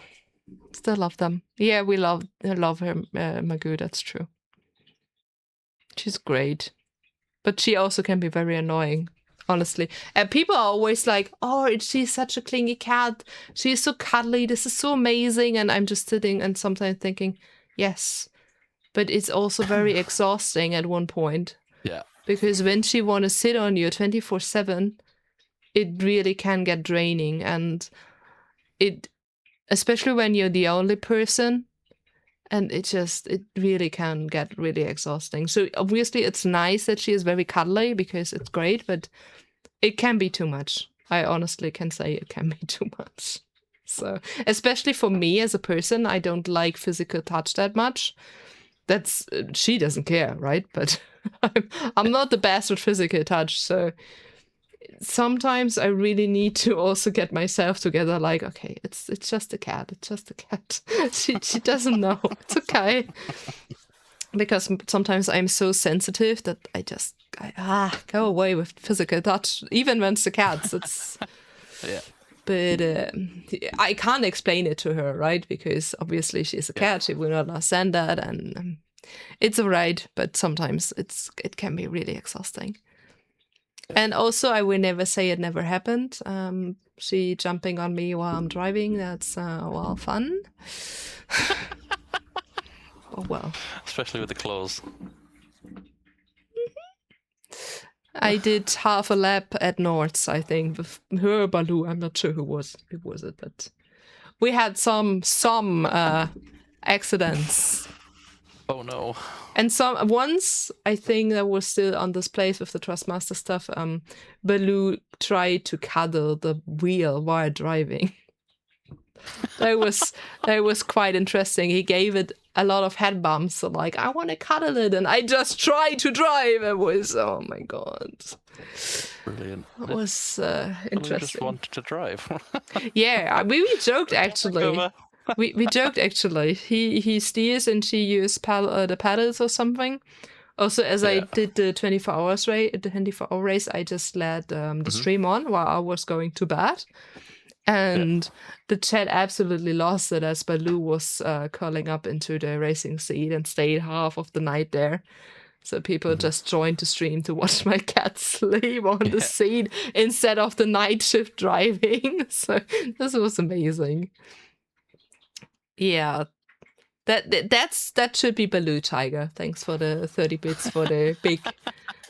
[SPEAKER 2] Still love them. Yeah, we love her, Magoo, that's true. She's great. But she also can be very annoying, honestly. And people are always like, oh, she's such a clingy cat. She's so cuddly. This is so amazing. And I'm just sitting and sometimes thinking, yes. But it's also very exhausting at one point.
[SPEAKER 1] Yeah.
[SPEAKER 2] Because when she want to sit on you 24/7, it really can get draining. And especially when you're the only person, and it really can get really exhausting. So obviously it's nice that she is very cuddly because it's great, but it can be too much. I honestly can say it can be too much. So especially for me as a person, I don't like physical touch that much. She doesn't care, right? But I'm not the best with physical touch, so sometimes I really need to also get myself together. Like, okay, it's just a cat. It's just a cat. She doesn't know. It's okay. because sometimes I'm so sensitive that I just go away with physical touch, even when it's the cats. It's
[SPEAKER 1] Yeah.
[SPEAKER 2] but I can't explain it to her, right? Because obviously she's a cat; she will not understand that, and it's alright. But sometimes it can be really exhausting. And also, I will never say it never happened. She jumping on me while I'm driving, that's, fun. Oh, well.
[SPEAKER 1] Especially with the claws.
[SPEAKER 2] I did half a lap at Nords, I think, with her Baloo. I'm not sure who was it, but we had some accidents.
[SPEAKER 1] Oh no.
[SPEAKER 2] And once, I think that was still on this place with the Trustmaster stuff, Baloo tried to cuddle the wheel while driving. that was quite interesting. He gave it a lot of head bumps, so like, I want to cuddle it, and I just tried to drive. It was, oh my god.
[SPEAKER 1] Brilliant.
[SPEAKER 2] It was
[SPEAKER 1] Baloo
[SPEAKER 2] interesting.
[SPEAKER 1] just wanted to drive.
[SPEAKER 2] Yeah, we joked actually. We joked actually. He steers and she used the paddles or something. Also, as I did the 24-hour race, I just let the stream on while I was going to bed. And the chat absolutely lost it as Baloo was curling up into the racing seat and stayed half of the night there. So people just joined the stream to watch my cat sleep on the seat instead of the night shift driving. So this was amazing. Yeah. That should be Baloo, Tiger. Thanks for the 30 bits for the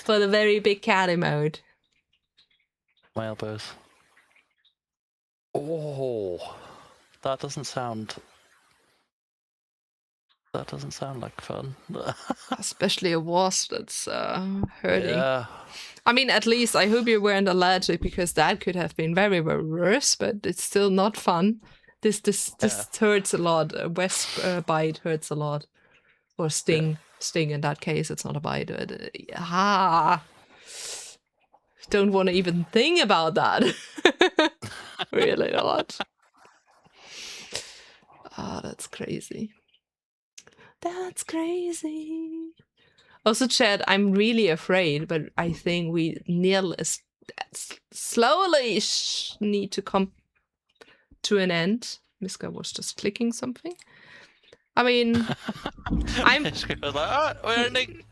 [SPEAKER 2] very big cat emote.
[SPEAKER 1] My elbows. Oh, that doesn't sound like fun.
[SPEAKER 2] Especially a wasp that's hurting.
[SPEAKER 1] Yeah.
[SPEAKER 2] I mean, at least I hope you weren't allergic, because that could have been very, very worse, but it's still not fun. This hurts a lot. A wasp bite hurts a lot. Or sting. Sting in that case, it's not a bite. Don't want to even think about that. Really not. That's crazy. That's crazy. Also, Chad, I'm really afraid, but I think we slowly need to come to an end. Miska was just clicking something. I mean, I'm.
[SPEAKER 1] I was like, oh, we're ending.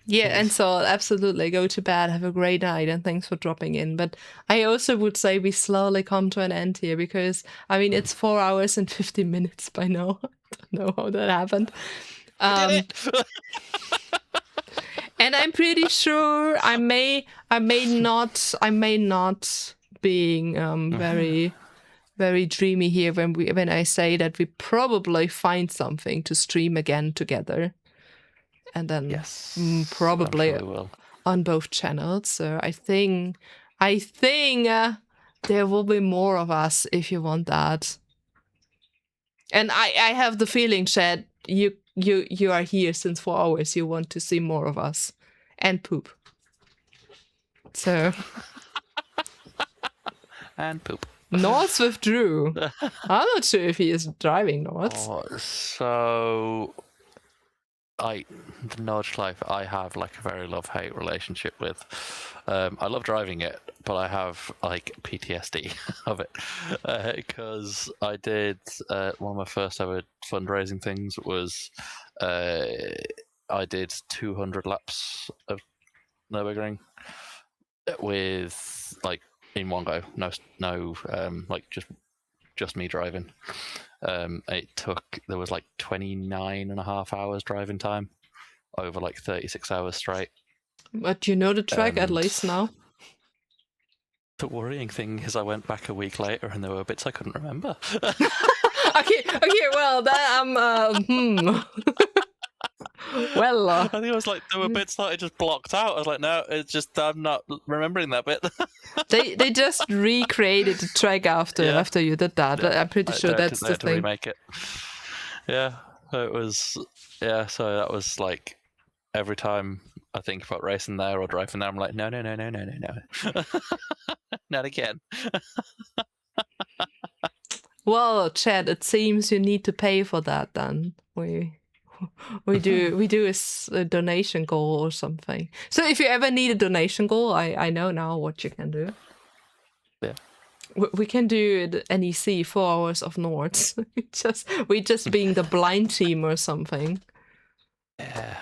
[SPEAKER 2] Yeah, and so absolutely go to bed, have a great night, and thanks for dropping in. But I also would say we slowly come to an end here, because I mean it's 4 hours and 50 minutes by now. I don't know how that happened.
[SPEAKER 1] Did it.
[SPEAKER 2] And I'm pretty sure I may not being very, very dreamy here when I say that we probably find something to stream again together. And then probably on both channels. So I think there will be more of us if you want that. And I have the feeling, Chad, you are here since 4 hours. You want to see more of us and poop. So
[SPEAKER 1] and poop.
[SPEAKER 2] North with Drew. I'm not sure if he is driving North.
[SPEAKER 1] So the Nudge Life I have like a very love-hate relationship with. I love driving it, but I have like PTSD of it, because I did one of my first ever fundraising things was I did 200 laps of Nürburgring with like in one go, no like just me driving. There was like 29 and a half hours driving time over like 36 hours straight.
[SPEAKER 2] But you know the track at least now.
[SPEAKER 1] The worrying thing is I went back a week later and there were bits I couldn't remember.
[SPEAKER 2] okay, well that well,
[SPEAKER 1] I think it was like there were bits that I just blocked out. I was like, no, it's just I'm not remembering that bit.
[SPEAKER 2] they just recreated the track after you did that. I'm pretty sure that's the thing.
[SPEAKER 1] Remake it. Yeah, it was. Yeah, so that was like every time I think about racing there or driving there, I'm like, no, not again.
[SPEAKER 2] Well, Chad, it seems you need to pay for that then. We do a donation goal or something. So if you ever need a donation goal, I know now what you can do.
[SPEAKER 1] Yeah.
[SPEAKER 2] We can do the NEC 4 hours of Nords. we just being the blind team or something.
[SPEAKER 1] Yeah.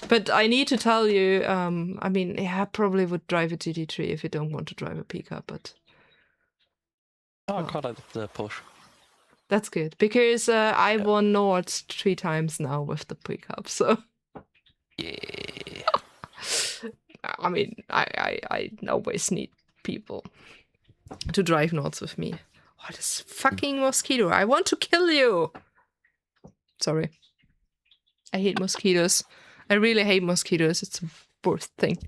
[SPEAKER 2] But I need to tell you, I mean, I probably would drive a GT3 if you don't want to drive a pickup, but...
[SPEAKER 1] I quite like the push.
[SPEAKER 2] That's good, because I won Nords 3 times now with the pickup, so...
[SPEAKER 1] Yeah.
[SPEAKER 2] I mean, I always need people to drive Nords with me. Oh, this fucking mosquito. I want to kill you! Sorry. I hate mosquitoes. I really hate mosquitoes. It's the worst thing.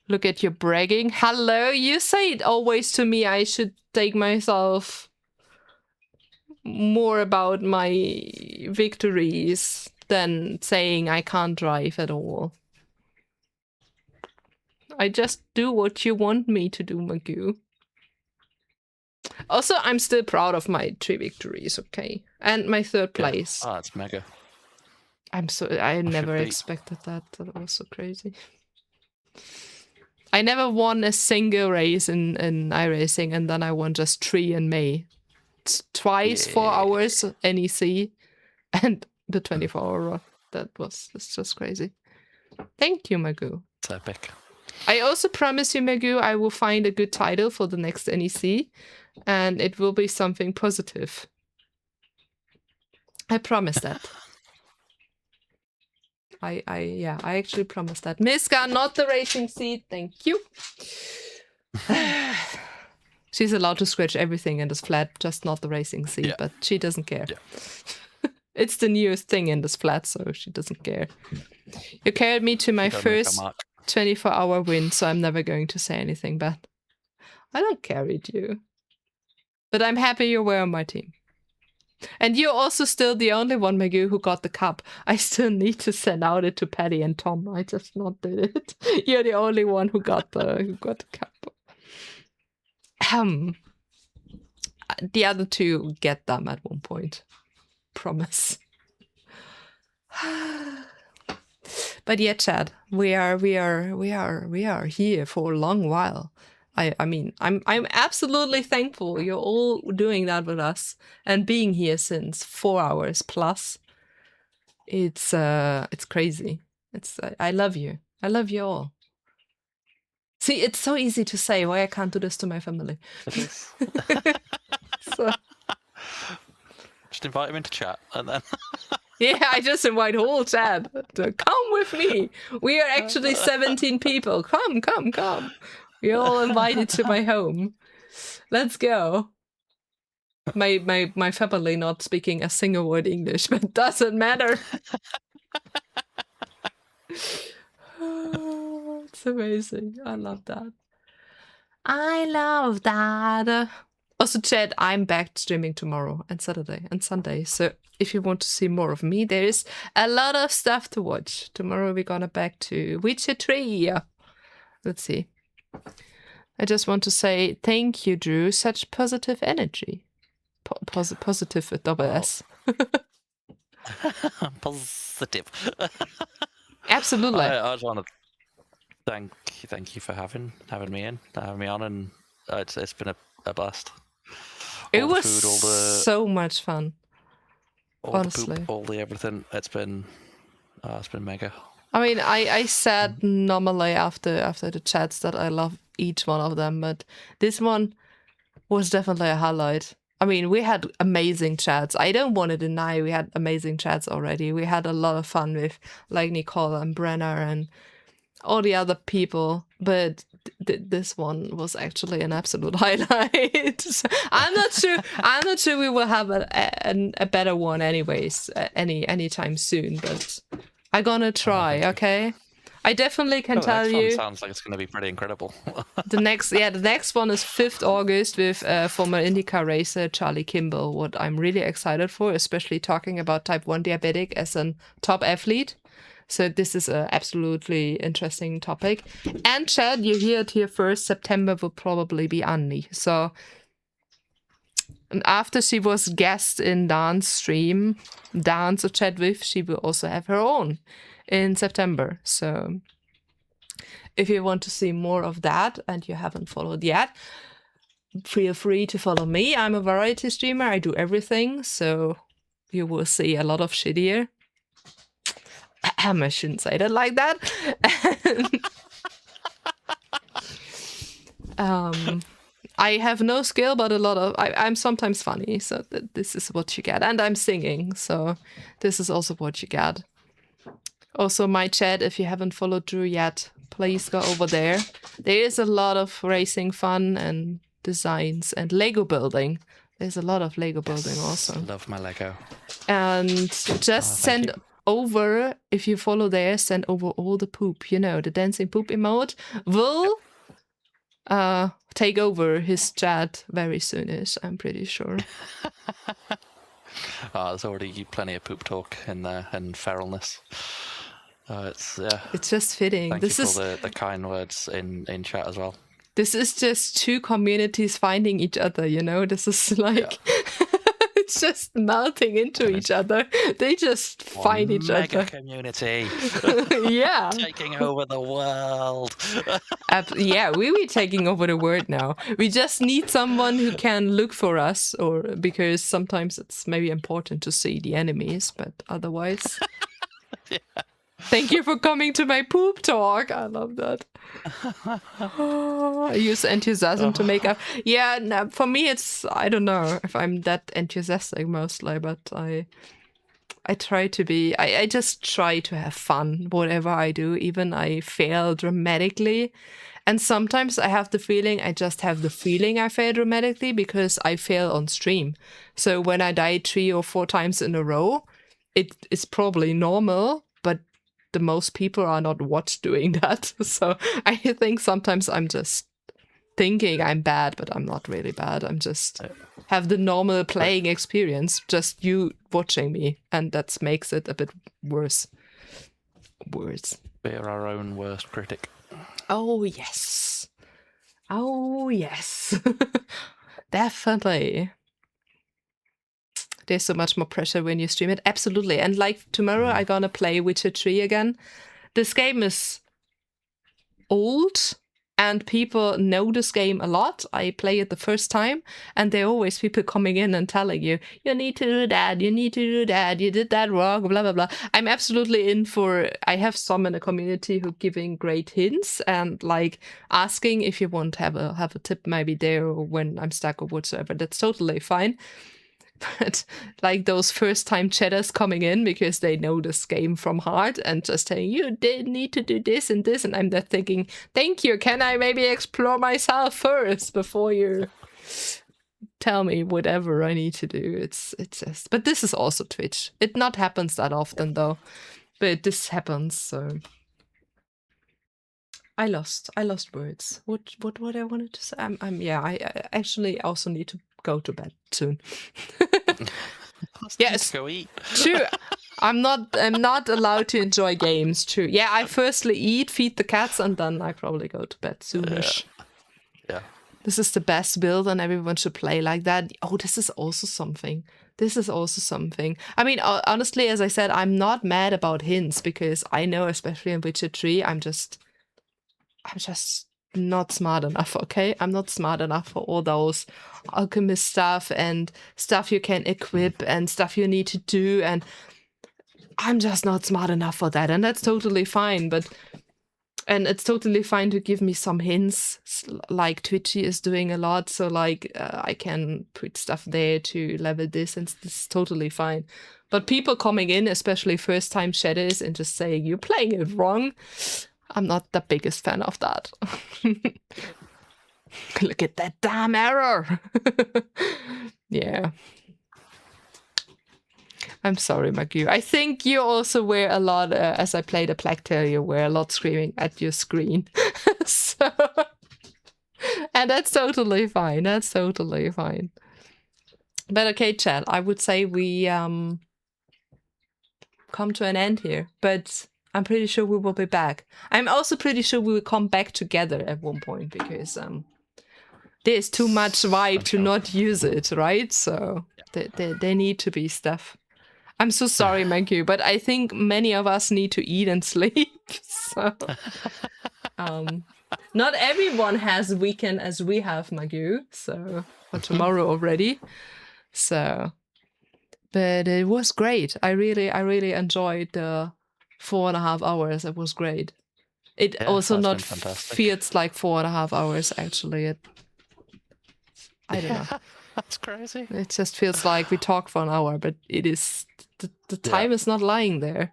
[SPEAKER 2] Look at you bragging. Hello, you say it always to me. I should take myself more about my victories than saying I can't drive at all. I just do what you want me to do, Magoo. Also, I'm still proud of my 3 victories, okay? And my 3rd place.
[SPEAKER 1] Oh, it's mega.
[SPEAKER 2] I never expected that. That was so crazy. I never won a single race in iRacing, and then I won just 3 in May. Twice 4 hours NEC, and the 24-hour run. It's just crazy. Thank you, Magoo.
[SPEAKER 1] It's epic.
[SPEAKER 2] I also promise you, Magoo, I will find a good title for the next NEC, and it will be something positive. I promise that. I actually promise that. Miska, not the racing seat, thank you. She's allowed to scratch everything in this flat, just not the racing seat, but she doesn't care. Yeah. It's the newest thing in this flat, so she doesn't care. You carried me to my first 24-hour win, so I'm never going to say anything bad. I don't carry you. But I'm happy you were on my team. And you're also still the only one, Magoo, who got the cup. I still need to send out it to Paddy and Tom. I just not did it. You're the only one who got the cup. The other 2 get them at one point. Promise. But yeah, Chad, we are here for a long while. I mean, I'm absolutely thankful you're all doing that with us and being here since 4 hours plus. It's crazy. I love you. I love you all. See, it's so easy to say why I can't do this to my family.
[SPEAKER 1] It is.
[SPEAKER 2] So.
[SPEAKER 1] Just invite him into chat and then...
[SPEAKER 2] Yeah, I just invite whole chat to come with me. We are actually 17 people. Come. You're all invited to my home. Let's go. My family not speaking a single word English, but doesn't matter. Oh, it's amazing. I love that. Also, Chad, I'm back streaming tomorrow and Saturday and Sunday. So if you want to see more of me, there is a lot of stuff to watch. Tomorrow we're gonna back to Witcher 3. Let's see. I just want to say thank you, Drew. Such positive energy. Positive with double S.
[SPEAKER 1] Positive.
[SPEAKER 2] Absolutely.
[SPEAKER 1] I just want to thank you for having me on, and it's been a blast.
[SPEAKER 2] It was so much fun. Honestly,
[SPEAKER 1] the poop, all the everything. It's been mega.
[SPEAKER 2] I mean, I said normally after the chats that I love each one of them, but this one was definitely a highlight. I mean, we had amazing chats. I don't want to deny we had amazing chats already. We had a lot of fun with like Nicole and Brenner and all the other people, but this one was actually an absolute highlight. So I'm not sure we will have a better one anyways anytime soon, but I'm gonna try. Okay, I definitely can tell you.
[SPEAKER 1] Sounds like it's gonna be pretty incredible.
[SPEAKER 2] The next one is 5th August with former IndyCar racer Charlie Kimball. What I'm really excited for, especially talking about type 1 diabetic as a top athlete. So this is an absolutely interesting topic. And Chad, you hear it here first. September will probably be Annie. So And after she was guest in Dan's stream, Dance or Chat With, she will also have her own in September. So if you want to see more of that and you haven't followed yet, feel free to follow me. I'm a variety streamer. I do everything. So you will see a lot of shit here. I shouldn't say that like that. I have no skill, but a lot of... I'm sometimes funny, so this is what you get. And I'm singing, so this is also what you get. Also, my chat, if you haven't followed Drew yet, please go over there. There is a lot of racing fun and designs and Lego building. There's a lot of Lego building also.
[SPEAKER 1] Love my Lego.
[SPEAKER 2] And just send over, if you follow there, send over all the poop. You know, the dancing poop emote will take over his chat very soonish, I'm pretty sure.
[SPEAKER 1] There's already plenty of poop talk in there and feralness.
[SPEAKER 2] It's just fitting.
[SPEAKER 1] Thank you for the kind words in chat as well.
[SPEAKER 2] This is just two communities finding each other, you know? This is like... It's just melting into each other. They just find each
[SPEAKER 1] mega
[SPEAKER 2] other.
[SPEAKER 1] Community.
[SPEAKER 2] Yeah.
[SPEAKER 1] Taking over the world.
[SPEAKER 2] Yeah, we'll be taking over the world now. We just need someone who can look for us, or because sometimes it's maybe important to see the enemies, but otherwise...
[SPEAKER 1] Yeah.
[SPEAKER 2] Thank you for coming to my poop talk. I love that. I use enthusiasm to make up. Yeah, no, for me, it's... I don't know if I'm that enthusiastic mostly, but I try to be... I just try to have fun, whatever I do. Even I fail dramatically. And sometimes I have the feeling, I just have the feeling I fail dramatically because I fail on stream. So when I die 3 or 4 times in a row, it is probably normal, but the most people are not doing that. So I think sometimes I'm just thinking I'm bad, but I'm not really bad. I'm just have the normal playing experience, just you watching me, and that makes it a bit worse.
[SPEAKER 1] We're our own worst critic.
[SPEAKER 2] Oh, yes. Oh, yes. Definitely. There's so much more pressure when you stream it. Absolutely. And like tomorrow, I'm gonna play Witcher 3 again. This game is old and people know this game a lot. I play it the first time and there are always people coming in and telling you, you need to do that, you need to do that, you did that wrong, blah, blah, blah. I'm absolutely in for... I have some in the community who giving great hints and like asking if you want to have a tip maybe there or when I'm stuck or whatsoever. That's totally fine. But like those first time chatters coming in because they know this game from heart and just saying you did need to do this, and I'm there thinking, thank you, can I maybe explore myself first before you tell me whatever I need to do. It's just... But this is also Twitch. It not happens that often though, but this happens. So I lost words. What I wanted to say? I actually also need to go to bed soon. Yes,
[SPEAKER 1] go eat.
[SPEAKER 2] True. I'm not allowed to enjoy games. True. Yeah, I firstly eat, feed the cats, and then I probably go to bed soonish.
[SPEAKER 1] Yeah.
[SPEAKER 2] This is the best build, and everyone should play like that. Oh, this is also something. I mean, honestly, as I said, I'm not mad about hints because I know, especially in Witcher 3, I'm just not smart enough, okay? I'm not smart enough for all those alchemist stuff and stuff you can equip and stuff you need to do, and I'm just not smart enough for that, and that's totally fine. And it's totally fine to give me some hints, like Twitchy is doing a lot, so like I can put stuff there to level this, and this is totally fine. But people coming in, especially first-time shadows, and just saying, you're playing it wrong, I'm not the biggest fan of that. Look at that damn error. Yeah. I'm sorry, Maggie. I think you also were a lot, as I played a Blacktail, you were a lot screaming at your screen. So, and that's totally fine. But okay, chat, I would say we come to an end here. But I'm pretty sure we will be back. I'm also pretty sure we will come back together at one point because there's too much vibe
[SPEAKER 1] I'm
[SPEAKER 2] to
[SPEAKER 1] sure.
[SPEAKER 2] not use it, right? So there need to be stuff. I'm so sorry, Maggie, but I think many of us need to eat and sleep. So not everyone has a weekend as we have, Maggie. So for tomorrow already. So, but it was great. I really enjoyed the 4.5 hours. It was great. It
[SPEAKER 1] Yeah,
[SPEAKER 2] also
[SPEAKER 1] that's
[SPEAKER 2] not
[SPEAKER 1] been fantastic.
[SPEAKER 2] feels like 4.5 hours actually. I don't know.
[SPEAKER 1] That's crazy.
[SPEAKER 2] It just feels like we talked for an hour, but it is the time is not lying there.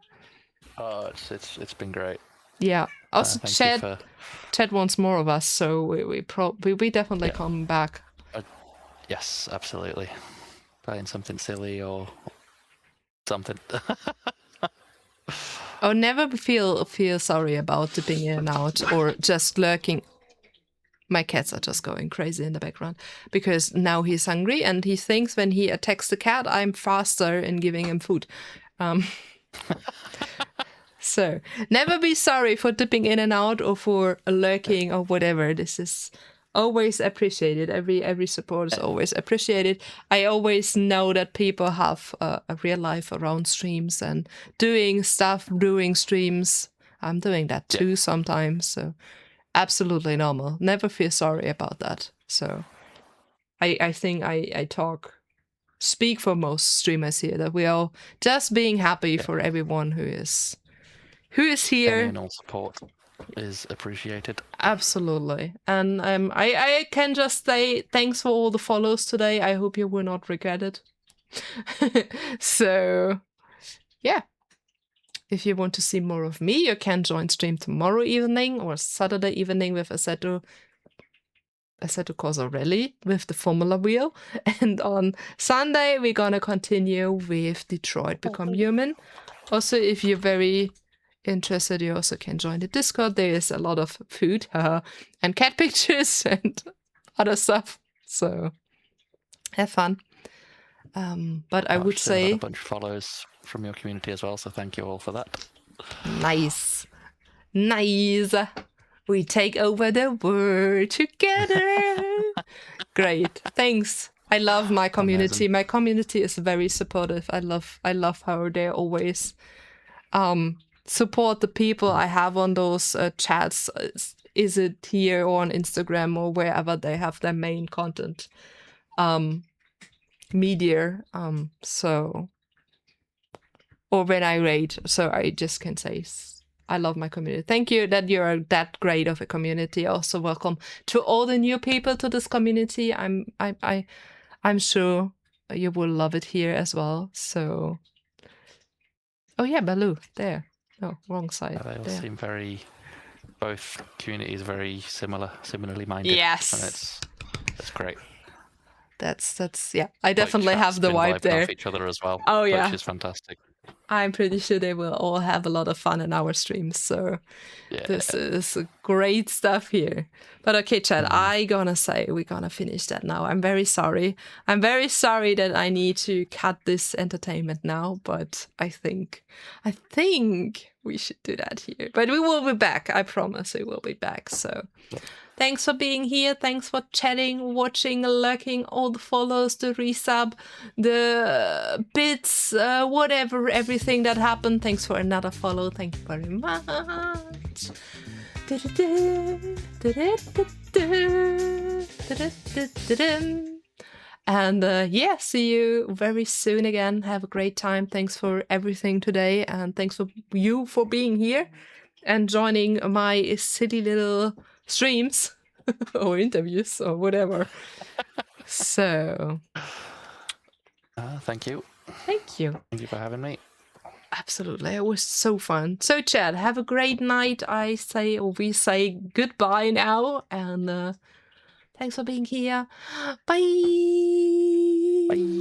[SPEAKER 1] Oh, it's been great.
[SPEAKER 2] Yeah. Also,
[SPEAKER 1] Thank you
[SPEAKER 2] Chad wants more of us, so we definitely come back.
[SPEAKER 1] Yes, absolutely. Playing something silly or something.
[SPEAKER 2] Oh, never feel sorry about dipping in and out or just lurking. My cats are just going crazy in the background because now he's hungry and he thinks when he attacks the cat, I'm faster in giving him food. So never be sorry for dipping in and out or for lurking or whatever. This is always appreciated. Every support is always appreciated. I always know that people have a real life around streams and doing stuff during streams. I'm doing that too sometimes. So absolutely normal. Never feel sorry about that. So I think I speak for most streamers here that we are just being happy for everyone who is here.
[SPEAKER 1] Any and all support is appreciated.
[SPEAKER 2] Absolutely. And I can just say thanks for all the follows today. I hope you will not regret it. So yeah. If you want to see more of me, you can join stream tomorrow evening or Saturday evening with Assetto Corsa Rally with the Formula Wheel. And on Sunday, we're going to continue with Detroit Become Human. Also, if you're very interested, you also can join the Discord. There is a lot of food and cat pictures and other stuff. So have fun. But I would say
[SPEAKER 1] a bunch of follows from your community as well, so thank you all for that.
[SPEAKER 2] Nice. We take over the world together. Great. Thanks. I love my community.
[SPEAKER 1] Amazing.
[SPEAKER 2] My community is very supportive. I love how they always support the people I have on those chats. Is it here or on Instagram or wherever they have their main content media. So or when I rate. So I just can say I love my community. Thank you that you're that great of a community. Also welcome to all the new people to this community. I'm sure you will love it here as well. So oh yeah, Baloo, there. No, wrong side.
[SPEAKER 1] They all
[SPEAKER 2] there.
[SPEAKER 1] seem both communities very similarly minded.
[SPEAKER 2] Yes.
[SPEAKER 1] And that's great.
[SPEAKER 2] That's yeah. I definitely have the vibe there.
[SPEAKER 1] Off each other as well.
[SPEAKER 2] Oh yeah,
[SPEAKER 1] which is fantastic.
[SPEAKER 2] I'm pretty sure they will all have a lot of fun in our streams. So this is great stuff here. But okay, Chad, I gonna say we're gonna finish that now. I'm very sorry. I'm very sorry that I need to cut this entertainment now, but I think we should do that here. But we will be back. I promise we will be back. So thanks for being here. Thanks for chatting, watching, lurking, all the follows, the resub, the bits, whatever, everything that happened. Thanks for another follow. Thank you very much. And yeah, see you very soon again. Have a great time. Thanks for everything today. And thanks for you for being here and joining my silly little streams or interviews or whatever. So
[SPEAKER 1] thank you.
[SPEAKER 2] Thank you.
[SPEAKER 1] Thank you for having me.
[SPEAKER 2] Absolutely. It was so fun. So Chad, have a great night. We say goodbye now. And thanks for being here. Bye.
[SPEAKER 1] Bye.